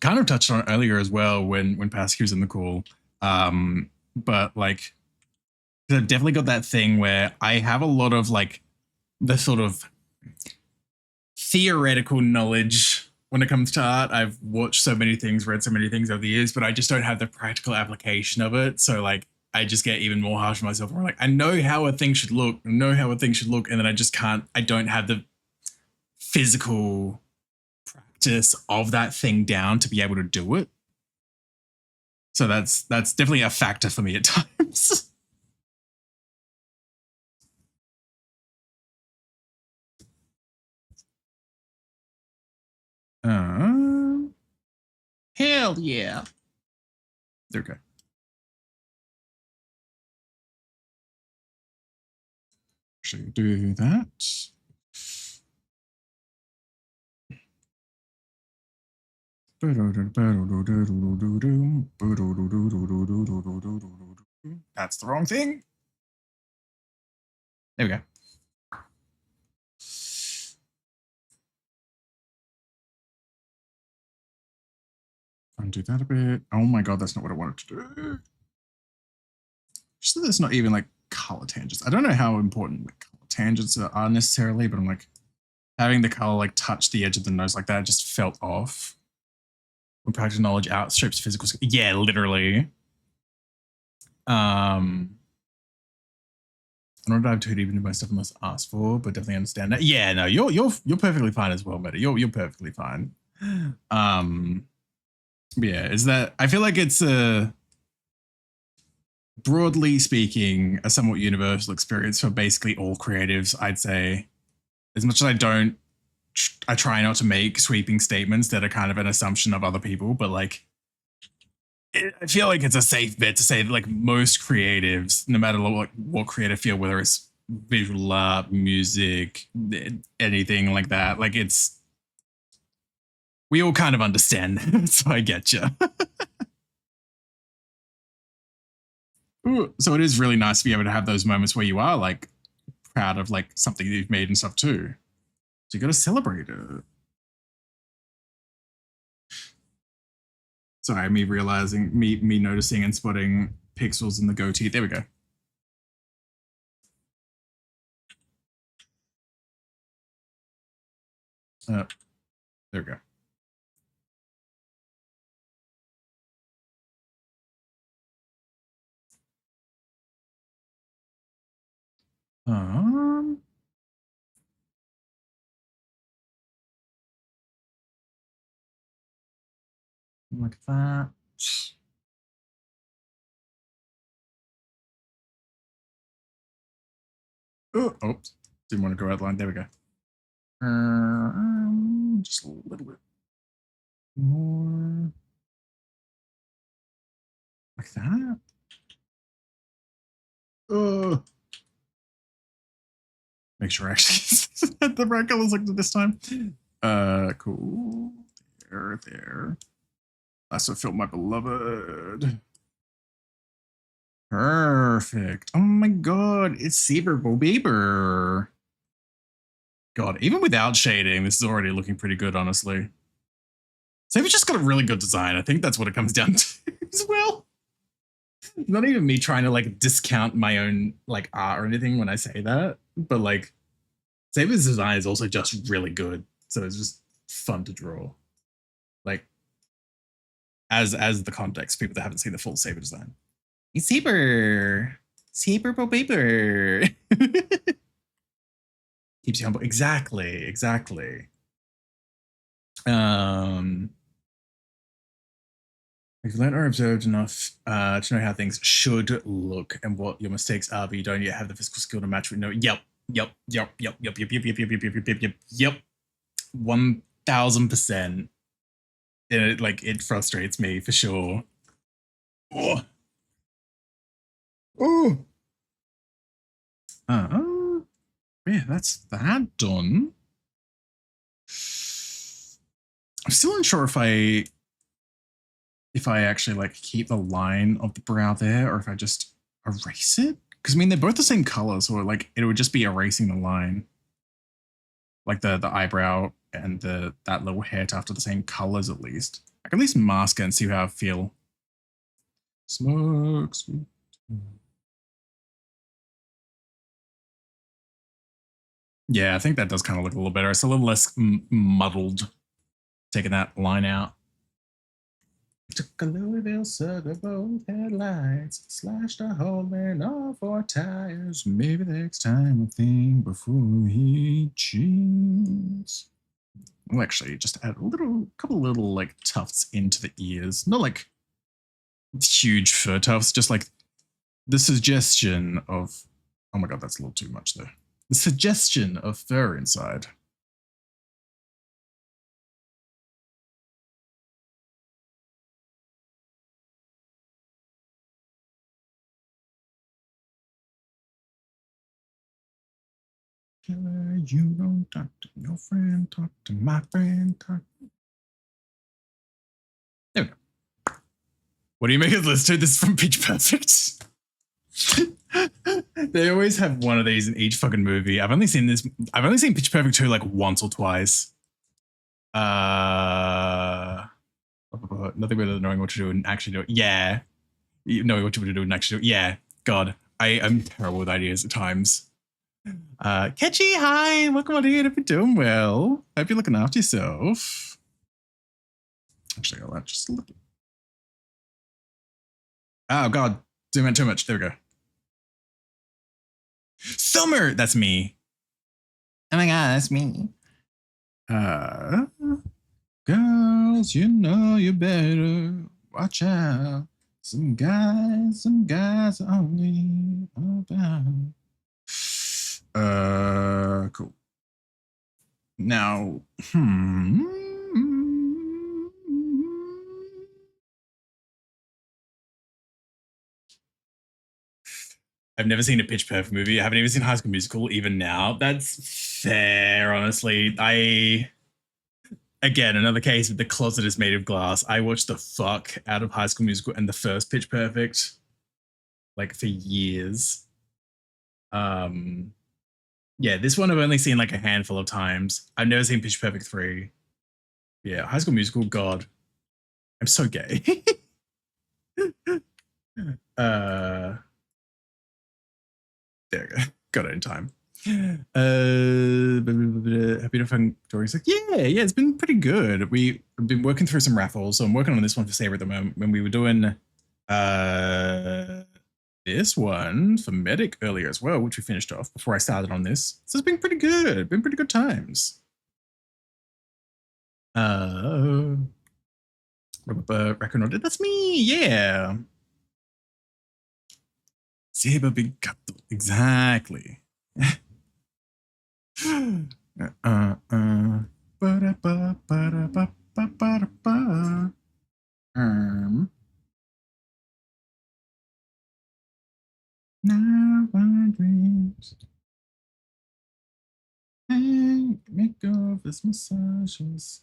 kind of touched on it earlier as well when Pascal was in the call. But like, I've definitely got that thing where I have a lot of like the sort of theoretical knowledge when it comes to art. I've watched so many things, read so many things over the years, but I just don't have the practical application of it. So like, I just get even more harsh on myself. Where I'm like, I know how a thing should look, and then I just can't. I don't have the physical practice of that thing down to be able to do it. So that's definitely a factor for me at times. Hell yeah. There we go. Actually, do that. That's the wrong thing. There we go. Undo that a bit. Oh my god, that's not what I wanted to do. Just that there's not even like color tangents. I don't know how important like, color tangents are necessarily, but I'm like having the color like touch the edge of the nose like that just felt off. When practical knowledge outstrips physical skill. Yeah, literally. I don't dive too deep into my stuff unless asked for, but definitely understand that. Yeah, no, you're perfectly fine as well, Meta. You're perfectly fine. Yeah, is that I feel like it's a broadly speaking a somewhat universal experience for basically all creatives, I'd say. As much as I try not to make sweeping statements that are kind of an assumption of other people, but like I feel like it's a safe bet to say that like most creatives, no matter what creative field, whether it's visual art, music, anything like that, like we all kind of understand. So I get you. Ooh, so it is really nice to be able to have those moments where you are like proud of like something that you've made and stuff too. So you got to celebrate it. Sorry, me realizing, me noticing and spotting pixels in the goatee. There we go. There we go. Like that. Oh, oops. Didn't want to go outline. There we go. Just a little bit more. Like that. Oh. Make sure I actually had the right colors like this time. Cool. There. That's what felt my beloved. Perfect. Oh my god, it's 𝓱𝓸𝓵𝓵. God, even without shading, this is already looking pretty good, honestly. So we've just got a really good design. I think that's what it comes down to as well. Not even me trying to like discount my own like art or anything when I say that, but like Saber's design is also just really good. So it's just fun to draw. Like as the context, people that haven't seen the full Saber design. It's 𝓱𝓸𝓵𝓵. Keeps you humble. Exactly. You've learned or observed enough to know how things should look and what your mistakes are, but you don't yet have the physical skill to match with no. Yep. 1000%. It frustrates me for sure. Oh. Yeah, that's that done. I'm still unsure if I actually like keep the line of the brow there or if I just erase it. Because I mean, they're both the same color, so like it would just be erasing the line. Like the eyebrow and that little hair tuft are the same colors at least. can at least mask it and see how I feel. Smoke, sweet. Yeah, I think that does kind of look a little better. It's a little less muddled, taking that line out. Took a Louisville sug of both headlights, slashed a hole in all 4 tires. Maybe next time I'll think before he cheats. We'll actually just add a couple little like tufts into the ears. Not like huge fur tufts, just like the suggestion of, oh my god, that's a little too much though. The suggestion of fur inside. Killer, you don't talk to your friend, talk to my friend, talk. There we go. What do you make of this? Dude, this is from Pitch Perfect. They always have one of these in each fucking movie. I've only seen Pitch Perfect 2 like once or twice. Nothing better than knowing what to do and actually do it. Yeah. Knowing what to do and actually do it. Yeah. God, I'm terrible with ideas at times. Ketchy, hi, welcome on in. Hope you're doing well. Hope you're looking after yourself. Actually, I'll just look. Oh god, zoom in too much. There we go. Summer, that's me. Oh my god, that's me. Girls, you know you better watch out. Some guys only about. Cool. Now, I've never seen a Pitch Perfect movie. I haven't even seen High School Musical even now. That's fair, honestly. Again, another case with the closet is made of glass. I watched the fuck out of High School Musical and the first Pitch Perfect, like for years. Yeah, this one I've only seen like a handful of times. I've never seen Pitch Perfect 3. Yeah, High School Musical, God. I'm so gay. There we go. Got it in time. Happy to find Dory's like, yeah, it's been pretty good. We've been working through some raffles, so I'm working on this one for Saber at the moment. When we were doing this one for Medic earlier as well, which we finished off before I started on this. So it's been pretty good. Been pretty good times. Reckon that's me, yeah. Saber big cut, exactly. Now my dreams. Hey, make of this massages.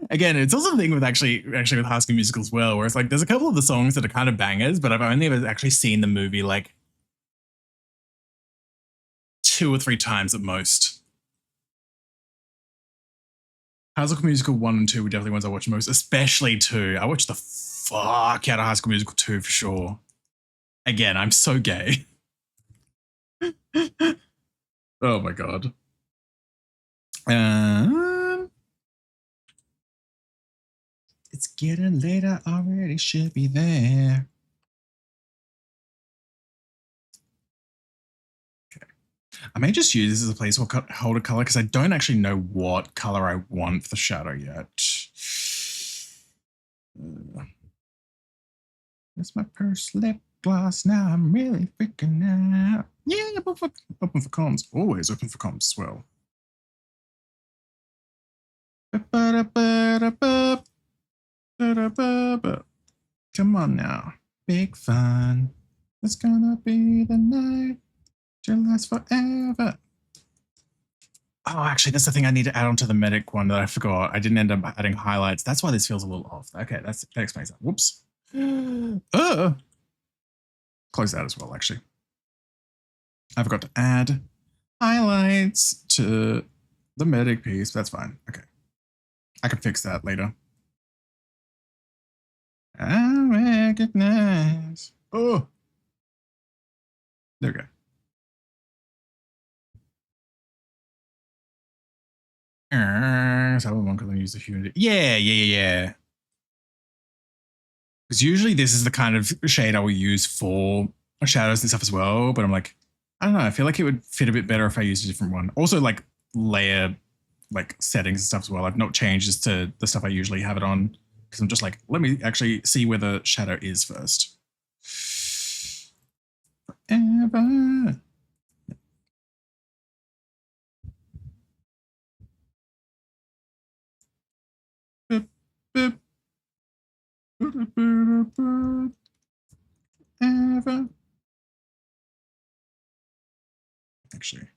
Again, it's also the thing with actually with High School Musical as well, where it's like there's a couple of the songs that are kind of bangers, but I've only ever actually seen the movie like 2 or 3 times at most. High School Musical 1 and 2 were definitely ones I watched most, especially 2. I watched the fuck out of High School Musical 2 for sure. Again, I'm so gay. Oh my god. It's getting late, I already should be there. Okay. I may just use this as a placeholder color because I don't actually know what color I want for the shadow yet. That's my purse lip gloss. Now I'm really freaking out. Yeah, open for comms. Always open for comms as well. Come on now. Big fun. It's gonna be the night to last forever. Oh, actually, that's the thing I need to add onto the Medic one that I forgot. I didn't end up adding highlights. That's why this feels a little off. Okay, that explains that. Whoops. Close that as well, actually. I forgot to add highlights to The medic piece, that's fine. Okay. I can fix that later. I recognize. Oh. There we go. So one can use the human. Yeah. Because usually this is the kind of shade I will use for shadows and stuff as well. But I'm like, I don't know. I feel like it would fit a bit better if I used a different one. Also, like layer, like settings and stuff as well. I've not changed as to the stuff I usually have it on because I'm just like, let me actually see where the shadow is first. Forever. Boop, boop. Ever. Actually.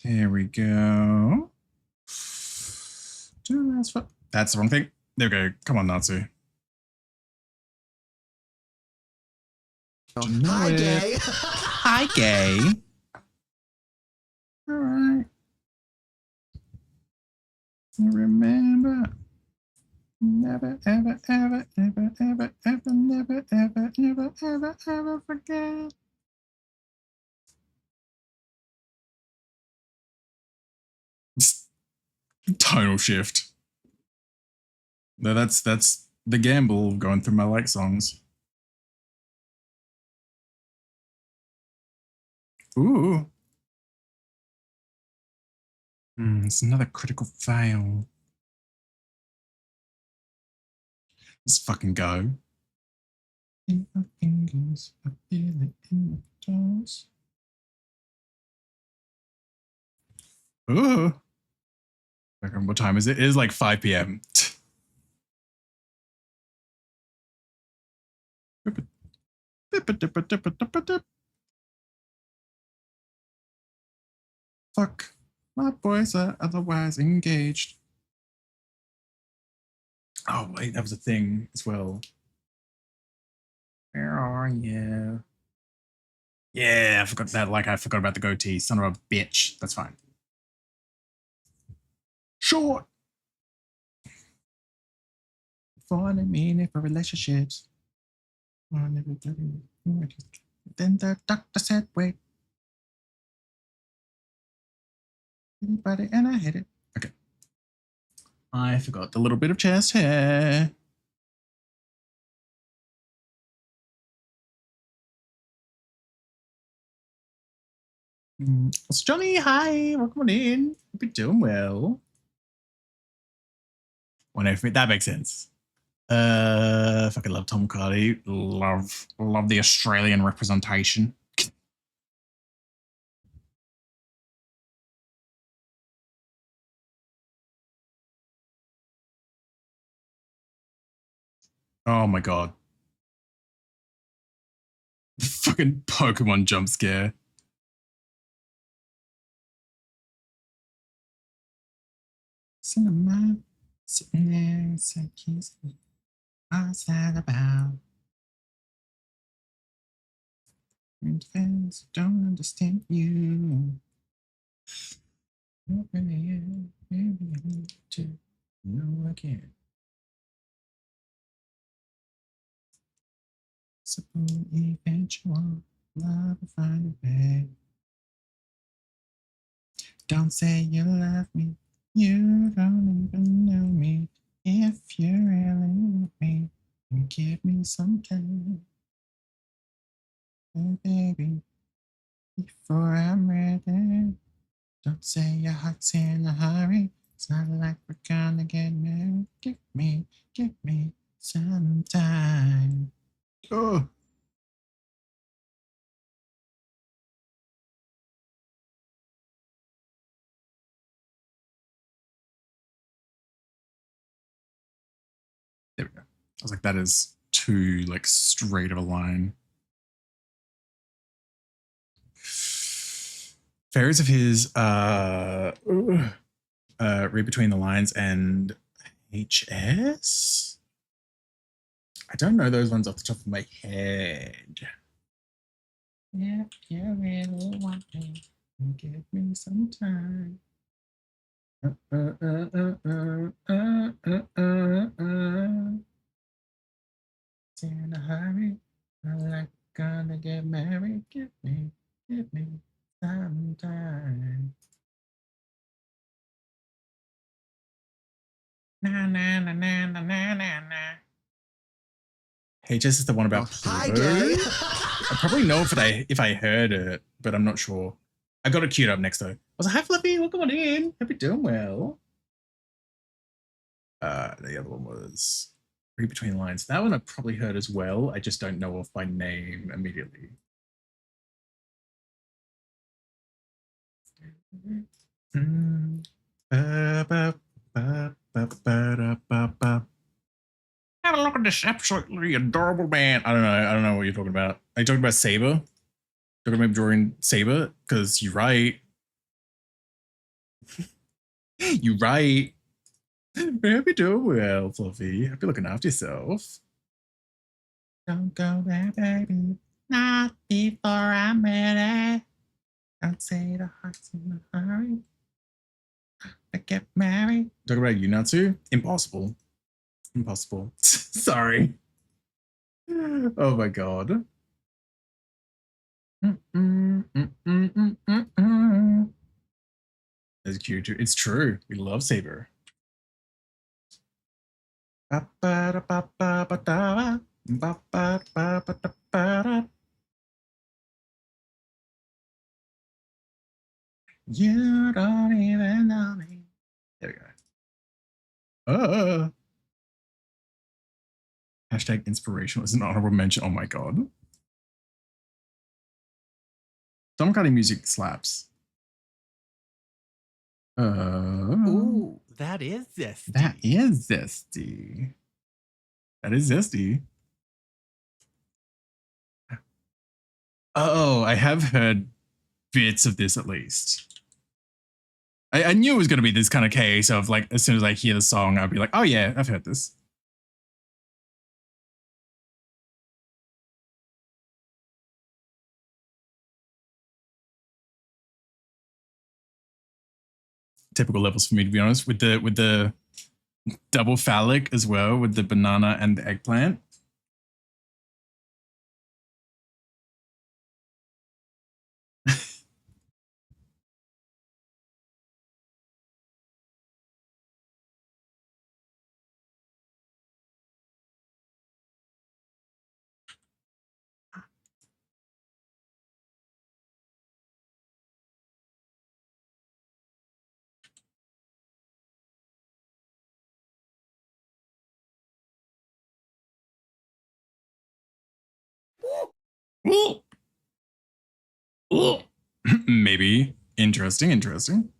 There we go. That's the wrong thing. There we go. Come on, Natsu. Hi, gay. Hi, gay. All right. Remember, never, ever, ever, ever, ever, ever, never, ever, ever, ever, ever forget. Tonal shift. No, that's the gamble of going through my like songs. Ooh. It's another critical fail. Let's fucking go. In my fingers, I feel it in my toes. Ooh. What time is it? It is like 5 p.m. Fuck. My boys are otherwise engaged. Oh, wait, that was a thing as well. Where are you? Yeah, I forgot that. Like, I forgot about the goatee. Son of a bitch. That's fine. Short. Fun and meaning for relationships. Then the doctor said, wait. Anybody, and I hit it. Okay. I forgot the little bit of chest hair. It's Johnny. Hi, welcome on in. Hope you're doing well. That makes sense. Fucking love Tom Cardy. Love the Australian representation. Oh my god. Fucking Pokemon jump scare. Cinema, sitting there, said kiss me. What's that about? Fans don't understand you. Maybe I need to know again. Suppose eventual love will find a way. Don't say you love me. You don't even know me. If you really love me, then give me some time. Oh, baby, before I'm ready. Don't say your heart's in a hurry. It's not like we're gonna get married. Give me some time. Oh. There we go. I was like, that is too like straight of a line. Fairies of his read between the lines and HS. I don't know those ones off the top of my head. Yeah, you really want me. Give me some time. In a hurry, I'm like gonna get married. Give me some time. Na na na na na na na na. HS is the one about Hi, Pluto. gay. I probably know if I heard it, but I'm not sure. I got it queued up next though. I was like, "Hi Fluffy, welcome on in. Hope you're doing well." The other one was Read Between the Lines. That one I probably heard as well. I just don't know off by name immediately. Have a look at this absolutely adorable man. I don't know what you're talking about. Are you talking about Saber? Talking about drawing Saber? Because you're right. You're right. I hope you're doing well, Fluffy. Hope you're looking after yourself. Don't go there, baby. Not before I'm ready. Don't say the heart's in a hurry. I get married. Talk about Yunatsu? Impossible. Impossible. Sorry. Oh my god. That's cute too. It's true. We love Saber. You don't even know me. There we go. Hashtag inspirational is an honorable mention. Oh my god. Some kind of music slaps. Ooh, that is zesty. That is zesty. That is zesty. Oh, I have heard bits of this at least. I knew it was going to be this kind of case of like, as soon as I hear the song, I'll be like, oh yeah, I've heard this. Typical levels for me, to be honest, with the double phallic as well, with the banana and the eggplant. Maybe. Interesting, interesting.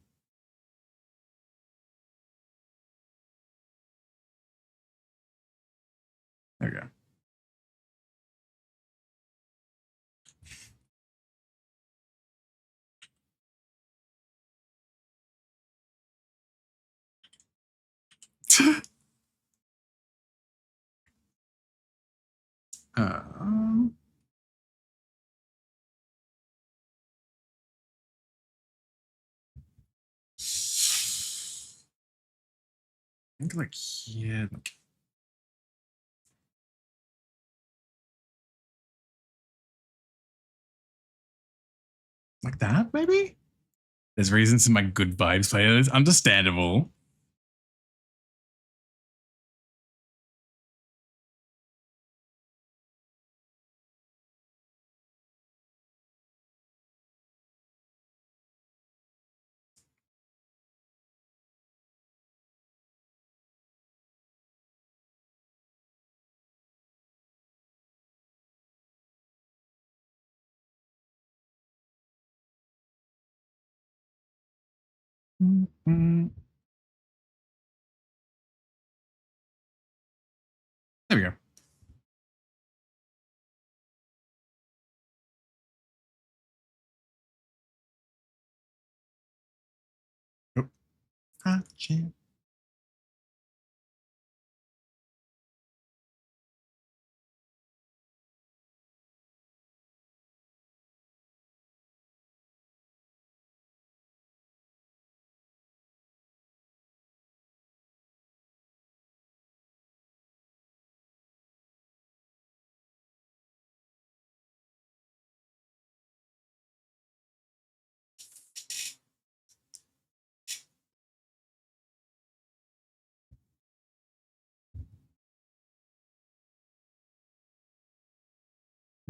There we go. um, I think like here. Like that, maybe? There's reasons in my good vibes playlist. Understandable. There we go. Oh. Hot chip.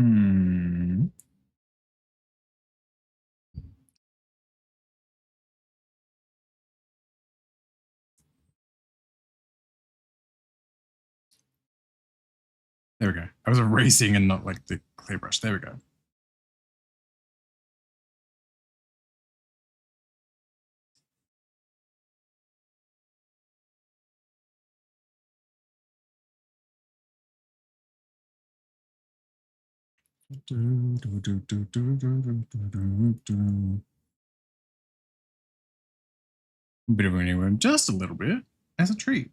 Hmm. There we go. I was erasing and not like the clay brush. There we go. Bit of anywhere, just a little bit, as a treat.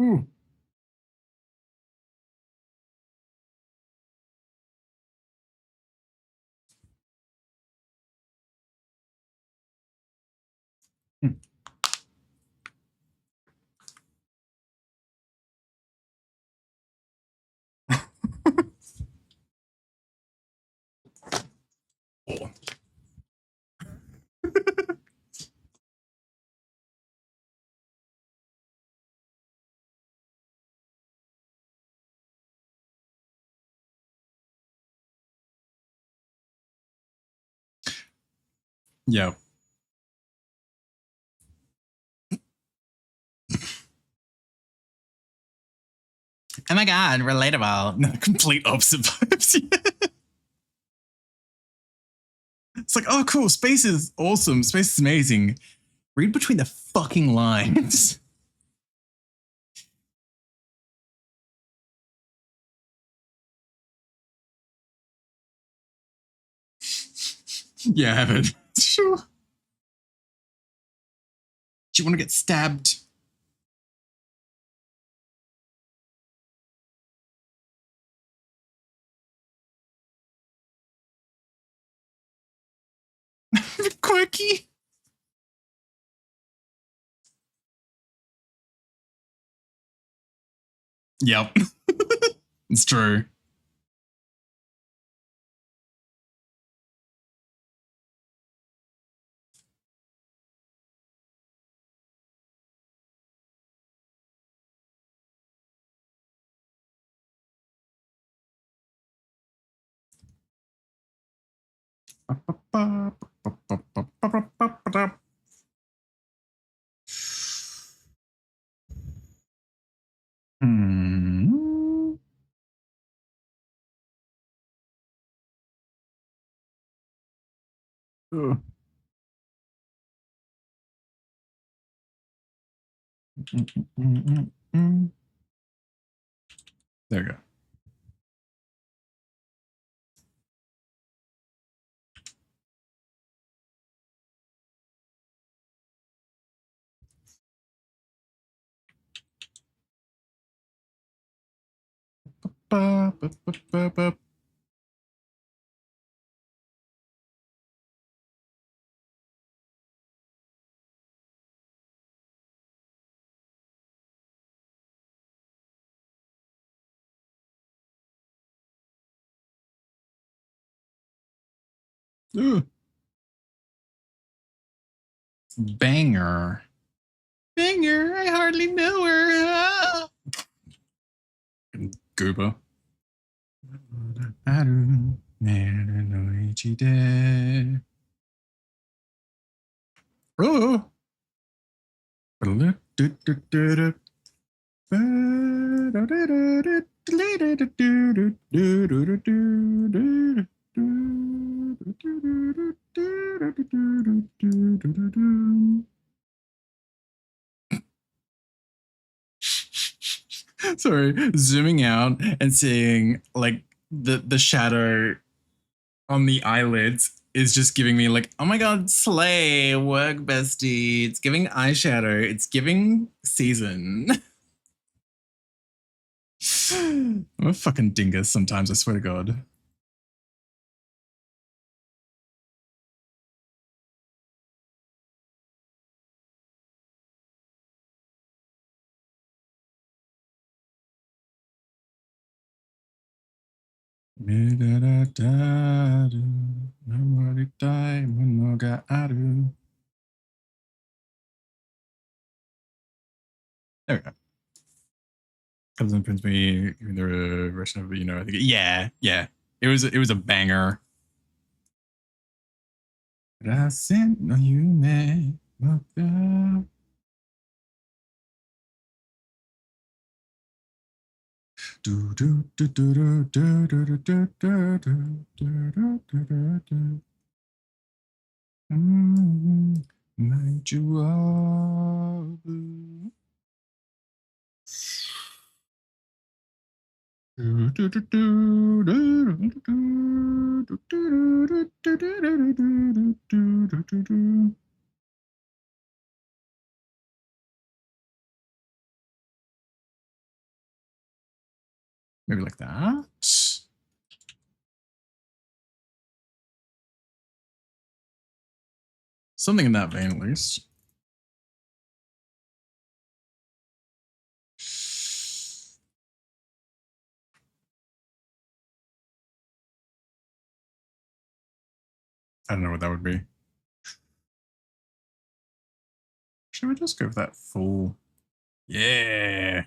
Ooh. Hmm. Oh. Yeah. Oh my god, relatable. No, complete opposite vibes. It's like, oh cool, space is awesome, space is amazing. Read between the fucking lines. Yeah, I have it. Sure. Do you want to get stabbed? Quirky. Yep. It's true. Hmm. Ugh. There we go. Ugh. Banger. Banger, I hardly know her. Ah. Gooba. Oh. Sorry, zooming out and seeing like the shadow on the eyelids is just giving me like, oh my god, slay, work bestie. It's giving eyeshadow. It's giving season. I'm a fucking dingus sometimes, I swear to god. There we go. Comes and prints me the version of, you know, I think yeah. It was a banger. I sent no you may look up. Do do do do do do do do do do do do do. Night you are blue. Maybe like that. Something in that vein, at least. I don't know what that would be. Should we just go for that full? Yeah.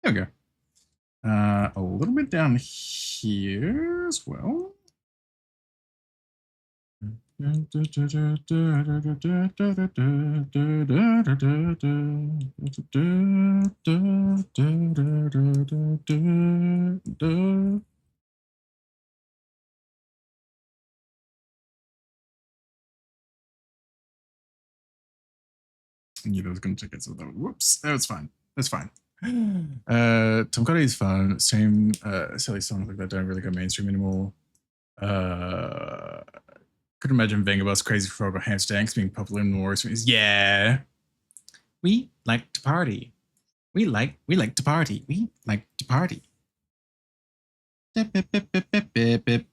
There we go. A little bit down here as well. I knew that was going to take it, so that was, whoops, that was fine. That's fine. 𝓬𝓱𝓲𝓵𝓵 is fun. Same silly songs like that don't really go mainstream anymore. Could imagine 𝓬𝓱𝓲𝓵's Crazy Frog or Hamster Dance being popular in more recent years. Yeah. We like to party. We like to party. We like to party. Bip, bip, bip, bip, bip, bip, bip.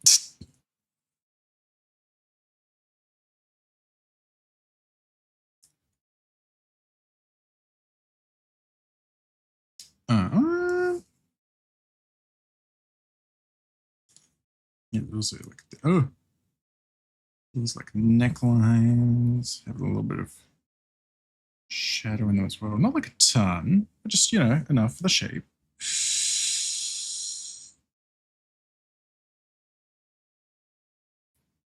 Yeah, those are like these like necklines have a little bit of shadow in them as well. Not like a ton, but just, you know, enough for the shape.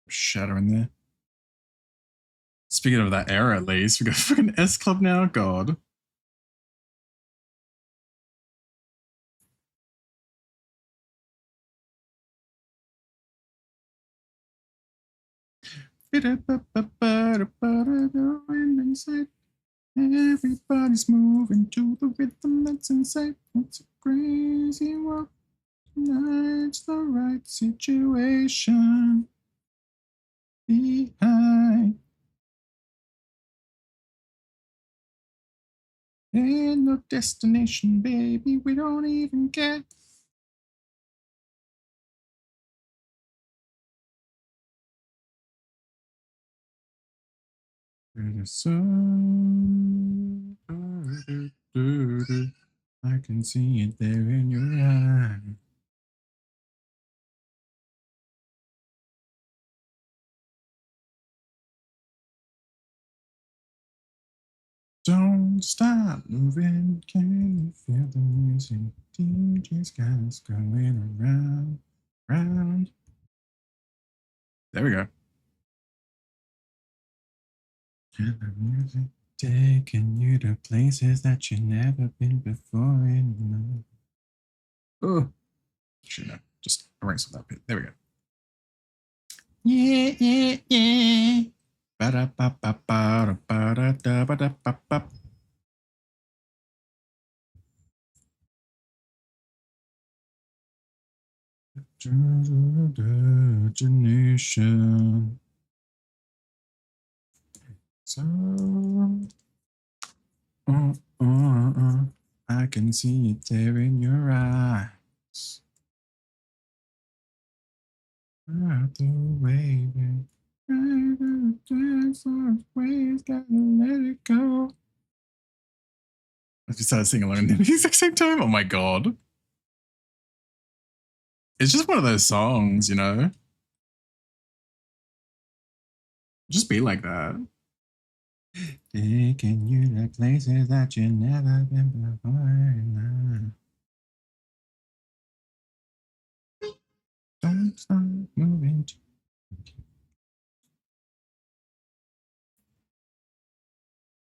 Shadow in there. Speaking of that era, at least we got fucking S Club now. God. Everybody's moving to the rhythm that's inside. It's a crazy world. Tonight's the right situation. Behind. Ain't no destination, baby. We don't even care. I can see it there in your eye. Don't stop moving, can you feel the music? DJ's got us going around, round. There we go. And the music taking you to places that you've never been before in love. Oh, should know. Just erase that bit. There we go. Yeah, yeah, yeah. Ba-da-ba-ba-ba-da-ba-da-da-ba-da-ba-ba. Imagination. So, I can see it there in your eyes. Out the way, babe. Ways, gotta let it go. I just started singing along at the exact same time. Oh my god. It's just one of those songs, you know? Just be like that. Taking you to places that you've never been before. Don't stop moving.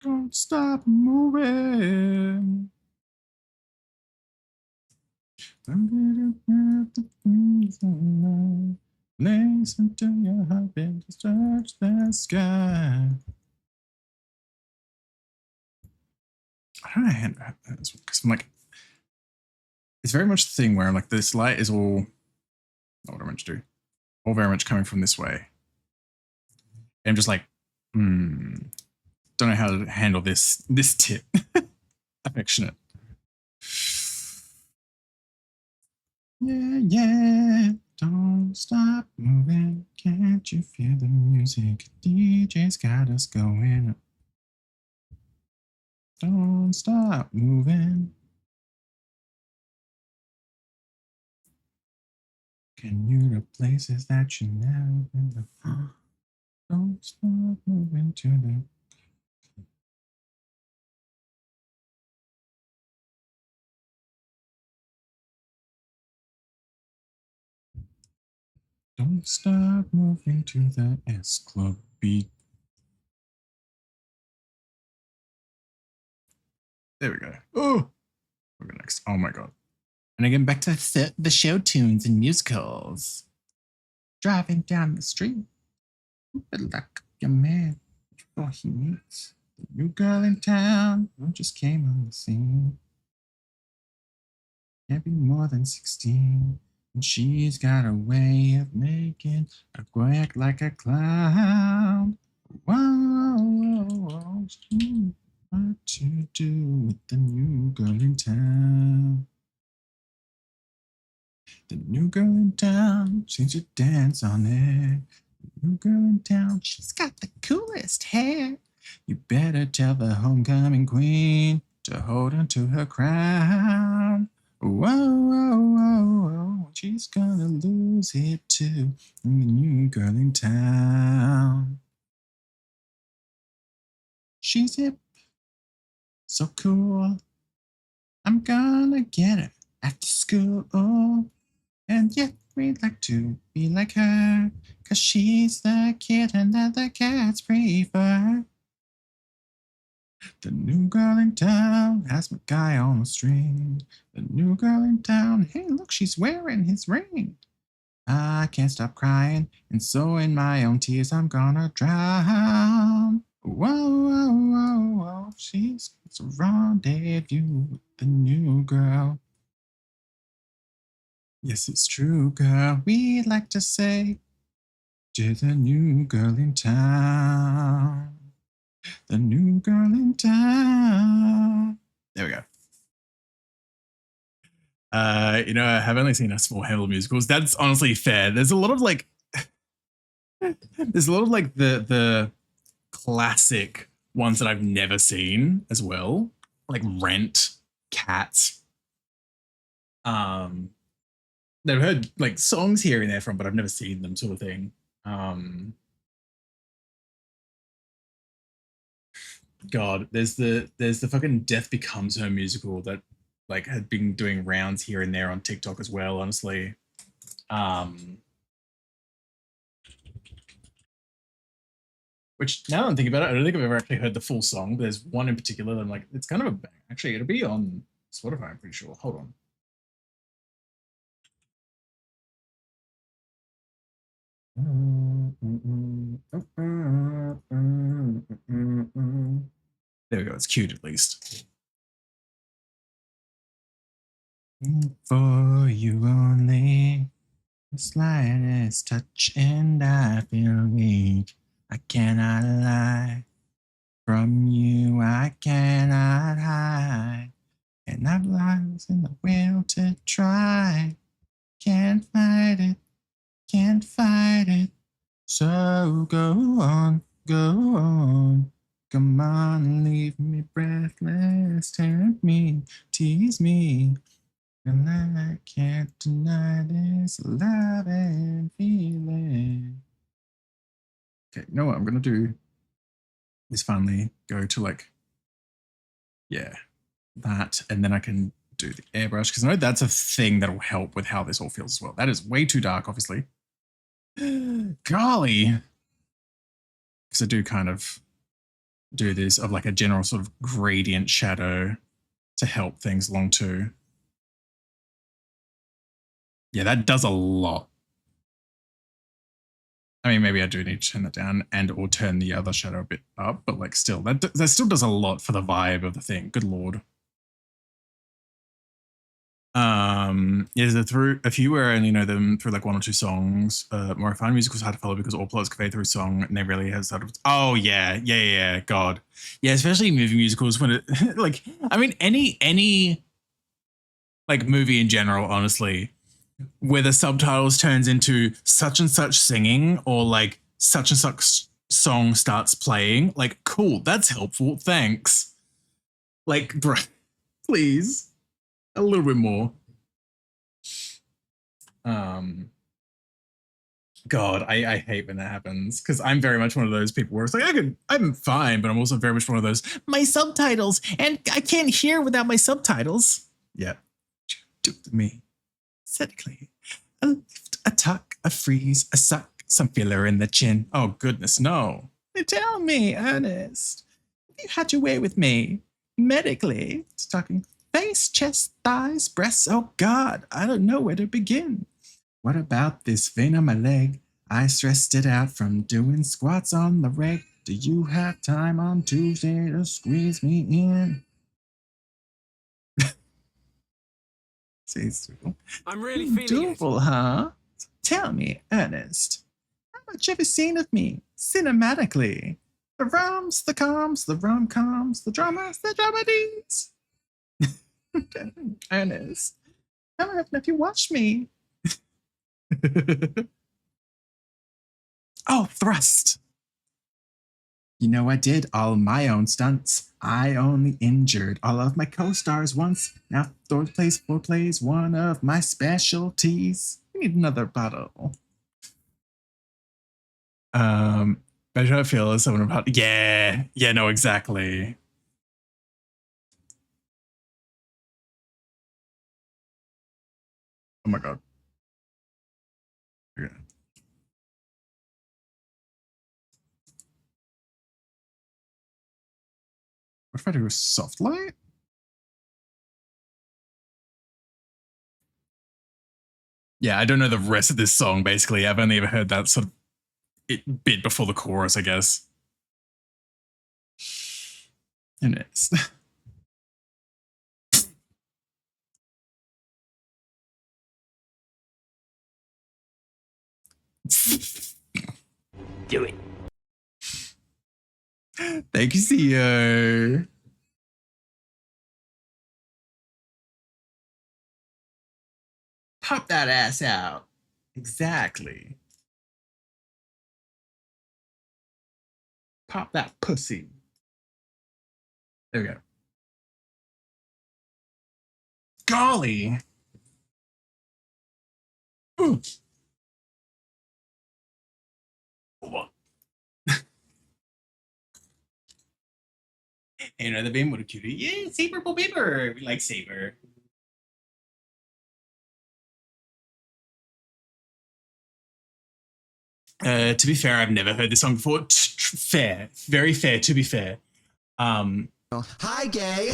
Don't stop moving. Place until your heart begins to touch the sky. I don't know how because I'm like, it's very much the thing where I'm like, this light is all, not what I'm meant to do, all very much coming from this way. And I'm just like, don't know how to handle this tip. Affectionate. Yeah, don't stop moving. Can't you feel the music? DJ's got us going. Don't stop moving. Can you to places that you never been before? Don't stop moving to the. Don't stop moving to the S Club beat. There we go. Oh, we'll go next. Oh my god. And again, back to the show tunes and musicals. Driving down the street, but like your man before he meets the new girl in town who just came on the scene. Can't be more than 16, and she's got a way of making her go act like a clown. Whoa, what to do with the new girl in town? The new girl in town seems to dance on it. The new girl in town, she's got the coolest hair. You better tell the homecoming queen to hold on to her crown. Whoa, she's gonna lose it too. The new girl in town. She's hip, so cool. I'm gonna get her after school. And yet we'd like to be like her, 'cause she's the kitten that the cats prefer. The new girl in town has my guy on a string. The new girl in town, hey look, she's wearing his ring. I can't stop crying, and so in my own tears I'm gonna drown. Whoa, she's a rendezvous with the new girl. Yes, it's true, girl. We'd like to say to the new girl in town. The new girl in town. There we go. I have only seen a small handful of musicals. That's honestly fair. There's a lot of like the classic ones that I've never seen as well. Like Rent, Cats. They've heard like songs here and there from, but I've never seen them, sort of thing. God, there's the fucking Death Becomes Her musical that like had been doing rounds here and there on TikTok as well, honestly. Which now that I'm thinking about it, I don't think I've ever actually heard the full song, but there's one in particular that I'm like, it's kind of a bang. Actually, it'll be on Spotify, I'm pretty sure. Hold on. There we go, it's cute at least. For you only, the slightest touch and I feel weak. I cannot lie. From you I cannot hide. And I've lost in the will to try. Can't fight it. Can't fight it. So go on. Come on, leave me breathless. Tempt me, tease me. And I can't deny this love and feeling. Okay, you know what I'm gonna do is finally go to like, yeah, that, and then I can do the airbrush because I know that's a thing that'll help with how this all feels as well. That is way too dark, obviously. Golly, because I do kind of do this of like a general sort of gradient shadow to help things along too. Yeah, that does a lot. I mean, maybe I do need to turn that down and or turn the other shadow a bit up, but like still, that still does a lot for the vibe of the thing. Good Lord. Is it through a few where I only know them through like one or two songs. More I find musicals hard to follow because all plots convey through song and they really have sort of. Oh yeah, God, yeah, especially movie musicals when it like I mean any like movie in general, honestly, where the subtitles turns into such and such singing or like such and such song starts playing. Like, cool, that's helpful. Thanks. Like, bruh, please. A little bit more. God, I hate when that happens because I'm very much one of those people where it's like I'm fine, but I'm also very much one of those my subtitles and I can't hear without my subtitles. Yeah, do it to me. Aesthetically, a lift, a tuck, a freeze, a suck, some filler in the chin. Oh goodness, no! Tell me, Ernest, if you had your way with me, medically, it's talking. Face, chest, thighs, breasts, oh God, I don't know where to begin. What about this vein on my leg? I stressed it out from doing squats on the reg. Do you have time on Tuesday to squeeze me in? See, it's doable. I'm really feeling it. Doable, huh? Tell me, Ernest, how much have you seen of me cinematically? The rums, the coms, the rom-coms, the dramas, the dramedies. Ernest, how often have you watched me? Oh, thrust. You know, I did all my own stunts. I only injured all of my co-stars once. Now foreplay is one of my specialties. We need another bottle. I don't feel as someone about. Yeah, no, exactly. Oh my God. Okay. What if I do a soft light? Yeah, I don't know the rest of this song, basically. I've only ever heard that sort of bit before the chorus, I guess. And it's... Do it. Thank you, CEO. Pop that ass out. Exactly. Pop that pussy. There we go. Golly. Ooh. Hey, another beam, what a cutie. Yeah, Saber Beaver. We like Saber. To be fair, I've never heard this song before. Fair. Very fair, to be fair. Hi, gay.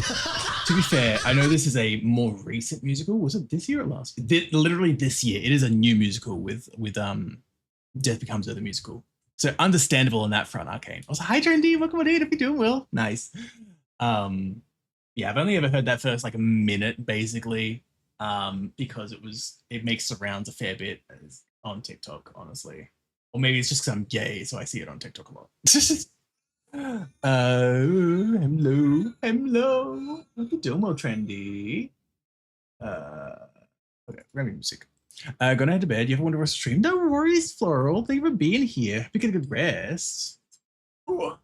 To be fair, I know this is a more recent musical. Was it this year or last? Literally this year. It is a new musical with Death Becomes Her, the musical. So understandable on that front, Arcane. I was like, hi, Trendy, welcome on in. If you're doing well. Nice. Yeah, I've only ever heard that first like a minute, basically, because it makes surrounds a fair bit on TikTok, honestly. Or maybe it's just because I'm gay, so I see it on TikTok a lot. Hello. What you doing, well, Trendy? Okay, random music. Gonna head to bed. You ever want to rest stream? No worries, Floral. Thank you for being here. Hope you get a good rest. Ooh.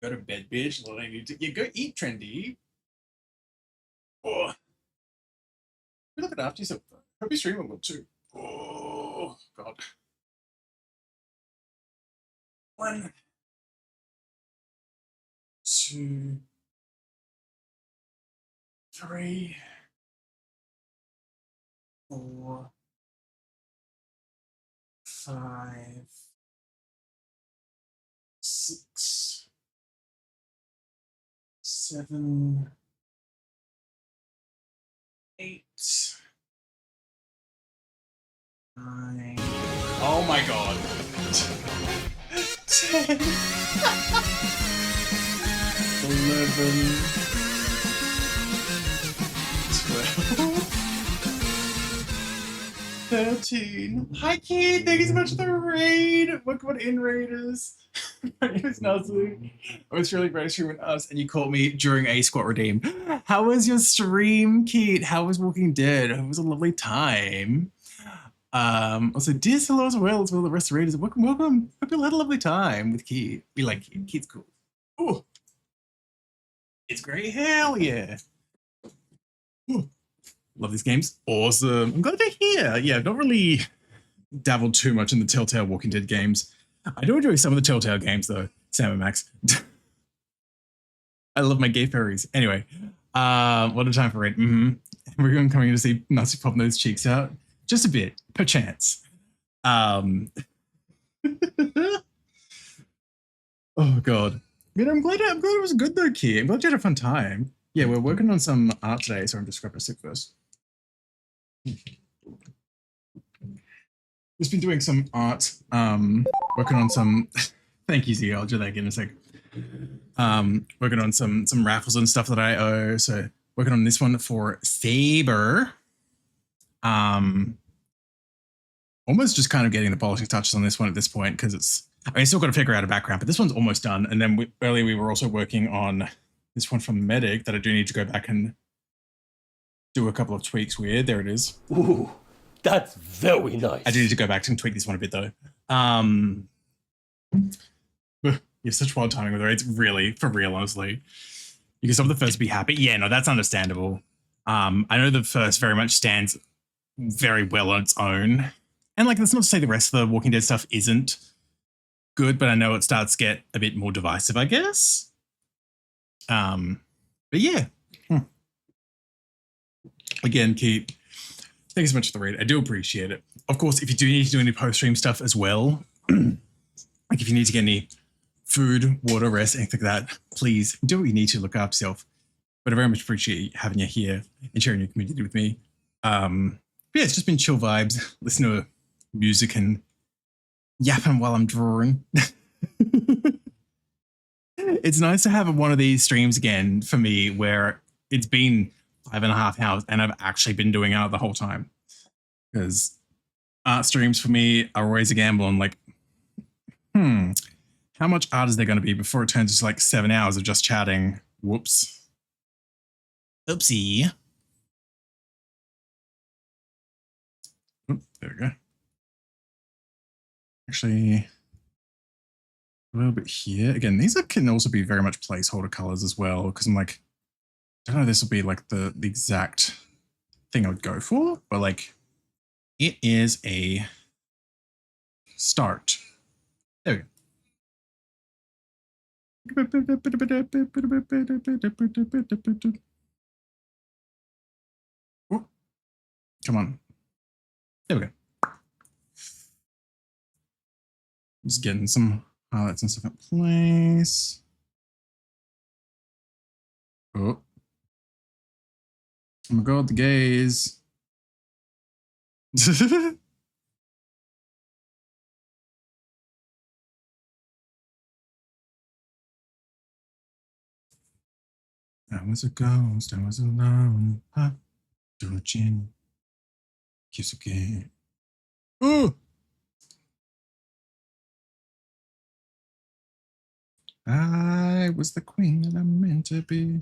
Go to bed, bitch. Well, I need to go eat, Trendy. Oh. You're looking after yourself. Hope you're streaming well too. Oh God. 1, 2, 3, 4, 5, 6, 7, 8, 9. Oh my god. 10, 11, 12, 13. Hi, Keith. Thank you so much for the raid. Welcome in, Raiders. My name is Nazu. I was really great streaming with us, and you caught me during a squat redeem. How was your stream, Keith? How was Walking Dead? It was a lovely time. Also, dear hello as well the rest of the Raiders. Welcome, welcome. Hope you had a lovely time with Keith. We like Keith. Keith's cool. Oh, it's great. Hell yeah. Ooh. Love these games. Awesome. I'm glad to hear. Yeah, I've not really dabbled too much in the Telltale Walking Dead games. I do enjoy some of the Telltale games though, Sam and Max. I love my gay furries. Anyway, what a time for it. We're going coming to see Nazi pop those cheeks out. Just a bit, perchance. Oh god. I'm glad it was good though, Key. I'm glad you had a fun time. Yeah, we're working on some art today, so I'm just grabbing a sip first. Just been doing some art, working on some thank you, Z, I'll do that again in a sec. Working on some raffles and stuff that I owe. So working on this one for Saber. Almost just kind of getting the polishing touches on this one at this point because I mean, still got to figure out a background, but this one's almost done. And then earlier we were also working on this one from Medic that I do need to go back and do a couple of tweaks with. There it is. Ooh, that's very nice. I do need to go back and tweak this one a bit though. You have such wild timing with it. It's really, for real, honestly. You can stop the first to be happy. Yeah, no, that's understandable. I know the first very much stands very well on its own. And like, that's not to say the rest of the Walking Dead stuff isn't good, but I know it starts to get a bit more divisive, I guess. But yeah. Again, Keith, thank you so much for the raid. I do appreciate it. Of course, if you do need to do any post-stream stuff as well, like if you need to get any food, water, rest, anything like that, please do what you need to look after yourself. But I very much appreciate having you here and sharing your community with me. But yeah, it's just been chill vibes, listen to music and yapping while I'm drawing. It's nice to have one of these streams again for me where it's been 5.5 hours and I've actually been doing art the whole time. Because art streams for me are always a gamble on like, how much art is there going to be before it turns into like 7 hours of just chatting? Whoops. Oopsie. Oop, there we go. Actually, a little bit here. Again, these can also be very much placeholder colors as well, because I'm like, I don't know if this will be like the exact thing I would go for, but like, it is a start. There we go. Ooh, come on. There we go. Just getting some highlights and stuff in place. Oh. Oh my god, the gaze. I was a ghost, I was alone. Huh? Dojin. Kisuke. Ooh! I was the queen that I'm meant to be.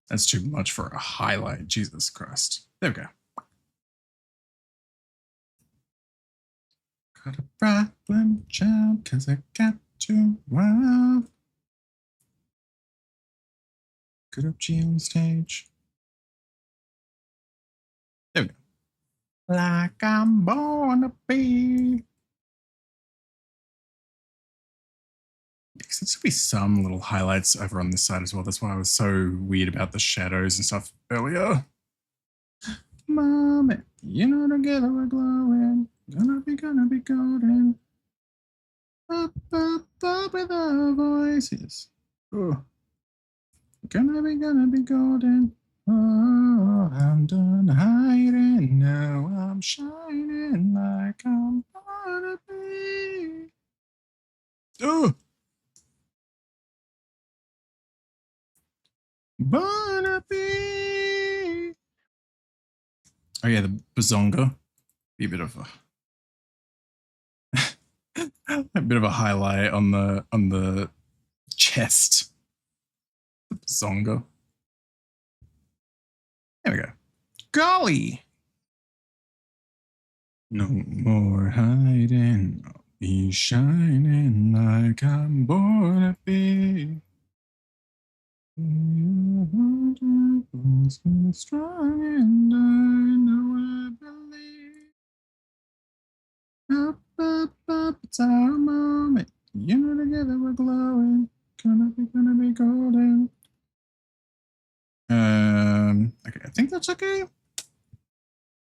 That's too much for a highlight. Jesus Christ. There we go. Got a problem, child, cause I got too wild. Good up G on stage. There we go. Like I'm born to be. there should be some little highlights over on this side as well. That's why I was so weird about the shadows and stuff earlier. Mommy, you know together we're glowing. Gonna be golden. Up with our voices. Oh. Gonna be golden. Oh, I'm done hiding now. I'm shining like I'm gonna be. Oh, gonna be. Oh yeah, the bazonga. Be a bit of a bit of a highlight on the chest. The bazonga. There we go. Golly! No more hiding. I'll be shining like I'm born to be. Strong and I know I believe. Up, it's our moment. You know together we're glowing. Gonna be golden. Okay, I think that's okay.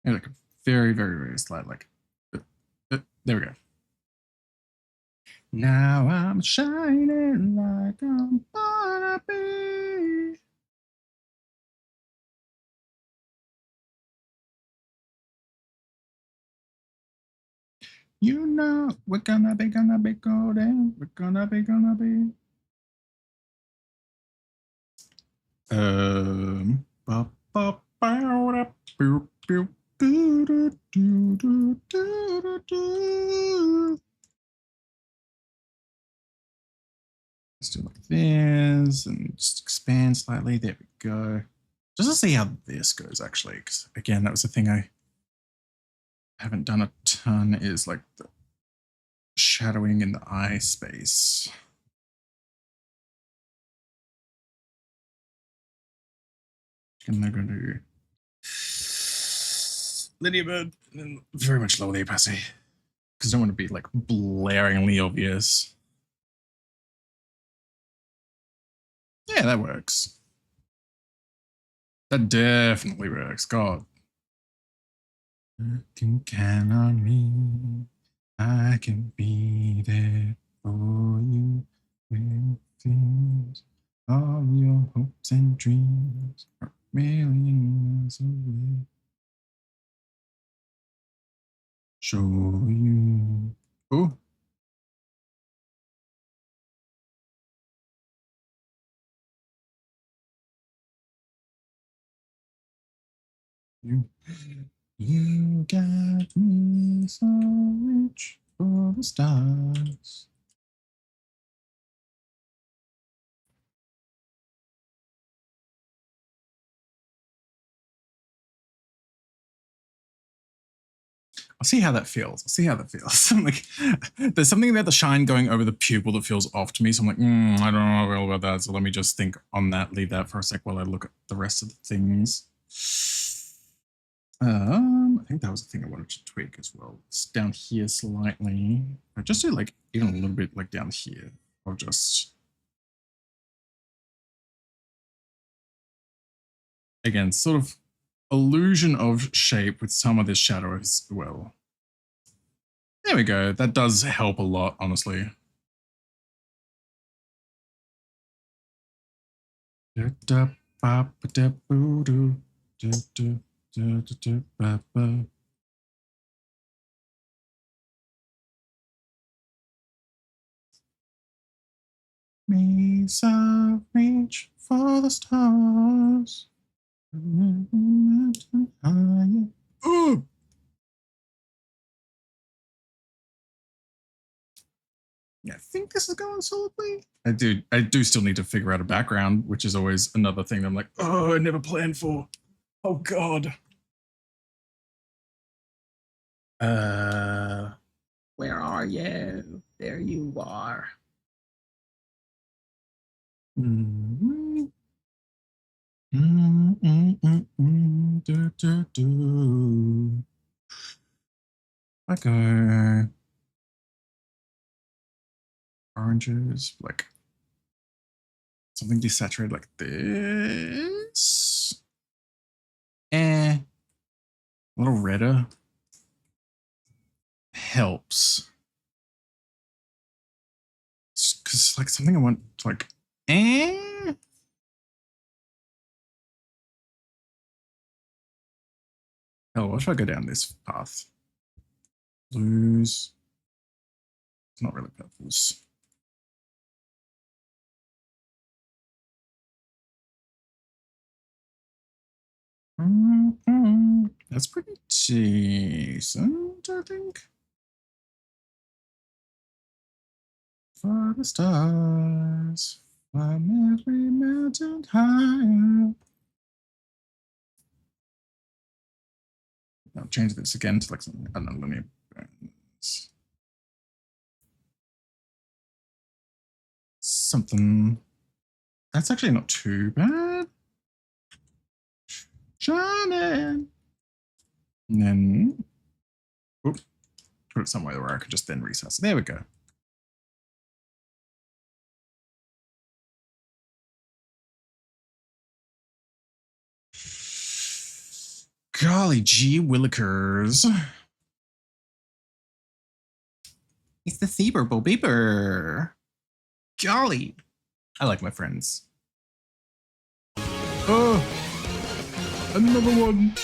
Yeah, like a very, very, very slight, like, there we go. Now I'm shining like I'm gonna be. You know we're gonna be golden. We're gonna be. Ba, ba, bow, da, boop, boop, doo, doo, doo, doo, doo, doo. Let's do like this and just expand slightly. There we go. Just to see how this goes, actually, because again, that was the thing I haven't done a ton, is like the shadowing in the eye space. And they're going to do Lydia Bird and then very much lower the opacity because I don't want to be like blaringly obvious. Yeah, that works. That definitely works. God. You can count on me. I can be there for you when things, all your hopes and dreams are millions away. Show you. Oh. You got me so rich for the stars. I'll see how that feels. I'm like, there's something about the shine going over the pupil that feels off to me. So I'm like, I don't know well about that. So let me just think on that, leave that for a sec while I look at the rest of the things. I think that was the thing I wanted to tweak as well. It's down here slightly. I just do like even a little bit like down here. I'll just, again, sort of illusion of shape with some of this shadow as well. There we go. That does help a lot, honestly. Me so reach for the stars. Ooh. Yeah, I think this is going solidly. I do still need to figure out a background, which is always another thing that I'm like, oh, I never planned for. Oh God. Where are you? There you are. Okay. Oranges, like something desaturated like this. A little redder helps. Because like something I want to like Oh, what should I go down this path? Blues. It's not really purples. That's pretty decent, I think. For the stars, climb every mountain higher. I'll change this again to like something, I don't know, linear burns. Something that's actually not too bad. Shining. And then put it somewhere where I could just then recess. There we go. Golly gee willikers. It's the 𝓬𝓵𝓵𝓵. Golly. I like my friends. Oh, another one.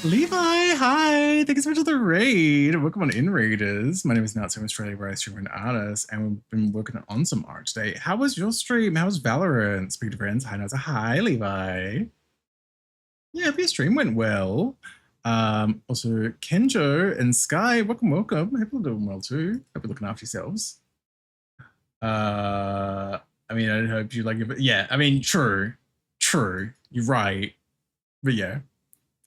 Levi, hi! Thank you so much for the raid. Welcome on in, Raiders. My name is Not So Australia, where I stream an artist, and we've been working on some art today. How was your stream? How was Valorant? Speak to friends. Hi, Nasa. Hi, Levi. Yeah, hope your stream went well. Also, Kenjo and Sky, welcome. Hope you're doing well too. Hope you're looking after yourselves. I mean, I hope you like it, but yeah, I mean, true. You're right. But yeah.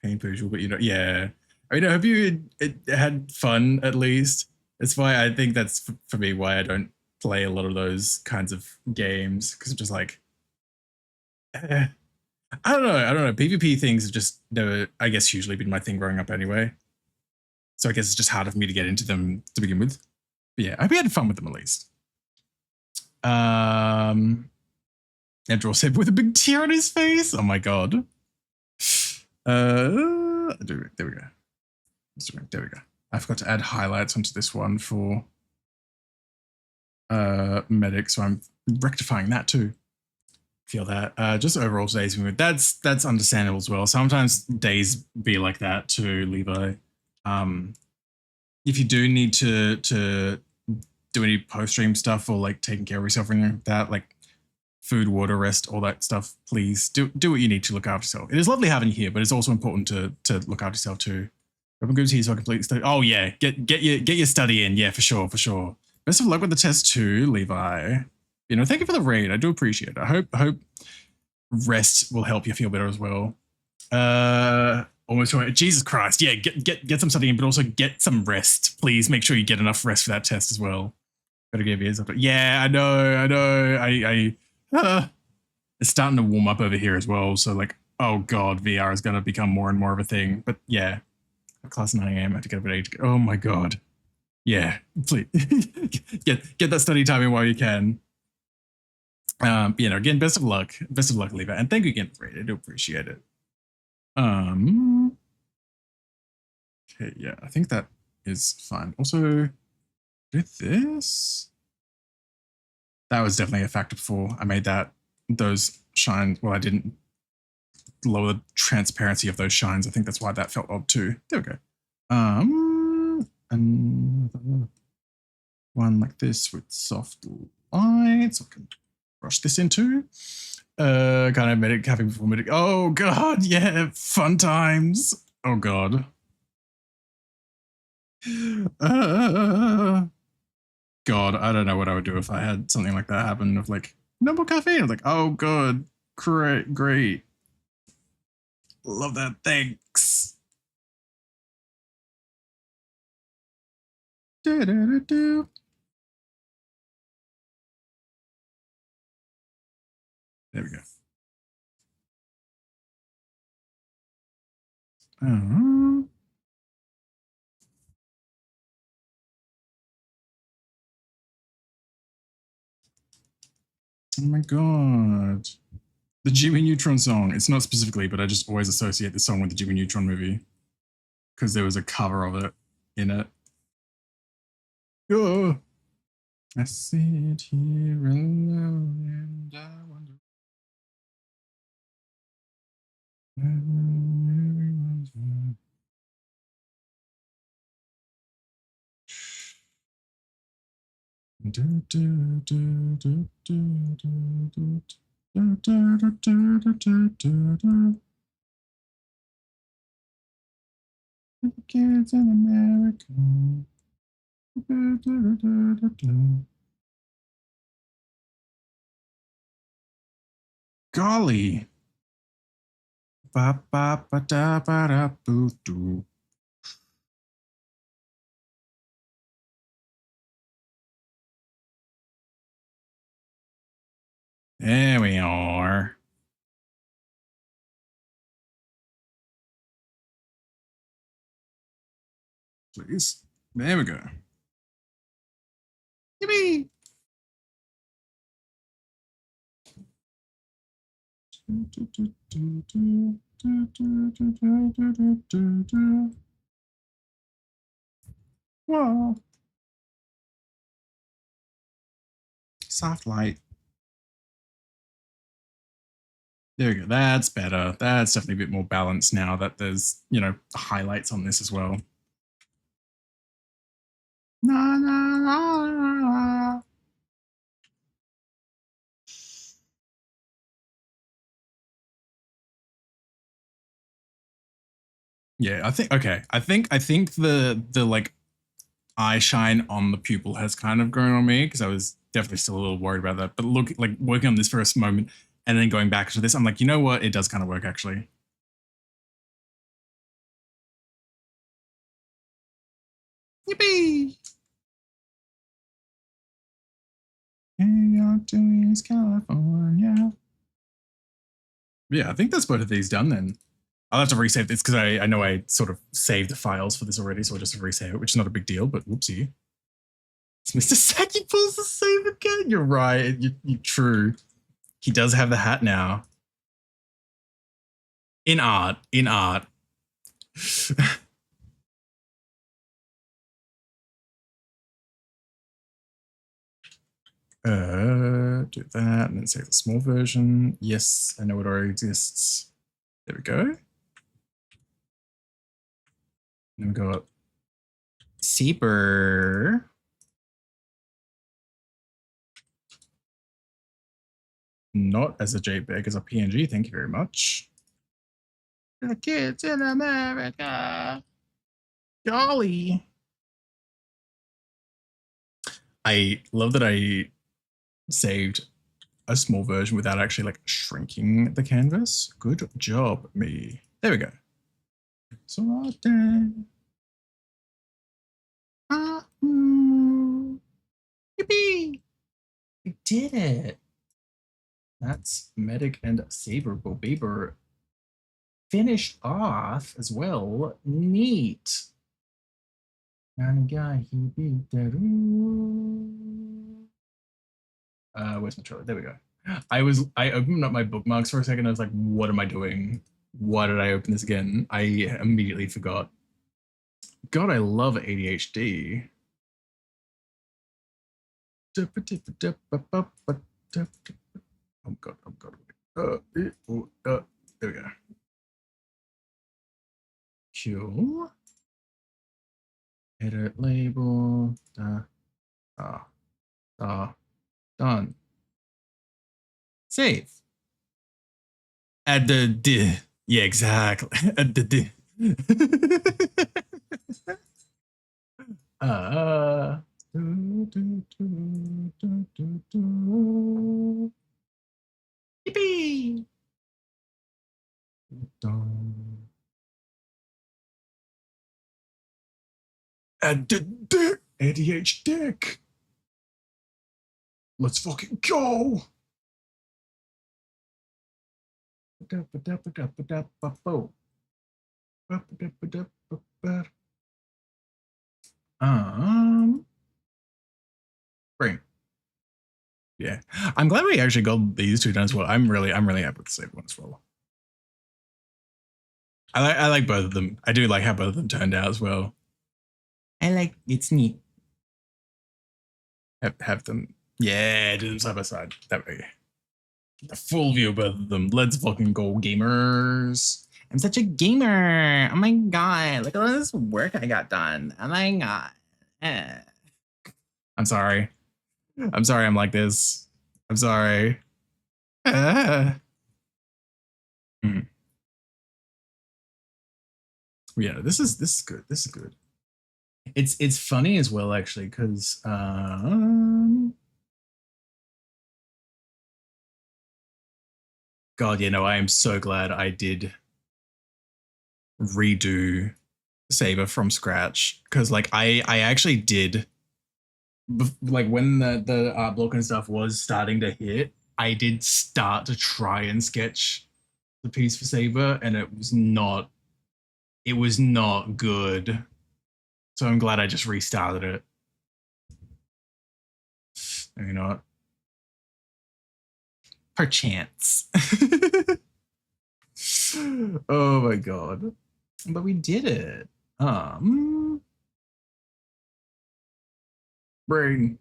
Usual, but you know, yeah. I mean, I hope you had fun at least. That's why I think that's for me why I don't play a lot of those kinds of games, because I'm just like, I don't know. PvP things have just never, I guess, usually been my thing growing up anyway. So I guess it's just harder for me to get into them to begin with. But yeah, I hope you had fun with them at least. Andrew said with a big tear on his face. Oh my god. There we go. There we go. I forgot to add highlights onto this one for medic, so I'm rectifying that too. Feel that. Just overall today's mood. That's understandable as well. Sometimes days be like that too, Levi. If you do need to do any post-stream stuff or like taking care of yourself or anything like that, like food, water, rest, all that stuff, please do what you need to look after yourself. It is lovely having you here, but it's also important to look after yourself too. Open Goobs here so I complete study. Oh yeah, get your study in. Yeah, for sure. Best of luck with the test too, Levi. You know, thank you for the raid. I do appreciate it. I hope rest will help you feel better as well. Almost Jesus Christ. Yeah, get some study in, but also get some rest. Please make sure you get enough rest for that test as well. Gotta give ears up. Yeah, I know. It's starting to warm up over here as well. So like, oh god, VR is gonna become more and more of a thing. But yeah, class 9 AM. I have to get up at 8. Oh my god. Yeah, please get that study time in while you can. You know, again, best of luck, Levi, and thank you again for it. I do appreciate it. Okay, yeah, I think that is fine. Also, with this, that was definitely a factor before I made those shines. Well, I didn't lower the transparency of those shines. I think that's why that felt odd too. There we go. Another one like this with soft lights. I can brush this into. Kind of medic, having before medic. Oh god, yeah, fun times. Oh god. God, I don't know what I would do if I had something like that happen of like no more caffeine. I'm like, oh god, great. Love that. Thanks. Do. There we go. Oh. Oh my god. The Jimmy Neutron song. It's not specifically, but I just always associate the song with the Jimmy Neutron movie. Because there was a cover of it in it. Oh. I sit here alone and I wonder. Everyone's do, do, do, do, do, do, do. Do, do, do, do, do, do, do. The kids in America. Do, do, do, do, do. Golly. Ba ba ba da ba da boo doo. There we are. Please. There we go. Yippee! Whoa. Soft light. There we go. That's better. That's definitely a bit more balanced now that there's, you know, highlights on this as well. Na, na, na, na. Yeah, I think okay. I think the like eye shine on the pupil has kind of grown on me because I was definitely still a little worried about that. But look, like working on this first moment and then going back to this, I'm like, you know what? It does kind of work actually. Yippee! New York to East California. Yeah, I think that's both of these done then. I'll have to resave this because I know I sort of saved the files for this already, so I'll just resave it, which is not a big deal, but whoopsie. Mr. Saki pulls the save again. You're right. You're true. He does have the hat now. In art. In art. Do that and then save the small version. Yes, I know it already exists. There we go. Then we got Seeper. Not as a JPEG, as a PNG. Thank you very much. The kids in America. Golly. I love that I saved a small version without actually like shrinking the canvas. Good job, me. There we go. So yippee! We did it. That's Medic and 𝓱𝓸𝓵𝓵 finished off as well. Neat. Where's my trailer? There we go. I opened up my bookmarks for a second. I was like, what am I doing? Why did I open this again? I immediately forgot. God, I love ADHD. Oh God, oh God. There we go. Cool. Edit label. Done. Save. Add the d. Yeah, exactly. Add the d. Yippee! Add the d. ADHD. Let's fucking go. Great. Yeah, I'm glad we actually got these two done as well. I'm really happy with the save one as well. I like both of them. I do like how both of them turned out as well. I like it's neat. Have them, yeah, do them side by side. That way, the full view of both of them. Let's fucking go, gamers! I'm such a gamer. Oh my god! Look at all this work I got done. Oh my god. I'm sorry. I'm sorry. I'm like this. I'm sorry. Yeah, this is good. This is good. It's funny as well, actually, because God, you know, I am so glad I did redo Saber from scratch, because like I actually did, like when the art block and stuff was starting to hit, I did start to try and sketch the piece for Saber, and it was not good. So I'm glad I just restarted it. Maybe not. Perchance. Oh my god. But we did it. Brain.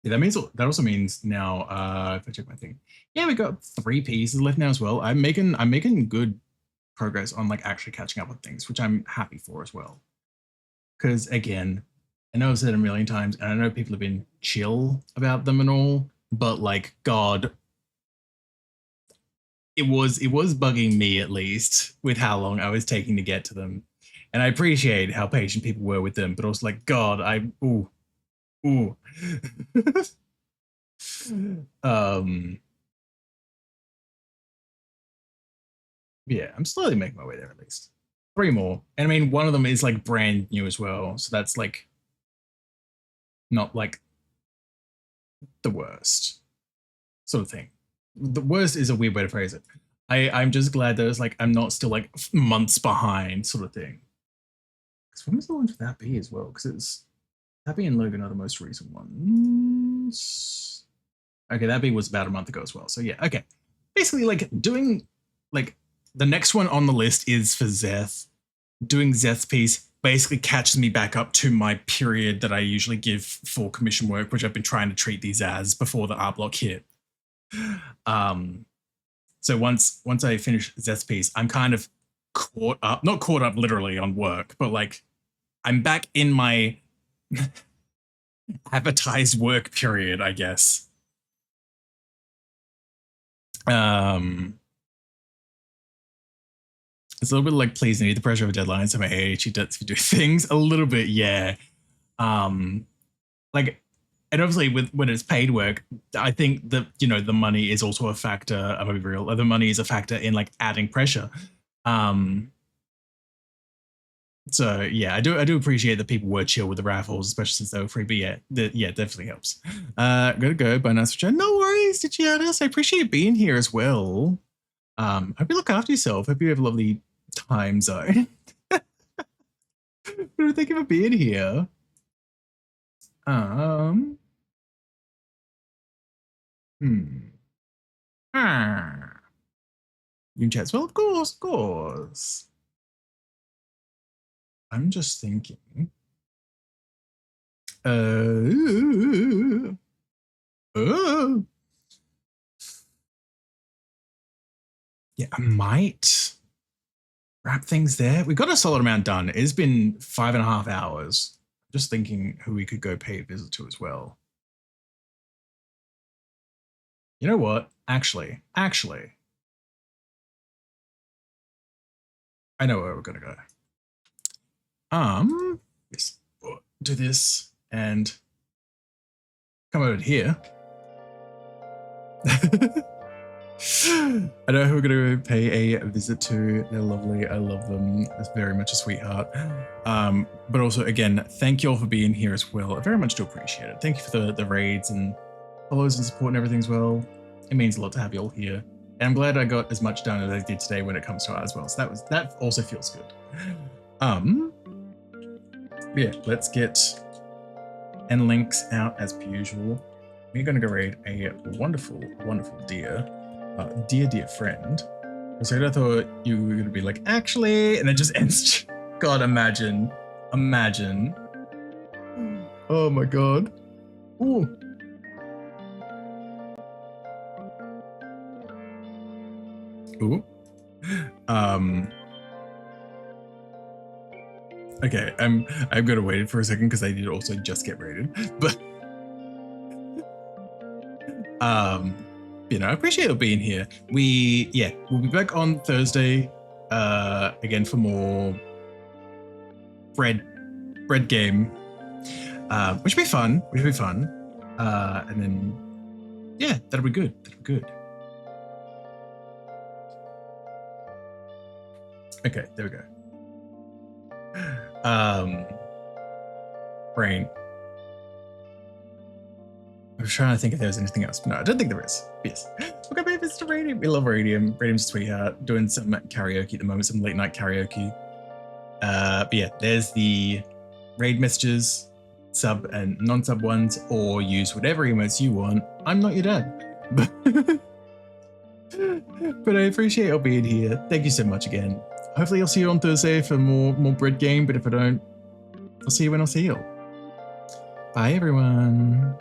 Yeah, that also means now, if I check my thing. Yeah, we got 3 pieces left now as well. I'm making good progress on like actually catching up with things, which I'm happy for as well. Because again, I know I've said it a million times, and I know people have been chill about them and all, but like, God, it was bugging me at least with how long I was taking to get to them. And I appreciate how patient people were with them, but also like, God, ooh. Yeah, I'm slowly making my way there at least. 3 more. And I mean, one of them is like brand new as well. So that's like not like the worst sort of thing. The worst is a weird way to phrase it. I'm just glad that it's like I'm not still like months behind sort of thing. Because when was the launch of that be as well? Because it's that be and Logan are the most recent ones. Okay, that be was about a month ago as well. So yeah, okay. Basically like doing like the next one on the list is for Zeth. Doing Zeth's piece basically catches me back up to my period that I usually give for commission work, which I've been trying to treat these as before the art block hit. So once I finish Zeth's piece, I'm kind of caught up, not caught up literally on work, but like I'm back in my advertised work period, I guess. It's a little bit like, please, I need the pressure of a deadline, so my ADHD does do things a little bit, yeah. Like, and obviously when it's paid work, I think that, you know, the money is also a factor. I'm gonna be real. The money is a factor in like adding pressure. So yeah, I do appreciate that people were chill with the raffles, especially since they were free. But yeah, definitely helps. Gotta go. Bye, nice for no worries, Digiatus. I appreciate you being here as well. Hope you look after yourself. Hope you have a lovely time zone. Thank you for being here. You chat. Well, of course. I'm just thinking. Yeah, I might wrap things there. We got a solid amount done. It's been 5.5 hours. Just thinking who we could go pay a visit to as well. You know what? Actually, I know where we're gonna go. Yes, do this and come over here. I know who we're going to pay a visit to. They're lovely. I love them. It's very much a sweetheart. But also, again, thank you all for being here as well. I very much do appreciate it. Thank you for the raids and follows and support and everything as well. It means a lot to have you all here. And I'm glad I got as much done as I did today when it comes to art as well. So that also feels good. Yeah, let's get end links out as per usual. We're gonna go raid a wonderful, wonderful dear friend. So I thought you were gonna be like, actually, and it just ends. God, imagine. Oh my god. Ooh. Ooh. Okay, I'm gonna wait it for a second because I did also just get raided. But you know, I appreciate you being here. We'll be back on Thursday again for more bread game. Which will be fun. And then yeah, that'll be good. Okay, there we go. Brain. I was trying to think if there was anything else. No, I don't think there is. Yes. We're gonna be Mr. Radium. We love Radium. Radium's a sweetheart. Doing some karaoke at the moment, some late night karaoke. But yeah, there's the raid messages, sub and non-sub ones, or use whatever emotes you want. I'm not your dad. But I appreciate you being here. Thank you so much again. Hopefully I'll see you on Thursday for more bread game, but if I don't, I'll see you when I'll see you. Bye everyone.